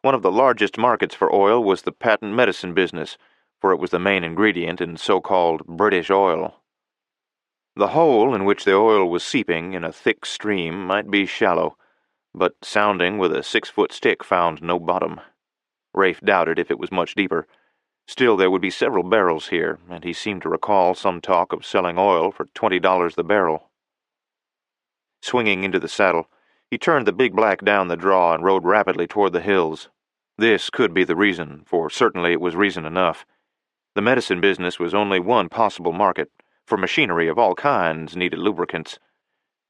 One of the largest markets for oil was the patent medicine business, for it was the main ingredient in so-called British oil. The hole in which the oil was seeping in a thick stream might be shallow, but sounding with a 6-foot stick found no bottom. Rafe doubted if it was much deeper. Still, there would be several barrels here, and he seemed to recall some talk of selling oil for $20 the barrel. Swinging into the saddle, he turned the big black down the draw and rode rapidly toward the hills. This could be the reason, for certainly it was reason enough. The medicine business was only one possible market, for machinery of all kinds needed lubricants.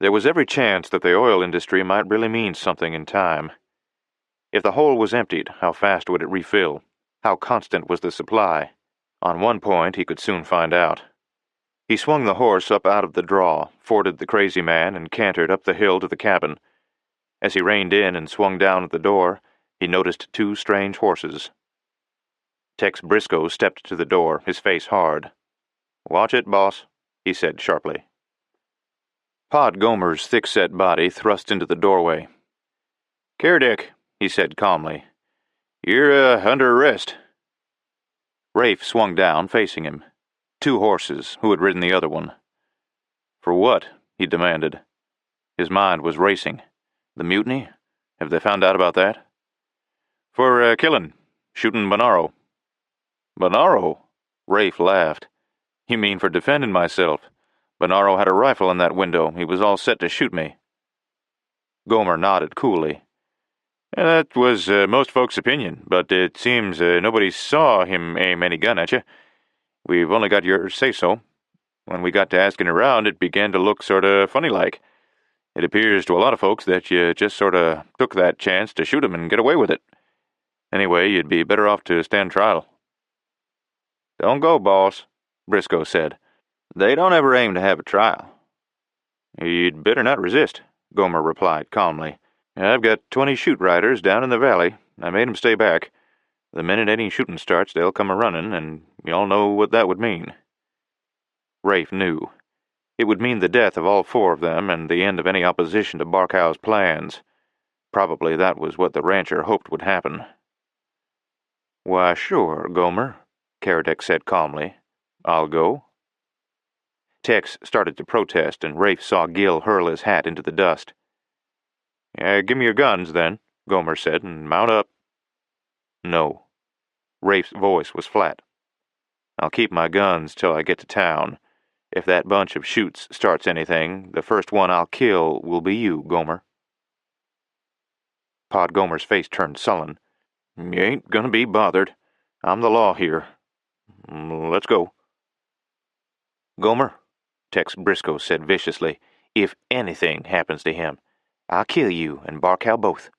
There was every chance that the oil industry might really mean something in time. If the hole was emptied, how fast would it refill? How constant was the supply? On one point he could soon find out. He swung the horse up out of the draw, forded the Crazy Man, and cantered up the hill to the cabin. As he reined in and swung down at the door, he noticed 2 strange horses. Tex Briscoe stepped to the door, his face hard. "Watch it, boss," he said sharply. Pod Gomer's thick-set body thrust into the doorway. "Caradec," he said calmly. "You're under arrest." Rafe swung down, facing him. 2 horses, who had ridden the other one. "For what?" he demanded. His mind was racing. The mutiny? Have they found out about that? "For killing. Shooting Bonaro." "Bonaro?" Rafe laughed. "You mean for defending myself? Bonaro had a rifle in that window. He was all set to shoot me." Gomer nodded coolly. "That was most folks' opinion, but it seems nobody saw him aim any gun at you. We've only got your say-so. When we got to asking around, it began to look sort of funny-like. It appears to a lot of folks that you just sort of took that chance to shoot him and get away with it. Anyway, you'd be better off to stand trial." "Don't go, boss," Briscoe said. "They don't ever aim to have a trial." "You'd better not resist," Gomer replied calmly. "I've got 20 shoot riders down in the valley. I made 'em stay back. The minute any shooting starts, they'll come a-running, and y'all know what that would mean." Rafe knew. It would mean the death of all 4 of them and the end of any opposition to Barkow's plans. Probably that was what the rancher hoped would happen. "Why, sure, Gomer," Caradec said calmly. "I'll go." Tex started to protest, and Rafe saw Gil hurl his hat into the dust. "Give me your guns, then," Gomer said, "and mount up." "No." Rafe's voice was flat. "I'll keep my guns till I get to town. If that bunch of shoots starts anything, the first one I'll kill will be you, Gomer." Pod Gomer's face turned sullen. "You ain't gonna be bothered. I'm the law here. Let's go." "Gomer," Tex Briscoe said viciously, "if anything happens to him, I'll kill you and Barkow both."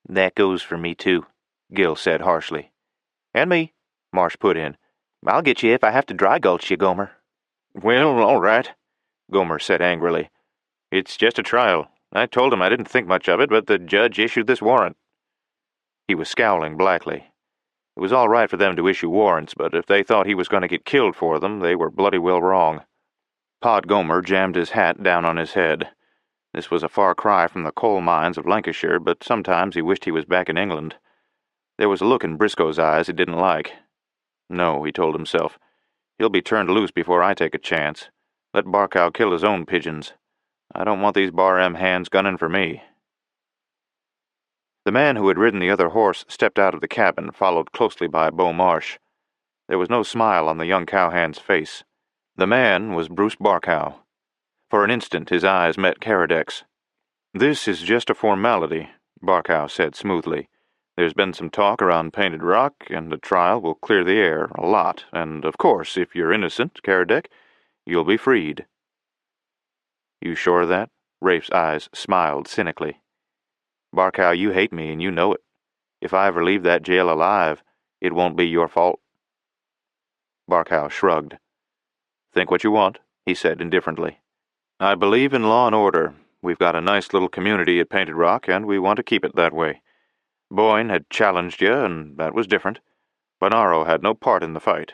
"That goes for me, too," Gil said harshly. "And me," Marsh put in. "I'll get you if I have to dry gulch you, Gomer." "Well, all right," Gomer said angrily. "It's just a trial. I told him I didn't think much of it, but the judge issued this warrant." He was scowling blackly. It was all right for them to issue warrants, but if they thought he was going to get killed for them, they were bloody well wrong. Pod Gomer jammed his hat down on his head. This was a far cry from the coal mines of Lancashire, but sometimes he wished he was back in England. There was a look in Briscoe's eyes he didn't like. No, he told himself. He'll be turned loose before I take a chance. Let Barkow kill his own pigeons. I don't want these Bar-M hands gunning for me. The man who had ridden the other horse stepped out of the cabin, followed closely by Beau Marsh. There was no smile on the young cowhand's face. The man was Bruce Barkow. For an instant his eyes met Caradec's. "This is just a formality," Barkow said smoothly. "There's been some talk around Painted Rock, and the trial will clear the air a lot, and, of course, if you're innocent, Caradec, you'll be freed." "You sure of that?" Rafe's eyes smiled cynically. "Barkow, you hate me, and you know it. If I ever leave that jail alive, it won't be your fault." Barkow shrugged. "Think what you want," he said indifferently. "I believe in law and order. We've got a nice little community at Painted Rock, and we want to keep it that way. Boyne had challenged you, and that was different. Bonaro had no part in the fight."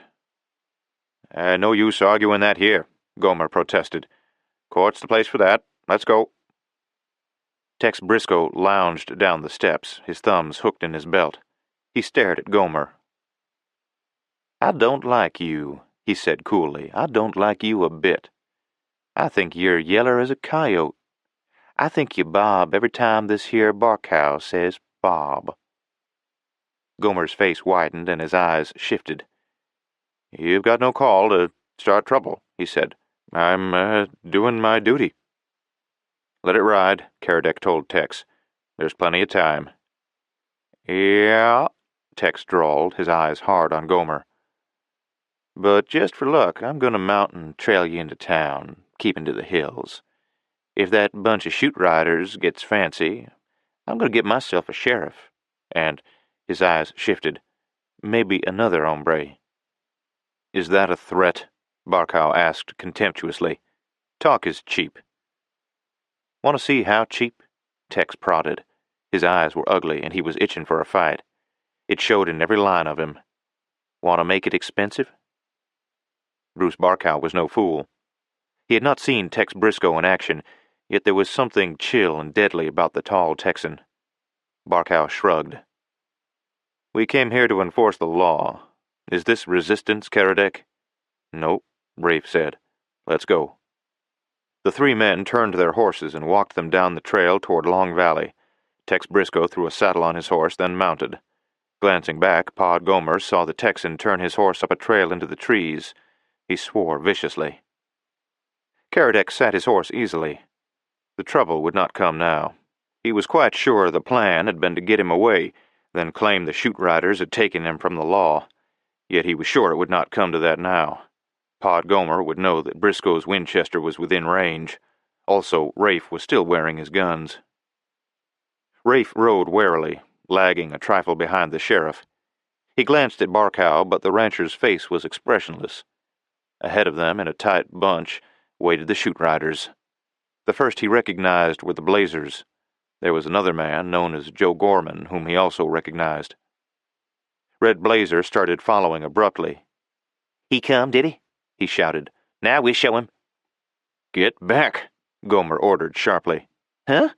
"No use arguing that here," Gomer protested. "Court's the place for that. Let's go." Tex Briscoe lounged down the steps, his thumbs hooked in his belt. He stared at Gomer. "I don't like you," he said coolly. "I don't like you a bit. I think you're yeller as a coyote. I think you bob every time this here Barkow says bob." Gomer's face widened and his eyes shifted. "You've got no call to start trouble," he said. "I'm doing my duty." "Let it ride," Caradec told Tex. "There's plenty of time." "Yeah," Tex drawled, his eyes hard on Gomer. "But just for luck, I'm going to mount and trail you into town, keeping to the hills. If that bunch of shoot riders gets fancy, I'm going to get myself a sheriff. And," his eyes shifted, "maybe another hombre." "Is that a threat?" Barkow asked contemptuously. "Talk is cheap." "Want to see how cheap?" Tex prodded. His eyes were ugly, and he was itching for a fight. It showed in every line of him. Want to make it expensive?" Bruce Barkow was no fool. He had not seen Tex Briscoe in action, yet there was something chill and deadly about the tall Texan. Barkow shrugged. "We came here to enforce the law. Is this resistance, Caradec?" "Nope," Rafe said. "Let's go." The three men turned their horses and walked them down the trail toward Long Valley. Tex Briscoe threw a saddle on his horse, then mounted. Glancing back, Pod Gomer saw the Texan turn his horse up a trail into the trees. He swore viciously. Caradec sat his horse easily. The trouble would not come now. He was quite sure the plan had been to get him away, then claim the shoot riders had taken him from the law. Yet he was sure it would not come to that now. Pod Gomer would know that Briscoe's Winchester was within range. Also, Rafe was still wearing his guns. Rafe rode warily, lagging a trifle behind the sheriff. He glanced at Barkow, but the rancher's face was expressionless. Ahead of them, in a tight bunch, waited the shoot riders. The first he recognized were the Blazers. There was another man, known as Joe Gorman, whom he also recognized. Red Blazer started following abruptly. "He come, did he?" he shouted. "Now we'll show him." "Get back," Gomer ordered sharply. "Huh?"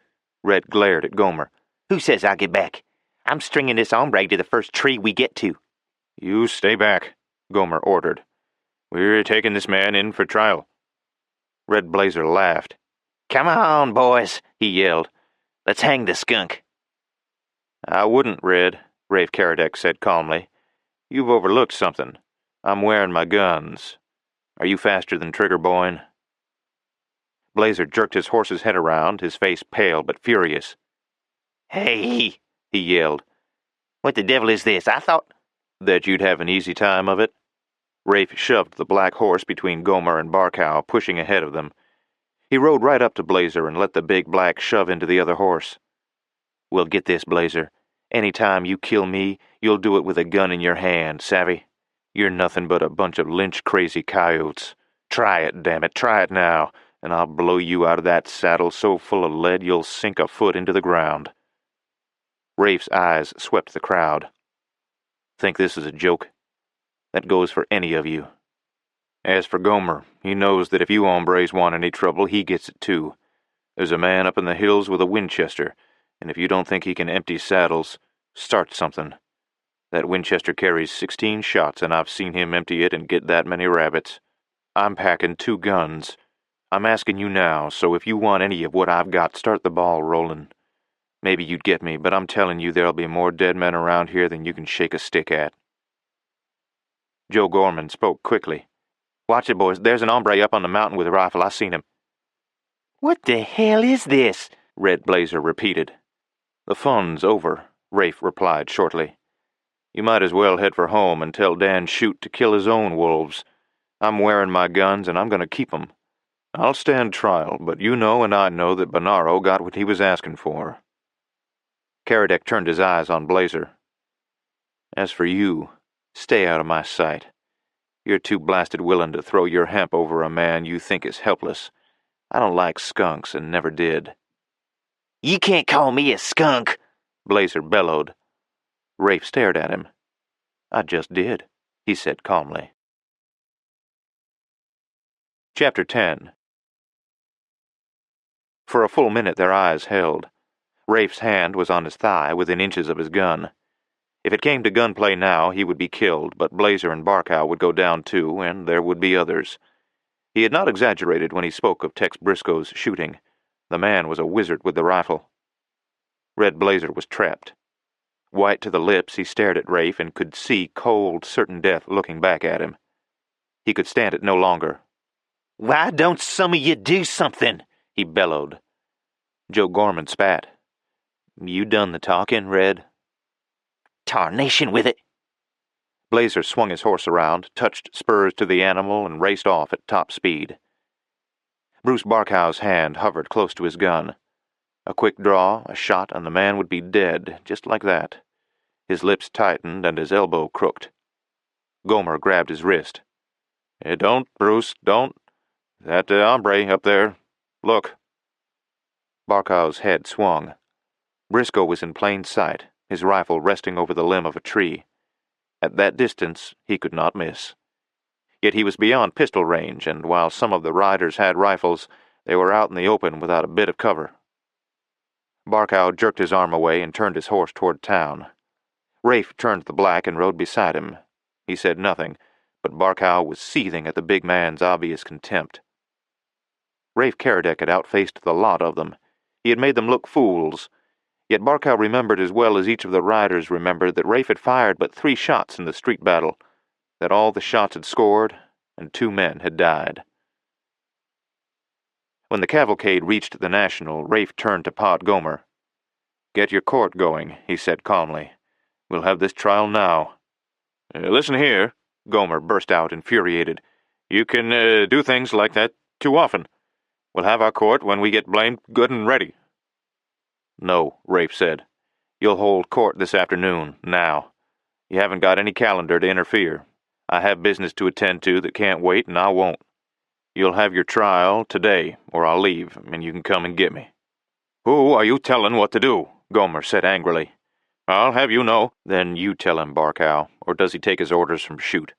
Red glared at Gomer. "Who says I'll get back? I'm stringing this hombre to the first tree we get to." "You stay back," Gomer ordered. "We're taking this man in for trial." Red Blazer laughed. "Come on, boys," he yelled. "Let's hang the skunk." "I wouldn't, Red," Rafe Caradec said calmly. "You've overlooked something. I'm wearing my guns. Are you faster than Trigger Boyne?" Blazer jerked his horse's head around, his face pale but furious. "Hey," he yelled. "What the devil is this? I thought—" "That you'd have an easy time of it?" Rafe shoved the black horse between Gomer and Barkow, pushing ahead of them. He rode right up to Blazer and let the big black shove into the other horse. "We'll get this, Blazer. Any time you kill me, you'll do it with a gun in your hand, savvy? You're nothing but a bunch of lynch-crazy coyotes. Try it, damn it, try it now, and I'll blow you out of that saddle so full of lead you'll sink a foot into the ground." Rafe's eyes swept the crowd. "Think this is a joke? That goes for any of you. As for Gomer, he knows that if you hombres want any trouble, he gets it too. There's a man up in the hills with a Winchester, and if you don't think he can empty saddles, start something. That Winchester carries 16 shots, and I've seen him empty it and get that many rabbits. I'm packing 2 guns. I'm asking you now, so if you want any of what I've got, start the ball rolling. Maybe you'd get me, but I'm telling you there'll be more dead men around here than you can shake a stick at." Joe Gorman spoke quickly. "Watch it, boys. There's an hombre up on the mountain with a rifle. I seen him." "What the hell is this?" Red Blazer repeated. "The fun's over," Rafe replied shortly. "You might as well head for home and tell Dan Shute to kill his own wolves. I'm wearing my guns, and I'm going to keep 'em. I'll stand trial, but you know and I know that Bonaro got what he was asking for." Caradec turned his eyes on Blazer. "As for you, stay out of my sight. You're too blasted willing to throw your hemp over a man you think is helpless. I don't like skunks and never did." "You can't call me a skunk," Blazer bellowed. Rafe stared at him. "I just did," he said calmly. Chapter 10. For a full minute their eyes held. Rafe's hand was on his thigh, within inches of his gun. If it came to gunplay now, he would be killed, but Blazer and Barkow would go down too, and there would be others. He had not exaggerated when he spoke of Tex Briscoe's shooting. The man was a wizard with the rifle. Red Blazer was trapped. White to the lips, he stared at Rafe and could see cold, certain death looking back at him. He could stand it no longer. "Why don't some of you do something?" he bellowed. Joe Gorman spat. "You done the talking, Red?" "Tarnation with it." Blazer swung his horse around, touched spurs to the animal, and raced off at top speed. Bruce Barkow's hand hovered close to his gun. A quick draw, a shot, and the man would be dead, just like that. His lips tightened and his elbow crooked. Gomer grabbed his wrist. Don't, Bruce, don't. That hombre up there. Look." Barkow's head swung. Briscoe was in plain sight, his rifle resting over the limb of a tree. At that distance, he could not miss. Yet he was beyond pistol range, and while some of the riders had rifles, they were out in the open without a bit of cover. Barkow jerked his arm away and turned his horse toward town. Rafe turned the black and rode beside him. He said nothing, but Barkow was seething at the big man's obvious contempt. Rafe Caradec had outfaced the lot of them. He had made them look fools. Yet Barkow remembered as well as each of the riders remembered that Rafe had fired but 3 shots in the street battle, that all the shots had scored, and 2 men had died. When the cavalcade reached the National, Rafe turned to Pod Gomer. "Get your court going," he said calmly. "We'll have this trial now." "Listen here," Gomer burst out, infuriated. "You can do things like that too often. We'll have our court when we get blamed good and ready." "No," Rafe said. "You'll hold court this afternoon, now. You haven't got any calendar to interfere. I have business to attend to that can't wait, and I won't. You'll have your trial today, or I'll leave, and you can come and get me." "Who are you telling what to do?" Gomer said angrily. "I'll have you know." "Then you tell him, Barkow, or does he take his orders from Chute?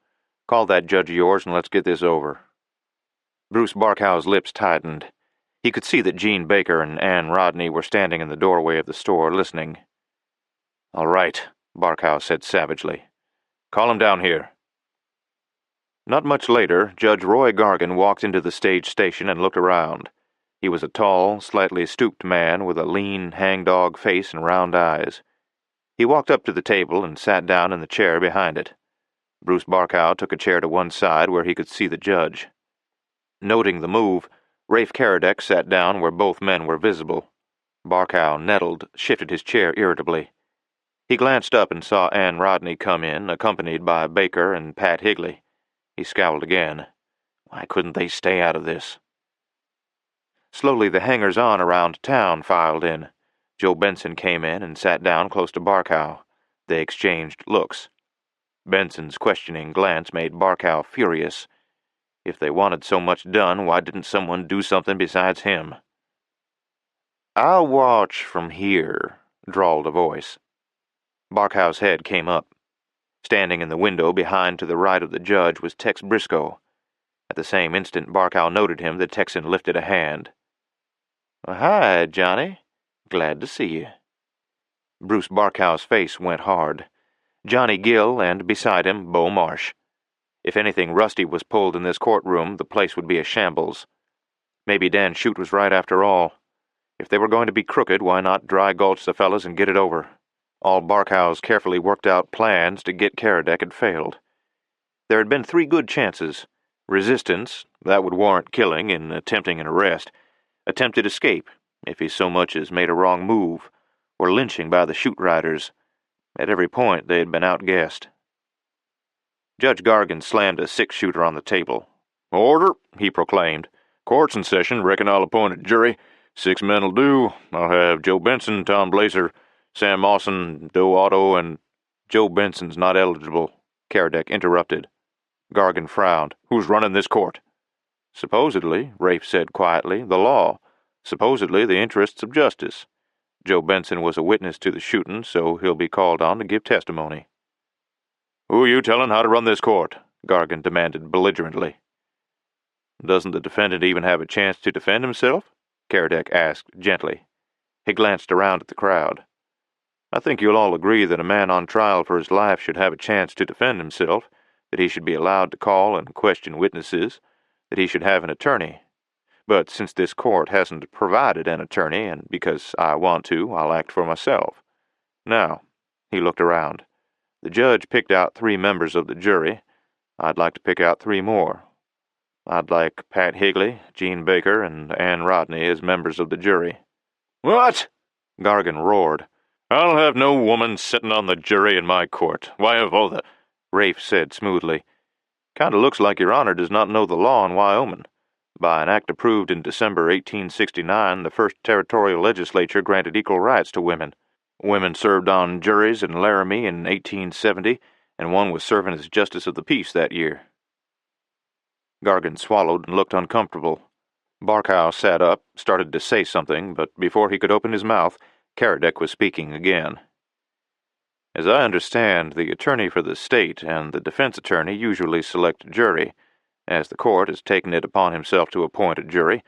Call that judge of yours and let's get this over." Bruce Barkow's lips tightened. He could see that Gene Baker and Ann Rodney were standing in the doorway of the store listening. "All right," Barkow said savagely. "Call him down here." Not much later, Judge Roy Gargan walked into the stage station and looked around. He was a tall, slightly stooped man with a lean, hangdog face and round eyes. He walked up to the table and sat down in the chair behind it. Bruce Barkow took a chair to one side where he could see the judge. Noting the move, Rafe Caradec sat down where both men were visible. Barkow, nettled, shifted his chair irritably. He glanced up and saw Ann Rodney come in, accompanied by Baker and Pat Higley. He scowled again. Why couldn't they stay out of this? Slowly the hangers-on around town filed in. Joe Benson came in and sat down close to Barkow. They exchanged looks. Benson's questioning glance made Barkow furious. If they wanted so much done, why didn't someone do something besides him? "I'll watch from here," drawled a voice. Barkow's head came up. Standing in the window behind to the right of the judge was Tex Briscoe. At the same instant Barkow noted him, the Texan lifted a hand. "Hi, Johnny. Glad to see you." Bruce Barkow's face went hard. Johnny Gill and, beside him, Bo Marsh. If anything rusty was pulled in this courtroom, the place would be a shambles. Maybe Dan Chute was right after all. If they were going to be crooked, why not dry gulch the fellas and get it over? All Barkow's carefully worked-out plans to get Caradec had failed. There had been 3 good chances. Resistance, that would warrant killing in attempting an arrest. Attempted escape, if he so much as made a wrong move. Or lynching by the Chute riders. At every point they had been outguessed. Judge Gargan slammed a 6-shooter on the table. "Order," he proclaimed. "Court's in session. Reckon I'll appoint a jury. 6 men'll do. I'll have Joe Benson, Tom Blazer, Sam Mawson, Doe Otto, and—" "Joe Benson's not eligible," Caradec interrupted. Gargan frowned. "Who's running this court?" "Supposedly," Rafe said quietly, "the law. Supposedly the interests of justice. Joe Benson was a witness to the shooting, so he'll be called on to give testimony." "Who are you telling how to run this court?" Gargan demanded belligerently. "Doesn't the defendant even have a chance to defend himself?" Caradec asked gently. He glanced around at the crowd. "I think you'll all agree that a man on trial for his life should have a chance to defend himself, that he should be allowed to call and question witnesses, that he should have an attorney. But since this court hasn't provided an attorney, and because I want to, I'll act for myself. Now," he looked around, "the judge picked out 3 members of the jury. I'd like to pick out 3 more. I'd like Pat Higley, Gene Baker, and Ann Rodney as members of the jury." "What?" Gargan roared. "I'll have no woman sitting on the jury in my court. Why, of all the—" Rafe said smoothly. "Kinda looks like Your Honor does not know the law in Wyoming. By an act approved in December 1869, the first territorial legislature granted equal rights to women. Women served on juries in Laramie in 1870, and one was serving as Justice of the Peace that year." Gargan swallowed and looked uncomfortable. Barkow sat up, started to say something, but before he could open his mouth, Caradec was speaking again. As I understand, the attorney for the state and the defense attorney usually select a jury. As the court has taken it upon himself to appoint a jury,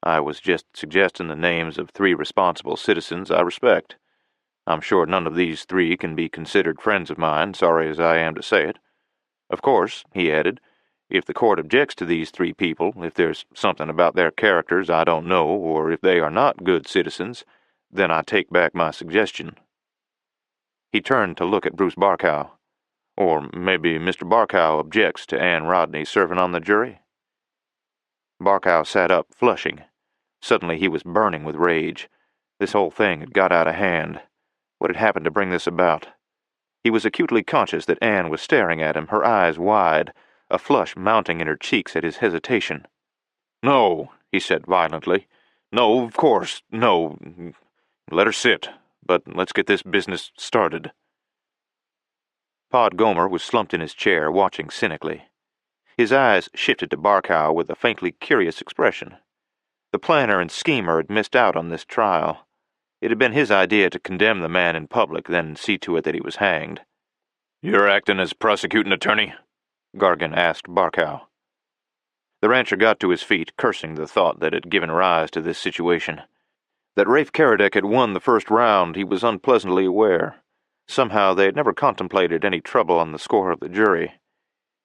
I was just suggesting the names of 3 responsible citizens I respect. I'm sure none of these 3 can be considered friends of mine, sorry as I am to say it. Of course, he added, if the court objects to these 3 people, if there's something about their characters I don't know, or if they are not good citizens, then I take back my suggestion. He turned to look at Bruce Barkow. Or maybe Mr. Barkow objects to Anne Rodney serving on the jury? Barkow sat up, flushing. Suddenly he was burning with rage. This whole thing had got out of hand. What had happened to bring this about? He was acutely conscious that Anne was staring at him, her eyes wide, a flush mounting in her cheeks at his hesitation. "No," he said violently. "No, of course, no. Let her sit, but let's get this business started." Pod Gomer was slumped in his chair, watching cynically. His eyes shifted to Barkow with a faintly curious expression. The planner and schemer had missed out on this trial. It had been his idea to condemn the man in public, then see to it that he was hanged. "You're acting as prosecuting attorney?" Gargan asked Barkow. The rancher got to his feet, cursing the thought that had given rise to this situation. That Rafe Caradec had won the first round he was unpleasantly aware. Somehow they had never contemplated any trouble on the score of the jury.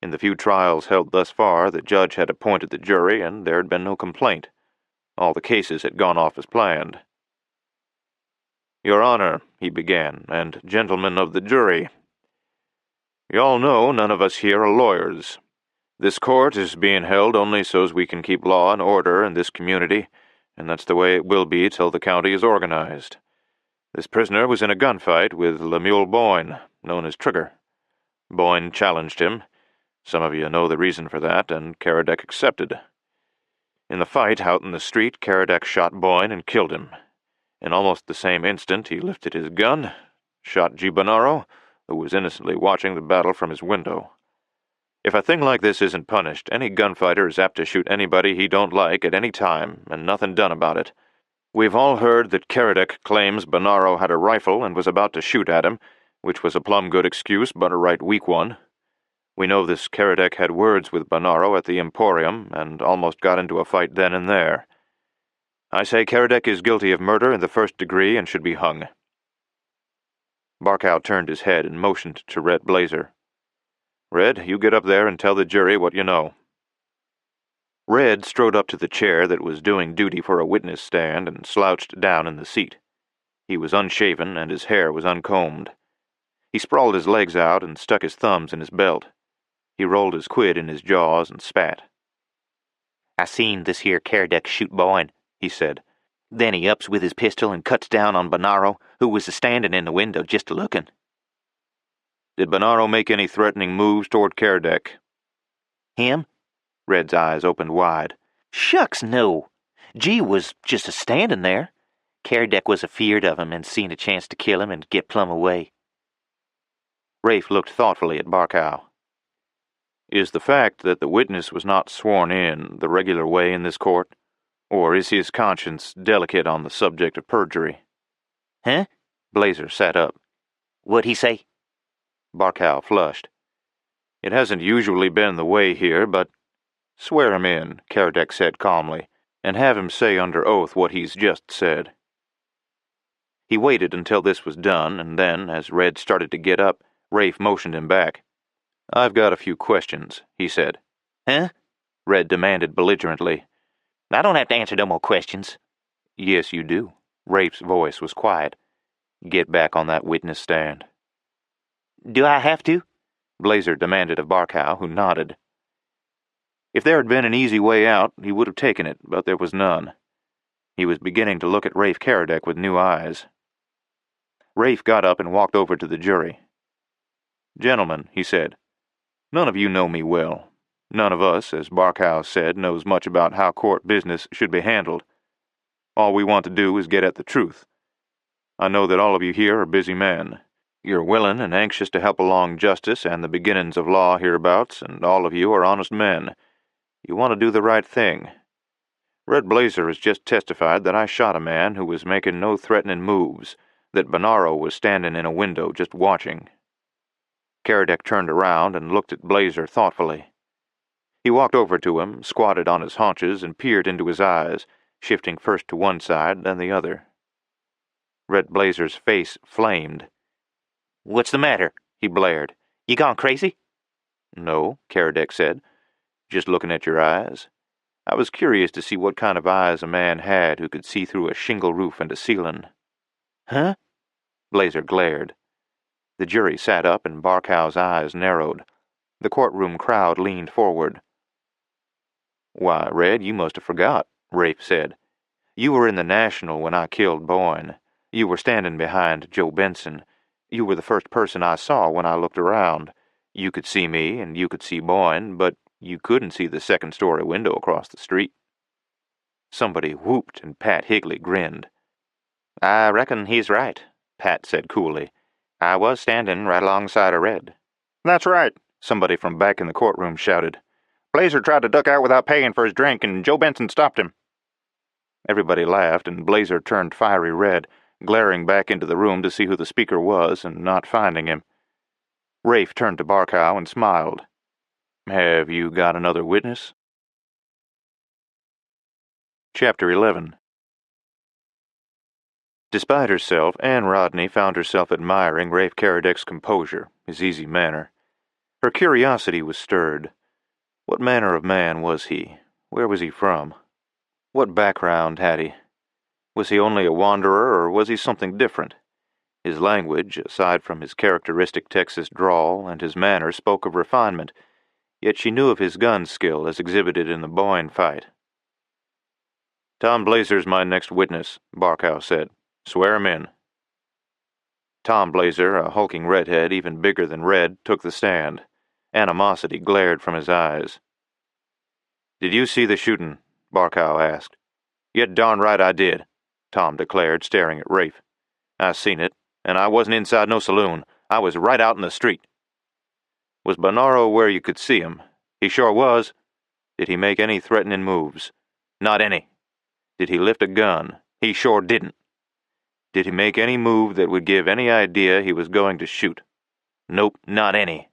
In the few trials held thus far, the judge had appointed the jury, and there had been no complaint. All the cases had gone off as planned. "Your Honor," he began, "and gentlemen of the jury. You all know none of us here are lawyers. This court is being held only so's we can keep law and order in this community, and that's the way it will be till the county is organized. This prisoner was in a gunfight with LAmour Boyne, known as Trigger. Boyne challenged him. Some of you know the reason for that, and Caradec accepted. In the fight out in the street, Caradec shot Boyne and killed him. In almost the same instant, he lifted his gun, shot G. Bonaro, who was innocently watching the battle from his window. If a thing like this isn't punished, any gunfighter is apt to shoot anybody he don't like at any time, and nothing done about it. We've all heard that Caradec claims Bonaro had a rifle and was about to shoot at him, which was a plumb good excuse, but a right weak one. We know this Caradec had words with Bonaro at the Emporium, and almost got into a fight then and there. I say Caradec is guilty of murder in the 1st degree and should be hung." Barkow turned his head and motioned to Red Blazer. "Red, you get up there and tell the jury what you know." Red strode up to the chair that was doing duty for a witness stand and slouched down in the seat. He was unshaven and his hair was uncombed. He sprawled his legs out and stuck his thumbs in his belt. He rolled his quid in his jaws and spat. "I seen this here Caradec shoot Boyne," he said. "Then he ups with his pistol and cuts down on Bonaro, who was a-standin' in the window just a-lookin'." "Did Bonaro make any threatening moves toward Caradec?" "Him?" Red's eyes opened wide. "Shucks, no. G was just a-standin' there. Caradec was afeard of him and seen a chance to kill him and get plumb away." Rafe looked thoughtfully at Barkow. "Is the fact that the witness was not sworn in the regular way in this court? Or is his conscience delicate on the subject of perjury?" "Huh?" Blazer sat up. "What'd he say?" Barkow flushed. "It hasn't usually been the way here, but—" "Swear him in," Caradec said calmly, "and have him say under oath what he's just said." He waited until this was done, and then, as Red started to get up, Rafe motioned him back. "I've got a few questions," he said. "Huh?" Red demanded belligerently. "I don't have to answer no more questions." "Yes, you do." Rafe's voice was quiet. "Get back on that witness stand." "Do I have to?" Blazer demanded of Barkow, who nodded. If there had been an easy way out, he would have taken it, but there was none. He was beginning to look at Rafe Caradec with new eyes. Rafe got up and walked over to the jury. "Gentlemen," he said, "none of you know me well. None of us, as Barkow said, knows much about how court business should be handled. All we want to do is get at the truth. I know that all of you here are busy men. You're willing and anxious to help along justice and the beginnings of law hereabouts, and all of you are honest men. You want to do the right thing. Red Blazer has just testified that I shot a man who was making no threatening moves, that Bonaro was standing in a window just watching. Caradec turned around and looked at Blazer thoughtfully. He walked over to him, squatted on his haunches, and peered into his eyes, shifting first to one side, then the other. Red Blazer's face flamed. "What's the matter?" he blared. "You gone crazy?" "No," Caradec said. "Just looking at your eyes. I was curious to see what kind of eyes a man had who could see through a shingle roof and a ceiling." "Huh?" Blazer glared. The jury sat up and Barkow's eyes narrowed. The courtroom crowd leaned forward. "Why, Red, you must have forgot," Rafe said. "You were in the National when I killed Boyne. You were standing behind Joe Benson. You were the first person I saw when I looked around. You could see me and you could see Boyne, but you couldn't see the second-story window across the street." Somebody whooped and Pat Higley grinned. "I reckon he's right," Pat said coolly. "I was standing right alongside of Red." "That's right," somebody from back in the courtroom shouted. "Blazer tried to duck out without paying for his drink, and Joe Benson stopped him." Everybody laughed, and Blazer turned fiery red, glaring back into the room to see who the speaker was and not finding him. Rafe turned to Barkow and smiled. "Have you got another witness?" Chapter 11. Despite herself, Anne Rodney found herself admiring Rafe Caradec's composure, his easy manner. Her curiosity was stirred. What manner of man was he? Where was he from? What background had he? Was he only a wanderer, or was he something different? His language, aside from his characteristic Texas drawl, and his manner spoke of refinement, yet she knew of his gun skill as exhibited in the Boyne fight. "Tom Blazer's my next witness," Barkow said. "Swear him in." Tom Blazer, a hulking redhead even bigger than Red, took the stand. Animosity glared from his eyes. "Did you see the shooting?" Barkow asked. "You're darn right I did," Tom declared, staring at Rafe. "I seen it, and I wasn't inside no saloon. I was right out in the street." "Was Bonaro where you could see him?" "He sure was." "Did he make any threatening moves?" "Not any." "Did he lift a gun?" "He sure didn't." "Did he make any move that would give any idea he was going to shoot?" "Nope, not any."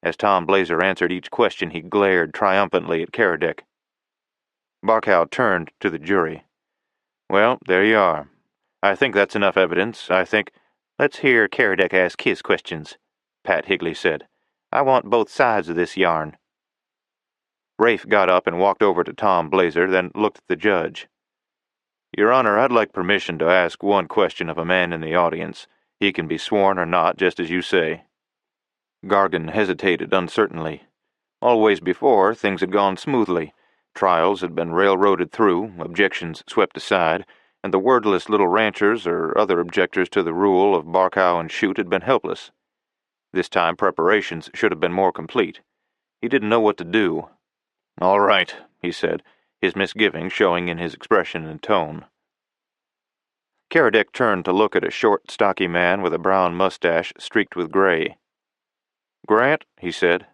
As Tom Blazer answered each question, he glared triumphantly at Caradec. Barkow turned to the jury. "Well, there you are. I think that's enough evidence. I think—" "Let's hear Caradec ask his questions," Pat Higley said. "I want both sides of this yarn." Rafe got up and walked over to Tom Blazer, then looked at the judge. "Your Honor, I'd like permission to ask one question of a man in the audience. He can be sworn or not, just as you say." Gargan hesitated uncertainly. Always before, things had gone smoothly. Trials had been railroaded through, objections swept aside, and the wordless little ranchers or other objectors to the rule of Barkow and shoot had been helpless. This time preparations should have been more complete. He didn't know what to do. "All right," he said, his misgiving showing in his expression and tone. Caradec turned to look at a short, stocky man with a brown mustache streaked with gray. "Grant," he said,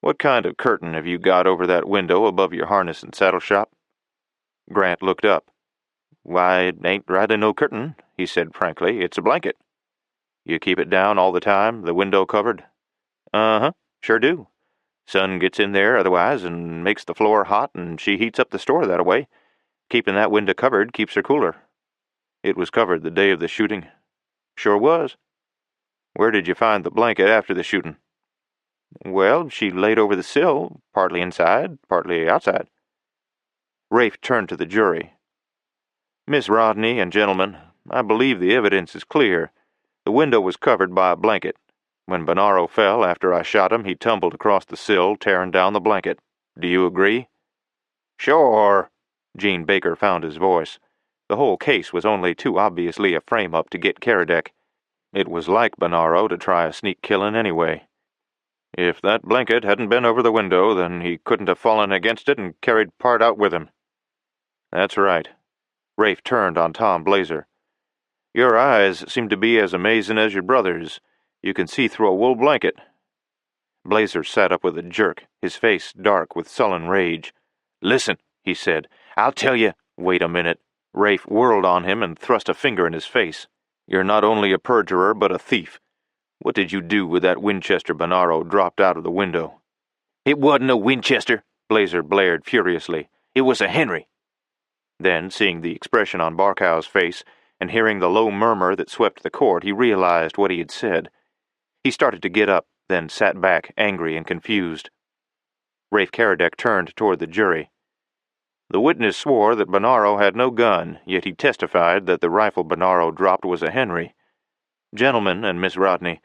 "what kind of curtain have you got over that window above your harness and saddle shop?" Grant looked up. "Why, it ain't rightly no curtain," he said frankly. "It's a blanket." "You keep it down all the time, the window covered?" "Uh-huh, sure do. Sun gets in there otherwise and makes the floor hot, and she heats up the store that way. Keeping that window covered keeps her cooler." "It was covered the day of the shooting?" "Sure was." "Where did you find the blanket after the shooting?" "Well, she laid over the sill, partly inside, partly outside." Rafe turned to the jury. "Miss Rodney and gentlemen, I believe the evidence is clear. The window was covered by a blanket. When Bonaro fell after I shot him, he tumbled across the sill, tearing down the blanket. Do you agree?" "Sure." Gene Baker found his voice. The whole case was only too obviously a frame-up to get Caradec. It was like Bonaro to try a sneak killing anyway. "If that blanket hadn't been over the window, then he couldn't have fallen against it and carried part out with him." "That's right." Rafe turned on Tom Blazer. "Your eyes seem to be as amazing as your brother's. You can see through a wool blanket." Blazer sat up with a jerk, his face dark with sullen rage. "Listen," he said. "I'll tell you—" "Wait a minute." Rafe whirled on him and thrust a finger in his face. You're not only a perjurer, but a thief. What did you do with that Winchester Bonaro dropped out of the window?" "It wasn't a Winchester," Blazer blared furiously. "It was a Henry." Then, seeing the expression on Barkow's face and hearing the low murmur that swept the court, he realized what he had said. He started to get up, then sat back, angry and confused. Rafe Caradec turned toward the jury. "The witness swore that Bonaro had no gun, yet he testified that the rifle Bonaro dropped was a Henry. Gentlemen and Miss Rodney,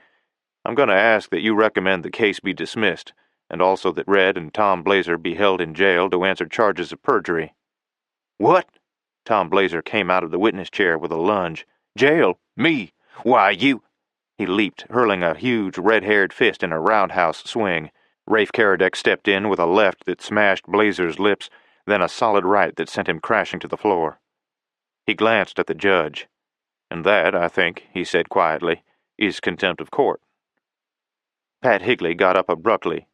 I'm going to ask that you recommend the case be dismissed, and also that Red and Tom Blazer be held in jail to answer charges of perjury." "What?" Tom Blazer came out of the witness chair with a lunge. "Jail? Me? Why, you—" He leaped, hurling a huge red-haired fist in a roundhouse swing. Rafe Caradec stepped in with a left that smashed Blazer's lips, then a solid right that sent him crashing to the floor. He glanced at the judge. "And that, I think," he said quietly, "is contempt of court." Pat Higley got up abruptly.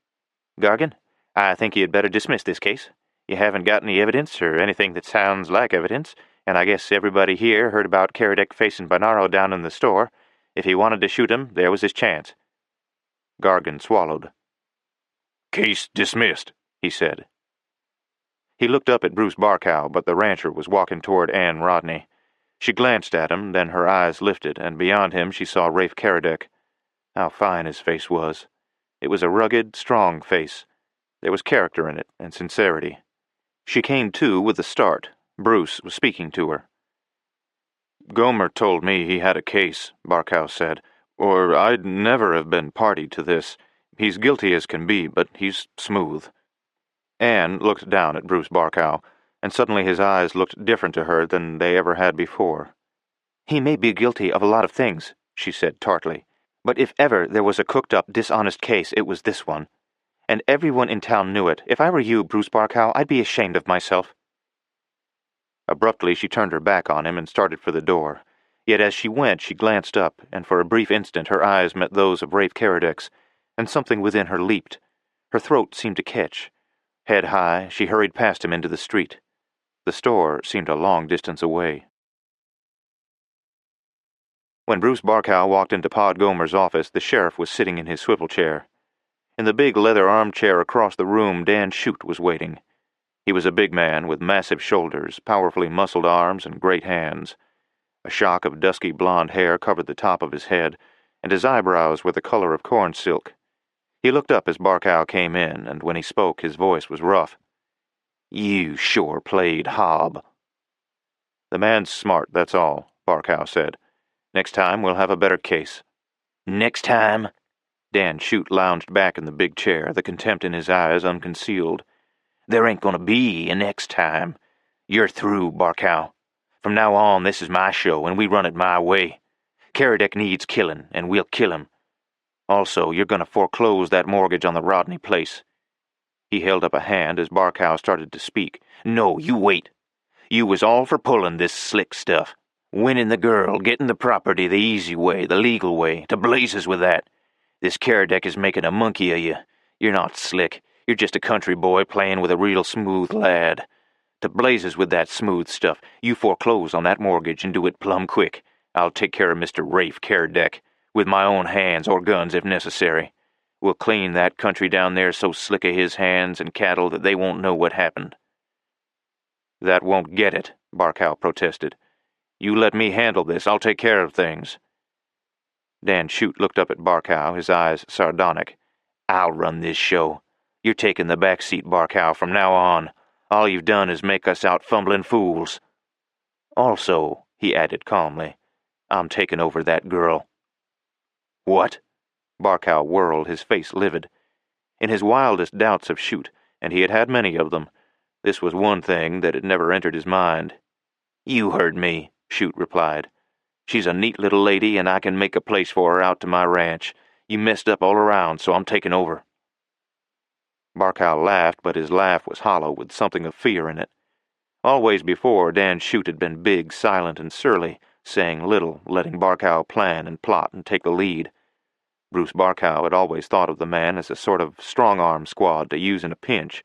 "Gargan, I think you had better dismiss this case. You haven't got any evidence, or anything that sounds like evidence, and I guess everybody here heard about Caradec facing Bonaro down in the store. If he wanted to shoot him, there was his chance." Gargan swallowed. "Case dismissed," he said. He looked up at Bruce Barkow, but the rancher was walking toward Ann Rodney. She glanced at him, then her eyes lifted, and beyond him she saw Rafe Caradec. How fine his face was. It was a rugged, strong face. There was character in it, and sincerity. She came to with a start. Bruce was speaking to her. "Gomer told me he had a case," Barkow said, "or I'd never have been party to this. He's guilty as can be, but he's smooth." Anne looked down at Bruce Barkow, and suddenly his eyes looked different to her than they ever had before. "He may be guilty of a lot of things," she said tartly, "but if ever there was a cooked-up, dishonest case, it was this one. And everyone in town knew it. If I were you, Bruce Barkow, I'd be ashamed of myself." Abruptly she turned her back on him and started for the door. Yet as she went she glanced up, and for a brief instant her eyes met those of Rafe Caradec's, and something within her leaped. Her throat seemed to catch. Head high, she hurried past him into the street. The store seemed a long distance away. When Bruce Barkow walked into Pod Gomer's office, the sheriff was sitting in his swivel chair. In the big leather armchair across the room, Dan Shute was waiting. He was a big man with massive shoulders, powerfully muscled arms, and great hands. A shock of dusky blonde hair covered the top of his head, and his eyebrows were the color of corn silk. He looked up as Barkow came in, and when he spoke his voice was rough. "You sure played hob." "The man's smart, that's all," Barkow said. "Next time we'll have a better case." "Next time?" Dan Shute lounged back in the big chair, the contempt in his eyes unconcealed. "There ain't gonna be a next time. You're through, Barkow. From now on, this is my show, and we run it my way. Caradec needs killing, and we'll kill him. Also, you're gonna foreclose that mortgage on the Rodney place." He held up a hand as Barkow started to speak. "No, you wait. You was all for pulling this slick stuff. Winning the girl, getting the property the easy way, the legal way, to blazes with that. This Caradec is making a monkey of you. You're not slick. You're just a country boy playing with a real smooth lad. To blazes with that smooth stuff. You foreclose on that mortgage and do it plumb quick. I'll take care of Mr. Rafe Caradec, with my own hands or guns if necessary. We'll clean that country down there so slick of his hands and cattle that they won't know what happened." "That won't get it," Barkow protested. "You let me handle this. I'll take care of things." Dan Shute looked up at Barkow, his eyes sardonic. "I'll run this show. You're taking the back seat, Barkow, from now on. All you've done is make us out fumbling fools. Also," he added calmly, "I'm taking over that girl." "What?" Barkow whirled, his face livid. In his wildest doubts of Shute, and he had had many of them, this was one thing that had never entered his mind. "You heard me," Shute replied. "She's a neat little lady, and I can make a place for her out to my ranch. You messed up all around, so I'm taking over." Barkow laughed, but his laugh was hollow with something of fear in it. Always before, Dan Shute had been big, silent, and surly, saying little, letting Barkow plan and plot and take the lead. Bruce Barkow had always thought of the man as a sort of strong-arm squad to use in a pinch.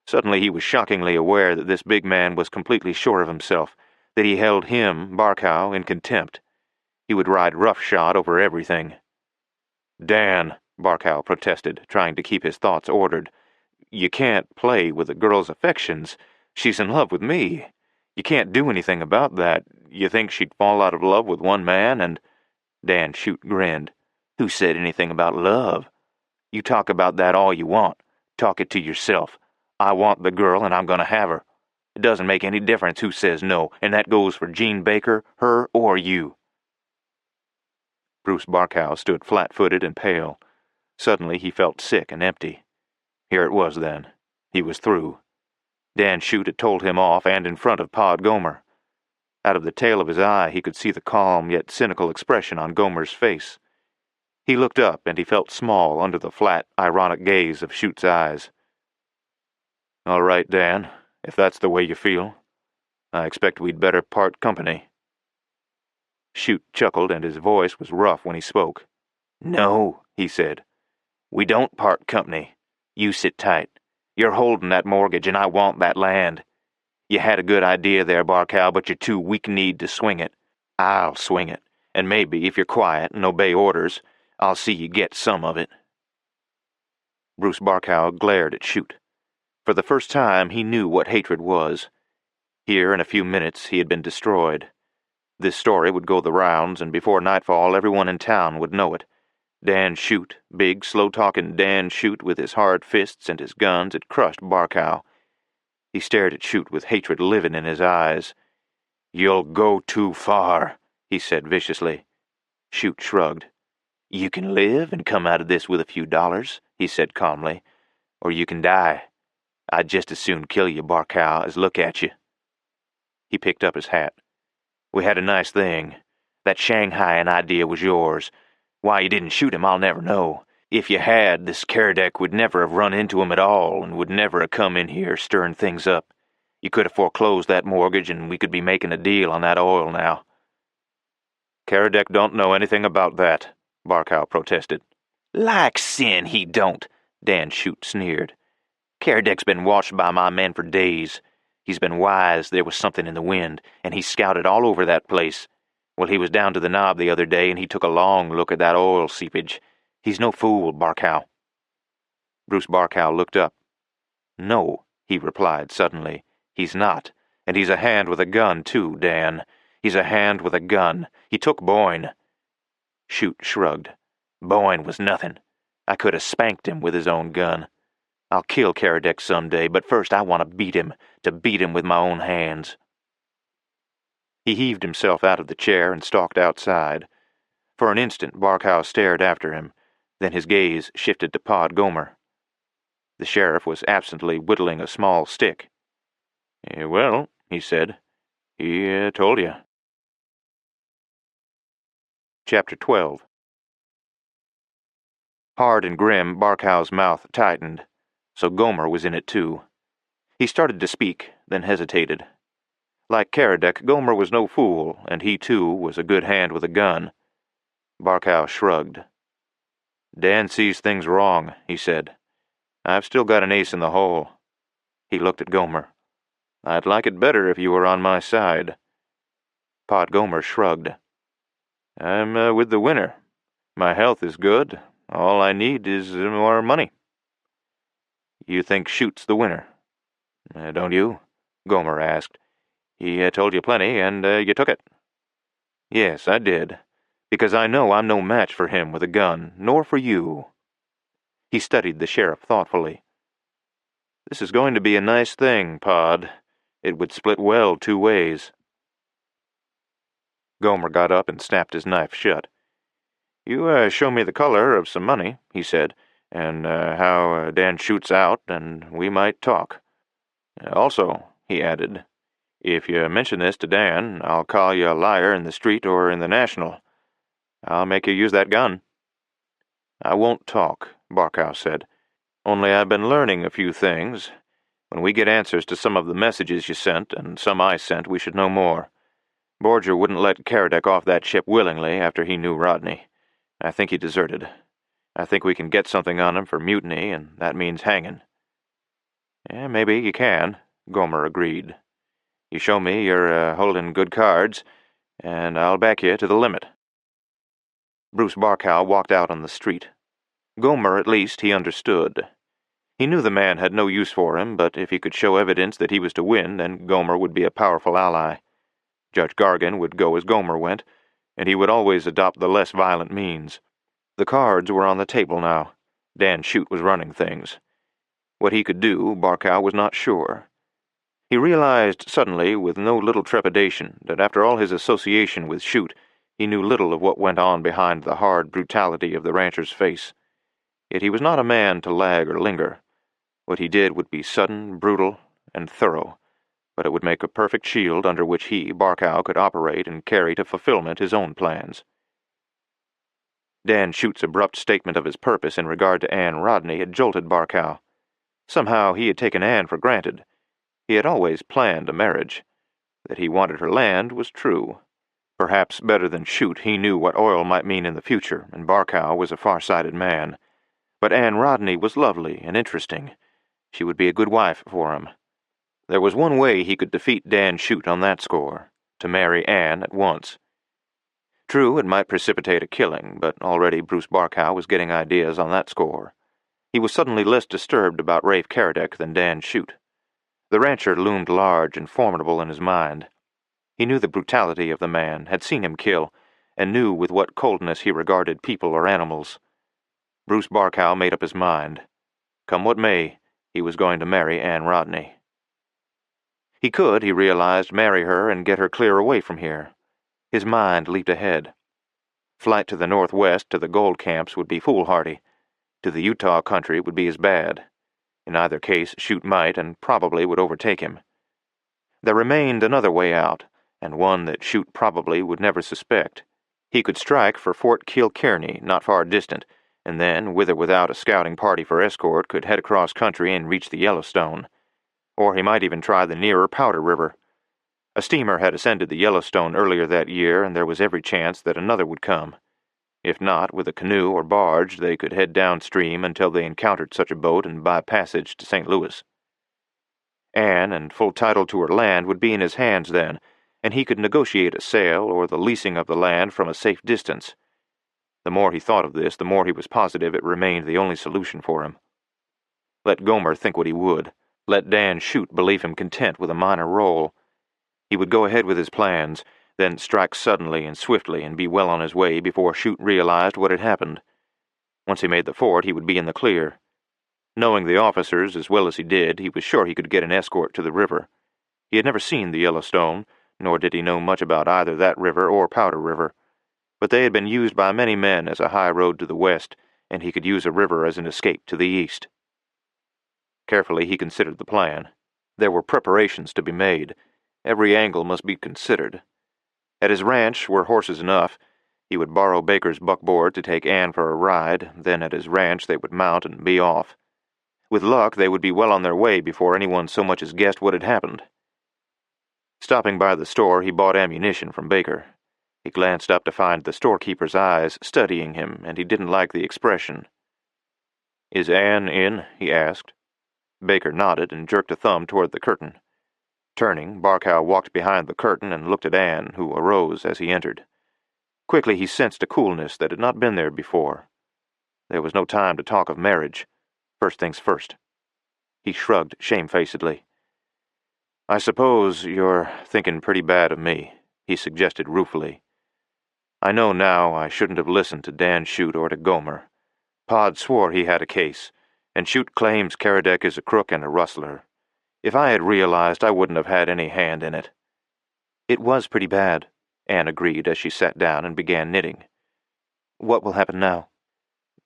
Suddenly he was shockingly aware that this big man was completely sure of himself, that he held him, Barkow, in contempt. He would ride roughshod over everything. "Dan," Barkow protested, trying to keep his thoughts ordered, "you can't play with a girl's affections. She's in love with me. You can't do anything about that. You think she'd fall out of love with one man and—" Dan Shute grinned. "Who said anything about love? You talk about that all you want. Talk it to yourself. I want the girl and I'm going to have her. It doesn't make any difference who says no, and that goes for Jean Baker, her, or you." Bruce Barkow stood flat-footed and pale. Suddenly he felt sick and empty. Here it was, then. He was through. Dan Shute had told him off and in front of Pod Gomer. Out of the tail of his eye he could see the calm yet cynical expression on Gomer's face. He looked up and he felt small under the flat, ironic gaze of Shute's eyes. "All right, Dan, if that's the way you feel. I expect we'd better part company." Shute chuckled, and his voice was rough when he spoke. "No," he said. "We don't part company. You sit tight. You're holding that mortgage, and I want that land. You had a good idea there, Barkow, but you're too weak-kneed to swing it. I'll swing it, and maybe, if you're quiet and obey orders, I'll see you get some of it." Bruce Barkow glared at Shute. For the first time, he knew what hatred was. Here, in a few minutes, he had been destroyed. This story would go the rounds, and before nightfall everyone in town would know it. Dan Shute, big, slow-talking Dan Shute with his hard fists and his guns, had crushed Barkow. He stared at Shute with hatred living in his eyes. "You'll go too far," he said viciously. Shute shrugged. "You can live and come out of this with a few dollars," he said calmly, "or you can die. I'd just as soon kill you, Barkow, as look at you." He picked up his hat. "We had a nice thing. That Shanghaiing idea was yours. Why you didn't shoot him, I'll never know. If you had, this Caradec would never have run into him at all and would never have come in here stirring things up. You could have foreclosed that mortgage and we could be making a deal on that oil now." "Caradec don't know anything about that," Barkow protested. "Like sin he don't," Dan Shute sneered. "Caradec's been watched by my men for days. He's been wise there was something in the wind, and he scouted all over that place. Well, he was down to the knob the other day, and he took a long look at that oil seepage. He's no fool, Barkow." Bruce Barkow looked up. "No," he replied suddenly. "He's not. And he's a hand with a gun, too, Dan. He's a hand with a gun. He took Boyne." Shute shrugged. "Boyne was nothing. I could have spanked him with his own gun. I'll kill Caradec someday, but first I want to beat him with my own hands." He heaved himself out of the chair and stalked outside. For an instant Barkow stared after him, then his gaze shifted to Pod Gomer. The sheriff was absently whittling a small stick. "Well," he said, "he told you." Chapter 12. Hard and grim, Barkow's mouth tightened. So Gomer was in it too. He started to speak, then hesitated. Like Caradec, Gomer was no fool, and he too was a good hand with a gun. Barkow shrugged. "Dan sees things wrong," he said. "I've still got an ace in the hole." He looked at Gomer. "I'd like it better if you were on my side." Pod Gomer shrugged. "I'm with the winner. My health is good. All I need is more money." "You think Shute's the winner?" "Don't you?" Gomer asked. "He told you plenty, and you took it." "Yes, I did, because I know I'm no match for him with a gun, nor for you." He studied the sheriff thoughtfully. "This is going to be a nice thing, Pod. It would split well 2 ways." Gomer got up and snapped his knife shut. "You show me the color of some money," he said, "and how Dan Shute's out, and we might talk. Also," he added, "if you mention this to Dan, I'll call you a liar in the street or in the National. I'll make you use that gun." "I won't talk," Barkow said. "Only I've been learning a few things. When we get answers to some of the messages you sent, and some I sent, we should know more. Borger wouldn't let Caradec off that ship willingly after he knew Rodney. I think he deserted. I think we can get something on him for mutiny, and that means hanging." "Maybe you can," Gomer agreed. "You show me you're holding good cards, and I'll back you to the limit." Bruce Barkow walked out on the street. Gomer, at least, he understood. He knew the man had no use for him, but if he could show evidence that he was to win, then Gomer would be a powerful ally. Judge Gargan would go as Gomer went, and he would always adopt the less violent means. The cards were on the table now. Dan Shute was running things. What he could do, Barkow was not sure. He realized suddenly, with no little trepidation, that after all his association with Shute, he knew little of what went on behind the hard brutality of the rancher's face. Yet he was not a man to lag or linger. What he did would be sudden, brutal, and thorough, but it would make a perfect shield under which he, Barkow, could operate and carry to fulfillment his own plans. Dan Shute's abrupt statement of his purpose in regard to Anne Rodney had jolted Barkow. Somehow he had taken Anne for granted. He had always planned a marriage. That he wanted her land was true. Perhaps better than Shute, he knew what oil might mean in the future, and Barkow was a far-sighted man. But Anne Rodney was lovely and interesting. She would be a good wife for him. There was one way he could defeat Dan Shute on that score, to marry Anne at once. True, it might precipitate a killing, but already Bruce Barkow was getting ideas on that score. He was suddenly less disturbed about Rafe Caradec than Dan Shute. The rancher loomed large and formidable in his mind. He knew the brutality of the man, had seen him kill, and knew with what coldness he regarded people or animals. Bruce Barkow made up his mind. Come what may, he was going to marry Anne Rodney. He could, he realized, marry her and get her clear away from here. His mind leaped ahead. Flight to the northwest to the gold camps would be foolhardy. To the Utah country would be as bad. In either case, Shute might and probably would overtake him. There remained another way out, and one that Shute probably would never suspect. He could strike for Fort Kilkearney, not far distant, and then, with or without a scouting party for escort, could head across country and reach the Yellowstone. Or he might even try the nearer Powder River. A steamer had ascended the Yellowstone earlier that year, and there was every chance that another would come. If not, with a canoe or barge, they could head downstream until they encountered such a boat and buy passage to St. Louis. Anne and full title to her land would be in his hands then, and he could negotiate a sale or the leasing of the land from a safe distance. The more he thought of this, the more he was positive it remained the only solution for him. Let Gomer think what he would. Let Dan Shute believe him content with a minor role. He would go ahead with his plans, then strike suddenly and swiftly and be well on his way before Shute realized what had happened. Once he made the fort, he would be in the clear. Knowing the officers as well as he did, he was sure he could get an escort to the river. He had never seen the Yellowstone, nor did he know much about either that river or Powder River, but they had been used by many men as a high road to the west, and he could use a river as an escape to the east. Carefully he considered the plan. There were preparations to be made. Every angle must be considered. At his ranch were horses enough. He would borrow Baker's buckboard to take Anne for a ride, then at his ranch they would mount and be off. With luck, they would be well on their way before anyone so much as guessed what had happened. Stopping by the store, he bought ammunition from Baker. He glanced up to find the storekeeper's eyes studying him, and he didn't like the expression. "Is Anne in?" he asked. Baker nodded and jerked a thumb toward the curtain. Turning, Barkow walked behind the curtain and looked at Anne, who arose as he entered. Quickly he sensed a coolness that had not been there before. There was no time to talk of marriage. First things first. He shrugged shamefacedly. "I suppose you're thinking pretty bad of me," he suggested ruefully. "I know now I shouldn't have listened to Dan Shute or to Gomer. Pod swore he had a case, and Shute claims Caradec is a crook and a rustler. If I had realized, I wouldn't have had any hand in it." "It was pretty bad," Anne agreed as she sat down and began knitting. "What will happen now?"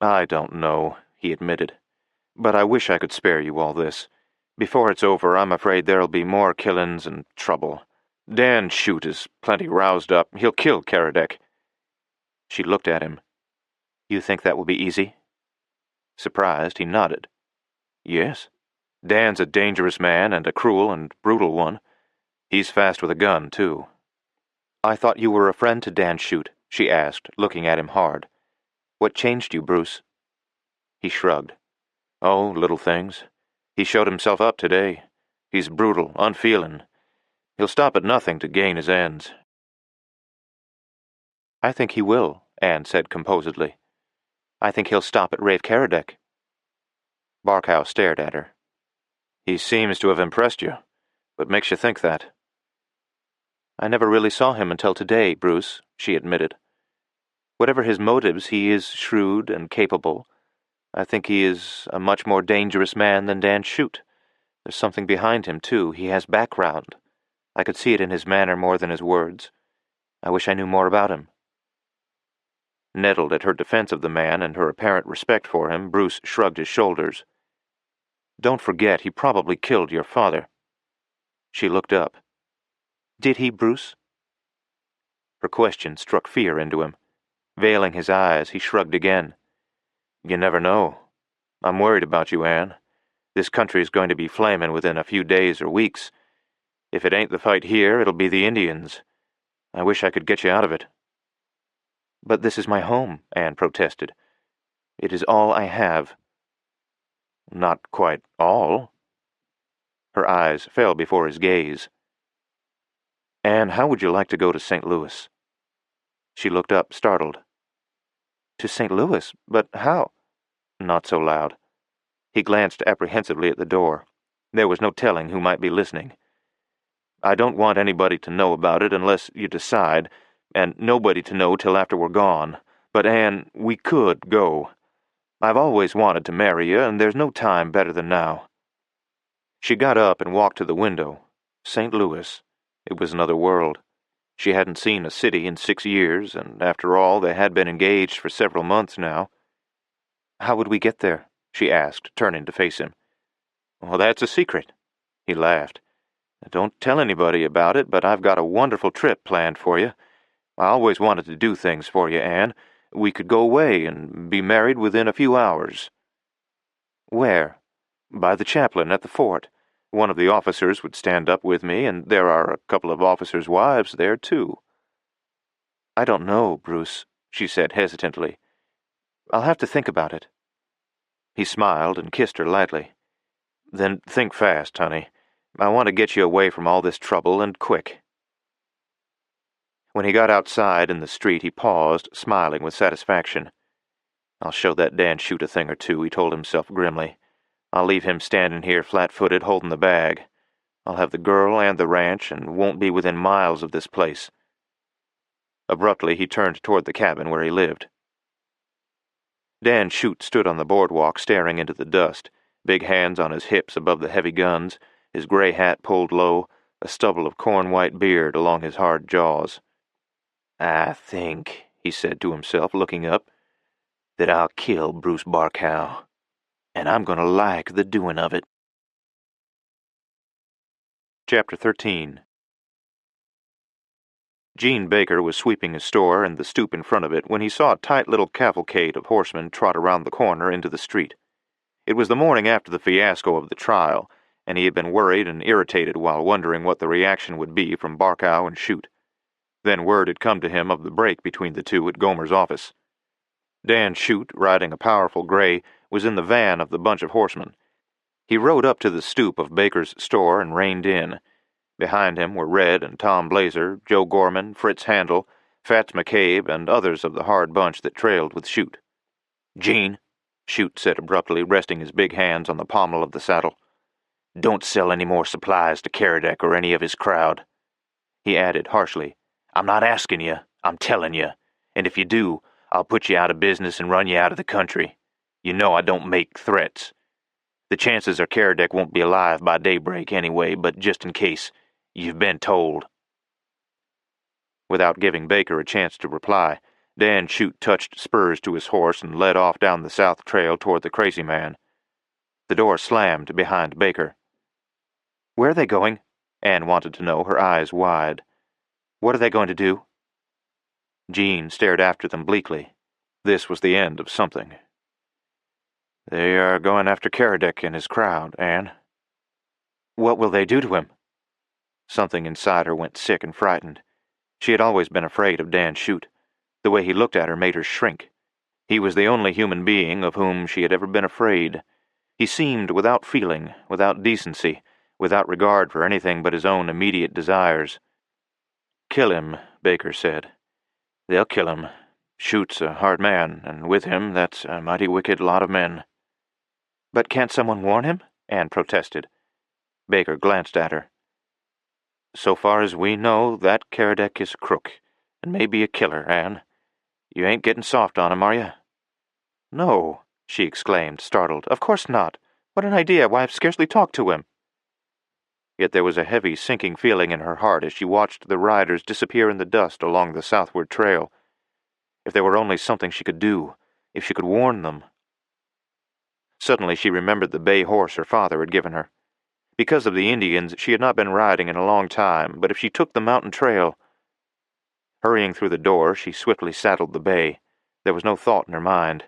"I don't know," he admitted. "But I wish I could spare you all this. Before it's over, I'm afraid there'll be more killings and trouble. Dan Shute is plenty roused up. He'll kill Caradec." She looked at him. "You think that will be easy?" Surprised, he nodded. "Yes. Dan's a dangerous man and a cruel and brutal one. He's fast with a gun, too." "I thought you were a friend to Dan Shute," she asked, looking at him hard. "What changed you, Bruce?" He shrugged. "Oh, little things. He showed himself up today. He's brutal, unfeeling. He'll stop at nothing to gain his ends." "I think he will," Anne said composedly. "I think he'll stop at Rafe Caradec." Barkow stared at her. "He seems to have impressed you. What makes you think that?" "I never really saw him until today, Bruce," she admitted. "Whatever his motives, he is shrewd and capable. I think he is a much more dangerous man than Dan Shute. There's something behind him, too. He has background. I could see it in his manner more than his words. I wish I knew more about him." Nettled at her defense of the man and her apparent respect for him, Bruce shrugged his shoulders. "Don't forget, he probably killed your father." She looked up. "Did he, Bruce?" Her question struck fear into him. Veiling his eyes, he shrugged again. "You never know. I'm worried about you, Anne. This country's going to be flaming within a few days or weeks. If it ain't the fight here, it'll be the Indians. I wish I could get you out of it." "But this is my home," Anne protested. "It is all I have." "Not quite all." Her eyes fell before his gaze. "Anne, how would you like to go to St. Louis?" She looked up, startled. "To St. Louis? But how?" Not so loud. He glanced apprehensively at the door. There was no telling who might be listening. "I don't want anybody to know about it unless you decide, and nobody to know till after we're gone. But, Anne, we could go. I've always wanted to marry you, and there's no time better than now." She got up and walked to the window. St. Louis. It was another world. She hadn't seen a city in 6 years, and after all, they had been engaged for several months now. "How would we get there?" she asked, turning to face him. "Well, that's a secret." He laughed. "Don't tell anybody about it, but I've got a wonderful trip planned for you. I always wanted to do things for you, Anne. We could go away and be married within a few hours." "Where?" "By the chaplain at the fort. One of the officers would stand up with me, and there are a couple of officers' wives there, too." "I don't know, Bruce," she said hesitantly. "I'll have to think about it." He smiled and kissed her lightly. "Then think fast, honey. I want to get you away from all this trouble, and quick." When he got outside in the street, he paused, smiling with satisfaction. "I'll show that Dan Shute a thing or two," he told himself grimly. "I'll leave him standing here flat-footed holding the bag. I'll have the girl and the ranch, and won't be within miles of this place." Abruptly, he turned toward the cabin where he lived. Dan Shute stood on the boardwalk staring into the dust, big hands on his hips above the heavy guns, his gray hat pulled low, a stubble of corn-white beard along his hard jaws. "I think," he said to himself, looking up, "that I'll kill Bruce Barkow, and I'm going to like the doing of it." Chapter 13. Gene Baker was sweeping his store and the stoop in front of it when he saw a tight little cavalcade of horsemen trot around the corner into the street. It was the morning after the fiasco of the trial, and he had been worried and irritated while wondering what the reaction would be from Barkow and Shute. Then word had come to him of the break between the two at Gomer's office. Dan Shute, riding a powerful gray, was in the van of the bunch of horsemen. He rode up to the stoop of Baker's store and reined in. Behind him were Red and Tom Blazer, Joe Gorman, Fritz Handel, Fats McCabe, and others of the hard bunch that trailed with Shute. "Gene," Shute said abruptly, resting his big hands on the pommel of the saddle, "don't sell any more supplies to Caradec or any of his crowd." He added harshly, "I'm not asking you, I'm telling you, and if you do, I'll put you out of business and run you out of the country. You know I don't make threats. The chances are Caradec won't be alive by daybreak anyway, but just in case, you've been told." Without giving Baker a chance to reply, Dan Shute touched spurs to his horse and led off down the south trail toward the crazy man. The door slammed behind Baker. "Where are they going?" Anne wanted to know, her eyes wide. "What are they going to do?" Gene stared after them bleakly. This was the end of something. "They are going after Caradec and his crowd, Anne." "What will they do to him?" Something inside her went sick and frightened. She had always been afraid of Dan Shute. The way he looked at her made her shrink. He was the only human being of whom she had ever been afraid. He seemed without feeling, without decency, without regard for anything but his own immediate desires. "Kill him," Baker said. "They'll kill him. Shoot's a hard man, and with him, that's a mighty wicked lot of men." "But can't someone warn him?" Anne protested. Baker glanced at her. "So far as we know, that Caradec is a crook, and maybe a killer, Anne. You ain't getting soft on him, are you?" "No," she exclaimed, startled. "Of course not. What an idea! Why, I've scarcely talked to him." Yet there was a heavy, sinking feeling in her heart as she watched the riders disappear in the dust along the southward trail. If there were only something she could do, if she could warn them. Suddenly she remembered the bay horse her father had given her. Because of the Indians, she had not been riding in a long time, but if she took the mountain trail... Hurrying through the door, she swiftly saddled the bay. There was no thought in her mind.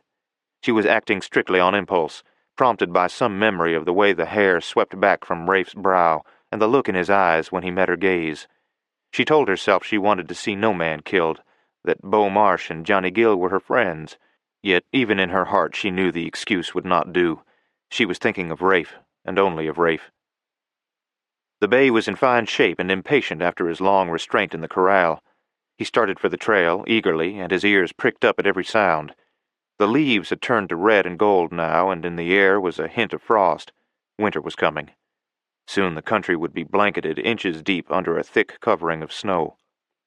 She was acting strictly on impulse, prompted by some memory of the way the hair swept back from Rafe's brow and the look in his eyes when he met her gaze. She told herself she wanted to see no man killed, that Beau Marsh and Johnny Gill were her friends. Yet even in her heart she knew the excuse would not do. She was thinking of Rafe, and only of Rafe. The bay was in fine shape and impatient after his long restraint in the corral. He started for the trail, eagerly, and his ears pricked up at every sound. The leaves had turned to red and gold now, and in the air was a hint of frost. Winter was coming. Soon the country would be blanketed inches deep under a thick covering of snow.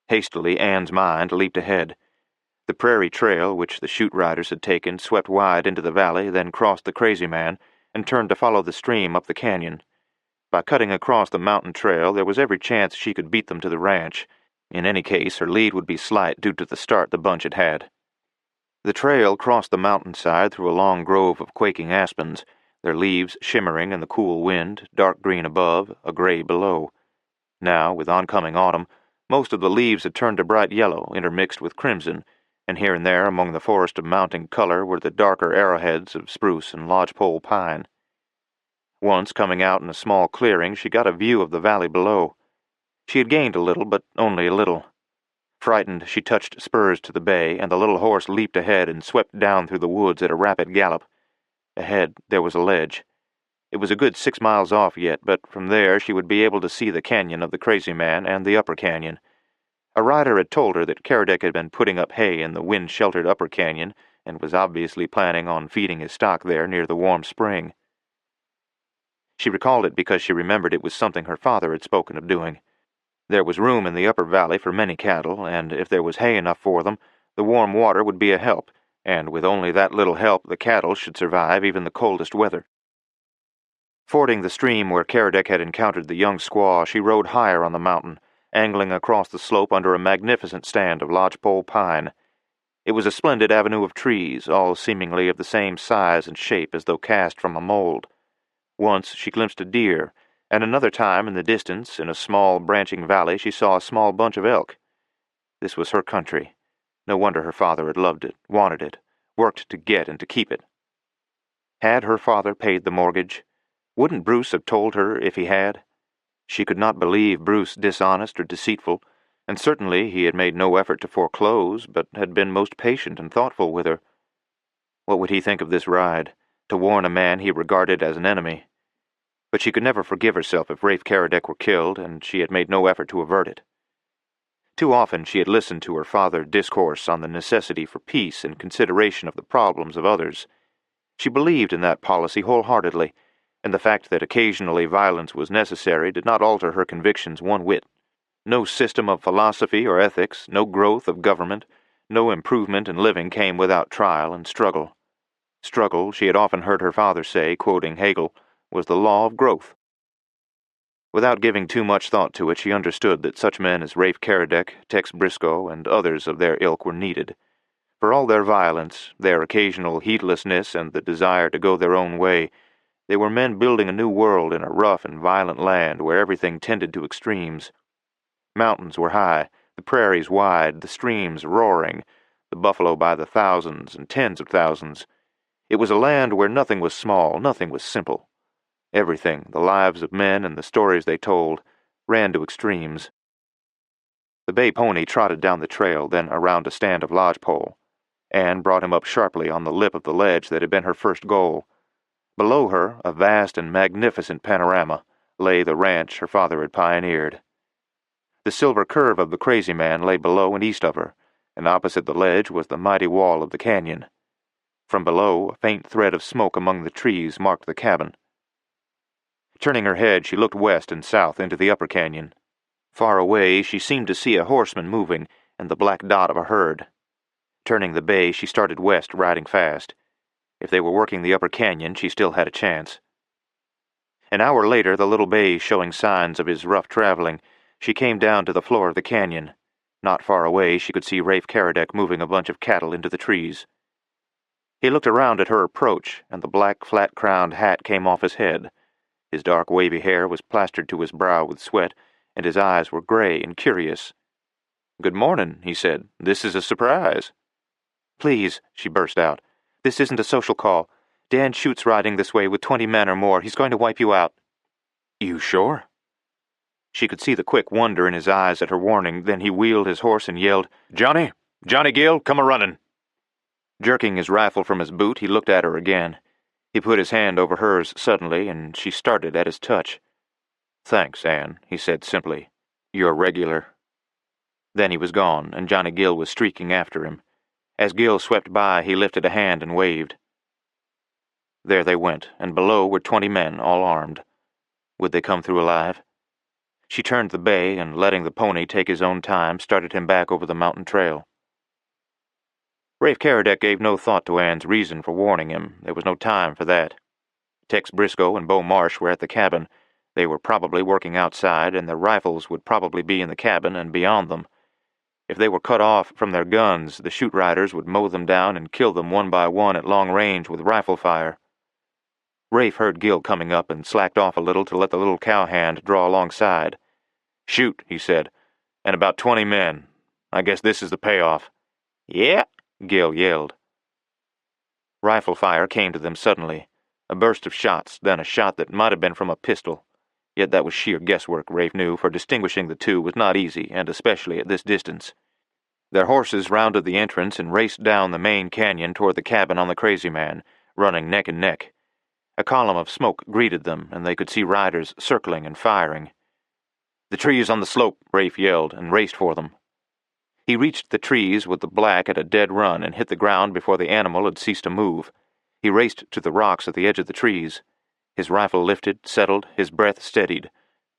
Hastily, Anne's mind leaped ahead. The prairie trail, which the shoot riders had taken, swept wide into the valley, then crossed the Crazy Man, and turned to follow the stream up the canyon. By cutting across the mountain trail, there was every chance she could beat them to the ranch. In any case, her lead would be slight due to the start the bunch had had. The trail crossed the mountainside through a long grove of quaking aspens, their leaves shimmering in the cool wind, dark green above, a gray below. Now, with oncoming autumn, most of the leaves had turned to bright yellow, intermixed with crimson, and here and there among the forest of mounting color were the darker arrowheads of spruce and lodgepole pine. Once, coming out in a small clearing, she got a view of the valley below. She had gained a little, but only a little. Frightened, she touched spurs to the bay, and the little horse leaped ahead and swept down through the woods at a rapid gallop. Ahead, there was a ledge. It was a good 6 miles off yet, but from there she would be able to see the canyon of the Crazy Man and the upper canyon. A rider had told her that Caradec had been putting up hay in the wind-sheltered upper canyon and was obviously planning on feeding his stock there near the warm spring. She recalled it because she remembered it was something her father had spoken of doing. There was room in the upper valley for many cattle, and if there was hay enough for them, the warm water would be a help, and with only that little help the cattle should survive even the coldest weather. Fording the stream where Caradec had encountered the young squaw, she rode higher on the mountain, angling across the slope under a magnificent stand of lodgepole pine. It was a splendid avenue of trees, all seemingly of the same size and shape as though cast from a mold. Once she glimpsed a deer, and another time in the distance, in a small branching valley, she saw a small bunch of elk. This was her country. No wonder her father had loved it, wanted it, worked to get and to keep it. Had her father paid the mortgage? Wouldn't Bruce have told her if he had? She could not believe Bruce dishonest or deceitful, and certainly he had made no effort to foreclose, but had been most patient and thoughtful with her. What would he think of this ride, to warn a man he regarded as an enemy? But she could never forgive herself if Rafe Caradec were killed, and she had made no effort to avert it. Too often she had listened to her father discourse on the necessity for peace and consideration of the problems of others. She believed in that policy wholeheartedly, and the fact that occasionally violence was necessary did not alter her convictions one whit. No system of philosophy or ethics, no growth of government, no improvement in living came without trial and struggle. Struggle, she had often heard her father say, quoting Hegel, was the law of growth. Without giving too much thought to it, she understood that such men as Rafe Caradec, Tex Briscoe, and others of their ilk were needed. For all their violence, their occasional heedlessness, and the desire to go their own way, they were men building a new world in a rough and violent land where everything tended to extremes. Mountains were high, the prairies wide, the streams roaring, the buffalo by the thousands and tens of thousands. It was a land where nothing was small, nothing was simple. Everything, the lives of men and the stories they told, ran to extremes. The bay pony trotted down the trail, then around a stand of lodgepole. Anne brought him up sharply on the lip of the ledge that had been her first goal. Below her, a vast and magnificent panorama, lay the ranch her father had pioneered. The silver curve of the Crazy Man lay below and east of her, and opposite the ledge was the mighty wall of the canyon. From below, a faint thread of smoke among the trees marked the cabin. Turning her head, she looked west and south into the upper canyon. Far away, she seemed to see a horseman moving and the black dot of a herd. Turning the bay, she started west, riding fast. If they were working the upper canyon, she still had a chance. An hour later, the little bay showing signs of his rough traveling, she came down to the floor of the canyon. Not far away, she could see Rafe Caradec moving a bunch of cattle into the trees. He looked around at her approach, and the black, flat-crowned hat came off his head. His dark, wavy hair was plastered to his brow with sweat, and his eyes were gray and curious. "Good morning," he said. "This is a surprise." "Please," she burst out. "This isn't a social call. Dan Schute's riding this way with 20 men or more. He's going to wipe you out." "You sure?" She could see the quick wonder in his eyes at her warning. Then he wheeled his horse and yelled, "Johnny! Johnny Gill, come a-running!" Jerking his rifle from his boot, he looked at her again. He put his hand over hers suddenly, and she started at his touch. "Thanks, Anne," he said simply. "You're regular." Then he was gone, and Johnny Gill was streaking after him. As Gill swept by, he lifted a hand and waved. There they went, and below were 20 men, all armed. Would they come through alive? She turned the bay, and letting the pony take his own time, started him back over the mountain trail. Rafe Caradec gave no thought to Anne's reason for warning him. There was no time for that. Tex Briscoe and Beau Marsh were at the cabin. They were probably working outside, and their rifles would probably be in the cabin and beyond them. If they were cut off from their guns, the shoot riders would mow them down and kill them one by one at long range with rifle fire. Rafe heard Gill coming up and slacked off a little to let the little cowhand draw alongside. "Shoot," he said, "and about 20 men. I guess this is the payoff." "Yeah," Gill yelled. Rifle fire came to them suddenly. A burst of shots, then a shot that might have been from a pistol. Yet that was sheer guesswork, Rafe knew, for distinguishing the two was not easy, and especially at this distance. Their horses rounded the entrance and raced down the main canyon toward the cabin on the Crazy Man, running neck and neck. A column of smoke greeted them, and they could see riders circling and firing. "The trees on the slope," Rafe yelled, and raced for them. He reached the trees with the black at a dead run and hit the ground before the animal had ceased to move. He raced to the rocks at the edge of the trees. His rifle lifted, settled, his breath steadied.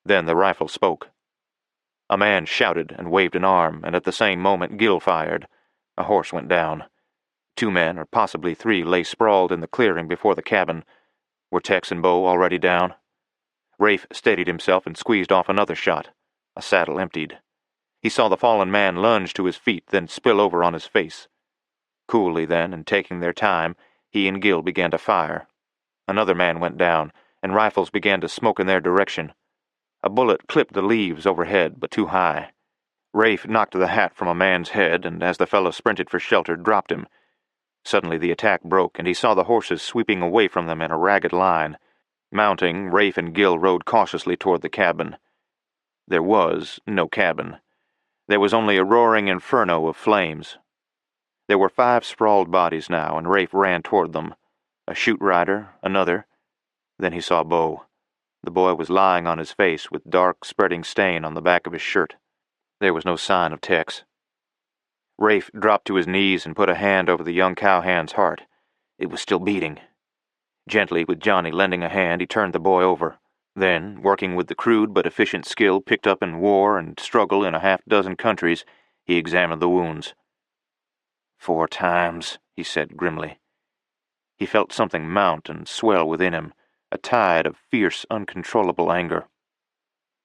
Then the rifle spoke. A man shouted and waved an arm, and at the same moment Gill fired. A horse went down. 2 men, or possibly 3, lay sprawled in the clearing before the cabin. Were Tex and Beau already down? Rafe steadied himself and squeezed off another shot. A saddle emptied. He saw the fallen man lunge to his feet, then spill over on his face. Coolly then, and taking their time, he and Gill began to fire. Another man went down, and rifles began to smoke in their direction. A bullet clipped the leaves overhead, but too high. Rafe knocked the hat from a man's head, and as the fellow sprinted for shelter, dropped him. Suddenly the attack broke, and he saw the horses sweeping away from them in a ragged line. Mounting, Rafe and Gill rode cautiously toward the cabin. There was no cabin. There was only a roaring inferno of flames. There were 5 sprawled bodies now, and Rafe ran toward them. A shoot rider, another. Then he saw Beau. The boy was lying on his face with dark, spreading stain on the back of his shirt. There was no sign of Tex. Rafe dropped to his knees and put a hand over the young cowhand's heart. It was still beating. Gently, with Johnny lending a hand, he turned the boy over. Then, working with the crude but efficient skill picked up in war and struggle in a half-dozen countries, he examined the wounds. 4 times, he said grimly. He felt something mount and swell within him, a tide of fierce, uncontrollable anger.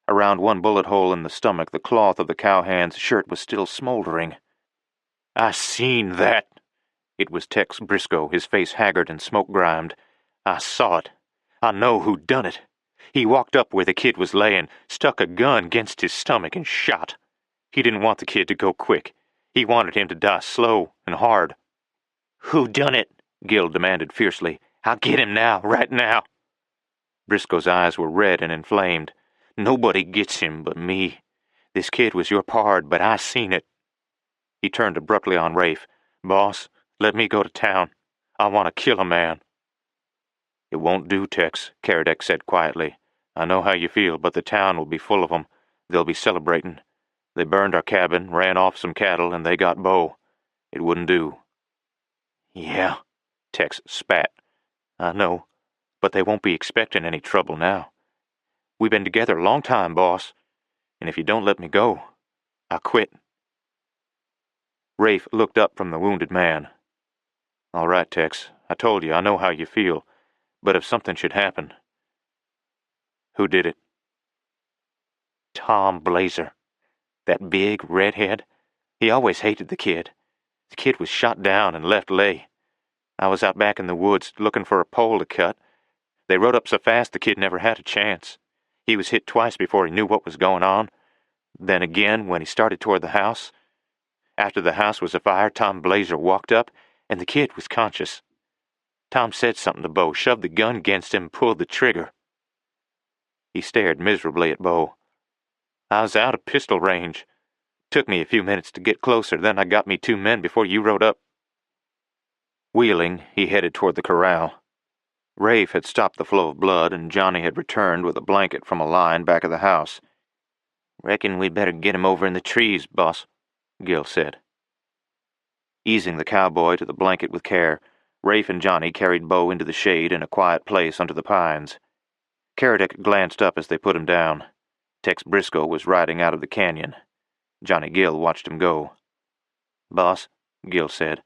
Around one bullet hole in the stomach, the cloth of the cowhand's shirt was still smoldering. "I seen that." It was Tex Briscoe, his face haggard and smoke-grimed. "I saw it. I know who done it. He walked up where the kid was laying, stuck a gun against his stomach, and shot. He didn't want the kid to go quick. He wanted him to die slow and hard." "Who done it?" Gill demanded fiercely. "I'll get him now, right now." Briscoe's eyes were red and inflamed. "Nobody gets him but me. This kid was your pard, but I seen it." He turned abruptly on Rafe. "Boss, let me go to town. I want to kill a man." "It won't do, Tex," Caradec said quietly. "I know how you feel, but the town will be full of 'em. They'll be celebrating. They burned our cabin, ran off some cattle, and they got Beau. It wouldn't do. Yeah, Tex spat. I know, but they won't be expecting any trouble now. We've been together a long time, boss, and if you don't let me go, I'll quit. Rafe looked up from the wounded man. All right, Tex. I told you, I know how you feel. But if something should happen... Who did it? Tom Blazer. That big redhead. He always hated the kid. The kid was shot down and left lay. I was out back in the woods looking for a pole to cut. They rode up so fast the kid never had a chance. He was hit twice before he knew what was going on. Then again when he started toward the house. After the house was afire, Tom Blazer walked up, and the kid was conscious. Tom said something to Bo, shoved the gun against him, and pulled the trigger. He stared miserably at Bo. I was out of pistol range. Took me a few minutes to get closer, then I got me 2 men before you rode up. Wheeling, he headed toward the corral. Rafe had stopped the flow of blood, and Johnny had returned with a blanket from a line back of the house. Reckon we'd better get him over in the trees, boss, Gil said. Easing the cowboy to the blanket with care, Rafe and Johnny carried Bo into the shade in a quiet place under the pines. Caradec glanced up as they put him down. Tex Briscoe was riding out of the canyon. Johnny Gill watched him go. Boss, Gil said,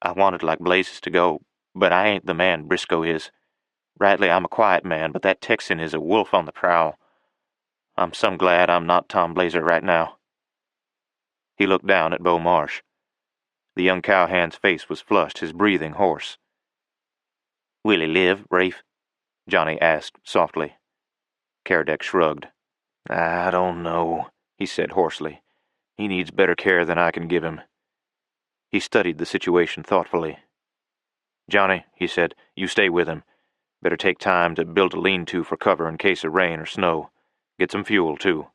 I wanted like blazes to go, but I ain't the man Briscoe is. Rightly, I'm a quiet man, but that Texan is a wolf on the prowl. I'm some glad I'm not Tom Blazer right now. He looked down at Bo Marsh. The young cowhand's face was flushed, his breathing hoarse. Will he live, Rafe? Johnny asked softly. Caradec shrugged. I don't know, he said hoarsely. He needs better care than I can give him. He studied the situation thoughtfully. Johnny, he said, you stay with him. Better take time to build a lean-to for cover in case of rain or snow. Get some fuel, too.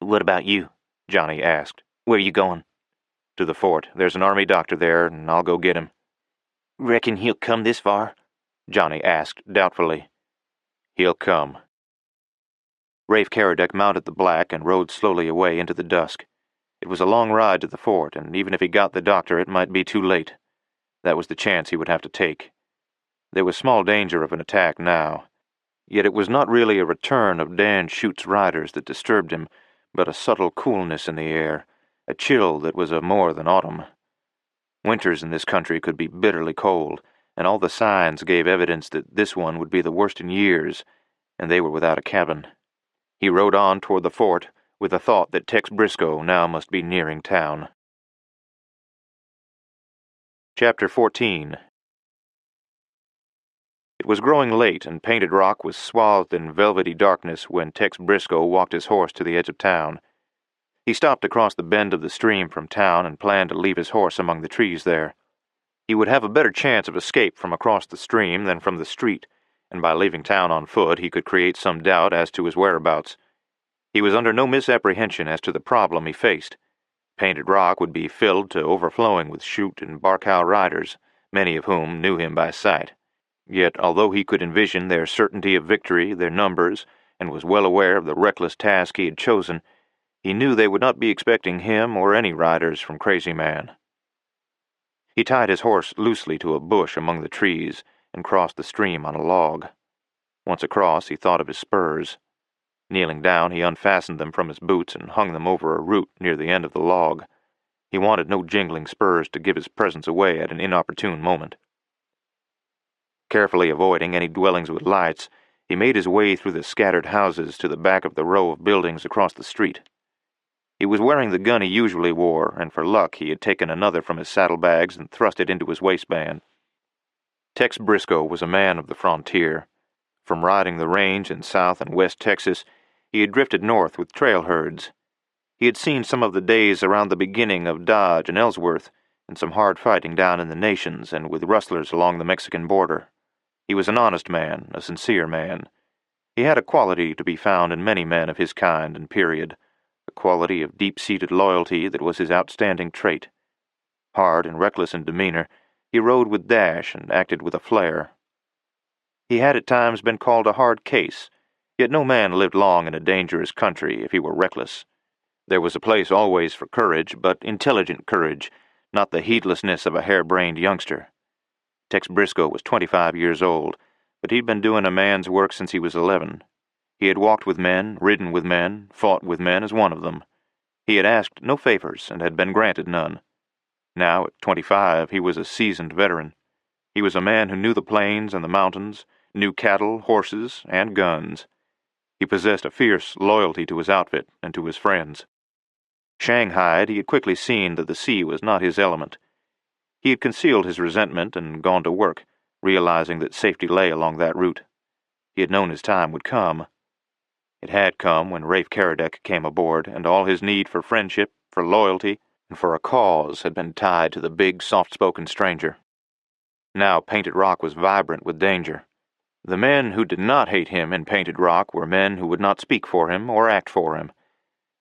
What about you? Johnny asked. Where you going? To the fort. There's an army doctor there, and I'll go get him. Reckon he'll come this far? Johnny asked doubtfully. He'll come. Rafe Caradec mounted the black and rode slowly away into the dusk. It was a long ride to the fort, and even if he got the doctor, it might be too late. That was the chance he would have to take. There was small danger of an attack now. Yet it was not really a return of Dan Schute's riders that disturbed him, but a subtle coolness in the air, a chill that was of more than autumn. Winters in this country could be bitterly cold, and all the signs gave evidence that this one would be the worst in years, and they were without a cabin. He rode on toward the fort, with the thought that Tex Briscoe now must be nearing town. Chapter 14. It was growing late, and Painted Rock was swathed in velvety darkness when Tex Briscoe walked his horse to the edge of town. He stopped across the bend of the stream from town and planned to leave his horse among the trees there. He would have a better chance of escape from across the stream than from the street, and by leaving town on foot he could create some doubt as to his whereabouts. He was under no misapprehension as to the problem he faced. Painted Rock would be filled to overflowing with Shute and Barkow riders, many of whom knew him by sight. Yet, although he could envision their certainty of victory, their numbers, and was well aware of the reckless task he had chosen, he knew they would not be expecting him or any riders from Crazy Man. He tied his horse loosely to a bush among the trees and crossed the stream on a log. Once across, he thought of his spurs. Kneeling down, he unfastened them from his boots and hung them over a root near the end of the log. He wanted no jingling spurs to give his presence away at an inopportune moment. Carefully avoiding any dwellings with lights, he made his way through the scattered houses to the back of the row of buildings across the street. He was wearing the gun he usually wore, and for luck he had taken another from his saddlebags and thrust it into his waistband. Tex Briscoe was a man of the frontier. From riding the range in South and West Texas, he had drifted north with trail herds. He had seen some of the days around the beginning of Dodge and Ellsworth, and some hard fighting down in the Nations and with rustlers along the Mexican border. He was an honest man, a sincere man. He had a quality to be found in many men of his kind and period, a quality of deep-seated loyalty that was his outstanding trait. Hard and reckless in demeanor, he rode with dash and acted with a flair. He had at times been called a hard case, yet no man lived long in a dangerous country if he were reckless. There was a place always for courage, but intelligent courage, not the heedlessness of a harebrained youngster. Tex Briscoe was 25 years old, but he'd been doing a man's work since he was 11. He had walked with men, ridden with men, fought with men as one of them. He had asked no favors and had been granted none. Now, at 25, he was a seasoned veteran. He was a man who knew the plains and the mountains, knew cattle, horses, and guns. He possessed a fierce loyalty to his outfit and to his friends. Shanghaied, he had quickly seen that the sea was not his element. He had concealed his resentment and gone to work, realizing that safety lay along that route. He had known his time would come. It had come when Rafe Caradec came aboard, and all his need for friendship, for loyalty, and for a cause had been tied to the big, soft-spoken stranger. Now Painted Rock was vibrant with danger. The men who did not hate him in Painted Rock were men who would not speak for him or act for him.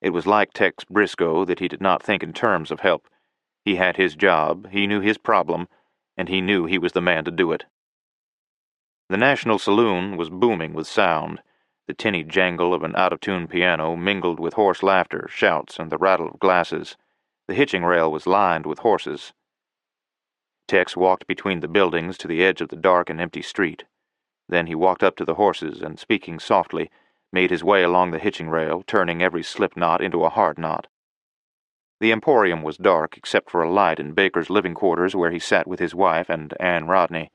It was like Tex Briscoe that he did not think in terms of help. He had his job, he knew his problem, and he knew he was the man to do it. The National Saloon was booming with sound. The tinny jangle of an out-of-tune piano mingled with hoarse laughter, shouts, and the rattle of glasses. The hitching rail was lined with horses. Tex walked between the buildings to the edge of the dark and empty street. Then he walked up to the horses and, speaking softly, made his way along the hitching rail, turning every slip knot into a hard knot. The Emporium was dark except for a light in Baker's living quarters where he sat with his wife and Anne Rodney.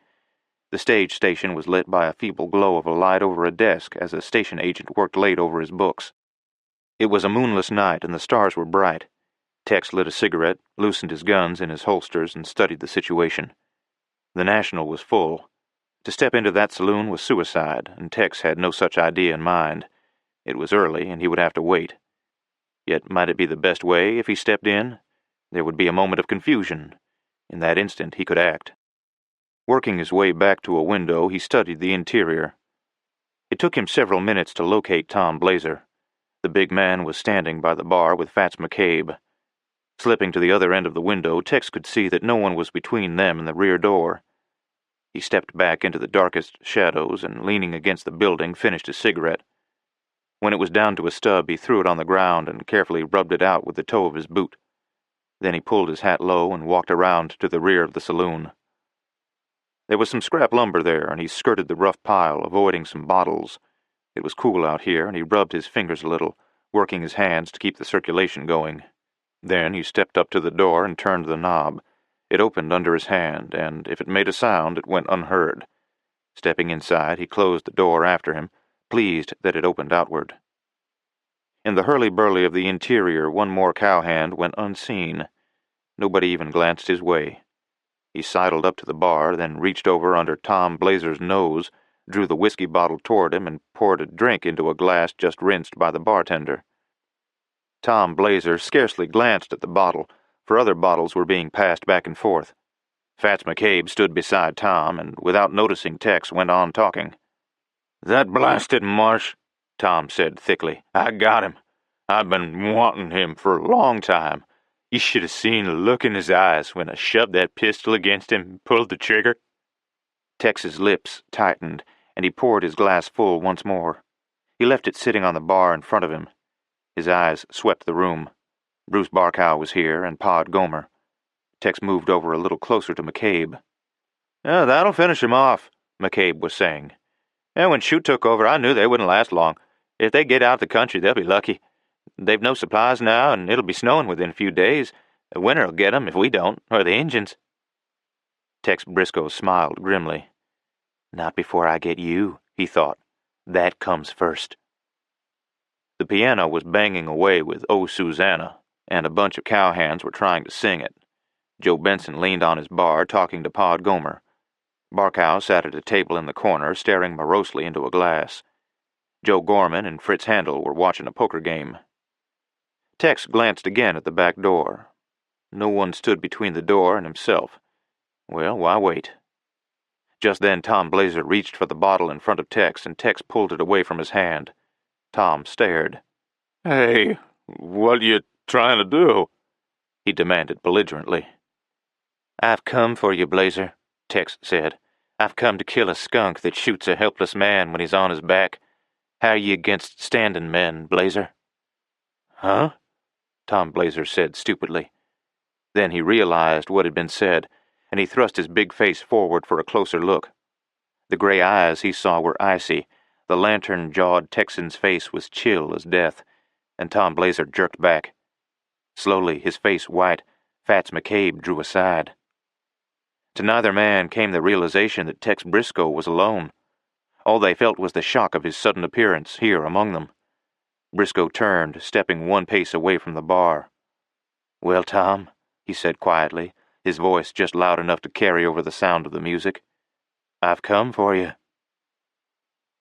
The stage station was lit by a feeble glow of a light over a desk as a station agent worked late over his books. It was a moonless night and the stars were bright. Tex lit a cigarette, loosened his guns in his holsters, and studied the situation. The National was full. To step into that saloon was suicide, and Tex had no such idea in mind. It was early, and he would have to wait. Yet might it be the best way if he stepped in? There would be a moment of confusion. In that instant he could act. Working his way back to a window, he studied the interior. It took him several minutes to locate Tom Blazer. The big man was standing by the bar with Fats McCabe. Slipping to the other end of the window, Tex could see that no one was between them and the rear door. He stepped back into the darkest shadows and, leaning against the building, finished his cigarette. When it was down to a stub, he threw it on the ground and carefully rubbed it out with the toe of his boot. Then he pulled his hat low and walked around to the rear of the saloon. There was some scrap lumber there, and he skirted the rough pile, avoiding some bottles. It was cool out here, and he rubbed his fingers a little, working his hands to keep the circulation going. Then he stepped up to the door and turned the knob. It opened under his hand, and if it made a sound, it went unheard. Stepping inside, he closed the door after him, pleased that it opened outward. In the hurly-burly of the interior, one more cowhand went unseen. Nobody even glanced his way. He sidled up to the bar, then reached over under Tom Blazer's nose, drew the whiskey bottle toward him, and poured a drink into a glass just rinsed by the bartender. Tom Blazer scarcely glanced at the bottle, for other bottles were being passed back and forth. Fats McCabe stood beside Tom, and without noticing Tex, went on talking. "That blasted Marsh," Tom said thickly. "I got him. I've been wanting him for a long time. You should have seen the look in his eyes when I shoved that pistol against him and pulled the trigger." Tex's lips tightened, and he poured his glass full once more. He left it sitting on the bar in front of him. His eyes swept the room. Bruce Barkow was here, and Pod Gomer. Tex moved over a little closer to McCabe. "That'll finish him off," McCabe was saying. "When Chute took over, I knew they wouldn't last long. If they get out of the country, they'll be lucky. They've no supplies now, and it'll be snowing within a few days. The winter'll get 'em if we don't, or the Injuns." Tex Briscoe smiled grimly. "Not before I get you," he thought. "That comes first." The piano was banging away with "Oh, Susanna," and a bunch of cowhands were trying to sing it. Joe Benson leaned on his bar, talking to Pod Gomer. Barkow sat at a table in the corner, staring morosely into a glass. Joe Gorman and Fritz Handel were watching a poker game. Tex glanced again at the back door. No one stood between the door and himself. Well, why wait? Just then Tom Blazer reached for the bottle in front of Tex, and Tex pulled it away from his hand. Tom stared. "Hey, what you trying to do?" he demanded belligerently. "I've come for you, Blazer," Tex said. "I've come to kill a skunk that shoots a helpless man when he's on his back. How are you against standing men, Blazer?" "Huh?" Tom Blazer said stupidly. Then he realized what had been said, and he thrust his big face forward for a closer look. The gray eyes he saw were icy, the lantern-jawed Texan's face was chill as death, and Tom Blazer jerked back. Slowly, his face white, Fats McCabe drew aside. To neither man came the realization that Tex Briscoe was alone. All they felt was the shock of his sudden appearance here among them. Briscoe turned, stepping one pace away from the bar. "Well, Tom," he said quietly, his voice just loud enough to carry over the sound of the music, "I've come for you."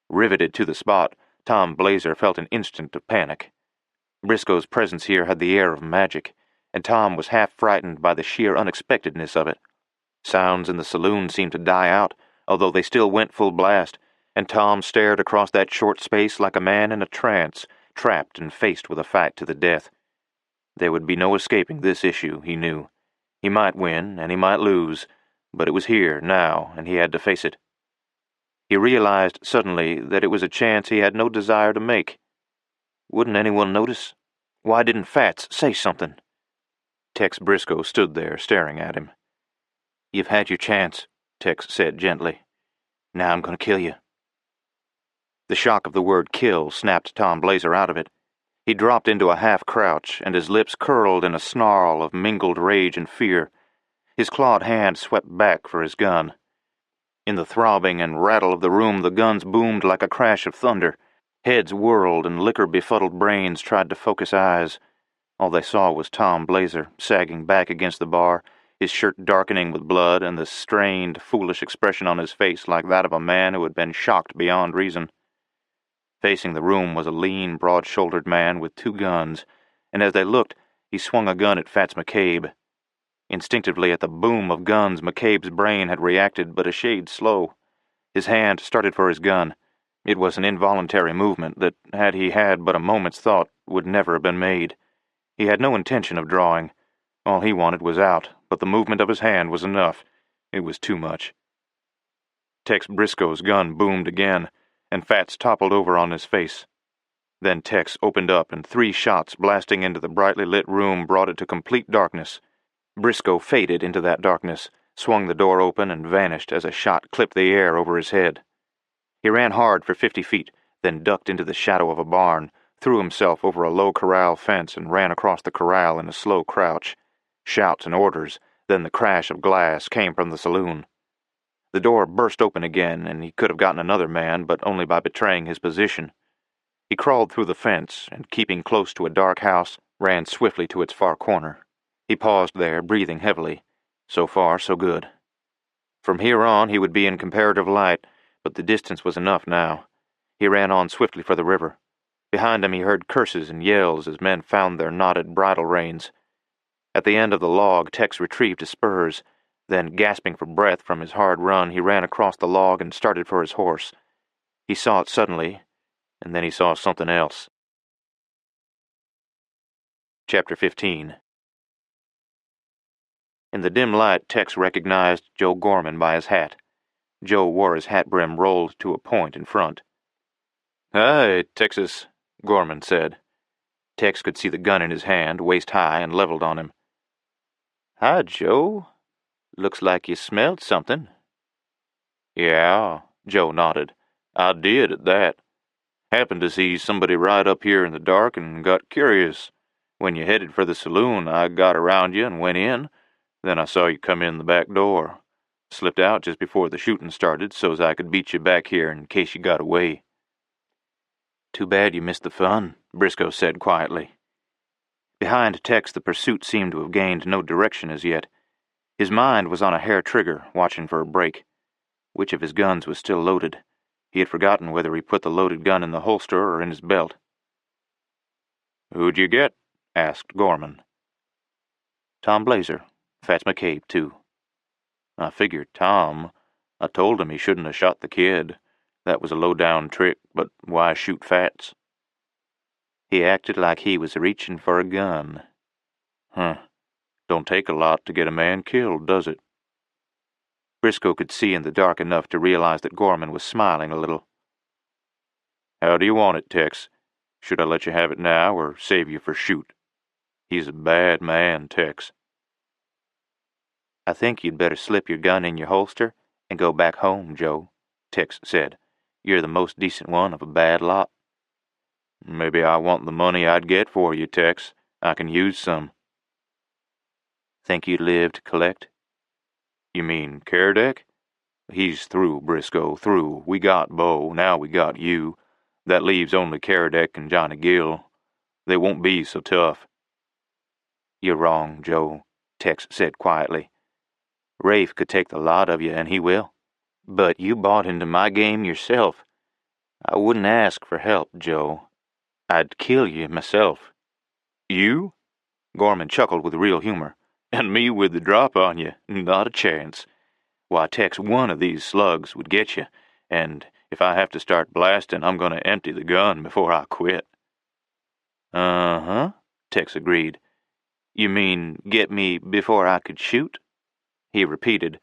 Riveted to the spot, Tom Blazer felt an instant of panic. Briscoe's presence here had the air of magic, and Tom was half frightened by the sheer unexpectedness of it. Sounds in the saloon seemed to die out, although they still went full blast, and Tom stared across that short space like a man in a trance, trapped and faced with a fight to the death. There would be no escaping this issue, he knew. He might win, and he might lose, but it was here, now, and he had to face it. He realized suddenly that it was a chance he had no desire to make. Wouldn't anyone notice? Why didn't Fats say something? Tex Briscoe stood there, staring at him. "You've had your chance," Tex said gently. "Now I'm going to kill you." The shock of the word kill snapped Tom Blazer out of it. He dropped into a half-crouch, and his lips curled in a snarl of mingled rage and fear. His clawed hand swept back for his gun. In the throbbing and rattle of the room, the guns boomed like a crash of thunder. Heads whirled, and liquor-befuddled brains tried to focus eyes. All they saw was Tom Blazer, sagging back against the bar, his shirt darkening with blood, and the strained, foolish expression on his face like that of a man who had been shocked beyond reason. Facing the room was a lean, broad-shouldered man with 2 guns, and as they looked, he swung a gun at Fats McCabe. Instinctively, at the boom of guns, McCabe's brain had reacted, but a shade slow. His hand started for his gun. It was an involuntary movement that, had he had but a moment's thought, would never have been made. He had no intention of drawing. All he wanted was out, but the movement of his hand was enough. It was too much. Tex Briscoe's gun boomed again, and Fats toppled over on his face. Then Tex opened up, and 3 shots blasting into the brightly lit room brought it to complete darkness. Briscoe faded into that darkness, swung the door open, and vanished as a shot clipped the air over his head. He ran hard for 50 feet, then ducked into the shadow of a barn, threw himself over a low corral fence, and ran across the corral in a slow crouch. Shouts and orders, then the crash of glass came from the saloon. The door burst open again, and he could have gotten another man, but only by betraying his position. He crawled through the fence, and keeping close to a dark house, ran swiftly to its far corner. He paused there, breathing heavily. So far, so good. From here on, he would be in comparative light, but the distance was enough now. He ran on swiftly for the river. Behind him he heard curses and yells as men found their knotted bridle reins. At the end of the log, Tex retrieved his spurs. Then, gasping for breath from his hard run, he ran across the log and started for his horse. He saw it suddenly, and then he saw something else. Chapter 15. In the dim light, Tex recognized Joe Gorman by his hat. Joe wore his hat brim rolled to a point in front. "Hi, Texas," Gorman said. Tex could see the gun in his hand, waist high, and leveled on him. "Hi, Joe. Looks like you smelled something." "Yeah," Joe nodded. "I did at that. Happened to see somebody ride up here in the dark and got curious. When you headed for the saloon, I got around you and went in. Then I saw you come in the back door. Slipped out just before the shooting started so's I could beat you back here in case you got away." "Too bad you missed the fun," Briscoe said quietly. Behind Tex, the pursuit seemed to have gained no direction as yet. His mind was on a hair trigger, watching for a break. Which of his guns was still loaded? He had forgotten whether he put the loaded gun in the holster or in his belt. "Who'd you get?" asked Gorman. "Tom Blazer. Fats McCabe, too." "I figured Tom. I told him he shouldn't have shot the kid. That was a low-down trick, but why shoot Fats?" "He acted like he was reaching for a gun." "Huh. Don't take a lot to get a man killed, does it?" Briscoe could see in the dark enough to realize that Gorman was smiling a little. "How do you want it, Tex? Should I let you have it now or save you for shoot? He's a bad man, Tex." I think you'd better slip your gun in your holster and go back home, Joe, Tex said. You're the most decent one of a bad lot. Maybe I want the money I'd get for you, Tex. I can use some. Think you'd live to collect? You mean Caradec? He's through, Briscoe, through. We got Bo, now we got you. That leaves only Caradec and Johnny Gill. They won't be so tough. You're wrong, Joe, Tex said quietly. Rafe could take the lot of you, and he will. But you bought into my game yourself. I wouldn't ask for help, Joe. I'd kill you myself. You? Gorman chuckled with real humor. And me with the drop on you? Not a chance. Why, Tex, one of these slugs would get you, and if I have to start blasting, I'm going to empty the gun before I quit. Uh-huh, Tex agreed. You mean get me before I could shoot? He repeated.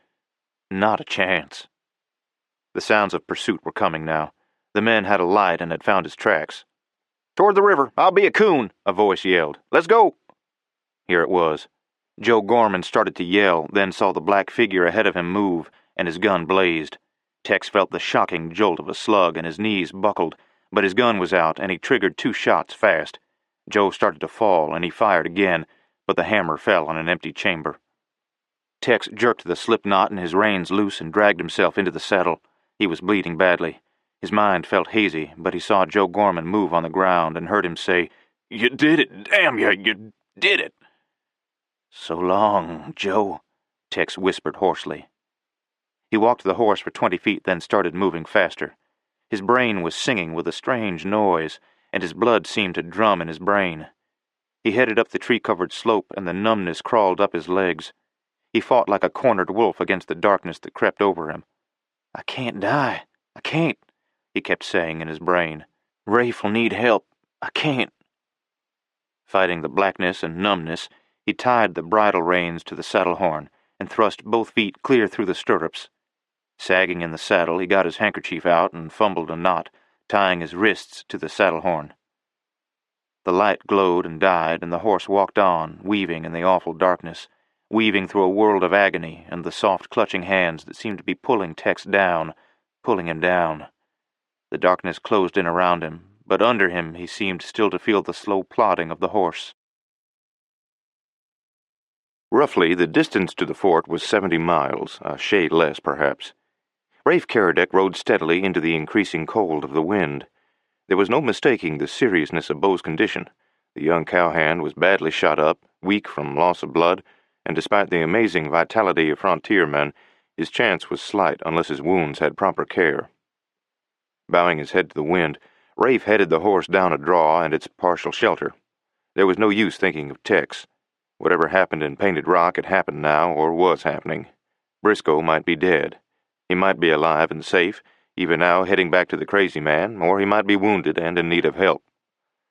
Not a chance. The sounds of pursuit were coming now. The men had a light and had found his tracks. Toward the river. I'll be a coon, a voice yelled. Let's go. Here it was. Joe Gorman started to yell, then saw the black figure ahead of him move, and his gun blazed. Tex felt the shocking jolt of a slug, and his knees buckled, but his gun was out, and he triggered 2 shots fast. Joe started to fall, and he fired again, but the hammer fell on an empty chamber. Tex jerked the slip knot in his reins loose and dragged himself into the saddle. He was bleeding badly. His mind felt hazy, but he saw Joe Gorman move on the ground and heard him say, You did it, damn you did it. So long, Joe, Tex whispered hoarsely. He walked the horse for 20 feet, then started moving faster. His brain was singing with a strange noise, and his blood seemed to drum in his brain. He headed up the tree-covered slope, and the numbness crawled up his legs. He fought like a cornered wolf against the darkness that crept over him. I can't die. I can't, he kept saying in his brain. Rafe will need help. I can't. Fighting the blackness and numbness, he tied the bridle reins to the saddle horn and thrust both feet clear through the stirrups. Sagging in the saddle, he got his handkerchief out and fumbled a knot, tying his wrists to the saddle horn. The light glowed and died, and the horse walked on, weaving in the awful darkness, weaving through a world of agony and the soft clutching hands that seemed to be pulling Tex down, pulling him down. The darkness closed in around him, but under him he seemed still to feel the slow plodding of the horse. Roughly, the distance to the fort was 70 miles, a shade less, perhaps. Rafe Caradec rode steadily into the increasing cold of the wind. There was no mistaking the seriousness of Beau's condition. The young cowhand was badly shot up, weak from loss of blood, and despite the amazing vitality of frontiermen, his chance was slight unless his wounds had proper care. Bowing his head to the wind, Rafe headed the horse down a draw and its partial shelter. There was no use thinking of Tex. Whatever happened in Painted Rock had happened now, or was happening. Briscoe might be dead. He might be alive and safe, even now heading back to the Crazy Man, or he might be wounded and in need of help.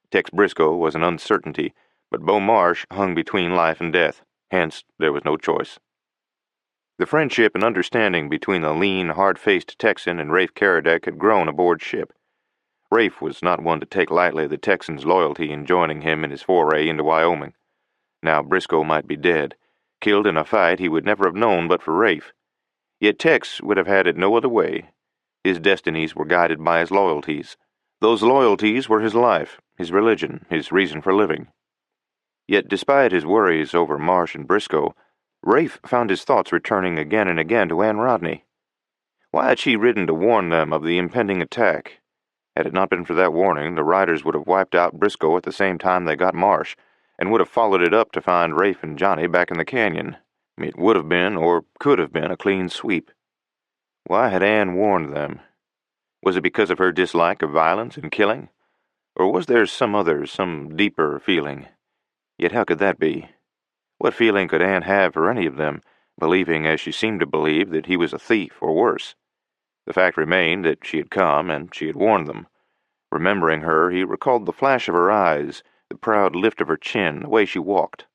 Tex Briscoe was an uncertainty, but Beau Marsh hung between life and death. Hence, there was no choice. The friendship and understanding between the lean, hard-faced Texan and Rafe Caradec had grown aboard ship. Rafe was not one to take lightly the Texan's loyalty in joining him in his foray into Wyoming. Now Briscoe might be dead, killed in a fight he would never have known but for Rafe. Yet Tex would have had it no other way. His destinies were guided by his loyalties. Those loyalties were his life, his religion, his reason for living. Yet despite his worries over Marsh and Briscoe, Rafe found his thoughts returning again and again to Anne Rodney. Why had she ridden to warn them of the impending attack? Had it not been for that warning, the riders would have wiped out Briscoe at the same time they got Marsh, and would have followed it up to find Rafe and Johnny back in the canyon. It would have been, or could have been, a clean sweep. Why had Anne warned them? Was it because of her dislike of violence and killing? Or was there some other, some deeper feeling? Yet how could that be? What feeling could Anne have for any of them, believing as she seemed to believe that he was a thief or worse? The fact remained that she had come and she had warned them. Remembering her, he recalled the flash of her eyes, the proud lift of her chin, the way she walked.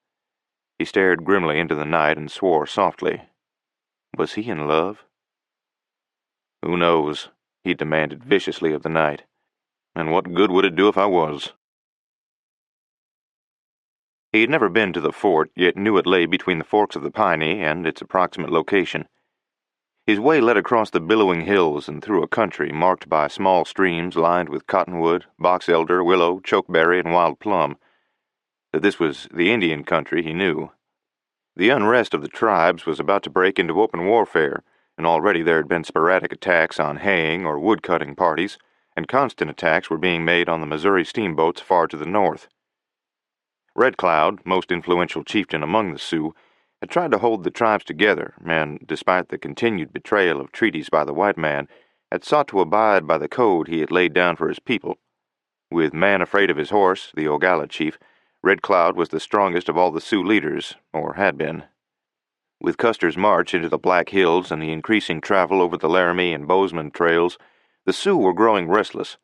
He stared grimly into the night and swore softly. Was he in love? Who knows? He demanded viciously of the night. And what good would it do if I was? He had never been to the fort, yet knew it lay between the forks of the Piney and its approximate location. His way led across the billowing hills and through a country marked by small streams lined with cottonwood, box elder, willow, chokeberry, and wild plum. That this was the Indian country he knew. The unrest of the tribes was about to break into open warfare, and already there had been sporadic attacks on haying or wood-cutting parties, and constant attacks were being made on the Missouri steamboats far to the north. Red Cloud, most influential chieftain among the Sioux, had tried to hold the tribes together, and, despite the continued betrayal of treaties by the white man, had sought to abide by the code he had laid down for his people. With Man Afraid of His Horse, the Oglala chief, Red Cloud was the strongest of all the Sioux leaders, or had been. With Custer's march into the Black Hills and the increasing travel over the Laramie and Bozeman trails, the Sioux were growing restless.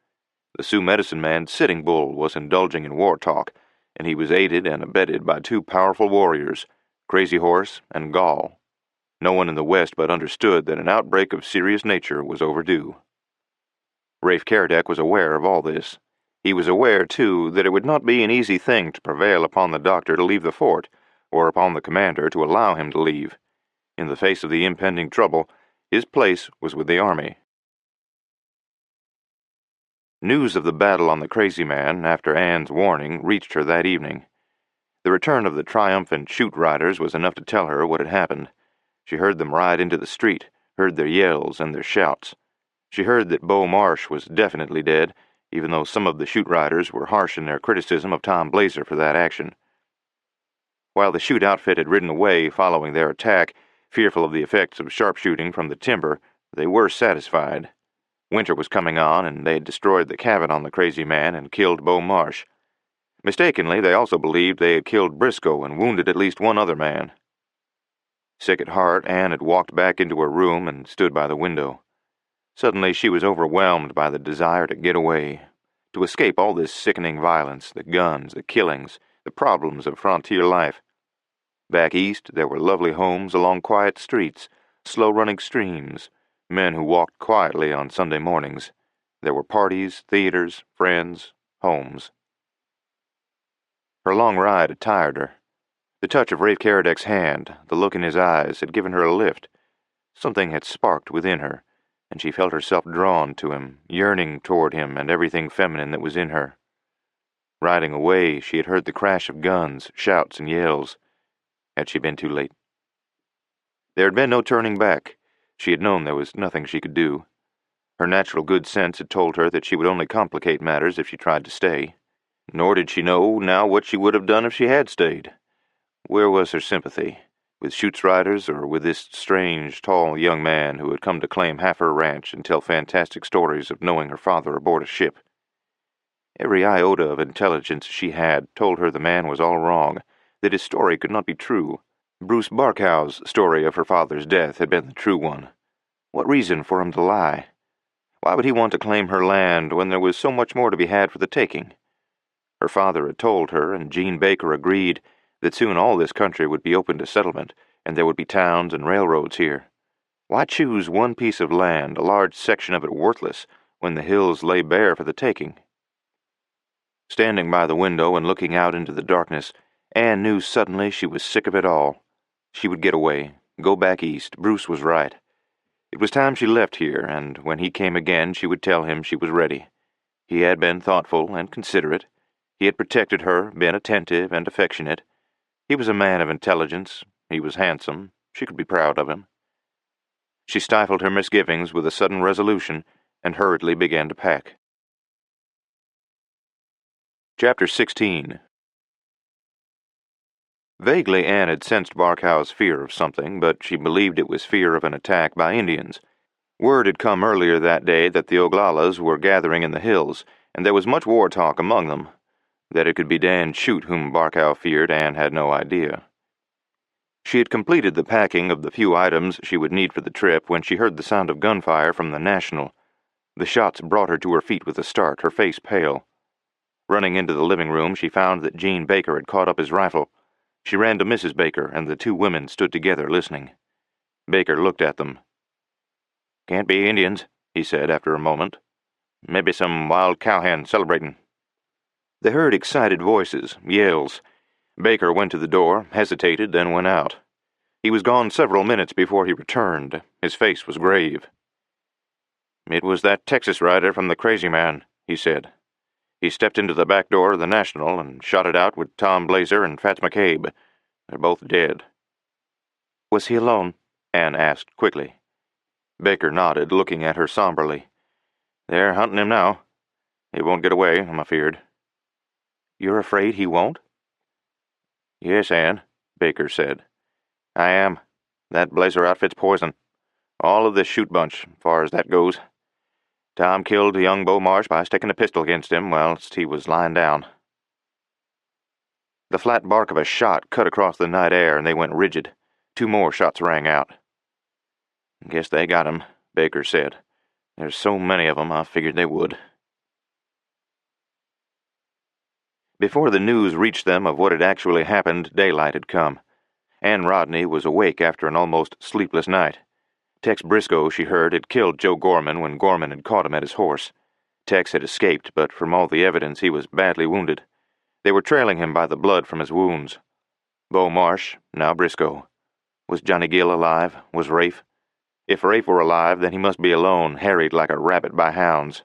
The Sioux medicine man, Sitting Bull, was indulging in war talk, and he was aided and abetted by two powerful warriors, Crazy Horse and Gall. No one in the West but understood that an outbreak of serious nature was overdue. Rafe Caradec was aware of all this. He was aware, too, that it would not be an easy thing to prevail upon the doctor to leave the fort, or upon the commander to allow him to leave. In the face of the impending trouble, his place was with the army. News of the battle on the Crazy Man, after Anne's warning, reached her that evening. The return of the triumphant shoot riders was enough to tell her what had happened. She heard them ride into the street, heard their yells and their shouts. She heard that Beau Marsh was definitely dead, even though some of the shoot riders were harsh in their criticism of Tom Blazer for that action. While the shoot outfit had ridden away following their attack, fearful of the effects of sharpshooting from the timber, they were satisfied. Winter was coming on, and they had destroyed the cabin on the Crazy Man and killed Beau Marsh. Mistakenly, they also believed they had killed Briscoe and wounded at least one other man. Sick at heart, Anne had walked back into her room and stood by the window. Suddenly she was overwhelmed by the desire to get away, to escape all this sickening violence, the guns, the killings, the problems of frontier life. Back east, there were lovely homes along quiet streets, slow-running streams, men who walked quietly on Sunday mornings. There were parties, theaters, friends, homes. Her long ride had tired her. The touch of Rafe Caradec's hand, the look in his eyes, had given her a lift. Something had sparked within her, and she felt herself drawn to him, yearning toward him and everything feminine that was in her. Riding away, she had heard the crash of guns, shouts, and yells. Had she been too late? There had been no turning back. She had known there was nothing she could do. Her natural good sense had told her that she would only complicate matters if she tried to stay. Nor did she know now what she would have done if she had stayed. Where was her sympathy? With Chutes riders, or with this strange, tall young man who had come to claim half her ranch and tell fantastic stories of knowing her father aboard a ship? Every iota of intelligence she had told her the man was all wrong, that his story could not be true. Bruce Barkow's story of her father's death had been the true one. What reason for him to lie? Why would he want to claim her land when there was so much more to be had for the taking? Her father had told her, and Gene Baker agreed, that soon all this country would be open to settlement, and there would be towns and railroads here. Why choose one piece of land, a large section of it worthless, when the hills lay bare for the taking? Standing by the window and looking out into the darkness, Anne knew suddenly she was sick of it all. She would get away, go back east. Bruce was right. It was time she left here, and when he came again she would tell him she was ready. He had been thoughtful and considerate. He had protected her, been attentive and affectionate. He was a man of intelligence. He was handsome. She could be proud of him. She stifled her misgivings with a sudden resolution and hurriedly began to pack. Chapter 16. Vaguely Anne had sensed Barkow's fear of something, but she believed it was fear of an attack by Indians. Word had come earlier that day that the Oglalas were gathering in the hills, and there was much war talk among them. That it could be Dan Chute whom Barkow feared, Anne had no idea. She had completed the packing of the few items she would need for the trip when she heard the sound of gunfire from the National. The shots brought her to her feet with a start, her face pale. Running into the living room, she found that Gene Baker had caught up his rifle. She ran to Mrs. Baker, and the two women stood together listening. Baker looked at them. "Can't be Indians," he said after a moment. "Maybe some wild cowhand celebrating." They heard excited voices, yells. Baker went to the door, hesitated, then went out. He was gone several minutes before he returned. His face was grave. "It was that Texas rider from the Crazy Man," he said. "He stepped into the back door of the National and shot it out with Tom Blazer and Fats McCabe. They're both dead." "Was he alone?" Anne asked quickly. Baker nodded, looking at her somberly. "They're hunting him now. He won't get away, I'm afeard." "You're afraid he won't?" "Yes, Anne," Baker said. "I am. That Blazer outfit's poison. All of this shoot bunch, far as that goes. Tom killed young Beau Marsh by sticking a pistol against him whilst he was lying down." The flat bark of a shot cut across the night air, and they went rigid. 2 more shots rang out. "Guess they got him," Baker said. "There's so many of them, I figured they would." Before the news reached them of what had actually happened, daylight had come. Anne Rodney was awake after an almost sleepless night. Tex Briscoe, she heard, had killed Joe Gorman when Gorman had caught him at his horse. Tex had escaped, but from all the evidence he was badly wounded. They were trailing him by the blood from his wounds. Beau Marsh, now Briscoe. Was Johnny Gill alive? Was Rafe? If Rafe were alive, then he must be alone, harried like a rabbit by hounds.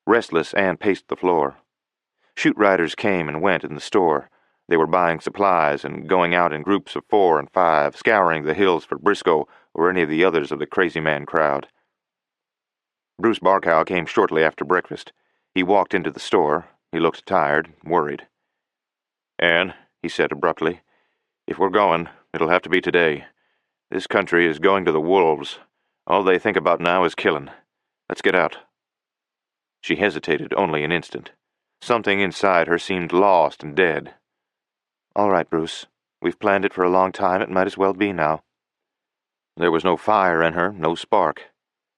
Restless, Anne paced the floor. Shoot riders came and went in the store. They were buying supplies and going out in groups of 4 and 5, scouring the hills for Briscoe or any of the others of the Crazy Man crowd. Bruce Barkow came shortly after breakfast. He walked into the store. He looked tired, worried. "Anne," he said abruptly, "if we're going, it'll have to be today. This country is going to the wolves. All they think about now is killing. Let's get out." She hesitated only an instant. Something inside her seemed lost and dead. "All right, Bruce. We've planned it for a long time. It might as well be now." There was no fire in her, no spark.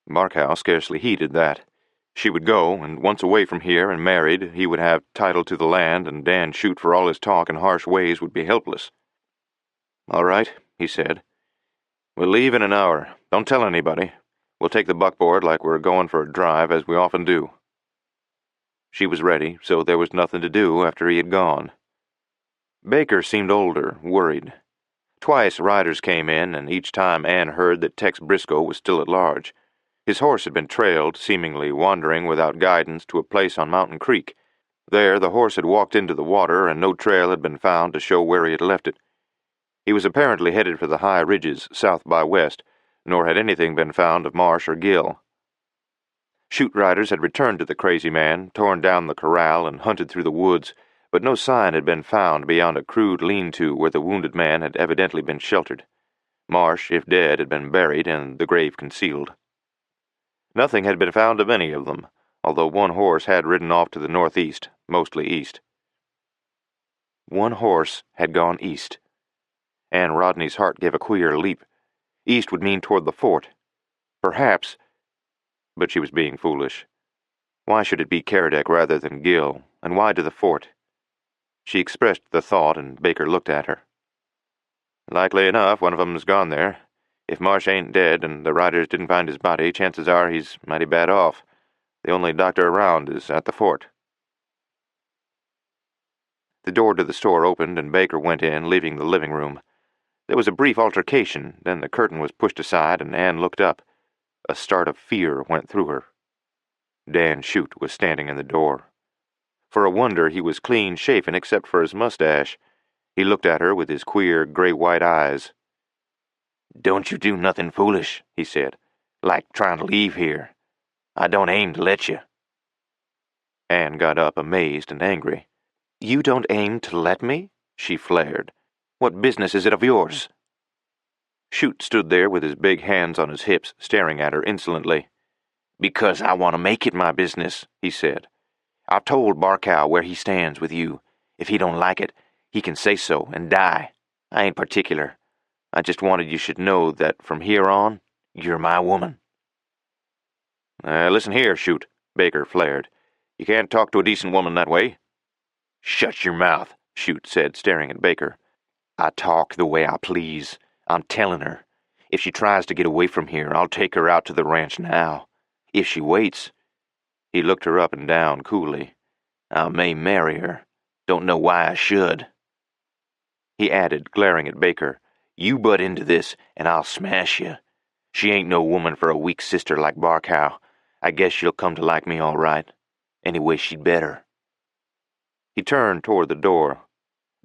Barkow scarcely heeded that. She would go, and once away from here and married, he would have title to the land, and Dan Shoot, for all his talk and harsh ways, would be helpless. "All right," he said. "We'll leave in an hour. Don't tell anybody. We'll take the buckboard like we're going for a drive, as we often do." She was ready, so there was nothing to do after he had gone. Baker seemed older, worried. Twice riders came in, and each time Anne heard that Tex Briscoe was still at large. His horse had been trailed, seemingly wandering without guidance, to a place on Mountain Creek. There the horse had walked into the water, and no trail had been found to show where he had left it. He was apparently headed for the high ridges south by west, nor had anything been found of Marsh or Gill. Shoot riders had returned to the Crazy Man, torn down the corral, and hunted through the woods, but no sign had been found beyond a crude lean-to where the wounded man had evidently been sheltered. Marsh, if dead, had been buried and the grave concealed. Nothing had been found of any of them, although one horse had ridden off to the northeast, mostly east. One horse had gone east. Anne Rodney's heart gave a queer leap. East would mean toward the fort. Perhaps, but she was being foolish. Why should it be Caradec rather than Gill, and why to the fort? She expressed the thought, and Baker looked at her. "Likely enough, one of 'em's gone there. If Marsh ain't dead and the riders didn't find his body, chances are he's mighty bad off. The only doctor around is at the fort." The door to the store opened, and Baker went in, leaving the living room. There was a brief altercation, then the curtain was pushed aside, and Anne looked up. A start of fear went through her. Dan Shoot was standing in the door. For a wonder, he was clean-shaven except for his mustache. He looked at her with his queer, gray-white eyes. "Don't you do nothing foolish," he said, "like trying to leave here. I don't aim to let you." Anne got up, amazed and angry. "You don't aim to let me?" she flared. "What business is it of yours?" Shoot stood there with his big hands on his hips, staring at her insolently. "Because I want to make it my business," he said. "I've told Barkow where he stands with you. If he don't like it, he can say so and die. I ain't particular. I just wanted you should know that from here on, you're my woman." Listen here, Shoot," Baker flared. "You can't talk to a decent woman that way." "Shut your mouth," Shoot said, staring at Baker. "I talk the way I please. I'm telling her. If she tries to get away from here, I'll take her out to the ranch now. If she waits—" He looked her up and down coolly. "I may marry her. Don't know why I should." He added, glaring at Baker, "You butt into this, and I'll smash you. She ain't no woman for a weak sister like Barkow. I guess she'll come to like me all right. Anyway, she'd better." He turned toward the door.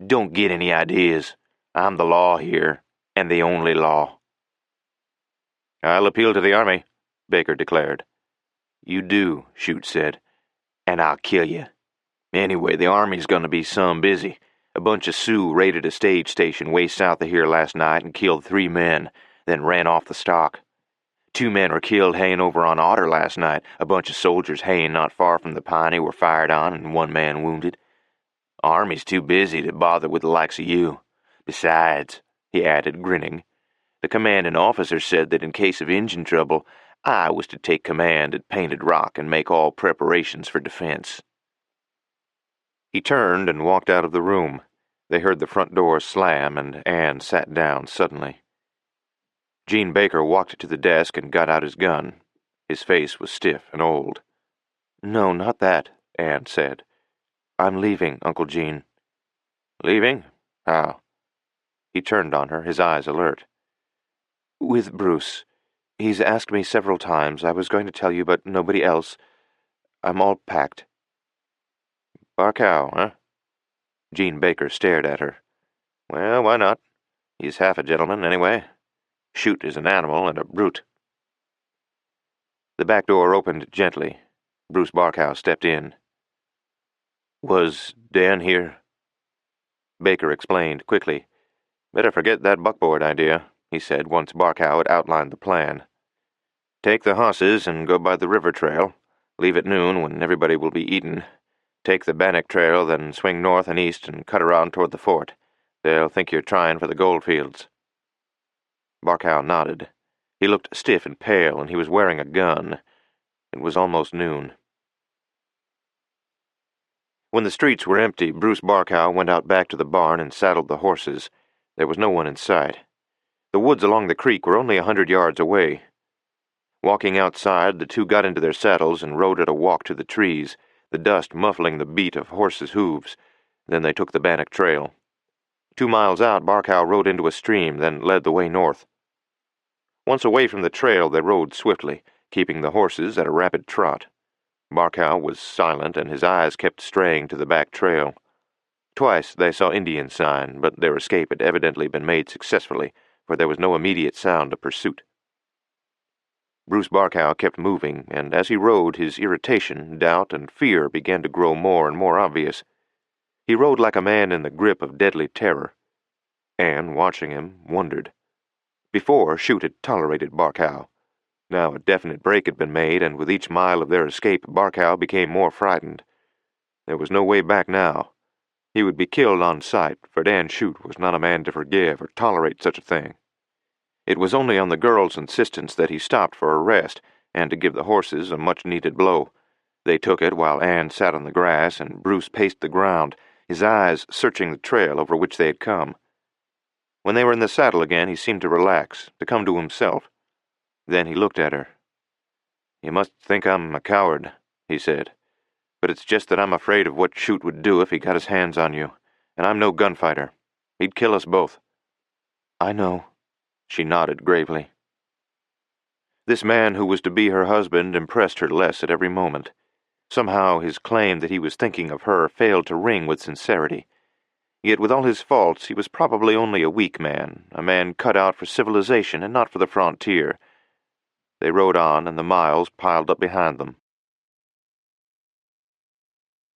"Don't get any ideas. I'm the law here, and the only law." "I'll appeal to the Army," Baker declared. "You do," Chute said, "and I'll kill you. Anyway, the Army's gonna be some busy. A bunch of Sioux raided a stage station way south of here last night and killed 3 men, then ran off the stock. 2 men were killed haying over on Otter last night. A bunch of soldiers haying not far from the Piney were fired on and 1 man wounded. Army's too busy to bother with the likes of you. Besides," he added, grinning, "the commanding officer said that in case of Injun trouble, I was to take command at Painted Rock and make all preparations for defense." He turned and walked out of the room. They heard the front door slam, and Anne sat down suddenly. Gene Baker walked to the desk and got out his gun. His face was stiff and old. "No, not that," Anne said. "I'm leaving, Uncle Gene." "Leaving? How?" He turned on her, his eyes alert. "With Bruce. He's asked me several times. I was going to tell you, but nobody else. I'm all packed." "Barkow, huh?" Gene Baker stared at her. "Well, why not? He's half a gentleman, anyway. Chute is an animal and a brute." The back door opened gently. Bruce Barkow stepped in. "Was Dan here?" Baker explained quickly. "Better forget that buckboard idea," he said once Barkow had outlined the plan. "Take the hosses and go by the river trail. Leave at noon when everybody will be eaten. Take the Bannock trail, then swing north and east and cut around toward the fort. They'll think you're trying for the goldfields." Barkow nodded. He looked stiff and pale, and he was wearing a gun. It was almost noon. When the streets were empty, Bruce Barkow went out back to the barn and saddled the horses. There was no one in sight. The woods along the creek were only 100 yards away. Walking outside, the two got into their saddles and rode at a walk to the trees, the dust muffling the beat of horses' hooves. Then they took the Bannock trail. 2 miles out, Barkow rode into a stream, then led the way north. Once away from the trail, they rode swiftly, keeping the horses at a rapid trot. Barkow was silent, and his eyes kept straying to the back trail. Twice they saw Indian sign, but their escape had evidently been made successfully, for there was no immediate sound of pursuit. Bruce Barkow kept moving, and as he rode, his irritation, doubt, and fear began to grow more and more obvious. He rode like a man in the grip of deadly terror. Anne, watching him, wondered. Before, Chute had tolerated Barkow. Now a definite break had been made, and with each mile of their escape, Barkow became more frightened. There was no way back now. He would be killed on sight, for Dan Chute was not a man to forgive or tolerate such a thing. It was only on the girl's insistence that he stopped for a rest, and to give the horses a much-needed blow. They took it while Anne sat on the grass, and Bruce paced the ground, his eyes searching the trail over which they had come. When they were in the saddle again, he seemed to relax, to come to himself. Then he looked at her. "You must think I'm a coward," he said. "But it's just that I'm afraid of what Chute would do if he got his hands on you, and I'm no gunfighter. He'd kill us both." "I know." She nodded gravely. This man who was to be her husband impressed her less at every moment. Somehow his claim that he was thinking of her failed to ring with sincerity. Yet with all his faults, he was probably only a weak man, a man cut out for civilization and not for the frontier. They rode on, and the miles piled up behind them.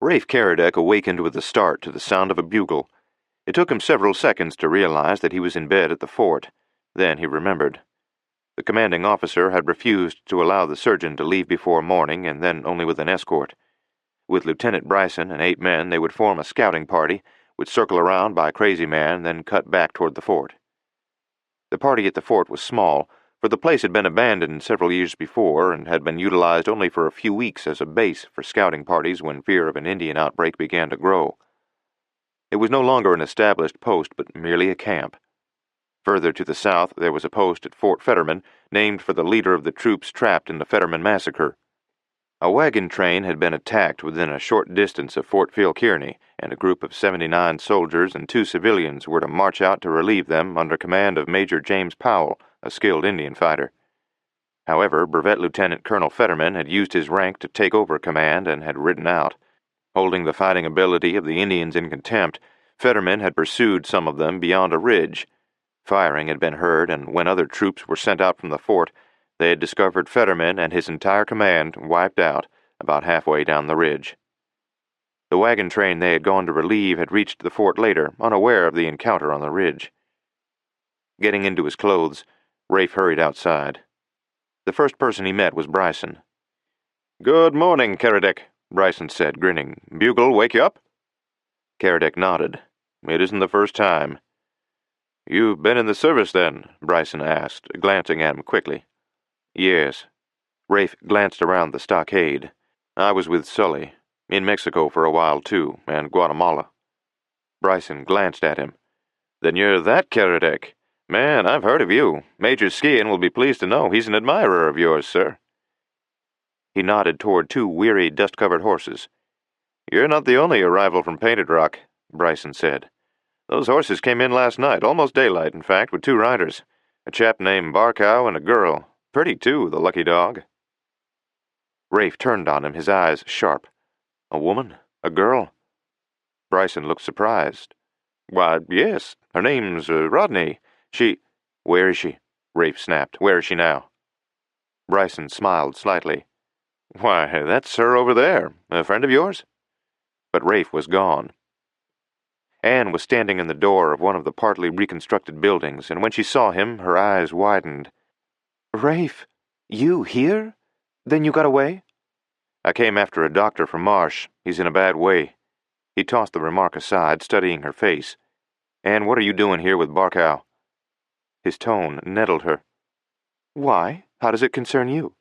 Rafe Caradec awakened with a start to the sound of a bugle. It took him several seconds to realize that he was in bed at the fort. Then he remembered. The commanding officer had refused to allow the surgeon to leave before morning, and then only with an escort. With Lieutenant Bryson and 8 men, they would form a scouting party, would circle around by Crazy Man, then cut back toward the fort. The party at the fort was small, for the place had been abandoned several years before and had been utilized only for a few weeks as a base for scouting parties when fear of an Indian outbreak began to grow. It was no longer an established post, but merely a camp. Further to the south, there was a post at Fort Fetterman, named for the leader of the troops trapped in the Fetterman massacre. A wagon train had been attacked within a short distance of Fort Phil-Kearny, and a group of 79 soldiers and 2 civilians were to march out to relieve them under command of Major James Powell, a skilled Indian fighter. However, Brevet Lieutenant Colonel Fetterman had used his rank to take over command and had ridden out. Holding the fighting ability of the Indians in contempt, Fetterman had pursued some of them beyond a ridge. Firing had been heard, and when other troops were sent out from the fort, they had discovered Fetterman and his entire command wiped out about halfway down the ridge. The wagon train they had gone to relieve had reached the fort later, unaware of the encounter on the ridge. Getting into his clothes, Rafe hurried outside. The first person he met was Bryson. "Good morning, Caradec," Bryson said, grinning. "Bugle wake you up?" Caradec nodded. "It isn't the first time." "You've been in the service, then?" Bryson asked, glancing at him quickly. "Yes." Rafe glanced around the stockade. "I was with Sully. In Mexico for a while, too, and Guatemala." Bryson glanced at him. "Then you're that Caradec. Man, I've heard of you. Major Skian will be pleased to know he's an admirer of yours, sir." He nodded toward 2 weary, dust-covered horses. "You're not the only arrival from Painted Rock," Bryson said. "Those horses came in last night, almost daylight, in fact, with 2 riders. A chap named Barkow and a girl. Pretty, too, the lucky dog." Rafe turned on him, his eyes sharp. "A woman? A girl?" Bryson looked surprised. "Why, yes. Her name's Rodney. She—" "Where is she?" Rafe snapped. "Where is she now?" Bryson smiled slightly. "Why, that's her over there. A friend of yours?" But Rafe was gone. Anne was standing in the door of one of the partly reconstructed buildings, and when she saw him, her eyes widened. "Rafe, you here? Then you got away?" "I came after a doctor from Marsh. He's in a bad way." He tossed the remark aside, studying her face. "Anne, what are you doing here with Barkow?" His tone nettled her. "Why? How does it concern you?"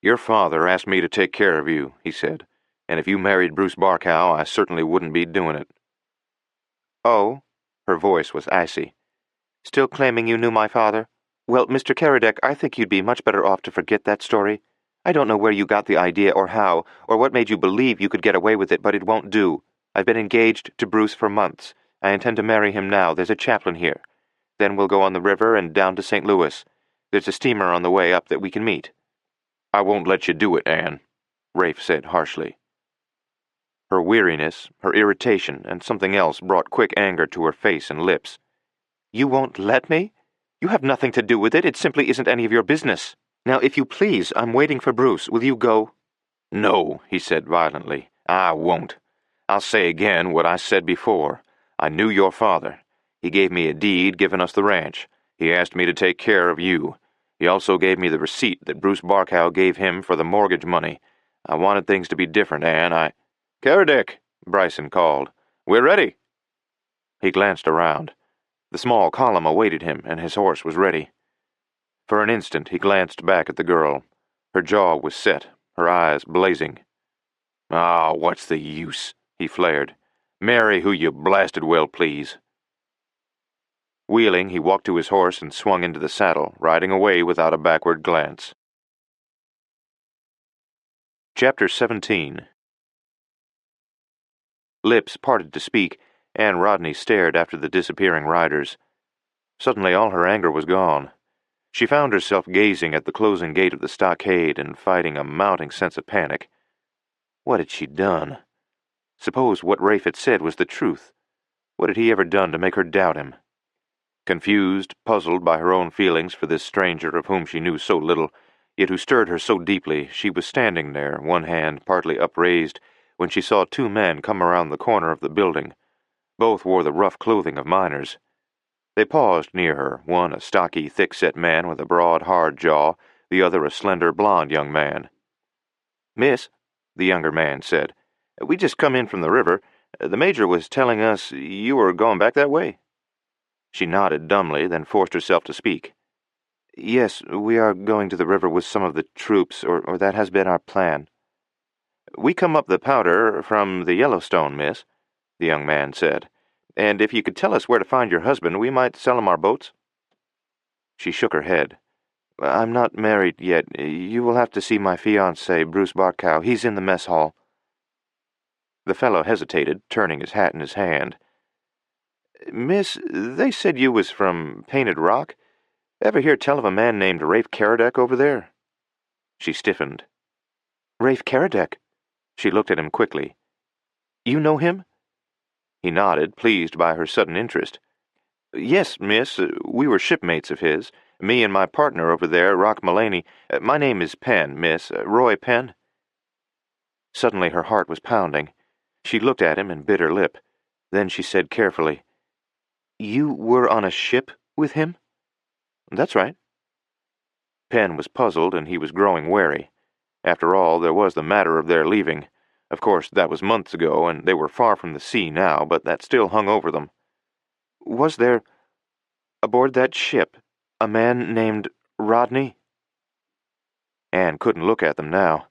"Your father asked me to take care of you," he said. "And if you married Bruce Barkow, I certainly wouldn't be doing it." "Oh?" Her voice was icy. "Still claiming you knew my father? Well, Mr. Caradec, I think you'd be much better off to forget that story. I don't know where you got the idea or how, or what made you believe you could get away with it, but it won't do. I've been engaged to Bruce for months. I intend to marry him now. There's a chaplain here. Then we'll go on the river and down to St. Louis. There's a steamer on the way up that we can meet." "I won't let you do it, Anne," Rafe said harshly. Her weariness, her irritation, and something else brought quick anger to her face and lips. "You won't let me? You have nothing to do with it. It simply isn't any of your business. Now, if you please, I'm waiting for Bruce. Will you go?" "No," he said violently. "I won't. I'll say again what I said before. I knew your father. He gave me a deed giving us the ranch. He asked me to take care of you. He also gave me the receipt that Bruce Barkow gave him for the mortgage money. I wanted things to be different, Anne. "Caradec," Bryson called. "We're ready." He glanced around. The small column awaited him, and his horse was ready. For an instant he glanced back at the girl. Her jaw was set, her eyes blazing. "Ah, what's the use?" he flared. "Marry who you blasted well please." Wheeling, he walked to his horse and swung into the saddle, riding away without a backward glance. Chapter 17. Lips parted to speak, and Rodney stared after the disappearing riders. Suddenly all her anger was gone. She found herself gazing at the closing gate of the stockade and fighting a mounting sense of panic. What had she done? Suppose what Rafe had said was the truth. What had he ever done to make her doubt him? Confused, puzzled by her own feelings for this stranger of whom she knew so little, yet who stirred her so deeply, she was standing there, one hand partly upraised, when she saw 2 men come around the corner of the building. Both wore the rough clothing of miners. They paused near her, one a stocky, thick-set man with a broad, hard jaw, the other a slender, blond young man. "Miss," the younger man said, "we just come in from the river. The Major was telling us you were going back that way." She nodded dumbly, then forced herself to speak. "Yes, we are going to the river with some of the troops, or that has been our plan." "We come up the Powder from the Yellowstone, miss," the young man said, "and if you could tell us where to find your husband, we might sell him our boats." She shook her head. I'm not married yet. You will have to see my fiancé, Bruce Barkow. He's in the mess hall. The fellow hesitated, turning his hat in his hand. Miss, they said you was from Painted Rock. Ever hear tell of a man named Rafe Caradec over there? She stiffened. Rafe Caradec? She looked at him quickly. You know him? He nodded, pleased by her sudden interest. Yes, miss, we were shipmates of his. Me and my partner over there, Rock Mullaney. My name is Penn, miss, Roy Penn. Suddenly her heart was pounding. She looked at him and bit her lip. Then she said carefully, You were on a ship with him? That's right. Penn was puzzled, and he was growing wary. After all, there was the matter of their leaving. Of course, that was months ago, and they were far from the sea now, but that still hung over them. Was there, aboard that ship, a man named Rodney? Anne couldn't look at them now.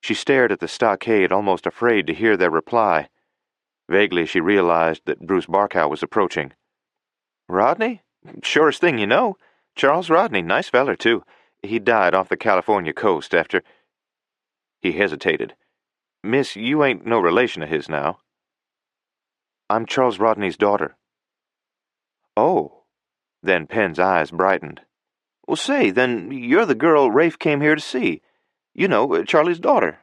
She stared at the stockade, almost afraid to hear their reply. Vaguely she realized that Bruce Barkow was approaching. Rodney? Surest thing you know. Charles Rodney, nice feller, too. He died off the California coast after... He hesitated. Miss, you ain't no relation of his now. I'm Charles Rodney's daughter. Oh. Then Penn's eyes brightened. Well, say, then you're the girl Rafe came here to see. You know, Charlie's daughter.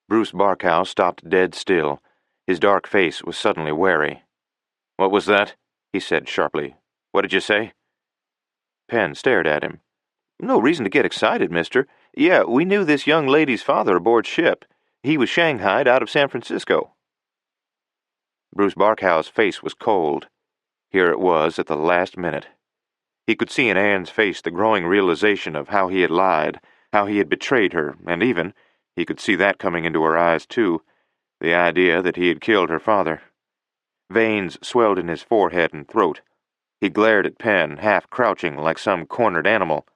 Bruce Barkow stopped dead still. His dark face was suddenly wary. What was that? He said sharply. What did you say? Penn stared at him. No reason to get excited, mister. Yeah, we knew this young lady's father aboard ship. He was shanghaied out of San Francisco. Bruce Barkow's face was cold. Here it was at the last minute. He could see in Anne's face the growing realization of how he had lied, how he had betrayed her, and even, he could see that coming into her eyes too, the idea that he had killed her father. Veins swelled in his forehead and throat. He glared at Penn, half crouching like some cornered animal.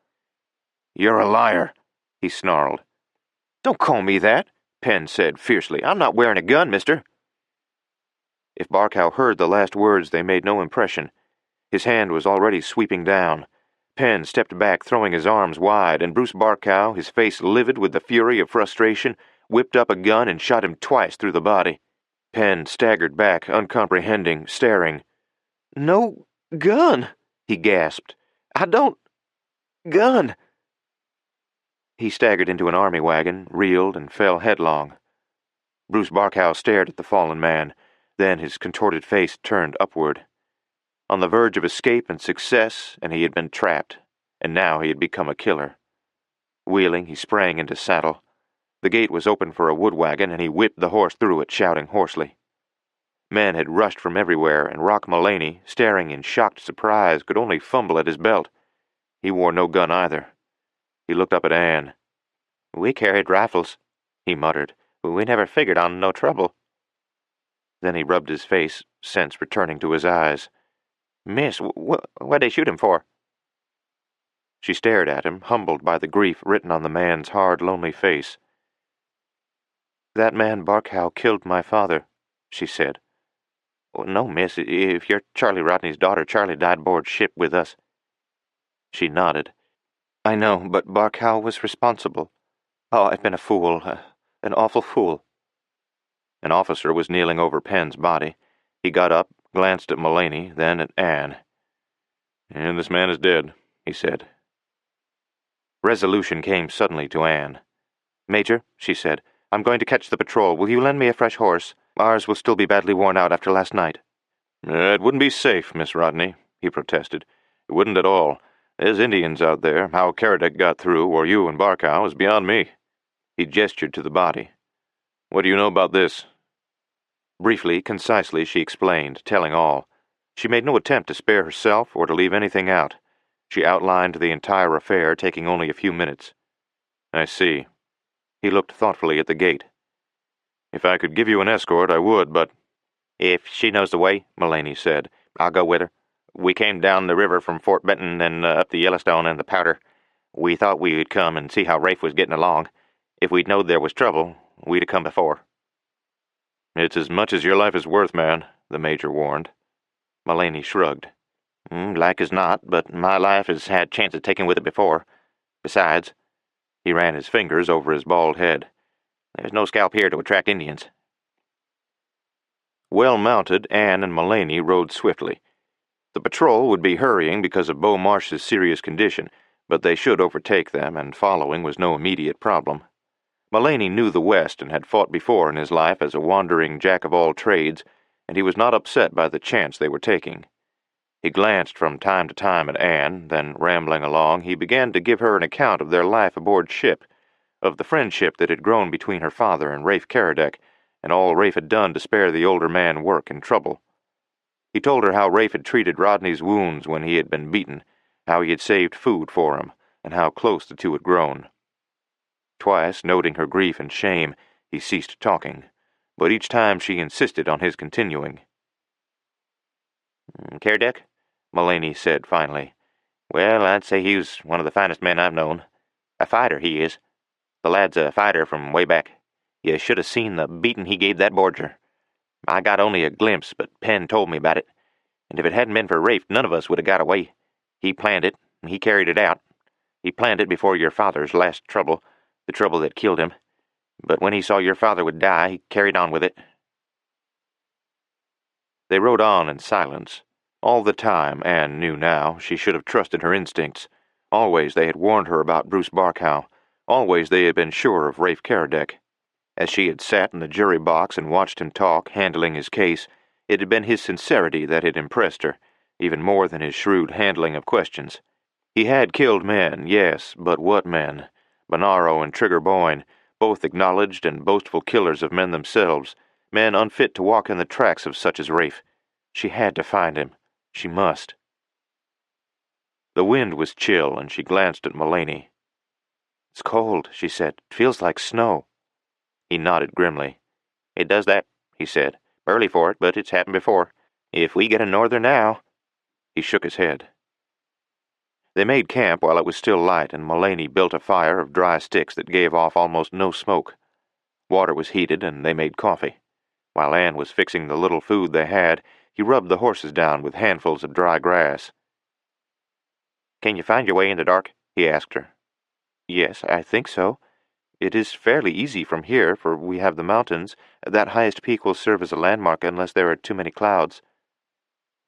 You're a liar, he snarled. Don't call me that, Penn said fiercely. I'm not wearing a gun, mister. If Barkow heard the last words, they made no impression. His hand was already sweeping down. Penn stepped back, throwing his arms wide, and Bruce Barkow, his face livid with the fury of frustration, whipped up a gun and shot him twice through the body. Penn staggered back, uncomprehending, staring. No gun, he gasped. I don't... gun. He staggered into an army wagon, reeled, and fell headlong. Bruce Barkow stared at the fallen man. Then his contorted face turned upward. On the verge of escape and success, and he had been trapped, and now he had become a killer. Wheeling, he sprang into saddle. The gate was open for a wood wagon, and he whipped the horse through it, shouting hoarsely. Men had rushed from everywhere, and Rock Mullaney, staring in shocked surprise, could only fumble at his belt. He wore no gun either. He looked up at Anne. We carried rifles, he muttered. We never figured on no trouble. Then he rubbed his face, sense returning to his eyes. Miss, what'd they shoot him for? She stared at him, humbled by the grief written on the man's hard, lonely face. That man Barkow killed my father, she said. No, miss, if you're Charlie Rodney's daughter, Charlie died aboard ship with us. She nodded. I know, but Barkow was responsible. Oh, I've been a fool, an awful fool. An officer was kneeling over Penn's body. He got up, glanced at Mullaney, then at Anne. And this man is dead, he said. Resolution came suddenly to Anne. Major, she said, I'm going to catch the patrol. Will you lend me a fresh horse? Ours will still be badly worn out after last night. It wouldn't be safe, Miss Rodney, he protested. It wouldn't at all. There's Indians out there. How Caradec got through, or you and Barkow, is beyond me. He gestured to the body. What do you know about this? Briefly, concisely, she explained, telling all. She made no attempt to spare herself or to leave anything out. She outlined the entire affair, taking only a few minutes. I see. He looked thoughtfully at the gate. If I could give you an escort, I would, but... If she knows the way, Mullaney said, I'll go with her. We came down the river from Fort Benton and up the Yellowstone and the Powder. We thought we would come and see how Rafe was getting along. If we'd knowed there was trouble, we'd have come before. It's as much as your life is worth, man, the major warned. Mullaney shrugged. Like as not, but my life has had chances taken with it before. Besides, he ran his fingers over his bald head, there's no scalp here to attract Indians. Well mounted, Anne and Mullaney rode swiftly. The patrol would be hurrying because of Beau Marsh's serious condition, but they should overtake them, and following was no immediate problem. Mullaney knew the West and had fought before in his life as a wandering jack-of-all-trades, and he was not upset by the chance they were taking. He glanced from time to time at Anne, then, rambling along, he began to give her an account of their life aboard ship, of the friendship that had grown between her father and Rafe Caradec, and all Rafe had done to spare the older man work and trouble. He told her how Rafe had treated Rodney's wounds when he had been beaten, how he had saved food for him, and how close the two had grown. Twice, noting her grief and shame, he ceased talking, but each time she insisted on his continuing. "Caradec?" Mullaney said finally. "Well, I'd say he was one of the finest men I've known. A fighter, he is. The lad's a fighter from way back. You should have seen the beating he gave that Borger. I got only a glimpse, but Penn told me about it. And if it hadn't been for Rafe, none of us would have got away. He planned it, and he carried it out. He planned it before your father's last trouble, the trouble that killed him. But when he saw your father would die, he carried on with it." They rode on in silence. All the time, Anne knew now, she should have trusted her instincts. Always they had warned her about Bruce Barkow. Always they had been sure of Rafe Caradec. As she had sat in the jury box and watched him talk, handling his case, it had been his sincerity that had impressed her, even more than his shrewd handling of questions. He had killed men, yes, but what men? Bonaro and Trigger Boyne, both acknowledged and boastful killers of men themselves, men unfit to walk in the tracks of such as Rafe. She had to find him. She must. The wind was chill, and she glanced at Mullaney. "It's cold," she said. "It feels like snow." He nodded grimly. "It does that," he said. "Early for it, but it's happened before. If we get a norther now—" He shook his head. They made camp while it was still light, and Mullaney built a fire of dry sticks that gave off almost no smoke. Water was heated, and they made coffee. While Anne was fixing the little food they had, he rubbed the horses down with handfuls of dry grass. "Can you find your way in the dark?" he asked her. "Yes, I think so. It is fairly easy from here, for we have the mountains. That highest peak will serve as a landmark unless there are too many clouds."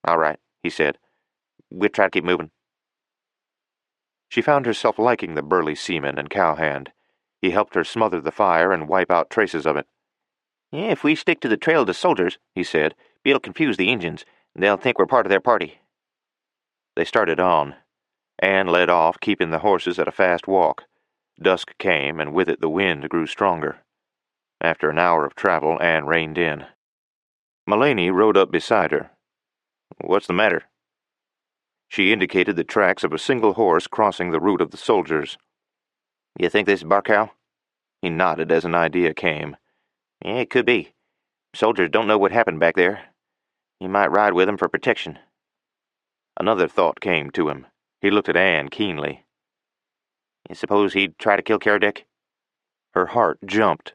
"All right," he said. "We'll try to keep moving." She found herself liking the burly seaman and cowhand. He helped her smother the fire and wipe out traces of it. "If we stick to the trail of the soldiers," he said, "it'll confuse the Indians. They'll think we're part of their party." They started on. Anne led off, keeping the horses at a fast walk. Dusk came, and with it the wind grew stronger. After an hour of travel, Anne reined in. Mullaney rode up beside her. "What's the matter?" She indicated the tracks of a single horse crossing the route of the soldiers. "You think this is Barkow?" He nodded as an idea came. "It could be. Soldiers don't know what happened back there. You might ride with them for protection." Another thought came to him. He looked at Anne keenly. "You suppose he'd try to kill Caradec?" Her heart jumped.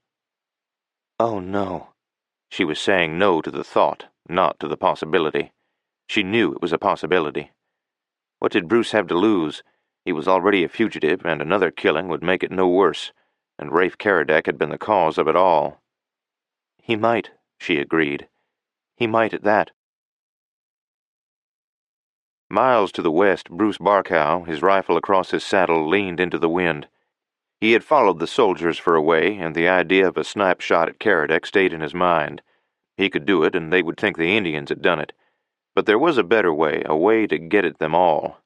Oh, no. She was saying no to the thought, not to the possibility. She knew it was a possibility. What did Bruce have to lose? He was already a fugitive, and another killing would make it no worse, and Rafe Caradec had been the cause of it all. "He might," she agreed. "He might at that." Miles to the west, Bruce Barkow, his rifle across his saddle, leaned into the wind. He had followed the soldiers for a way, and the idea of a snipe shot at Caradec stayed in his mind. He could do it, and they would think the Indians had done it. But there was a better way, a way to get at them all.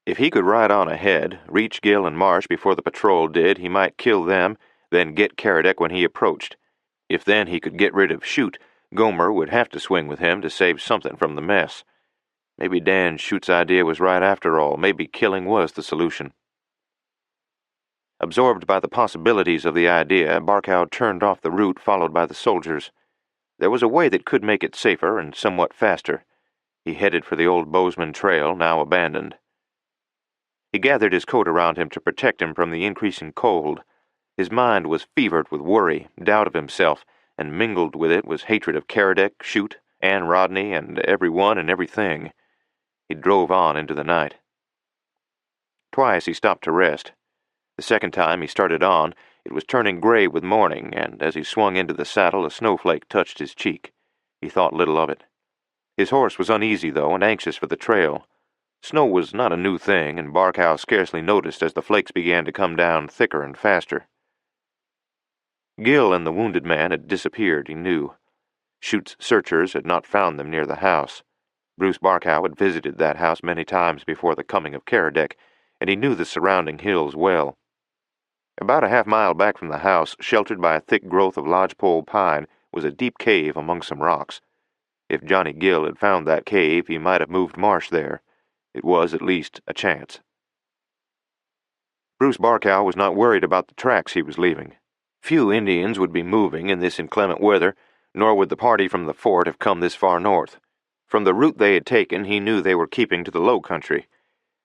If he could ride on ahead, reach Gill and Marsh before the patrol did, he might kill them, then get Caradec when he approached. If then he could get rid of Chute, Gomer would have to swing with him to save something from the mess. Maybe Dan Chute's idea was right after all. Maybe killing was the solution. Absorbed by the possibilities of the idea, Barkow turned off the route followed by the soldiers. There was a way that could make it safer and somewhat faster. He headed for the old Bozeman Trail, now abandoned. He gathered his coat around him to protect him from the increasing cold. His mind was fevered with worry, doubt of himself, and mingled with it was hatred of Caradec, Chute, Anne Rodney, and everyone and everything. He drove on into the night. Twice he stopped to rest. The second time he started on, it was turning gray with morning, and as he swung into the saddle, a snowflake touched his cheek. He thought little of it. His horse was uneasy, though, and anxious for the trail. Snow was not a new thing, and Barkow scarcely noticed as the flakes began to come down thicker and faster. Gill and the wounded man had disappeared, he knew. Schute's searchers had not found them near the house. Bruce Barkow had visited that house many times before the coming of Caradec, and he knew the surrounding hills well. About a half-mile back from the house, sheltered by a thick growth of lodgepole pine, was a deep cave among some rocks. If Johnny Gill had found that cave, he might have moved Marsh there. It was at least a chance. Bruce Barkow was not worried about the tracks he was leaving. Few Indians would be moving in this inclement weather, nor would the party from the fort have come this far north. From the route they had taken, he knew they were keeping to the low country.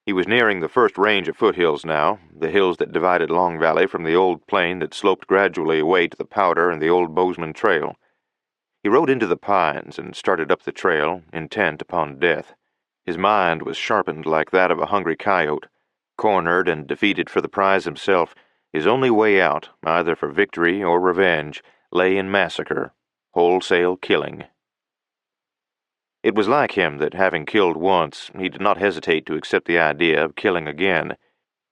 He was nearing the first range of foothills now, the hills that divided Long Valley from the old plain that sloped gradually away to the Powder and the old Bozeman Trail. He rode into the pines and started up the trail, intent upon death. His mind was sharpened like that of a hungry coyote. Cornered and defeated for the prize himself, his only way out, either for victory or revenge, lay in massacre, wholesale killing. It was like him that, having killed once, he did not hesitate to accept the idea of killing again.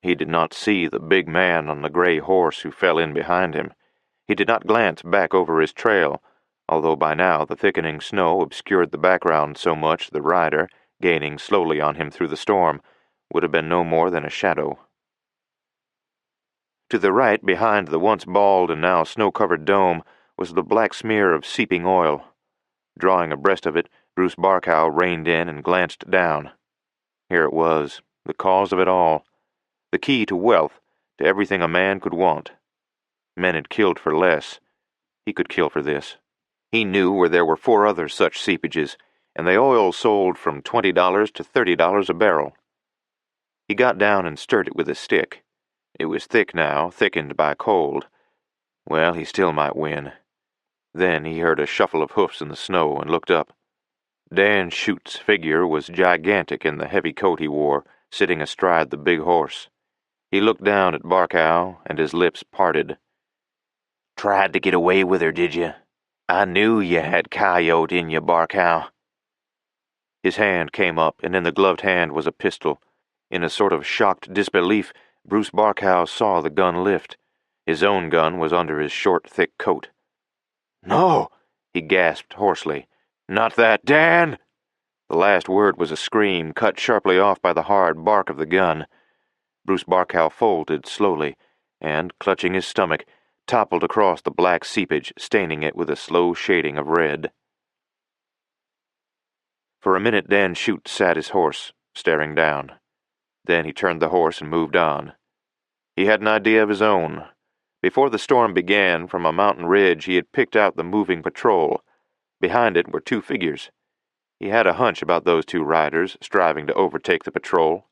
He did not see the big man on the gray horse who fell in behind him. He did not glance back over his trail, although by now the thickening snow obscured the background so much the rider, gaining slowly on him through the storm, would have been no more than a shadow. To the right, behind the once bald and now snow-covered dome, was the black smear of seeping oil. Drawing abreast of it, Bruce Barkow reined in and glanced down. Here it was, the cause of it all, the key to wealth, to everything a man could want. Men had killed for less. He could kill for this. He knew where there were 4 other such seepages, and the oil sold from $20 to $30 a barrel. He got down and stirred it with a stick. It was thick now, thickened by cold. Well, he still might win. Then he heard a shuffle of hoofs in the snow and looked up. Dan Schute's figure was gigantic in the heavy coat he wore, sitting astride the big horse. He looked down at Barkow, and his lips parted. Tried to get away with her, did you? I knew you had coyote in you, Barkow. His hand came up, and in the gloved hand was a pistol. In a sort of shocked disbelief, Bruce Barkow saw the gun lift. His own gun was under his short, thick coat. "No!" he gasped hoarsely. "Not that, Dan!" The last word was a scream, cut sharply off by the hard bark of the gun. Bruce Barkow folded slowly, and, clutching his stomach, toppled across the black seepage, staining it with a slow shading of red. For a minute Dan Shute sat his horse, staring down. Then he turned the horse and moved on. He had an idea of his own. Before the storm began, from a mountain ridge he had picked out the moving patrol. Behind it were 2 figures. He had a hunch about those 2 riders, striving to overtake the patrol.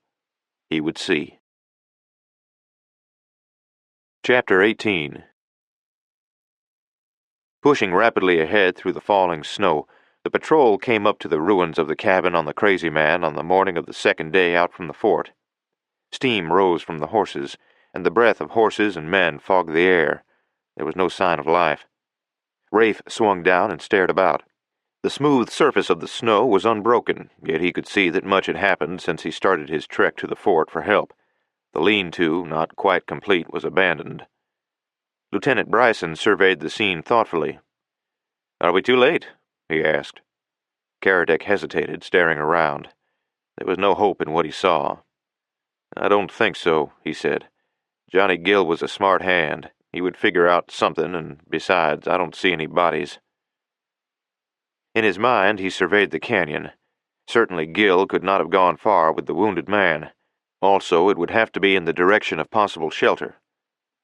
He would see. Chapter 18. Pushing rapidly ahead through the falling snow, the patrol came up to the ruins of the cabin on the Crazy Man on the morning of the second day out from the fort. Steam rose from the horses, and the breath of horses and men fogged the air. There was no sign of life. Rafe swung down and stared about. The smooth surface of the snow was unbroken, yet he could see that much had happened since he started his trek to the fort for help. The lean-to, not quite complete, was abandoned. Lieutenant Bryson surveyed the scene thoughtfully. "Are we too late?" he asked. Caradec hesitated, staring around. There was no hope in what he saw. "I don't think so," he said. "Johnny Gill was a smart hand. He would figure out something, and besides, I don't see any bodies." In his mind, he surveyed the canyon. Certainly Gill could not have gone far with the wounded man. Also, it would have to be in the direction of possible shelter.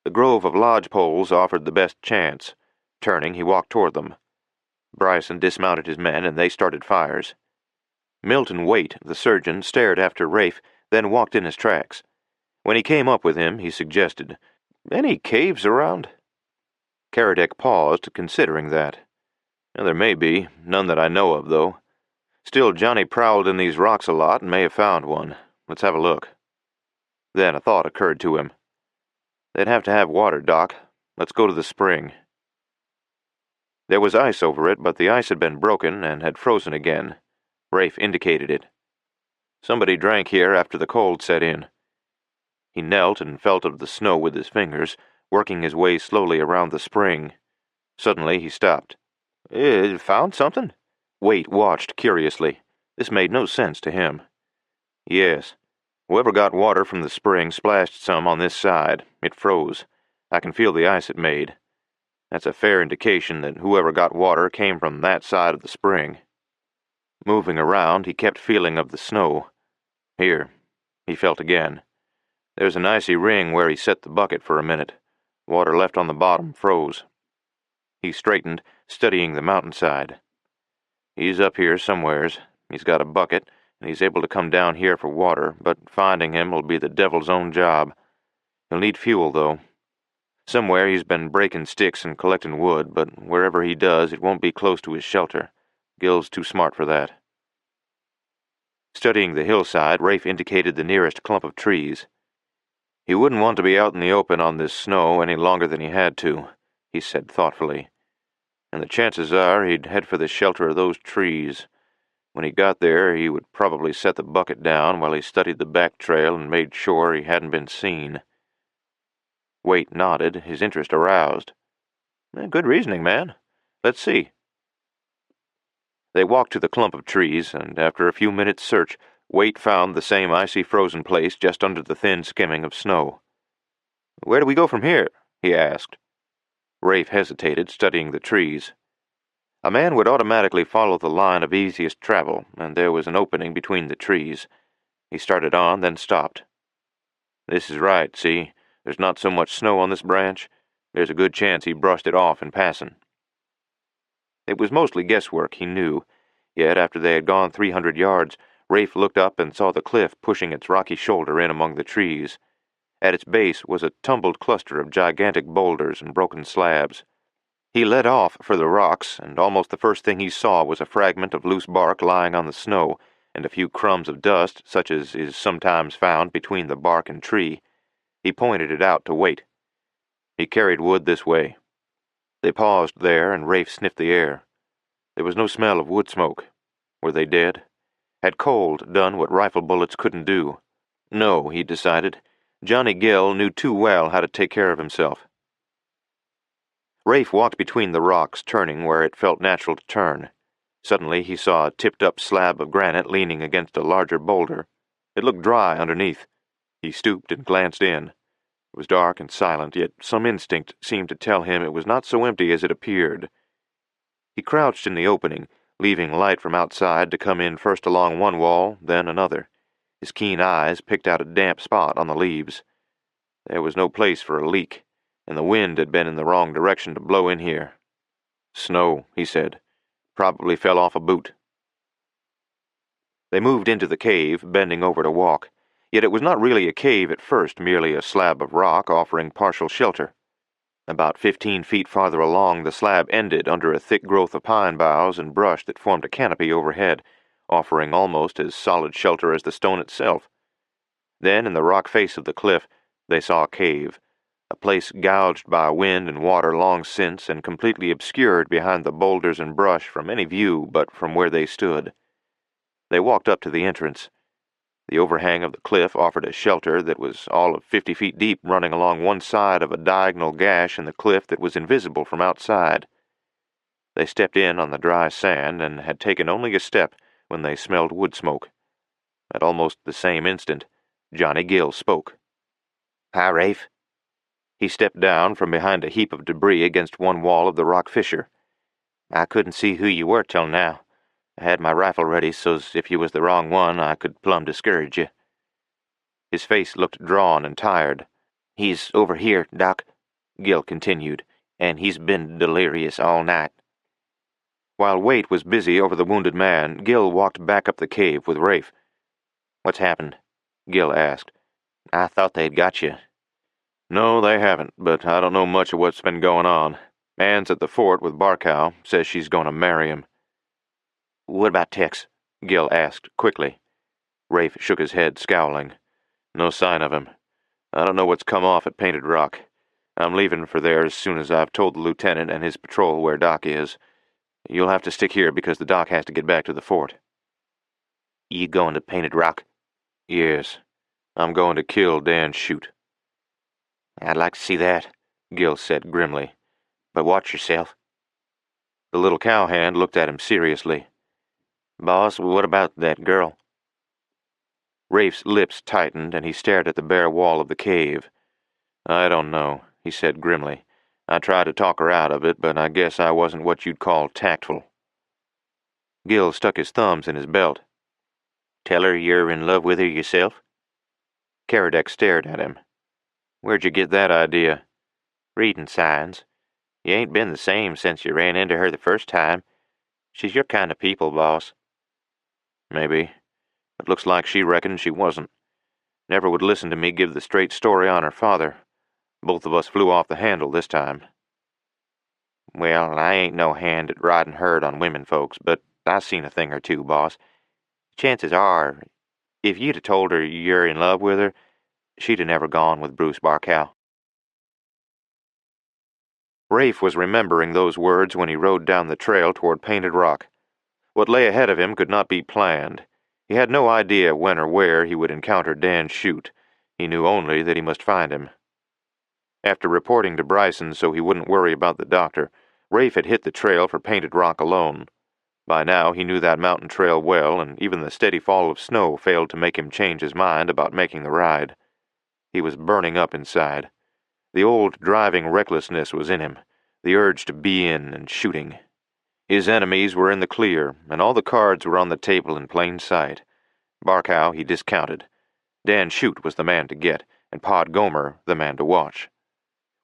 The grove of lodgepoles offered the best chance. Turning, he walked toward them. Bryson dismounted his men, and they started fires. Milton Waite, the surgeon, stared after Rafe, then walked in his tracks. When he came up with him, he suggested, "Any caves around?" Caradec paused, considering that. "There may be, none that I know of, though. Still, Johnny prowled in these rocks a lot and may have found one. Let's have a look." Then a thought occurred to him. They'd have to have water, Doc. Let's go to the spring. There was ice over it, but the ice had been broken and had frozen again. Rafe indicated it. Somebody drank here after the cold set in. He knelt and felt of the snow with his fingers, working his way slowly around the spring. Suddenly he stopped. Found something? Waite watched curiously. This made no sense to him. Yes. Whoever got water from the spring splashed some on this side. It froze. I can feel the ice it made. That's a fair indication that whoever got water came from that side of the spring. Moving around, he kept feeling of the snow. Here, he felt again. There's an icy ring where he set the bucket for a minute. Water left on the bottom froze. He straightened, studying the mountainside. He's up here somewheres. He's got a bucket, and he's able to come down here for water, but finding him will be the devil's own job. He'll need fuel, though. Somewhere he's been breaking sticks and collecting wood, but wherever he does, it won't be close to his shelter. Gil's too smart for that. Studying the hillside, Rafe indicated the nearest clump of trees. He wouldn't want to be out in the open on this snow any longer than he had to, he said thoughtfully. And the chances are he'd head for the shelter of those trees. When he got there, he would probably set the bucket down while he studied the back trail and made sure he hadn't been seen. Waite nodded, his interest aroused. Good reasoning, man. Let's see. They walked to the clump of trees, and after a few minutes' search, Waite found the same icy frozen place just under the thin skimming of snow. Where do we go from here? He asked. Rafe hesitated, studying the trees. A man would automatically follow the line of easiest travel, and there was an opening between the trees. He started on, then stopped. This is right, see? There's not so much snow on this branch. There's a good chance he brushed it off in passing. It was mostly guesswork, he knew, yet after they had gone 300 yards, Rafe looked up and saw the cliff pushing its rocky shoulder in among the trees. At its base was a tumbled cluster of gigantic boulders and broken slabs. He led off for the rocks, and almost the first thing he saw was a fragment of loose bark lying on the snow, and a few crumbs of dust, such as is sometimes found between the bark and tree. He pointed it out to Waite. He carried wood this way. They paused there, and Rafe sniffed the air. There was no smell of wood smoke. Were they dead? Had cold done what rifle bullets couldn't do? No, he decided. Johnny Gill knew too well how to take care of himself. Rafe walked between the rocks, turning where it felt natural to turn. Suddenly he saw a tipped-up slab of granite leaning against a larger boulder. It looked dry underneath. He stooped and glanced in. It was dark and silent, yet some instinct seemed to tell him it was not so empty as it appeared. He crouched in the opening, leaving light from outside to come in first along one wall, then another. His keen eyes picked out a damp spot on the leaves. There was no place for a leak, and the wind had been in the wrong direction to blow in here. Snow, he said. Probably fell off a boot. They moved into the cave, bending over to walk. Yet it was not really a cave at first, merely a slab of rock offering partial shelter. About 15 feet farther along, the slab ended under a thick growth of pine boughs and brush that formed a canopy overhead, offering almost as solid shelter as the stone itself. Then, in the rock face of the cliff, they saw a cave, a place gouged by wind and water long since and completely obscured behind the boulders and brush from any view but from where they stood. They walked up to the entrance. The overhang of the cliff offered a shelter that was all of 50 feet deep, running along one side of a diagonal gash in the cliff that was invisible from outside. They stepped in on the dry sand and had taken only a step when they smelled wood smoke. At almost the same instant, Johnny Gill spoke. "Hi, Rafe." He stepped down from behind a heap of debris against one wall of the rock fissure. "I couldn't see who you were till now. I had my rifle ready so's if you was the wrong one, I could plumb discourage you." His face looked drawn and tired. "He's over here, Doc," Gill continued, "and he's been delirious all night." While Waite was busy over the wounded man, Gill walked back up the cave with Rafe. "What's happened?" Gill asked. "I thought they'd got you." "No, they haven't, but I don't know much of what's been going on. Anne's at the fort with Barkow, says she's going to marry him." "What about Tex?" Gill asked quickly. Rafe shook his head, scowling. "No sign of him. I don't know what's come off at Painted Rock. I'm leaving for there as soon as I've told the lieutenant and his patrol where Doc is. You'll have to stick here because the Doc has to get back to the fort." You going to Painted Rock? "Yes. I'm going to kill Dan Shute." I'd like to see that, Gil said grimly. But watch yourself. The little cowhand looked at him seriously. Boss, what about that girl? Rafe's lips tightened, and he stared at the bare wall of the cave. "I don't know," he said grimly. "I tried to talk her out of it, but I guess I wasn't what you'd call tactful." Gil stuck his thumbs in his belt. Tell her you're in love with her yourself? Caradec stared at him. "Where'd you get that idea?" Reading signs. You ain't been the same since you ran into her the first time. She's your kind of people, boss." "Maybe. But looks like she reckoned she wasn't. Never would listen to me give the straight story on her father. Both of us flew off the handle this time." "Well, I ain't no hand at riding herd on women folks, but I seen a thing or two, boss. Chances are, if you'd have told her you're in love with her, she'd have never gone with Bruce Barkow." Rafe was remembering those words when he rode down the trail toward Painted Rock. What lay ahead of him could not be planned. He had no idea when or where he would encounter Dan Shute. He knew only that he must find him. After reporting to Bryson so he wouldn't worry about the doctor, Rafe had hit the trail for Painted Rock alone. By now he knew that mountain trail well, and even the steady fall of snow failed to make him change his mind about making the ride. He was burning up inside. The old driving recklessness was in him, the urge to be in and shooting. His enemies were in the clear, and all the cards were on the table in plain sight. Barkow he discounted. Dan Shute was the man to get, and Pod Gomer the man to watch.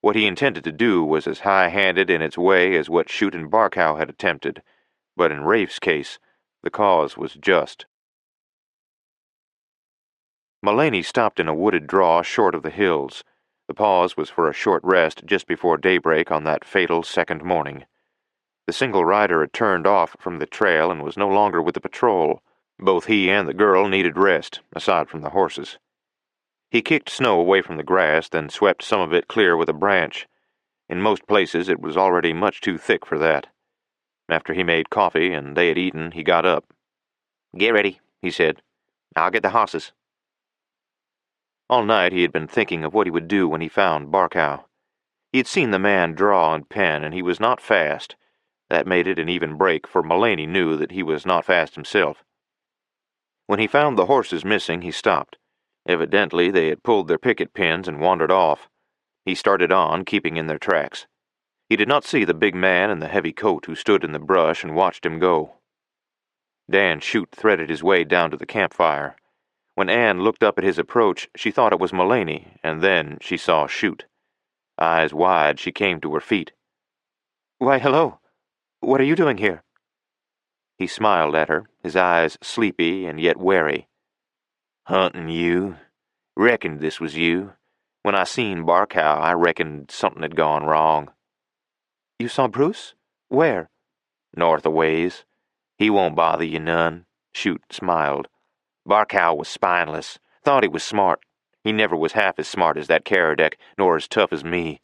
What he intended to do was as high-handed in its way as what Shute and Barkow had attempted, but in Rafe's case, the cause was just. Mullaney stopped in a wooded draw short of the hills. The pause was for a short rest just before daybreak on that fatal second morning. The single rider had turned off from the trail and was no longer with the patrol. Both he and the girl needed rest, aside from the horses. He kicked snow away from the grass, then swept some of it clear with a branch. In most places it was already much too thick for that. After he made coffee and they had eaten, he got up. "Get ready," he said. "I'll get the horses." All night he had been thinking of what he would do when he found Barkow. He had seen the man draw and pen, and he was not fast. That made it an even break, for Mullaney knew that he was not fast himself. When he found the horses missing, he stopped. Evidently they had pulled their picket pins and wandered off. He started on, keeping in their tracks. He did not see the big man in the heavy coat who stood in the brush and watched him go. Dan Shute threaded his way down to the campfire. When Anne looked up at his approach, she thought it was Mullaney, and then she saw Shute. Eyes wide, she came to her feet. "Why, hello. What are you doing here?" He smiled at her, his eyes sleepy and yet wary. "Hunting you. Reckoned this was you. When I seen Barkow, I reckoned something had gone wrong." "You saw Bruce? Where?" "North a ways. He won't bother you none." Shute smiled. "Barkow was spineless. Thought he was smart. He never was half as smart as that Caradec, nor as tough as me."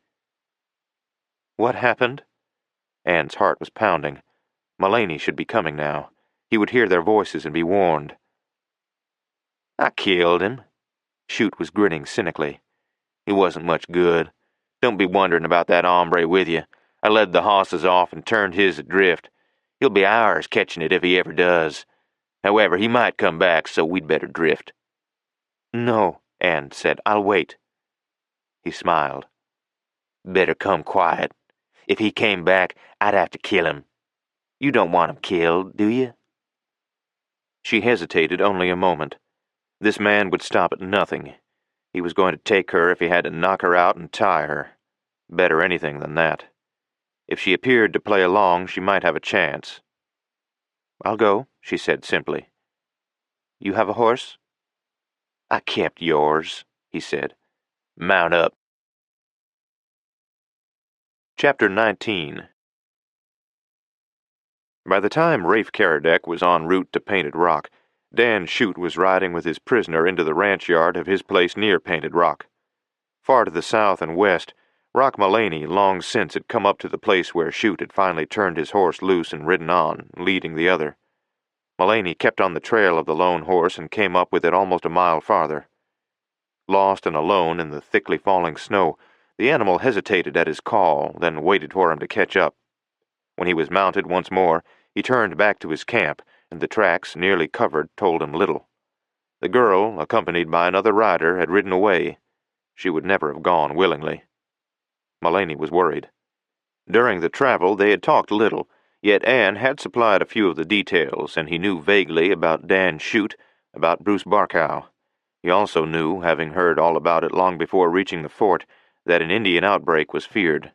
"What happened?" Anne's heart was pounding. Mullaney should be coming now. He would hear their voices and be warned. "I killed him." Shute was grinning cynically. "He wasn't much good. Don't be wondering about that hombre with you. I led the hosses off and turned his adrift. He'll be ours catching it if he ever does. However, he might come back, so we'd better drift." "No," Anne said. "I'll wait." He smiled. "Better come quiet. If he came back, I'd have to kill him. You don't want him killed, do you?" She hesitated only a moment. This man would stop at nothing. He was going to take her if he had to knock her out and tie her. Better anything than that. If she appeared to play along, she might have a chance. "I'll go," she said simply. "You have a horse?" "I kept yours," he said. "Mount up." Chapter 19. By the time Rafe Caradec was en route to Painted Rock, Dan Shute was riding with his prisoner into the ranch yard of his place near Painted Rock. Far to the south and west, Rock Mullaney long since had come up to the place where Chute had finally turned his horse loose and ridden on, leading the other. Mullaney kept on the trail of the lone horse and came up with it almost a mile farther. Lost and alone in the thickly falling snow, the animal hesitated at his call, then waited for him to catch up. When he was mounted once more, he turned back to his camp, and the tracks, nearly covered, told him little. The girl, accompanied by another rider, had ridden away. She would never have gone willingly. Mullaney was worried. During the travel they had talked little, yet Anne had supplied a few of the details, and he knew vaguely about Dan Chute, about Bruce Barkow. He also knew, having heard all about it long before reaching the fort, that an Indian outbreak was feared.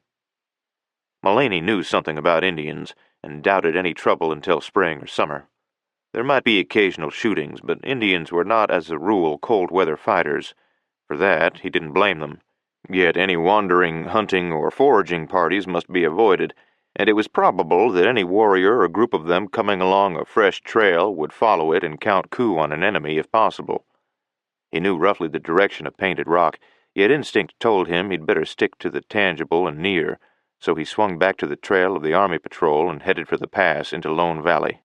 Mullaney knew something about Indians, and doubted any trouble until spring or summer. There might be occasional shootings, but Indians were not as a rule cold-weather fighters. For that, he didn't blame them. Yet any wandering, hunting, or foraging parties must be avoided, and it was probable that any warrior or group of them coming along a fresh trail would follow it and count coup on an enemy if possible. He knew roughly the direction of Painted Rock, yet instinct told him he'd better stick to the tangible and near, so he swung back to the trail of the Army patrol and headed for the pass into Lone Valley.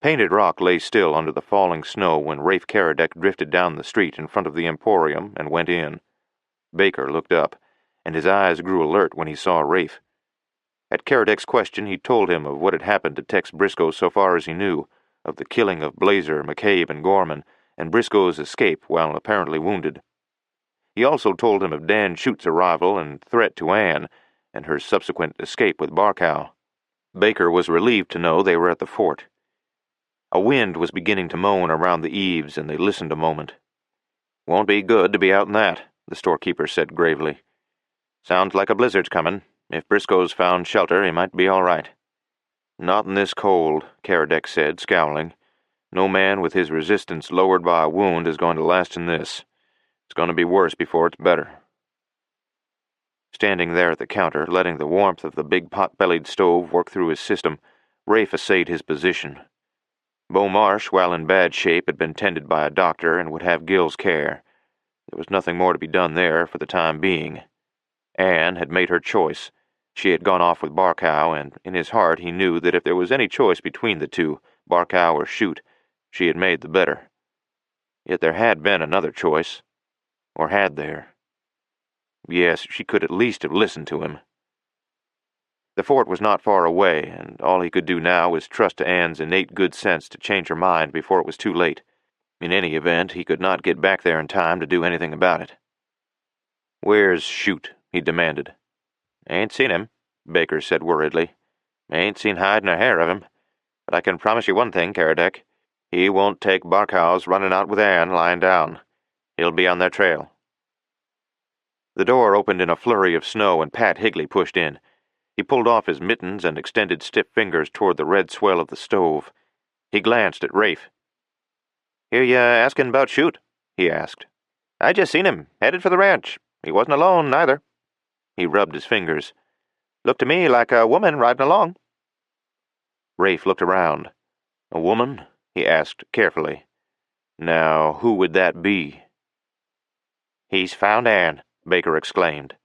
Painted Rock lay still under the falling snow when Rafe Caradec drifted down the street in front of the Emporium and went in. Baker looked up, and his eyes grew alert when he saw Rafe. At Caradec's question, he told him of what had happened to Tex Briscoe so far as he knew, of the killing of Blazer, McCabe, and Gorman, and Briscoe's escape while apparently wounded. He also told him of Dan Chute's arrival and threat to Anne, and her subsequent escape with Barkow. Baker was relieved to know they were at the fort. A wind was beginning to moan around the eaves, and they listened a moment. "Won't be good to be out in that," the storekeeper said gravely. "Sounds like a blizzard's coming. If Briscoe's found shelter, he might be all right." "Not in this cold," Caradec said, scowling. "No man with his resistance lowered by a wound is going to last in this. It's going to be worse before it's better." Standing there at the counter, letting the warmth of the big pot-bellied stove work through his system, Rafe essayed his position. Beau Marsh, while in bad shape, had been tended by a doctor and would have Gil's care. There was nothing more to be done there for the time being. Anne had made her choice. She had gone off with Barkow, and in his heart he knew that if there was any choice between the two, Barkow or Chute, she had made the better. Yet there had been another choice. Or had there? Yes, she could at least have listened to him. The fort was not far away, and all he could do now was trust to Anne's innate good sense to change her mind before it was too late. In any event, he could not get back there in time to do anything about it. "Where's Chute?" he demanded. "Ain't seen him," Baker said worriedly. "Ain't seen hide nor hair of him. But I can promise you one thing, Caradec. He won't take Barkow's running out with Anne lying down. He'll be on their trail." The door opened in a flurry of snow, and Pat Higley pushed in. He pulled off his mittens and extended stiff fingers toward the red swell of the stove. He glanced at Rafe. "Hear ya asking about Chute?" he asked. "I just seen him, headed for the ranch. He wasn't alone, neither." He rubbed his fingers. "Looked to me like a woman riding along." Rafe looked around. "A woman?" he asked carefully. "Now, who would that be?" "He's found Anne," Baker exclaimed.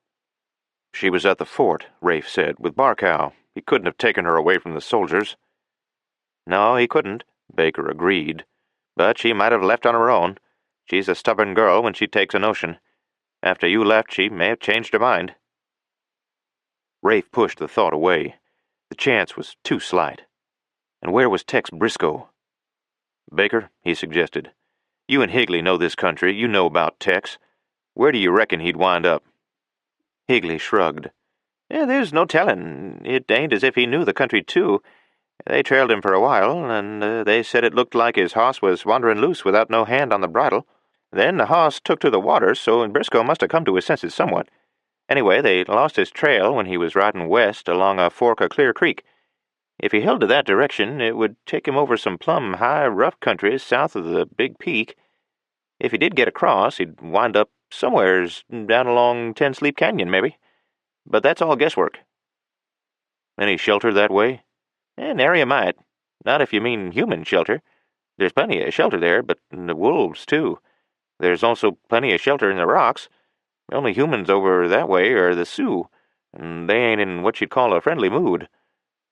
"She was at the fort," Rafe said, "with Barkow. He couldn't have taken her away from the soldiers." "No, he couldn't," Baker agreed. "But she might have left on her own. She's a stubborn girl when she takes a notion. After you left, she may have changed her mind." Rafe pushed the thought away. The chance was too slight. And where was Tex Briscoe? "Baker," he suggested, "you and Higley know this country. You know about Tex. Where do you reckon he'd wind up?" Higley shrugged. "There's no telling. It ain't as if he knew the country, too. They trailed him for a while, and they said it looked like his hoss was wandering loose without no hand on the bridle. Then the hoss took to the water, so Briscoe must have come to his senses somewhat. Anyway, they lost his trail when he was riding west along a fork of Clear Creek. If he held to that direction, it would take him over some plumb high, rough country south of the Big Peak. If he did get across, he'd wind up somewheres down along Ten Sleep Canyon, maybe. But that's all guesswork." "Any shelter that way?" "Nary a mite. Not if you mean human shelter. There's plenty of shelter there, but the wolves, too. There's also plenty of shelter in the rocks. The only humans over that way are the Sioux, and they ain't in what you'd call a friendly mood.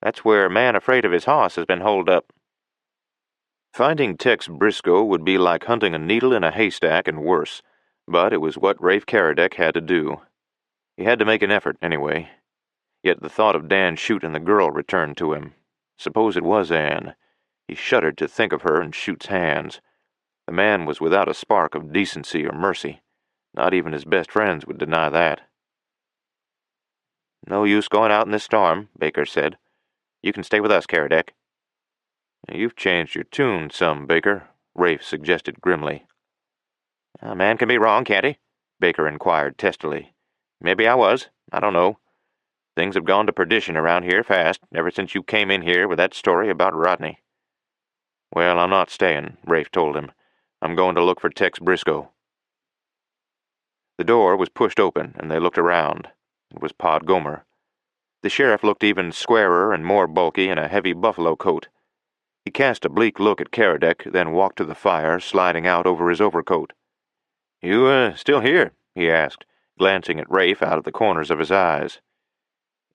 That's where a man afraid of his hoss has been holed up." Finding Tex Briscoe would be like hunting a needle in a haystack and worse, but it was what Rafe Caradec had to do. He had to make an effort, anyway. Yet the thought of Dan Chute and the girl returned to him. Suppose it was Anne. He shuddered to think of her in Chute's hands. The man was without a spark of decency or mercy. Not even his best friends would deny that. "No use going out in this storm," Baker said. "You can stay with us, Caradec." "You've changed your tune some, Baker," Rafe suggested grimly. "A man can be wrong, can't he?" Baker inquired testily. "Maybe I was. I don't know. Things have gone to perdition around here fast, ever since you came in here with that story about Rodney." "Well, I'm not staying," Rafe told him. "I'm going to look for Tex Briscoe." The door was pushed open, and they looked around. It was Pod Gomer. The sheriff looked even squarer and more bulky in a heavy buffalo coat. He cast a bleak look at Caradec, then walked to the fire, sliding out over his overcoat. "You, still here?" he asked, glancing at Rafe out of the corners of his eyes.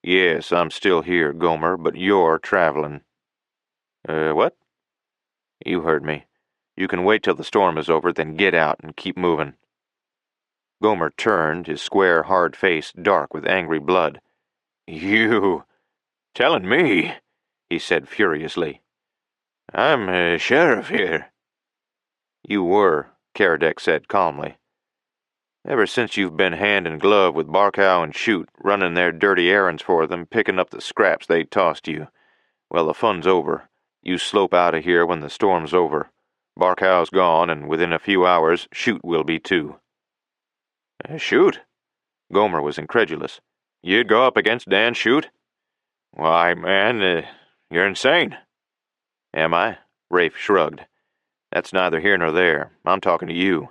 "Yes, I'm still here, Gomer, but you're traveling." What?" "You heard me. You can wait till the storm is over, then get out and keep moving." Gomer turned, his square, hard face dark with angry blood. "You telling me?" he said furiously. "I'm a sheriff here." "You were," Caradec said calmly. "Ever since you've been hand and glove with Barkow and Chute, running their dirty errands for them, picking up the scraps they tossed you. Well, the fun's over. You slope out of here when the storm's over. Barkow's gone, and within a few hours, Chute will be too." "Chute?" Gomer was incredulous. "You'd go up against Dan Chute? Why, man, you're insane." "Am I?" Rafe shrugged. "That's neither here nor there. I'm talking to you.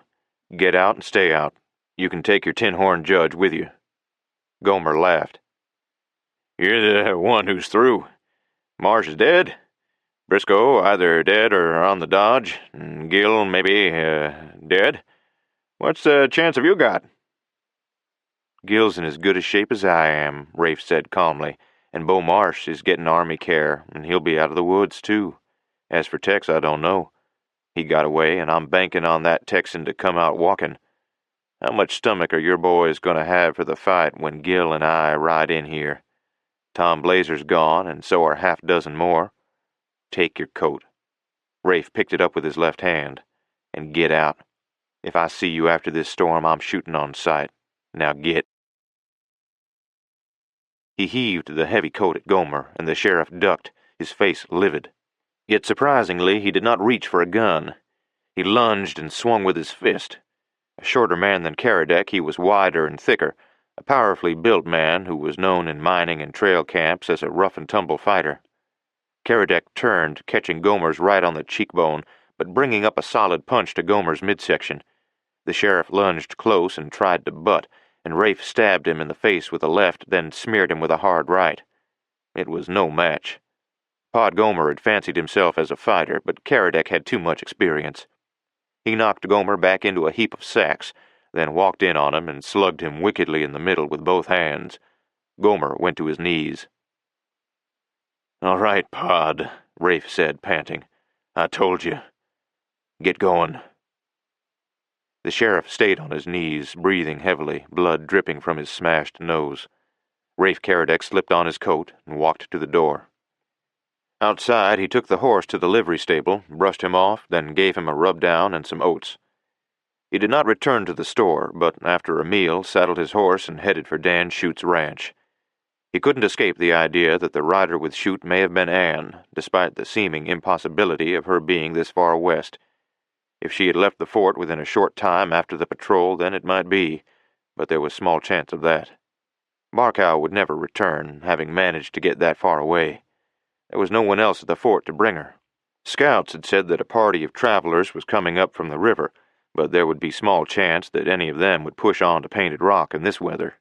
Get out and stay out. You can take your tin-horn judge with you." Gomer laughed. "You're the one who's through. Marsh is dead. Briscoe either dead or on the dodge. And Gill maybe dead. What's the chance have you got?" "Gill's in as good a shape as I am," Rafe said calmly, "and Bo Marsh is getting army care, and he'll be out of the woods, too. As for Tex, I don't know. He got away, and I'm banking on that Texan to come out walking. How much stomach are your boys going to have for the fight when Gill and I ride in here? Tom Blazer's gone, and so are half dozen more. Take your coat." Rafe picked it up with his left hand. "And get out. If I see you after this storm, I'm shooting on sight. Now get." He heaved the heavy coat at Gomer, and the sheriff ducked, his face livid. Yet surprisingly, he did not reach for a gun. He lunged and swung with his fist. A shorter man than Caradec, he was wider and thicker, a powerfully built man who was known in mining and trail camps as a rough-and-tumble fighter. Caradec turned, catching Gomer's right on the cheekbone, but bringing up a solid punch to Gomer's midsection. The sheriff lunged close and tried to butt, and Rafe stabbed him in the face with a left, then smeared him with a hard right. It was no match. Pod Gomer had fancied himself as a fighter, but Caradec had too much experience. He knocked Gomer back into a heap of sacks, then walked in on him and slugged him wickedly in the middle with both hands. Gomer went to his knees. "All right, Pod," Rafe said, panting. "I told you. Get going." The sheriff stayed on his knees, breathing heavily, blood dripping from his smashed nose. Rafe Caradec slipped on his coat and walked to the door. Outside, he took the horse to the livery stable, brushed him off, then gave him a rub-down and some oats. He did not return to the store, but after a meal saddled his horse and headed for Dan Chute's ranch. He couldn't escape the idea that the rider with Chute may have been Anne, despite the seeming impossibility of her being this far west. If she had left the fort within a short time after the patrol, then it might be, but there was small chance of that. Barkow would never return, having managed to get that far away. There was no one else at the fort to bring her. Scouts had said that a party of travelers was coming up from the river, but there would be small chance that any of them would push on to Painted Rock in this weather.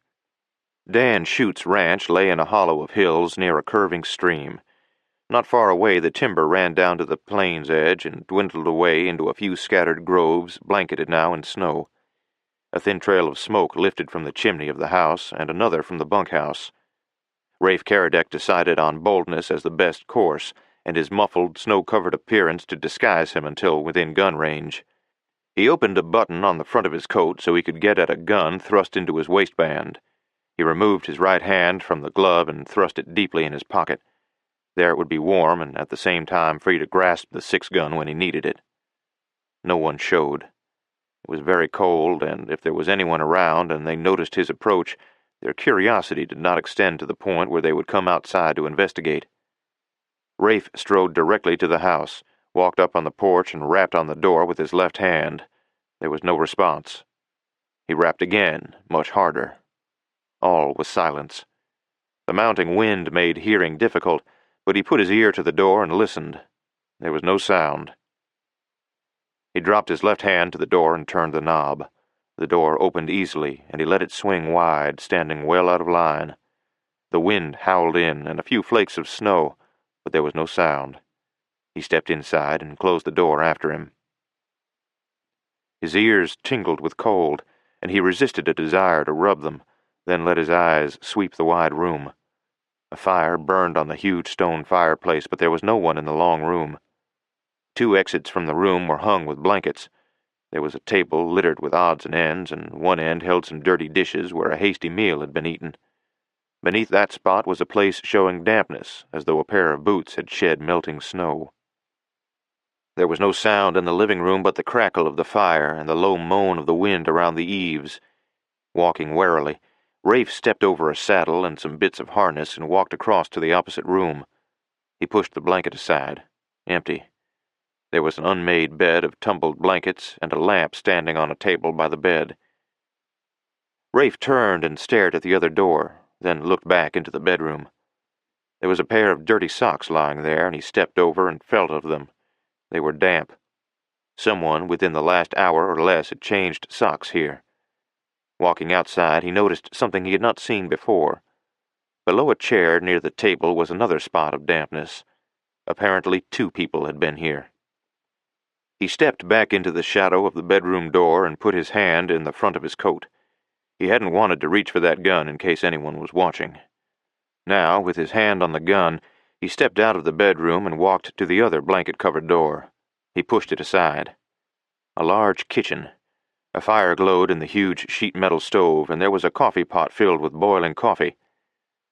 Dan Chute's ranch lay in a hollow of hills near a curving stream. Not far away, the timber ran down to the plain's edge and dwindled away into a few scattered groves, blanketed now in snow. A thin trail of smoke lifted from the chimney of the house, and another from the bunkhouse. Rafe Caradec decided on boldness as the best course, and his muffled, snow-covered appearance to disguise him until within gun range. He opened a button on the front of his coat so he could get at a gun thrust into his waistband. He removed his right hand from the glove and thrust it deeply in his pocket. There it would be warm and at the same time free to grasp the 6-gun when he needed it. No one showed. It was very cold, and if there was anyone around and they noticed his approach, their curiosity did not extend to the point where they would come outside to investigate. Rafe strode directly to the house, walked up on the porch and rapped on the door with his left hand. There was no response. He rapped again, much harder. All was silence. The mounting wind made hearing difficult, but he put his ear to the door and listened. There was no sound. He dropped his left hand to the door and turned the knob. The door opened easily, and he let it swing wide, standing well out of line. The wind howled in, and a few flakes of snow, but there was no sound. He stepped inside and closed the door after him. His ears tingled with cold, and he resisted a desire to rub them, then let his eyes sweep the wide room. A fire burned on the huge stone fireplace, but there was no one in the long room. 2 exits from the room were hung with blankets. There was a table littered with odds and ends, and one end held some dirty dishes where a hasty meal had been eaten. Beneath that spot was a place showing dampness, as though a pair of boots had shed melting snow. There was no sound in the living room but the crackle of the fire and the low moan of the wind around the eaves. Walking warily, Rafe stepped over a saddle and some bits of harness and walked across to the opposite room. He pushed the blanket aside. Empty. There was an unmade bed of tumbled blankets and a lamp standing on a table by the bed. Rafe turned and stared at the other door, then looked back into the bedroom. There was a pair of dirty socks lying there, and he stepped over and felt of them. They were damp. Someone within the last hour or less had changed socks here. Walking outside, he noticed something he had not seen before. Below a chair near the table was another spot of dampness. Apparently 2 people had been here. He stepped back into the shadow of the bedroom door and put his hand in the front of his coat. He hadn't wanted to reach for that gun in case anyone was watching. Now, with his hand on the gun, he stepped out of the bedroom and walked to the other blanket-covered door. He pushed it aside. A large kitchen. A fire glowed in the huge sheet-metal stove, and there was a coffee pot filled with boiling coffee.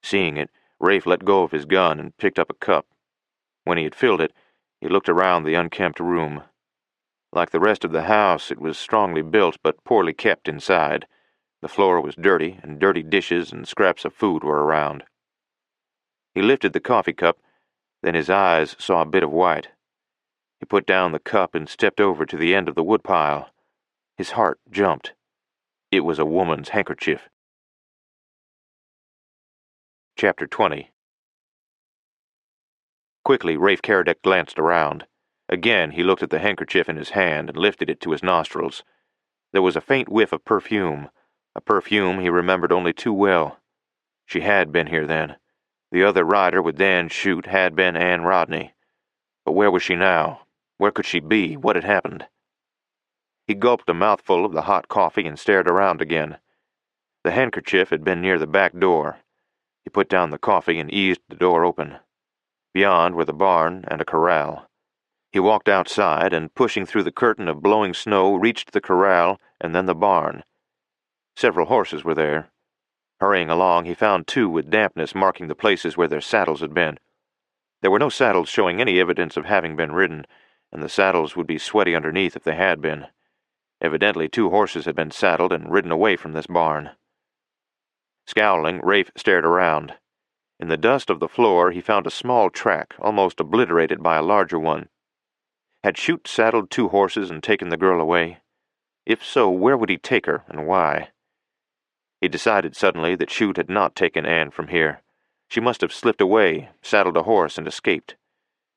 Seeing it, Rafe let go of his gun and picked up a cup. When he had filled it, he looked around the unkempt room. Like the rest of the house, it was strongly built but poorly kept inside. The floor was dirty, and dirty dishes and scraps of food were around. He lifted the coffee cup, then his eyes saw a bit of white. He put down the cup and stepped over to the end of the woodpile. His heart jumped. It was a woman's handkerchief. Chapter 20. Quickly, Rafe Caradec glanced around. Again, he looked at the handkerchief in his hand and lifted it to his nostrils. There was a faint whiff of perfume, a perfume he remembered only too well. She had been here then. The other rider with Dan Shute had been Anne Rodney. But where was she now? Where could she be? What had happened? He gulped a mouthful of the hot coffee and stared around again. The handkerchief had been near the back door. He put down the coffee and eased the door open. Beyond were the barn and a corral. He walked outside and, pushing through the curtain of blowing snow, reached the corral and then the barn. Several horses were there. Hurrying along, he found 2 with dampness marking the places where their saddles had been. There were no saddles showing any evidence of having been ridden, and the saddles would be sweaty underneath if they had been. Evidently 2 horses had been saddled and ridden away from this barn. Scowling, Rafe stared around. In the dust of the floor, he found a small track, almost obliterated by a larger one. Had Shute saddled 2 horses and taken the girl away? If so, where would he take her, and why? He decided suddenly that Shute had not taken Anne from here. She must have slipped away, saddled a horse, and escaped.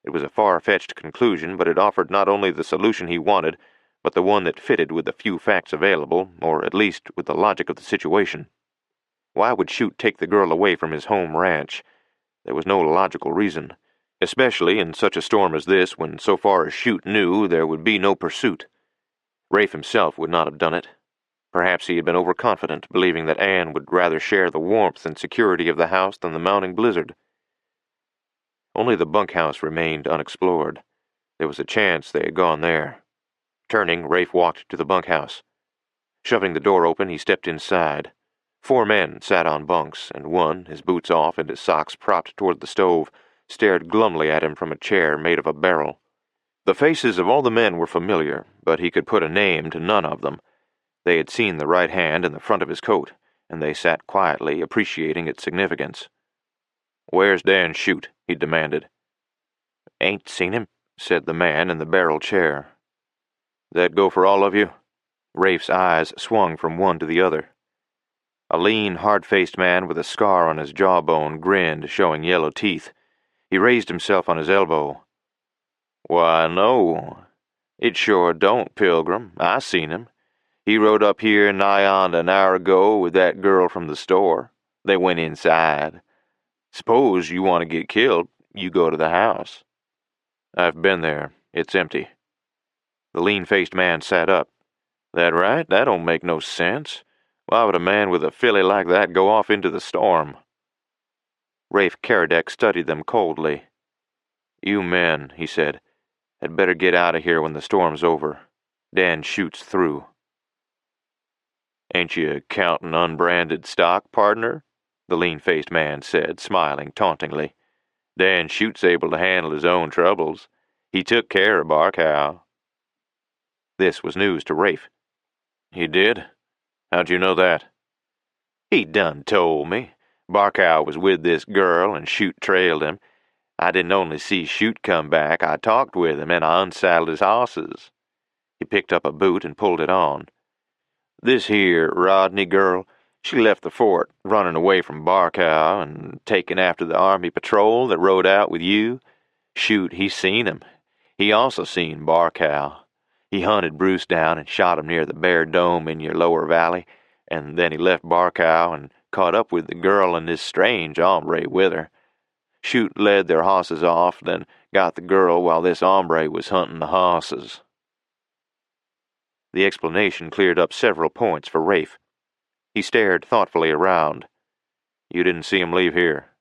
It was a far-fetched conclusion, but it offered not only the solution he wanted, but the one that fitted with the few facts available, or at least with the logic of the situation. Why would Shute take the girl away from his home ranch? There was no logical reason. especially in such a storm as this when so far as Chute knew there would be no pursuit. Rafe himself would not have done it. Perhaps he had been overconfident, believing that Anne would rather share the warmth and security of the house than the mounting blizzard. Only the bunkhouse remained unexplored. There was a chance they had gone there. Turning, Rafe walked to the bunkhouse. Shoving the door open, he stepped inside. 4 men sat on bunks, and one, his boots off and his socks propped toward the stove, stared glumly at him from a chair made of a barrel. The faces of all the men were familiar, but he could put a name to none of them. They had seen the right hand in the front of his coat, and they sat quietly, appreciating its significance. "Where's Dan Chute?" he demanded. "Ain't seen him," said the man in the barrel chair. "That go for all of you?" Rafe's eyes swung from one to the other. A lean, hard-faced man with a scar on his jawbone grinned, showing yellow teeth. He raised himself on his elbow. "Why, no. It sure don't, Pilgrim. I seen him. He rode up here nigh on an hour ago with that girl from the store. They went inside. Suppose you want to get killed, you go to the house." "I've been there. It's empty." The lean-faced man sat up. "That right? That don't make no sense. Why would a man with a filly like that go off into the storm?" Rafe Caradec studied them coldly. "You men," he said, "had better get out of here when the storm's over. Dan Chute's through." "Ain't you counting unbranded stock, partner?" the lean-faced man said, smiling tauntingly. "Dan Chute's able to handle his own troubles. He took care of Barkow." This was news to Rafe. "He did? How'd you know that?" "He done told me. Barkow was with this girl, and Chute trailed him. I didn't only see Chute come back, I talked with him, and I unsaddled his hosses." He picked up a boot and pulled it on. "This here Rodney girl, she left the fort, running away from Barkow and taking after the army patrol that rode out with you. Chute, he seen him. He also seen Barkow. He hunted Bruce down and shot him near the Bear Dome in your lower valley, and then he left Barkow and caught up with the girl and this strange hombre with her. Chute led their hosses off, then got the girl while this hombre was hunting the hosses." The explanation cleared up several points for Rafe. He stared thoughtfully around. "You didn't see him leave here?"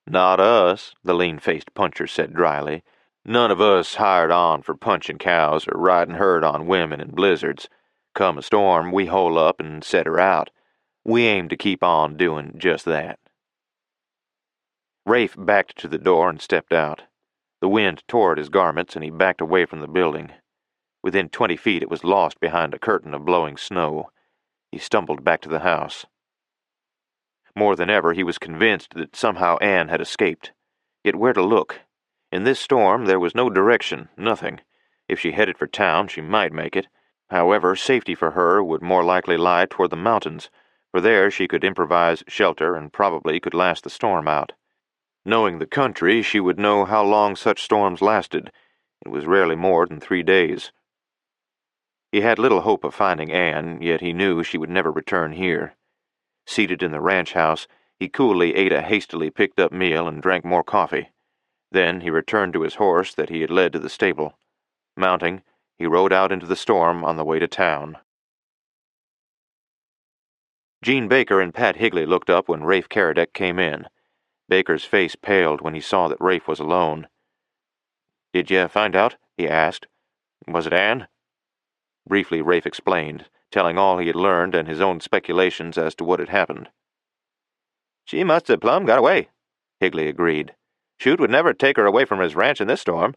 "Not us," the lean-faced puncher said dryly. "None of us hired on for punching cows or riding herd on women in blizzards. Come a storm, we hole up and set her out. We aim to keep on doing just that." Rafe backed to the door and stepped out. The wind tore at his garments, and he backed away from the building. Within 20 feet it was lost behind a curtain of blowing snow. He stumbled back to the house. More than ever, he was convinced that somehow Anne had escaped. Yet where to look? In this storm there was no direction, nothing. If she headed for town, she might make it. However, safety for her would more likely lie toward the mountains, for there she could improvise shelter and probably could last the storm out. Knowing the country, she would know how long such storms lasted. It was rarely more than 3 days. He had little hope of finding Anne, yet he knew she would never return here. Seated in the ranch house, he coolly ate a hastily picked-up meal and drank more coffee. Then he returned to his horse that he had led to the stable. Mounting, he rode out into the storm on the way to town. Gene Baker and Pat Higley looked up when Rafe Caradec came in. Baker's face paled when he saw that Rafe was alone. "Did you find out?" he asked. "Was it Anne?" Briefly, Rafe explained, telling all he had learned and his own speculations as to what had happened. "She must have plumb got away," Higley agreed. "Chute would never take her away from his ranch in this storm.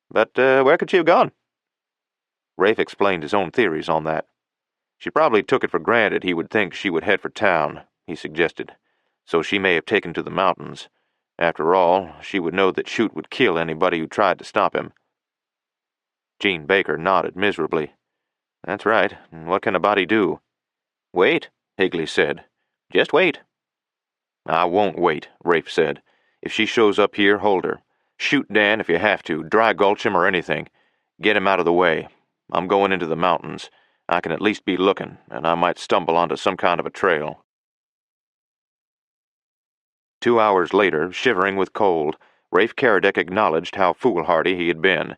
But where could she have gone?" Rafe explained his own theories on that. "She probably took it for granted he would think she would head for town," he suggested. "So she may have taken to the mountains. After all, she would know that Chute would kill anybody who tried to stop him." Gene Baker nodded miserably. "That's right. What can a body do?" "Wait," Higley said. "Just wait." "I won't wait," Rafe said. "If she shows up here, hold her. Shoot Dan if you have to, dry gulch him or anything. Get him out of the way. I'm going into the mountains. I can at least be looking, and I might stumble onto some kind of a trail." 2 hours later, shivering with cold, Rafe Caradec acknowledged how foolhardy he had been.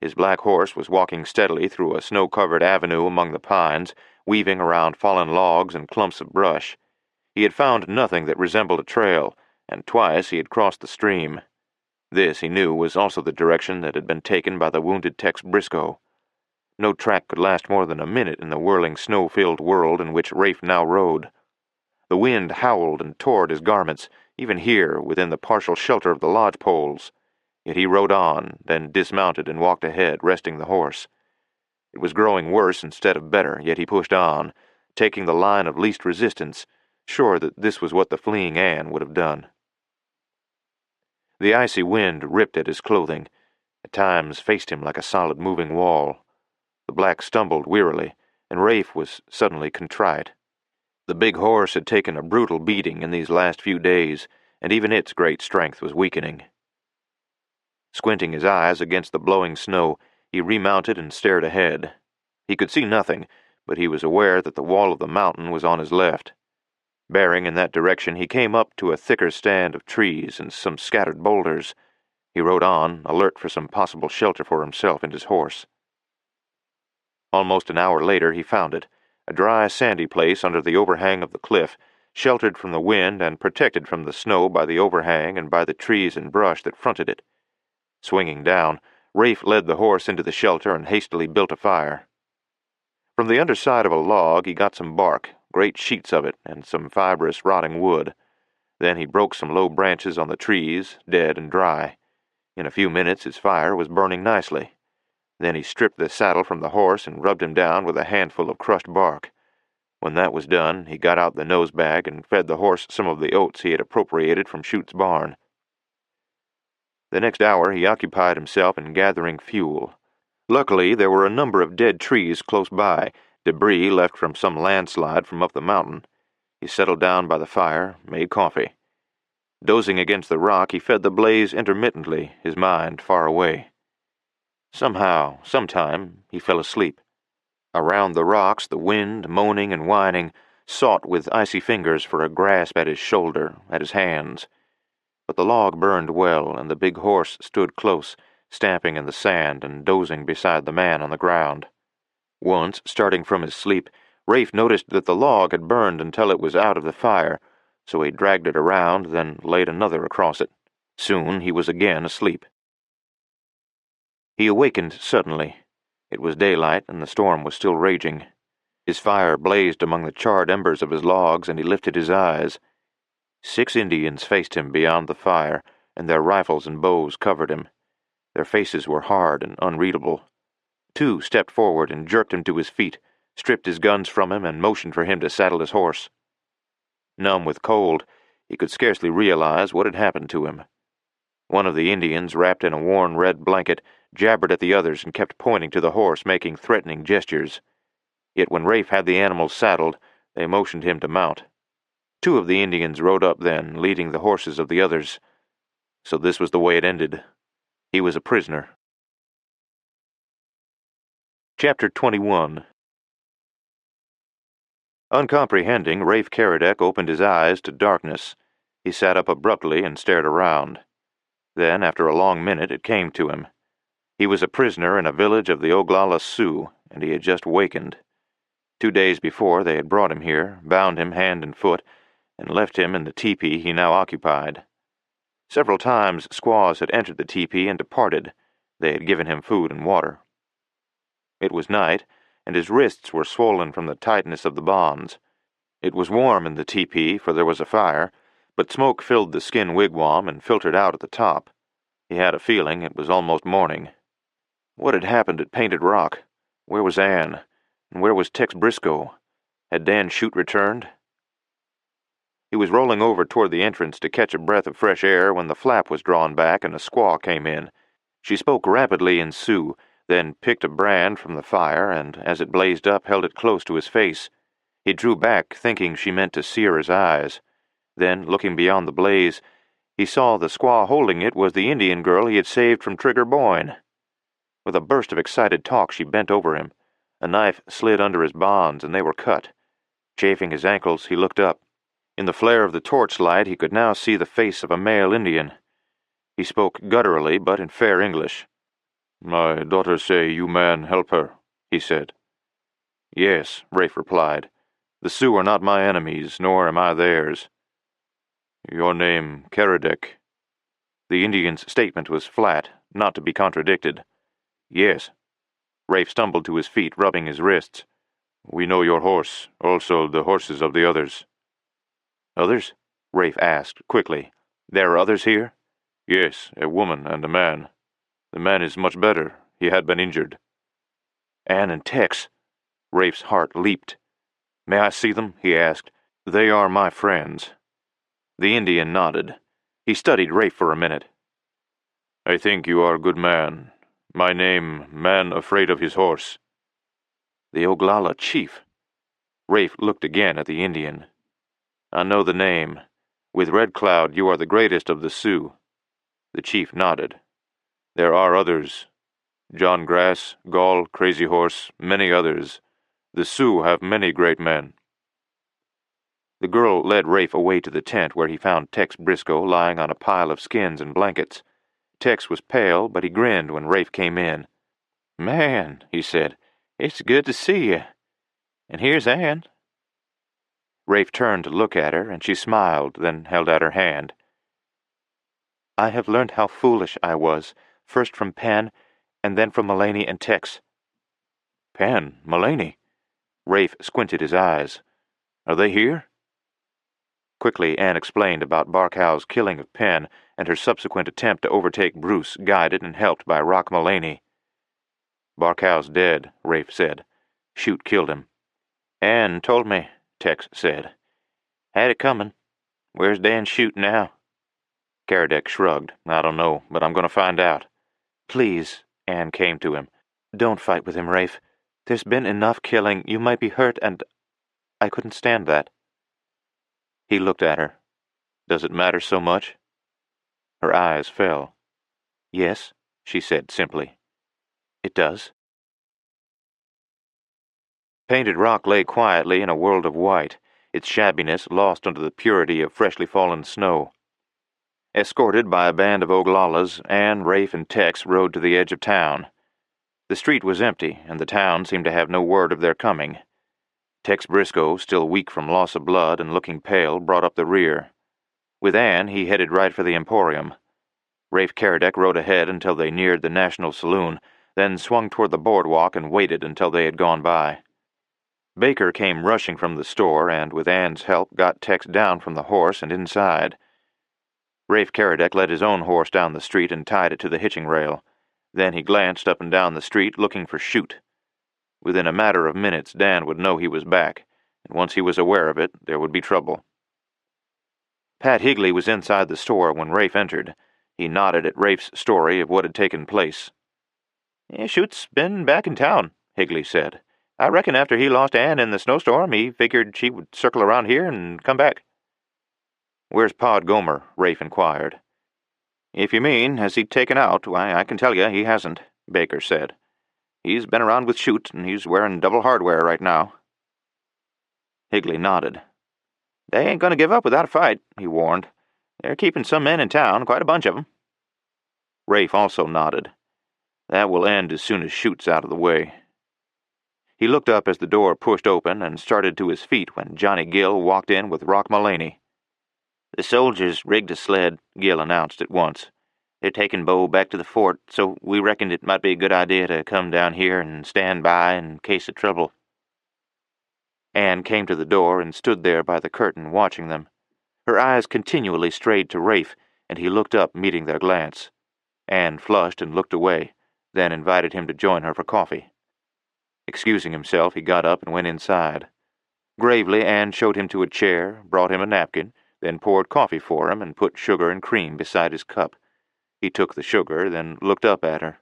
His black horse was walking steadily through a snow-covered avenue among the pines, weaving around fallen logs and clumps of brush. He had found nothing that resembled a trail, and twice he had crossed the stream. This, he knew, was also the direction that had been taken by the wounded Tex Briscoe. No track could last more than a minute in the whirling, snow-filled world in which Rafe now rode. The wind howled and tore at his garments, even here, within the partial shelter of the lodge poles. Yet he rode on, then dismounted and walked ahead, resting the horse. It was growing worse instead of better, yet he pushed on, taking the line of least resistance, sure that this was what the fleeing Anne would have done. The icy wind ripped at his clothing, at times faced him like a solid moving wall. The black stumbled wearily, and Rafe was suddenly contrite. The big horse had taken a brutal beating in these last few days, and even its great strength was weakening. Squinting his eyes against the blowing snow, he remounted and stared ahead. He could see nothing, but he was aware that the wall of the mountain was on his left. Bearing in that direction, he came up to a thicker stand of trees and some scattered boulders. He rode on, alert for some possible shelter for himself and his horse. Almost an hour later, he found it, a dry, sandy place under the overhang of the cliff, sheltered from the wind and protected from the snow by the overhang and by the trees and brush that fronted it. Swinging down, Rafe led the horse into the shelter and hastily built a fire. From the underside of a log he got some bark, great sheets of it, and some fibrous, rotting wood. Then he broke some low branches on the trees, dead and dry. In a few minutes his fire was burning nicely. Then he stripped the saddle from the horse and rubbed him down with a handful of crushed bark. When that was done, he got out the nose bag and fed the horse some of the oats he had appropriated from Chute's barn. The next hour he occupied himself in gathering fuel. Luckily, there were a number of dead trees close by, debris left from some landslide from up the mountain. He settled down by the fire, made coffee. Dozing against the rock, he fed the blaze intermittently, his mind far away. Somehow, sometime, he fell asleep. Around the rocks, the wind, moaning and whining, sought with icy fingers for a grasp at his shoulder, at his hands. But the log burned well, and the big horse stood close, stamping in the sand and dozing beside the man on the ground. Once, starting from his sleep, Rafe noticed that the log had burned until it was out of the fire, so he dragged it around, then laid another across it. Soon he was again asleep. He awakened suddenly. It was daylight, and the storm was still raging. His fire blazed among the charred embers of his logs, and he lifted his eyes. 6 Indians faced him beyond the fire, and their rifles and bows covered him. Their faces were hard and unreadable. 2 stepped forward and jerked him to his feet, stripped his guns from him, and motioned for him to saddle his horse. Numb with cold, he could scarcely realize what had happened to him. One of the Indians, wrapped in a worn red blanket, jabbered at the others and kept pointing to the horse, making threatening gestures. Yet when Rafe had the animal saddled, they motioned him to mount. 2 of the Indians rode up then, leading the horses of the others. So this was the way it ended. He was a prisoner. Chapter 21. Uncomprehending, Rafe Caradec opened his eyes to darkness. He sat up abruptly and stared around. Then, after a long minute, it came to him. He was a prisoner in a village of the lawless Sioux, and he had just wakened. 2 days before, they had brought him here, bound him hand and foot, and left him in the tepee he now occupied. Several times squaws had entered the tepee and departed. They had given him food and water. It was night, and his wrists were swollen from the tightness of the bonds. It was warm in the tepee, for there was a fire, but smoke filled the skin wigwam and filtered out at the top. He had a feeling it was almost morning. What had happened at Painted Rock? Where was Anne? And where was Tex Briscoe? Had Dan Chute returned? He was rolling over toward the entrance to catch a breath of fresh air when the flap was drawn back and a squaw came in. She spoke rapidly in Sioux, then picked a brand from the fire and, as it blazed up, held it close to his face. He drew back, thinking she meant to sear his eyes. Then, looking beyond the blaze, he saw the squaw holding it was the Indian girl he had saved from Trigger Boyne. With a burst of excited talk, she bent over him. A knife slid under his bonds, and they were cut. Chafing his ankles, he looked up. In the flare of the torchlight, he could now see the face of a male Indian. He spoke gutturally, but in fair English. "My daughter say you man help her," he said. "Yes," Rafe replied. "The Sioux are not my enemies, nor am I theirs." "Your name, Caradec?" The Indian's statement was flat, not to be contradicted. "Yes." Rafe stumbled to his feet, rubbing his wrists. "We know your horse, also the horses of the others." "Others?" Rafe asked, quickly. "There are others here?" "Yes, a woman and a man. The man is much better. He had been injured." "Anne and Tex." Rafe's heart leaped. "May I see them?" he asked. "They are my friends." The Indian nodded. He studied Rafe for a minute. "I think you are a good man. My name, Man Afraid of His Horse." "The Oglala chief." Rafe looked again at the Indian. "I know the name. With Red Cloud you are the greatest of the Sioux." The chief nodded. "There are others. John Grass, Gall, Crazy Horse, many others. The Sioux have many great men." The girl led Rafe away to the tent where he found Tex Briscoe lying on a pile of skins and blankets. Tex was pale, but he grinned when Rafe came in. "Man," he said, "it's good to see you. And here's Anne." Rafe turned to look at her, and she smiled, then held out her hand. "I have learned how foolish I was, first from Pen, and then from Mullaney and Tex." "Pen? Mullaney?" Rafe squinted his eyes. "Are they here?" Quickly, Anne explained about Barkow's killing of Penn and her subsequent attempt to overtake Bruce, guided and helped by Rock Mullaney. "Barkow's dead," Rafe said. "Chute killed him." "Anne told me," Tex said. "Had it coming. Where's Dan Chute now?" Caradec shrugged. "I don't know, but I'm going to find out." "Please," Anne came to him. "Don't fight with him, Rafe. There's been enough killing. You might be hurt, and I couldn't stand that." He looked at her. "Does it matter so much?" Her eyes fell. "Yes," she said simply. "It does." Painted Rock lay quietly in a world of white, its shabbiness lost under the purity of freshly fallen snow. Escorted by a band of Oglalas, Anne, Rafe, and Tex rode to the edge of town. The street was empty, and the town seemed to have no word of their coming. Tex Briscoe, still weak from loss of blood and looking pale, brought up the rear. With Anne, he headed right for the Emporium. Rafe Caradec rode ahead until they neared the National Saloon, then swung toward the boardwalk and waited until they had gone by. Baker came rushing from the store and, with Anne's help, got Tex down from the horse and inside. Rafe Caradec led his own horse down the street and tied it to the hitching rail. Then he glanced up and down the street, looking for Chute. Within a matter of minutes, Dan would know he was back, and once he was aware of it, there would be trouble. Pat Higley was inside the store when Rafe entered. He nodded at Rafe's story of what had taken place. "Chute's been back in town," Higley said. "I reckon after he lost Anne in the snowstorm, he figured she would circle around here and come back." "Where's Pod Gomer?" Rafe inquired. "If you mean, has he taken out, why, I can tell you he hasn't," Baker said. "He's been around with Chute, and he's wearing double hardware right now." Higley nodded. "They ain't going to give up without a fight," he warned. "They're keeping some men in town, quite a bunch of them." Rafe also nodded. "That will end as soon as Chute's out of the way." He looked up as the door pushed open and started to his feet when Johnny Gill walked in with Rock Mullaney. "The soldiers rigged a sled," Gill announced at once. "They're taking Bo back to the fort, so we reckoned it might be a good idea to come down here and stand by in case of trouble." Anne came to the door and stood there by the curtain watching them. Her eyes continually strayed to Rafe, and he looked up, meeting their glance. Anne flushed and looked away, then invited him to join her for coffee. Excusing himself, he got up and went inside. Gravely, Anne showed him to a chair, brought him a napkin, then poured coffee for him and put sugar and cream beside his cup. He took the sugar, then looked up at her.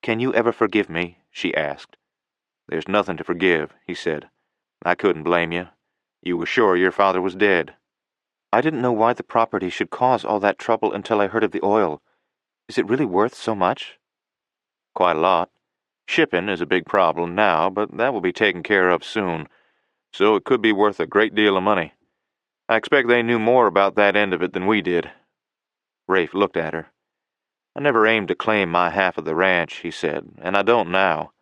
"Can you ever forgive me?" she asked. "There's nothing to forgive," he said. "I couldn't blame you. You were sure your father was dead." "I didn't know why the property should cause all that trouble until I heard of the oil. Is it really worth so much?" "Quite a lot. Shipping is a big problem now, but that will be taken care of soon, so it could be worth a great deal of money. I expect they knew more about that end of it than we did." Rafe looked at her. "I never aimed to claim my half of the ranch," he said, "and I don't now.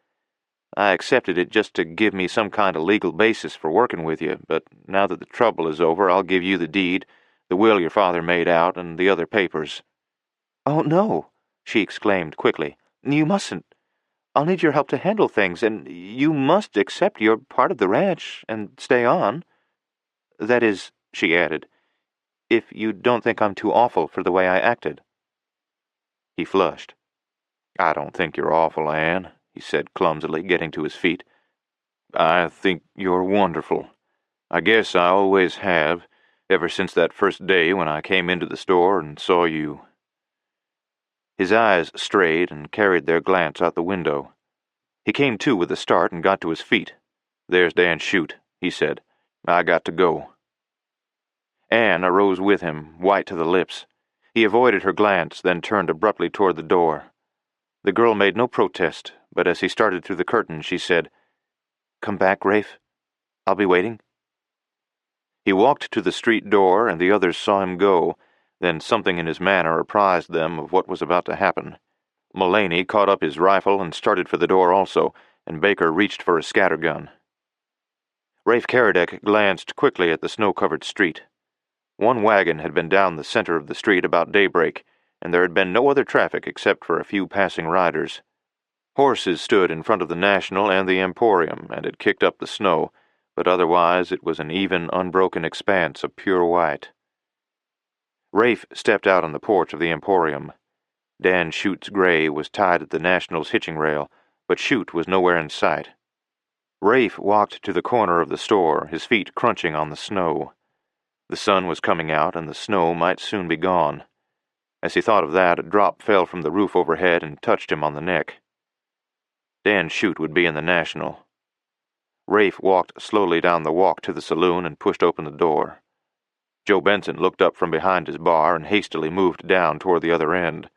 I accepted it just to give me some kind of legal basis for working with you, but now that the trouble is over, I'll give you the deed, the will your father made out, and the other papers." "Oh, no," she exclaimed quickly. "You mustn't. I'll need your help to handle things, and you must accept your part of the ranch and stay on. That is," she added, "if you don't think I'm too awful for the way I acted." He flushed. "I don't think you're awful, Anne," he said clumsily, getting to his feet. "I think you're wonderful. I guess I always have, ever since that first day when I came into the store and saw you." His eyes strayed and carried their glance out the window. He came to with a start and got to his feet. "There's Dan Shute," he said. "I got to go." Anne arose with him, white to the lips. He avoided her glance, then turned abruptly toward the door. The girl made no protest, but as he started through the curtain, she said, "Come back, Rafe. I'll be waiting." He walked to the street door, and the others saw him go. Then something in his manner apprised them of what was about to happen. Mullaney caught up his rifle and started for the door also, and Baker reached for a scattergun. Rafe Caradec glanced quickly at the snow-covered street. One wagon had been down the center of the street about daybreak, and there had been no other traffic except for a few passing riders. Horses stood in front of the National and the Emporium, and had kicked up the snow, but otherwise it was an even, unbroken expanse of pure white. Rafe stepped out on the porch of the Emporium. Dan Shute's gray was tied at the National's hitching rail, but Shute was nowhere in sight. Rafe walked to the corner of the store, his feet crunching on the snow. The sun was coming out, and the snow might soon be gone. As he thought of that, a drop fell from the roof overhead and touched him on the neck. Dan Shute would be in the National. Rafe walked slowly down the walk to the saloon and pushed open the door. Joe Benson looked up from behind his bar and hastily moved down toward the other end.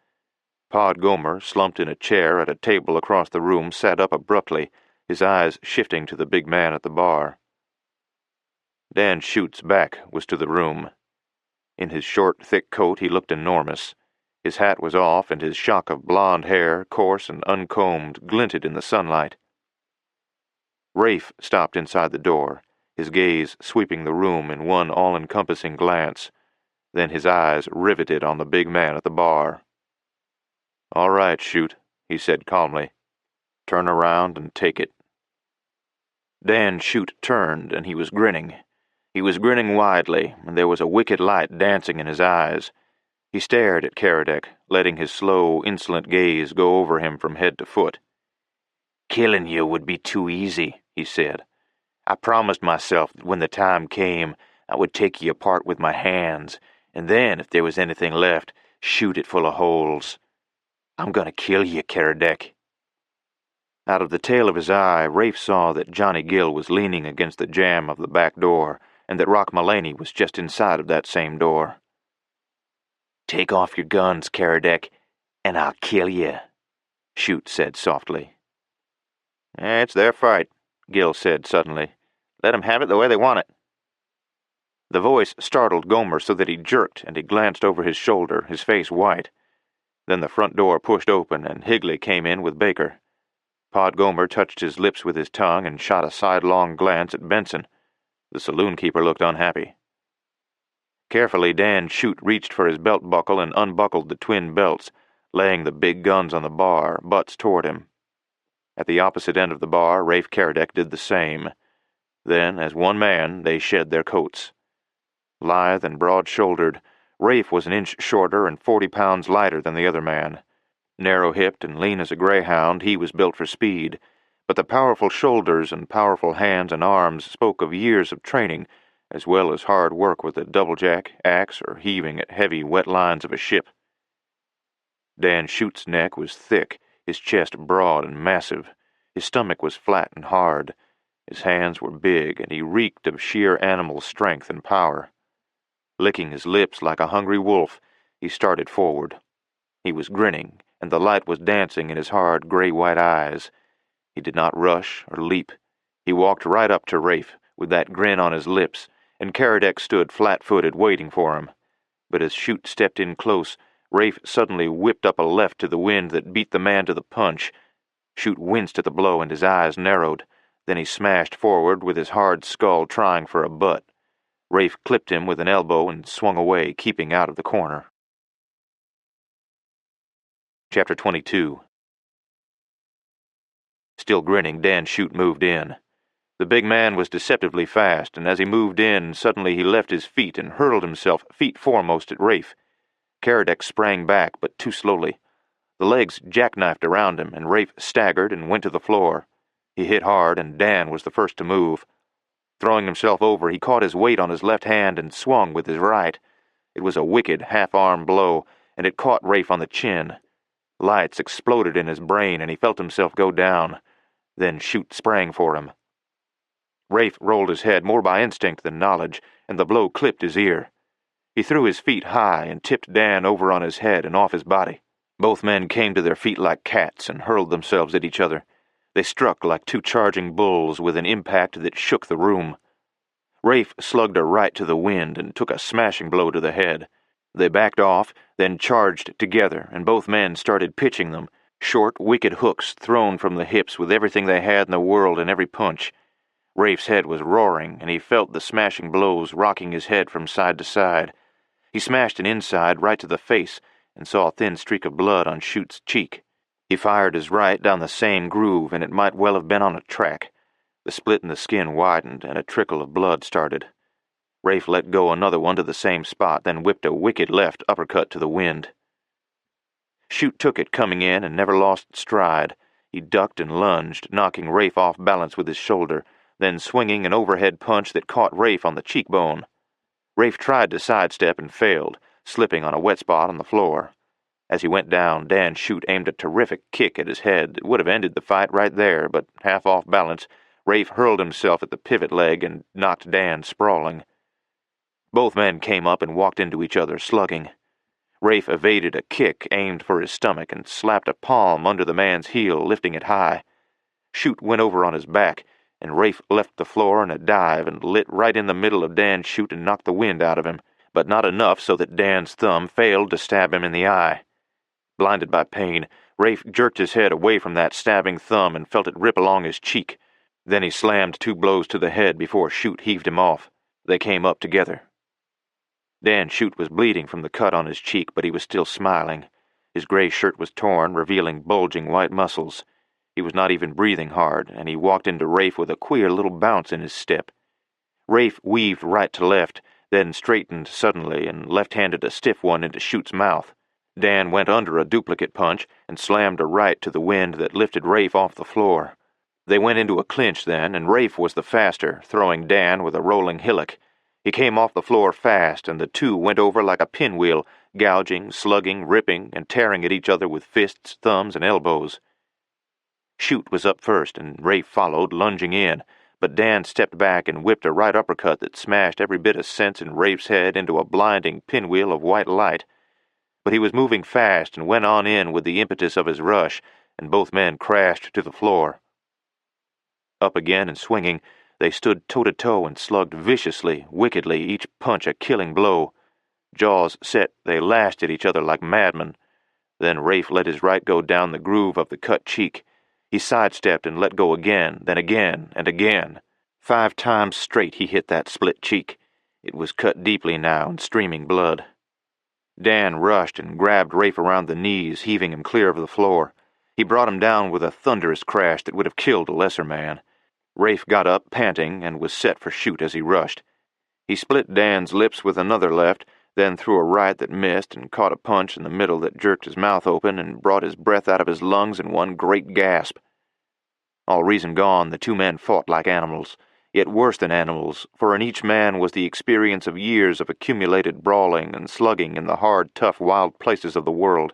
Pod Gomer, slumped in a chair at a table across the room, sat up abruptly, his eyes shifting to the big man at the bar. Dan Shute's back was to the room. In his short, thick coat he looked enormous. His hat was off, and his shock of blonde hair, coarse and uncombed, glinted in the sunlight. Rafe stopped inside the door, his gaze sweeping the room in one all-encompassing glance. Then his eyes riveted on the big man at the bar. "All right, Shute," he said calmly. "Turn around and take it." Dan Shute turned, and he was grinning. He was grinning widely, and there was a wicked light dancing in his eyes. He stared at Caradec, letting his slow, insolent gaze go over him from head to foot. "Killing you would be too easy," he said. "I promised myself that when the time came, I would take you apart with my hands, and then, if there was anything left, shoot it full of holes. I'm gonna kill you, Caradec." Out of the tail of his eye, Rafe saw that Johnny Gill was leaning against the jamb of the back door, and that Rock Mullaney was just inside of that same door. "Take off your guns, Caradec, and I'll kill you," Shute said softly. It's their fight," Gill said suddenly. "Let 'em have it the way they want it." The voice startled Gomer so that he jerked, and he glanced over his shoulder, his face white. Then the front door pushed open, and Higley came in with Baker. Pod Gomer touched his lips with his tongue and shot a sidelong glance at Benson. The saloon-keeper looked unhappy. Carefully, Dan Shute reached for his belt buckle and unbuckled the twin belts, laying the big guns on the bar, butts toward him. At the opposite end of the bar, Rafe Caradec did the same. Then, as one man, they shed their coats. Lithe and broad-shouldered, Rafe was an inch shorter and 40 pounds lighter than the other man. Narrow-hipped and lean as a greyhound, he was built for speed, but the powerful shoulders and powerful hands and arms spoke of years of training, as well as hard work with a double-jack, axe, or heaving at heavy, wet lines of a ship. Dan Shute's neck was thick, his chest broad and massive. His stomach was flat and hard. His hands were big, and he reeked of sheer animal strength and power. Licking his lips like a hungry wolf, he started forward. He was grinning, and the light was dancing in his hard, gray-white eyes. He did not rush or leap. He walked right up to Rafe, with that grin on his lips, and Caradec stood flat-footed waiting for him. But as Shute stepped in close, Rafe suddenly whipped up a left to the wind that beat the man to the punch. Shoot winced at the blow and his eyes narrowed. Then he smashed forward with his hard skull trying for a butt. Rafe clipped him with an elbow and swung away, keeping out of the corner. Chapter 22. Still grinning, Dan Shoot moved in. The big man was deceptively fast, and as he moved in, suddenly he left his feet and hurled himself feet foremost at Rafe. Caradec sprang back, but too slowly. The legs jackknifed around him, and Rafe staggered and went to the floor. He hit hard, and Dan was the first to move. Throwing himself over, he caught his weight on his left hand and swung with his right. It was a wicked half-arm blow, and it caught Rafe on the chin. Lights exploded in his brain, and he felt himself go down. Then Shoot sprang for him. Rafe rolled his head more by instinct than knowledge, and the blow clipped his ear. He threw his feet high and tipped Dan over on his head and off his body. Both men came to their feet like cats and hurled themselves at each other. They struck like two charging bulls with an impact that shook the room. Rafe slugged a right to the wind and took a smashing blow to the head. They backed off, then charged together, and both men started pitching them, short, wicked hooks thrown from the hips with everything they had in the world in every punch. Rafe's head was roaring, and he felt the smashing blows rocking his head from side to side. He smashed an inside right to the face and saw a thin streak of blood on Shoot's cheek. He fired his right down the same groove, and it might well have been on a track. The split in the skin widened, and a trickle of blood started. Rafe let go another one to the same spot, then whipped a wicked left uppercut to the wind. Shoot took it coming in and never lost stride. He ducked and lunged, knocking Rafe off balance with his shoulder, then swinging an overhead punch that caught Rafe on the cheekbone. Rafe tried to sidestep and failed, slipping on a wet spot on the floor. As he went down, Dan Shoot aimed a terrific kick at his head that would have ended the fight right there, but half off balance, Rafe hurled himself at the pivot leg and knocked Dan sprawling. Both men came up and walked into each other, slugging. Rafe evaded a kick aimed for his stomach and slapped a palm under the man's heel, lifting it high. Shoot went over on his back, and Rafe left the floor in a dive and lit right in the middle of Dan Shoot and knocked the wind out of him, but not enough so that Dan's thumb failed to stab him in the eye. Blinded by pain, Rafe jerked his head away from that stabbing thumb and felt it rip along his cheek. Then he slammed 2 blows to the head before Shoot heaved him off. They came up together. Dan Shoot was bleeding from the cut on his cheek, but he was still smiling. His gray shirt was torn, revealing bulging white muscles. He was not even breathing hard, and he walked into Rafe with a queer little bounce in his step. Rafe weaved right to left, then straightened suddenly and left-handed a stiff one into Shoot's mouth. Dan went under a duplicate punch and slammed a right to the wind that lifted Rafe off the floor. They went into a clinch then, and Rafe was the faster, throwing Dan with a rolling hillock. He came off the floor fast, and the two went over like a pinwheel, gouging, slugging, ripping, and tearing at each other with fists, thumbs, and elbows. Shoot was up first, and Rafe followed, lunging in, but Dan stepped back and whipped a right uppercut that smashed every bit of sense in Rafe's head into a blinding pinwheel of white light. But he was moving fast and went on in with the impetus of his rush, and both men crashed to the floor. Up again and swinging, they stood toe-to-toe and slugged viciously, wickedly, each punch a killing blow. Jaws set, they lashed at each other like madmen. Then Rafe let his right go down the groove of the cut cheek. He sidestepped and let go again, then again, and again. 5 times straight he hit that split cheek. It was cut deeply now and streaming blood. Dan rushed and grabbed Rafe around the knees, heaving him clear of the floor. He brought him down with a thunderous crash that would have killed a lesser man. Rafe got up, panting, and was set for Shoot as he rushed. He split Dan's lips with another left, then threw a right that missed and caught a punch in the middle that jerked his mouth open and brought his breath out of his lungs in one great gasp. All reason gone, the 2 men fought like animals, yet worse than animals, for in each man was the experience of years of accumulated brawling and slugging in the hard, tough, wild places of the world.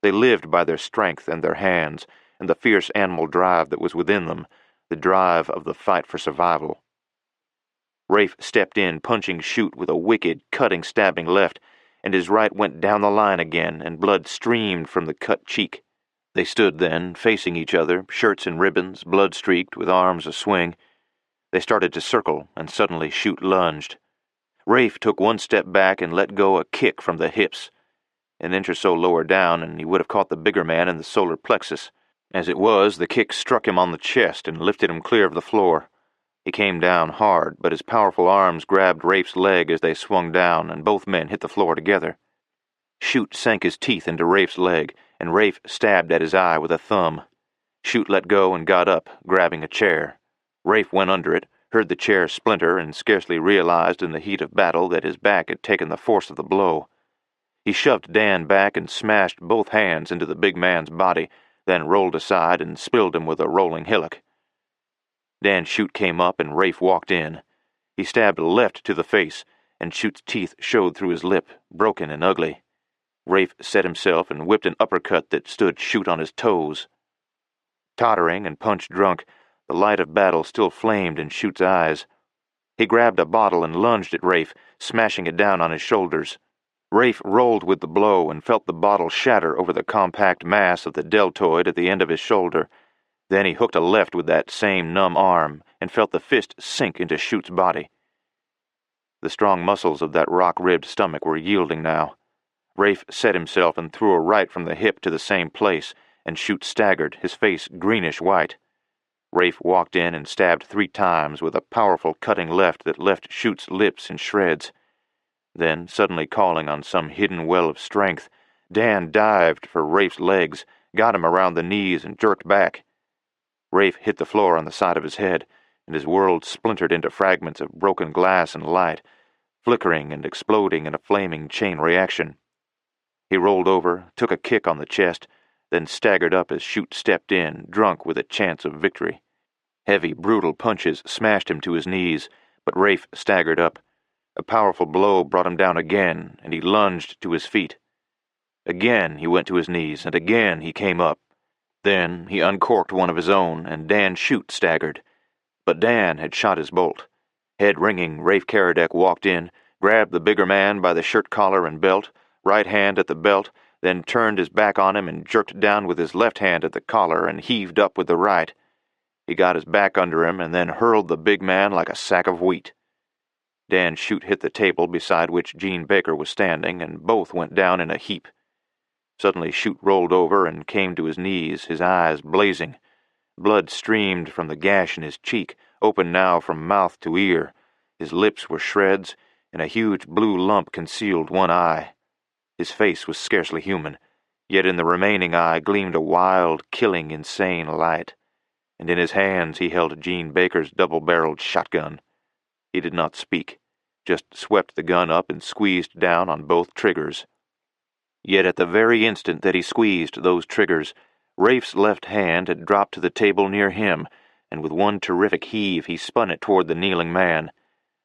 They lived by their strength and their hands, and the fierce animal drive that was within them, the drive of the fight for survival. Rafe stepped in, punching Shoot with a wicked, cutting, stabbing left, and his right went down the line again, and blood streamed from the cut cheek. They stood then, facing each other, shirts and ribbons, blood-streaked, with arms a-swing. They started to circle, and suddenly Shoot lunged. Rafe took 1 step back and let go a kick from the hips. An inch or so lower down, and he would have caught the bigger man in the solar plexus. As it was, the kick struck him on the chest and lifted him clear of the floor. He came down hard, but his powerful arms grabbed Rafe's leg as they swung down, and both men hit the floor together. Shoot sank his teeth into Rafe's leg, and Rafe stabbed at his eye with a thumb. Shoot let go and got up, grabbing a chair. Rafe went under it, heard the chair splinter, and scarcely realized in the heat of battle that his back had taken the force of the blow. He shoved Dan back and smashed both hands into the big man's body, then rolled aside and spilled him with a rolling hillock. Dan Shoot came up and Rafe walked in. He stabbed left to the face, and Shoot's teeth showed through his lip, broken and ugly. Rafe set himself and whipped an uppercut that stood Shoot on his toes. Tottering and punch-drunk, the light of battle still flamed in Shoot's eyes. He grabbed a bottle and lunged at Rafe, smashing it down on his shoulders. Rafe rolled with the blow and felt the bottle shatter over the compact mass of the deltoid at the end of his shoulder. Then he hooked a left with that same numb arm and felt the fist sink into Shoot's body. The strong muscles of that rock-ribbed stomach were yielding now. Rafe set himself and threw a right from the hip to the same place, and Shoot staggered, his face greenish-white. Rafe walked in and stabbed 3 times with a powerful cutting left that left Shoot's lips in shreds. Then, suddenly calling on some hidden well of strength, Dan dived for Rafe's legs, got him around the knees, and jerked back. Rafe hit the floor on the side of his head, and his world splintered into fragments of broken glass and light, flickering and exploding in a flaming chain reaction. He rolled over, took a kick on the chest, then staggered up as Shoot stepped in, drunk with a chance of victory. Heavy, brutal punches smashed him to his knees, but Rafe staggered up. A powerful blow brought him down again, and he lunged to his feet. Again he went to his knees, and again he came up. Then he uncorked one of his own, and Dan Shoot staggered. But Dan had shot his bolt. Head ringing, Rafe Caradec walked in, grabbed the bigger man by the shirt collar and belt, right hand at the belt, then turned his back on him and jerked down with his left hand at the collar and heaved up with the right. He got his back under him and then hurled the big man like a sack of wheat. Dan Shoot hit the table beside which Gene Baker was standing, and both went down in a heap. Suddenly Shoot rolled over and came to his knees, his eyes blazing. Blood streamed from the gash in his cheek, open now from mouth to ear. His lips were shreds, and a huge blue lump concealed one eye. His face was scarcely human, yet in the remaining eye gleamed a wild, killing, insane light, and in his hands he held Gene Baker's double-barreled shotgun. He did not speak, just swept the gun up and squeezed down on both triggers. Yet at the very instant that he squeezed those triggers, Rafe's left hand had dropped to the table near him, and with one terrific heave he spun it toward the kneeling man.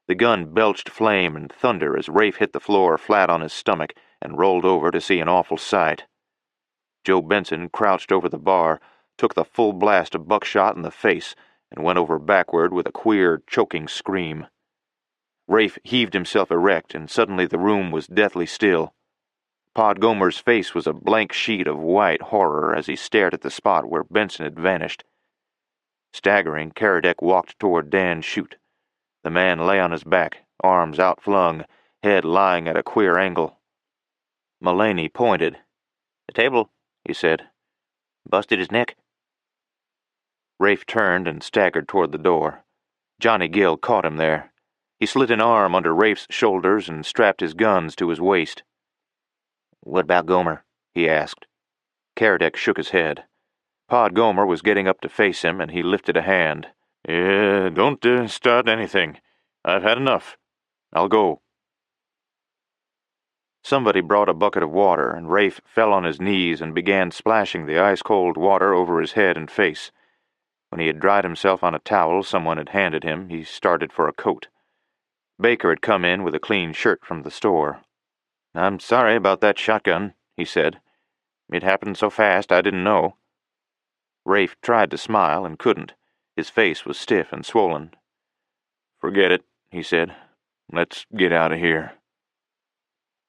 The gun belched flame and thunder as Rafe hit the floor flat on his stomach and rolled over to see an awful sight. Joe Benson crouched over the bar, took the full blast of buckshot in the face, and went over backward with a queer, choking scream. Rafe heaved himself erect, and suddenly the room was deathly still. Podgomer's face was a blank sheet of white horror as he stared at the spot where Benson had vanished. Staggering, Caradec walked toward Dan Shoot. The man lay on his back, arms outflung, head lying at a queer angle. Mullaney pointed. "The table," he said. "Busted his neck." Rafe turned and staggered toward the door. Johnny Gill caught him there. He slid an arm under Rafe's shoulders and strapped his guns to his waist. "What about Gomer?" he asked. Caradec shook his head. Podgomer was getting up to face him, and he lifted a hand. Don't start anything. I've had enough. I'll go." Somebody brought a bucket of water, and Rafe fell on his knees and began splashing the ice-cold water over his head and face. When he had dried himself on a towel someone had handed him, he started for a coat. Baker had come in with a clean shirt from the store. "I'm sorry about that shotgun," he said. "It happened so fast I didn't know." Rafe tried to smile and couldn't. His face was stiff and swollen. "Forget it," he said. "Let's get out of here."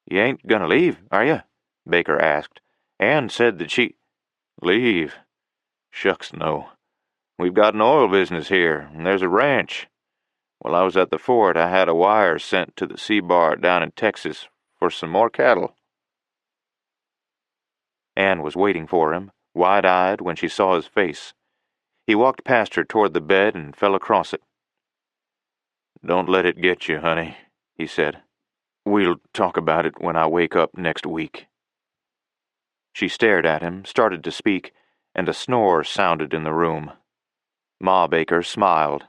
"You ain't gonna leave, are you?" Baker asked. "Ann said that she—" "Leave? Shucks, no. We've got an oil business here, and there's a ranch. While I was at the fort, I had a wire sent to the C-Bar down in Texas for some more cattle." Anne was waiting for him, wide-eyed when she saw his face. He walked past her toward the bed and fell across it. "Don't let it get you, honey," he said. "We'll talk about it when I wake up next week." She stared at him, started to speak, and a snore sounded in the room. Ma Baker smiled.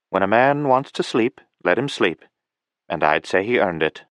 "When a man wants to sleep, let him sleep, and I'd say he earned it."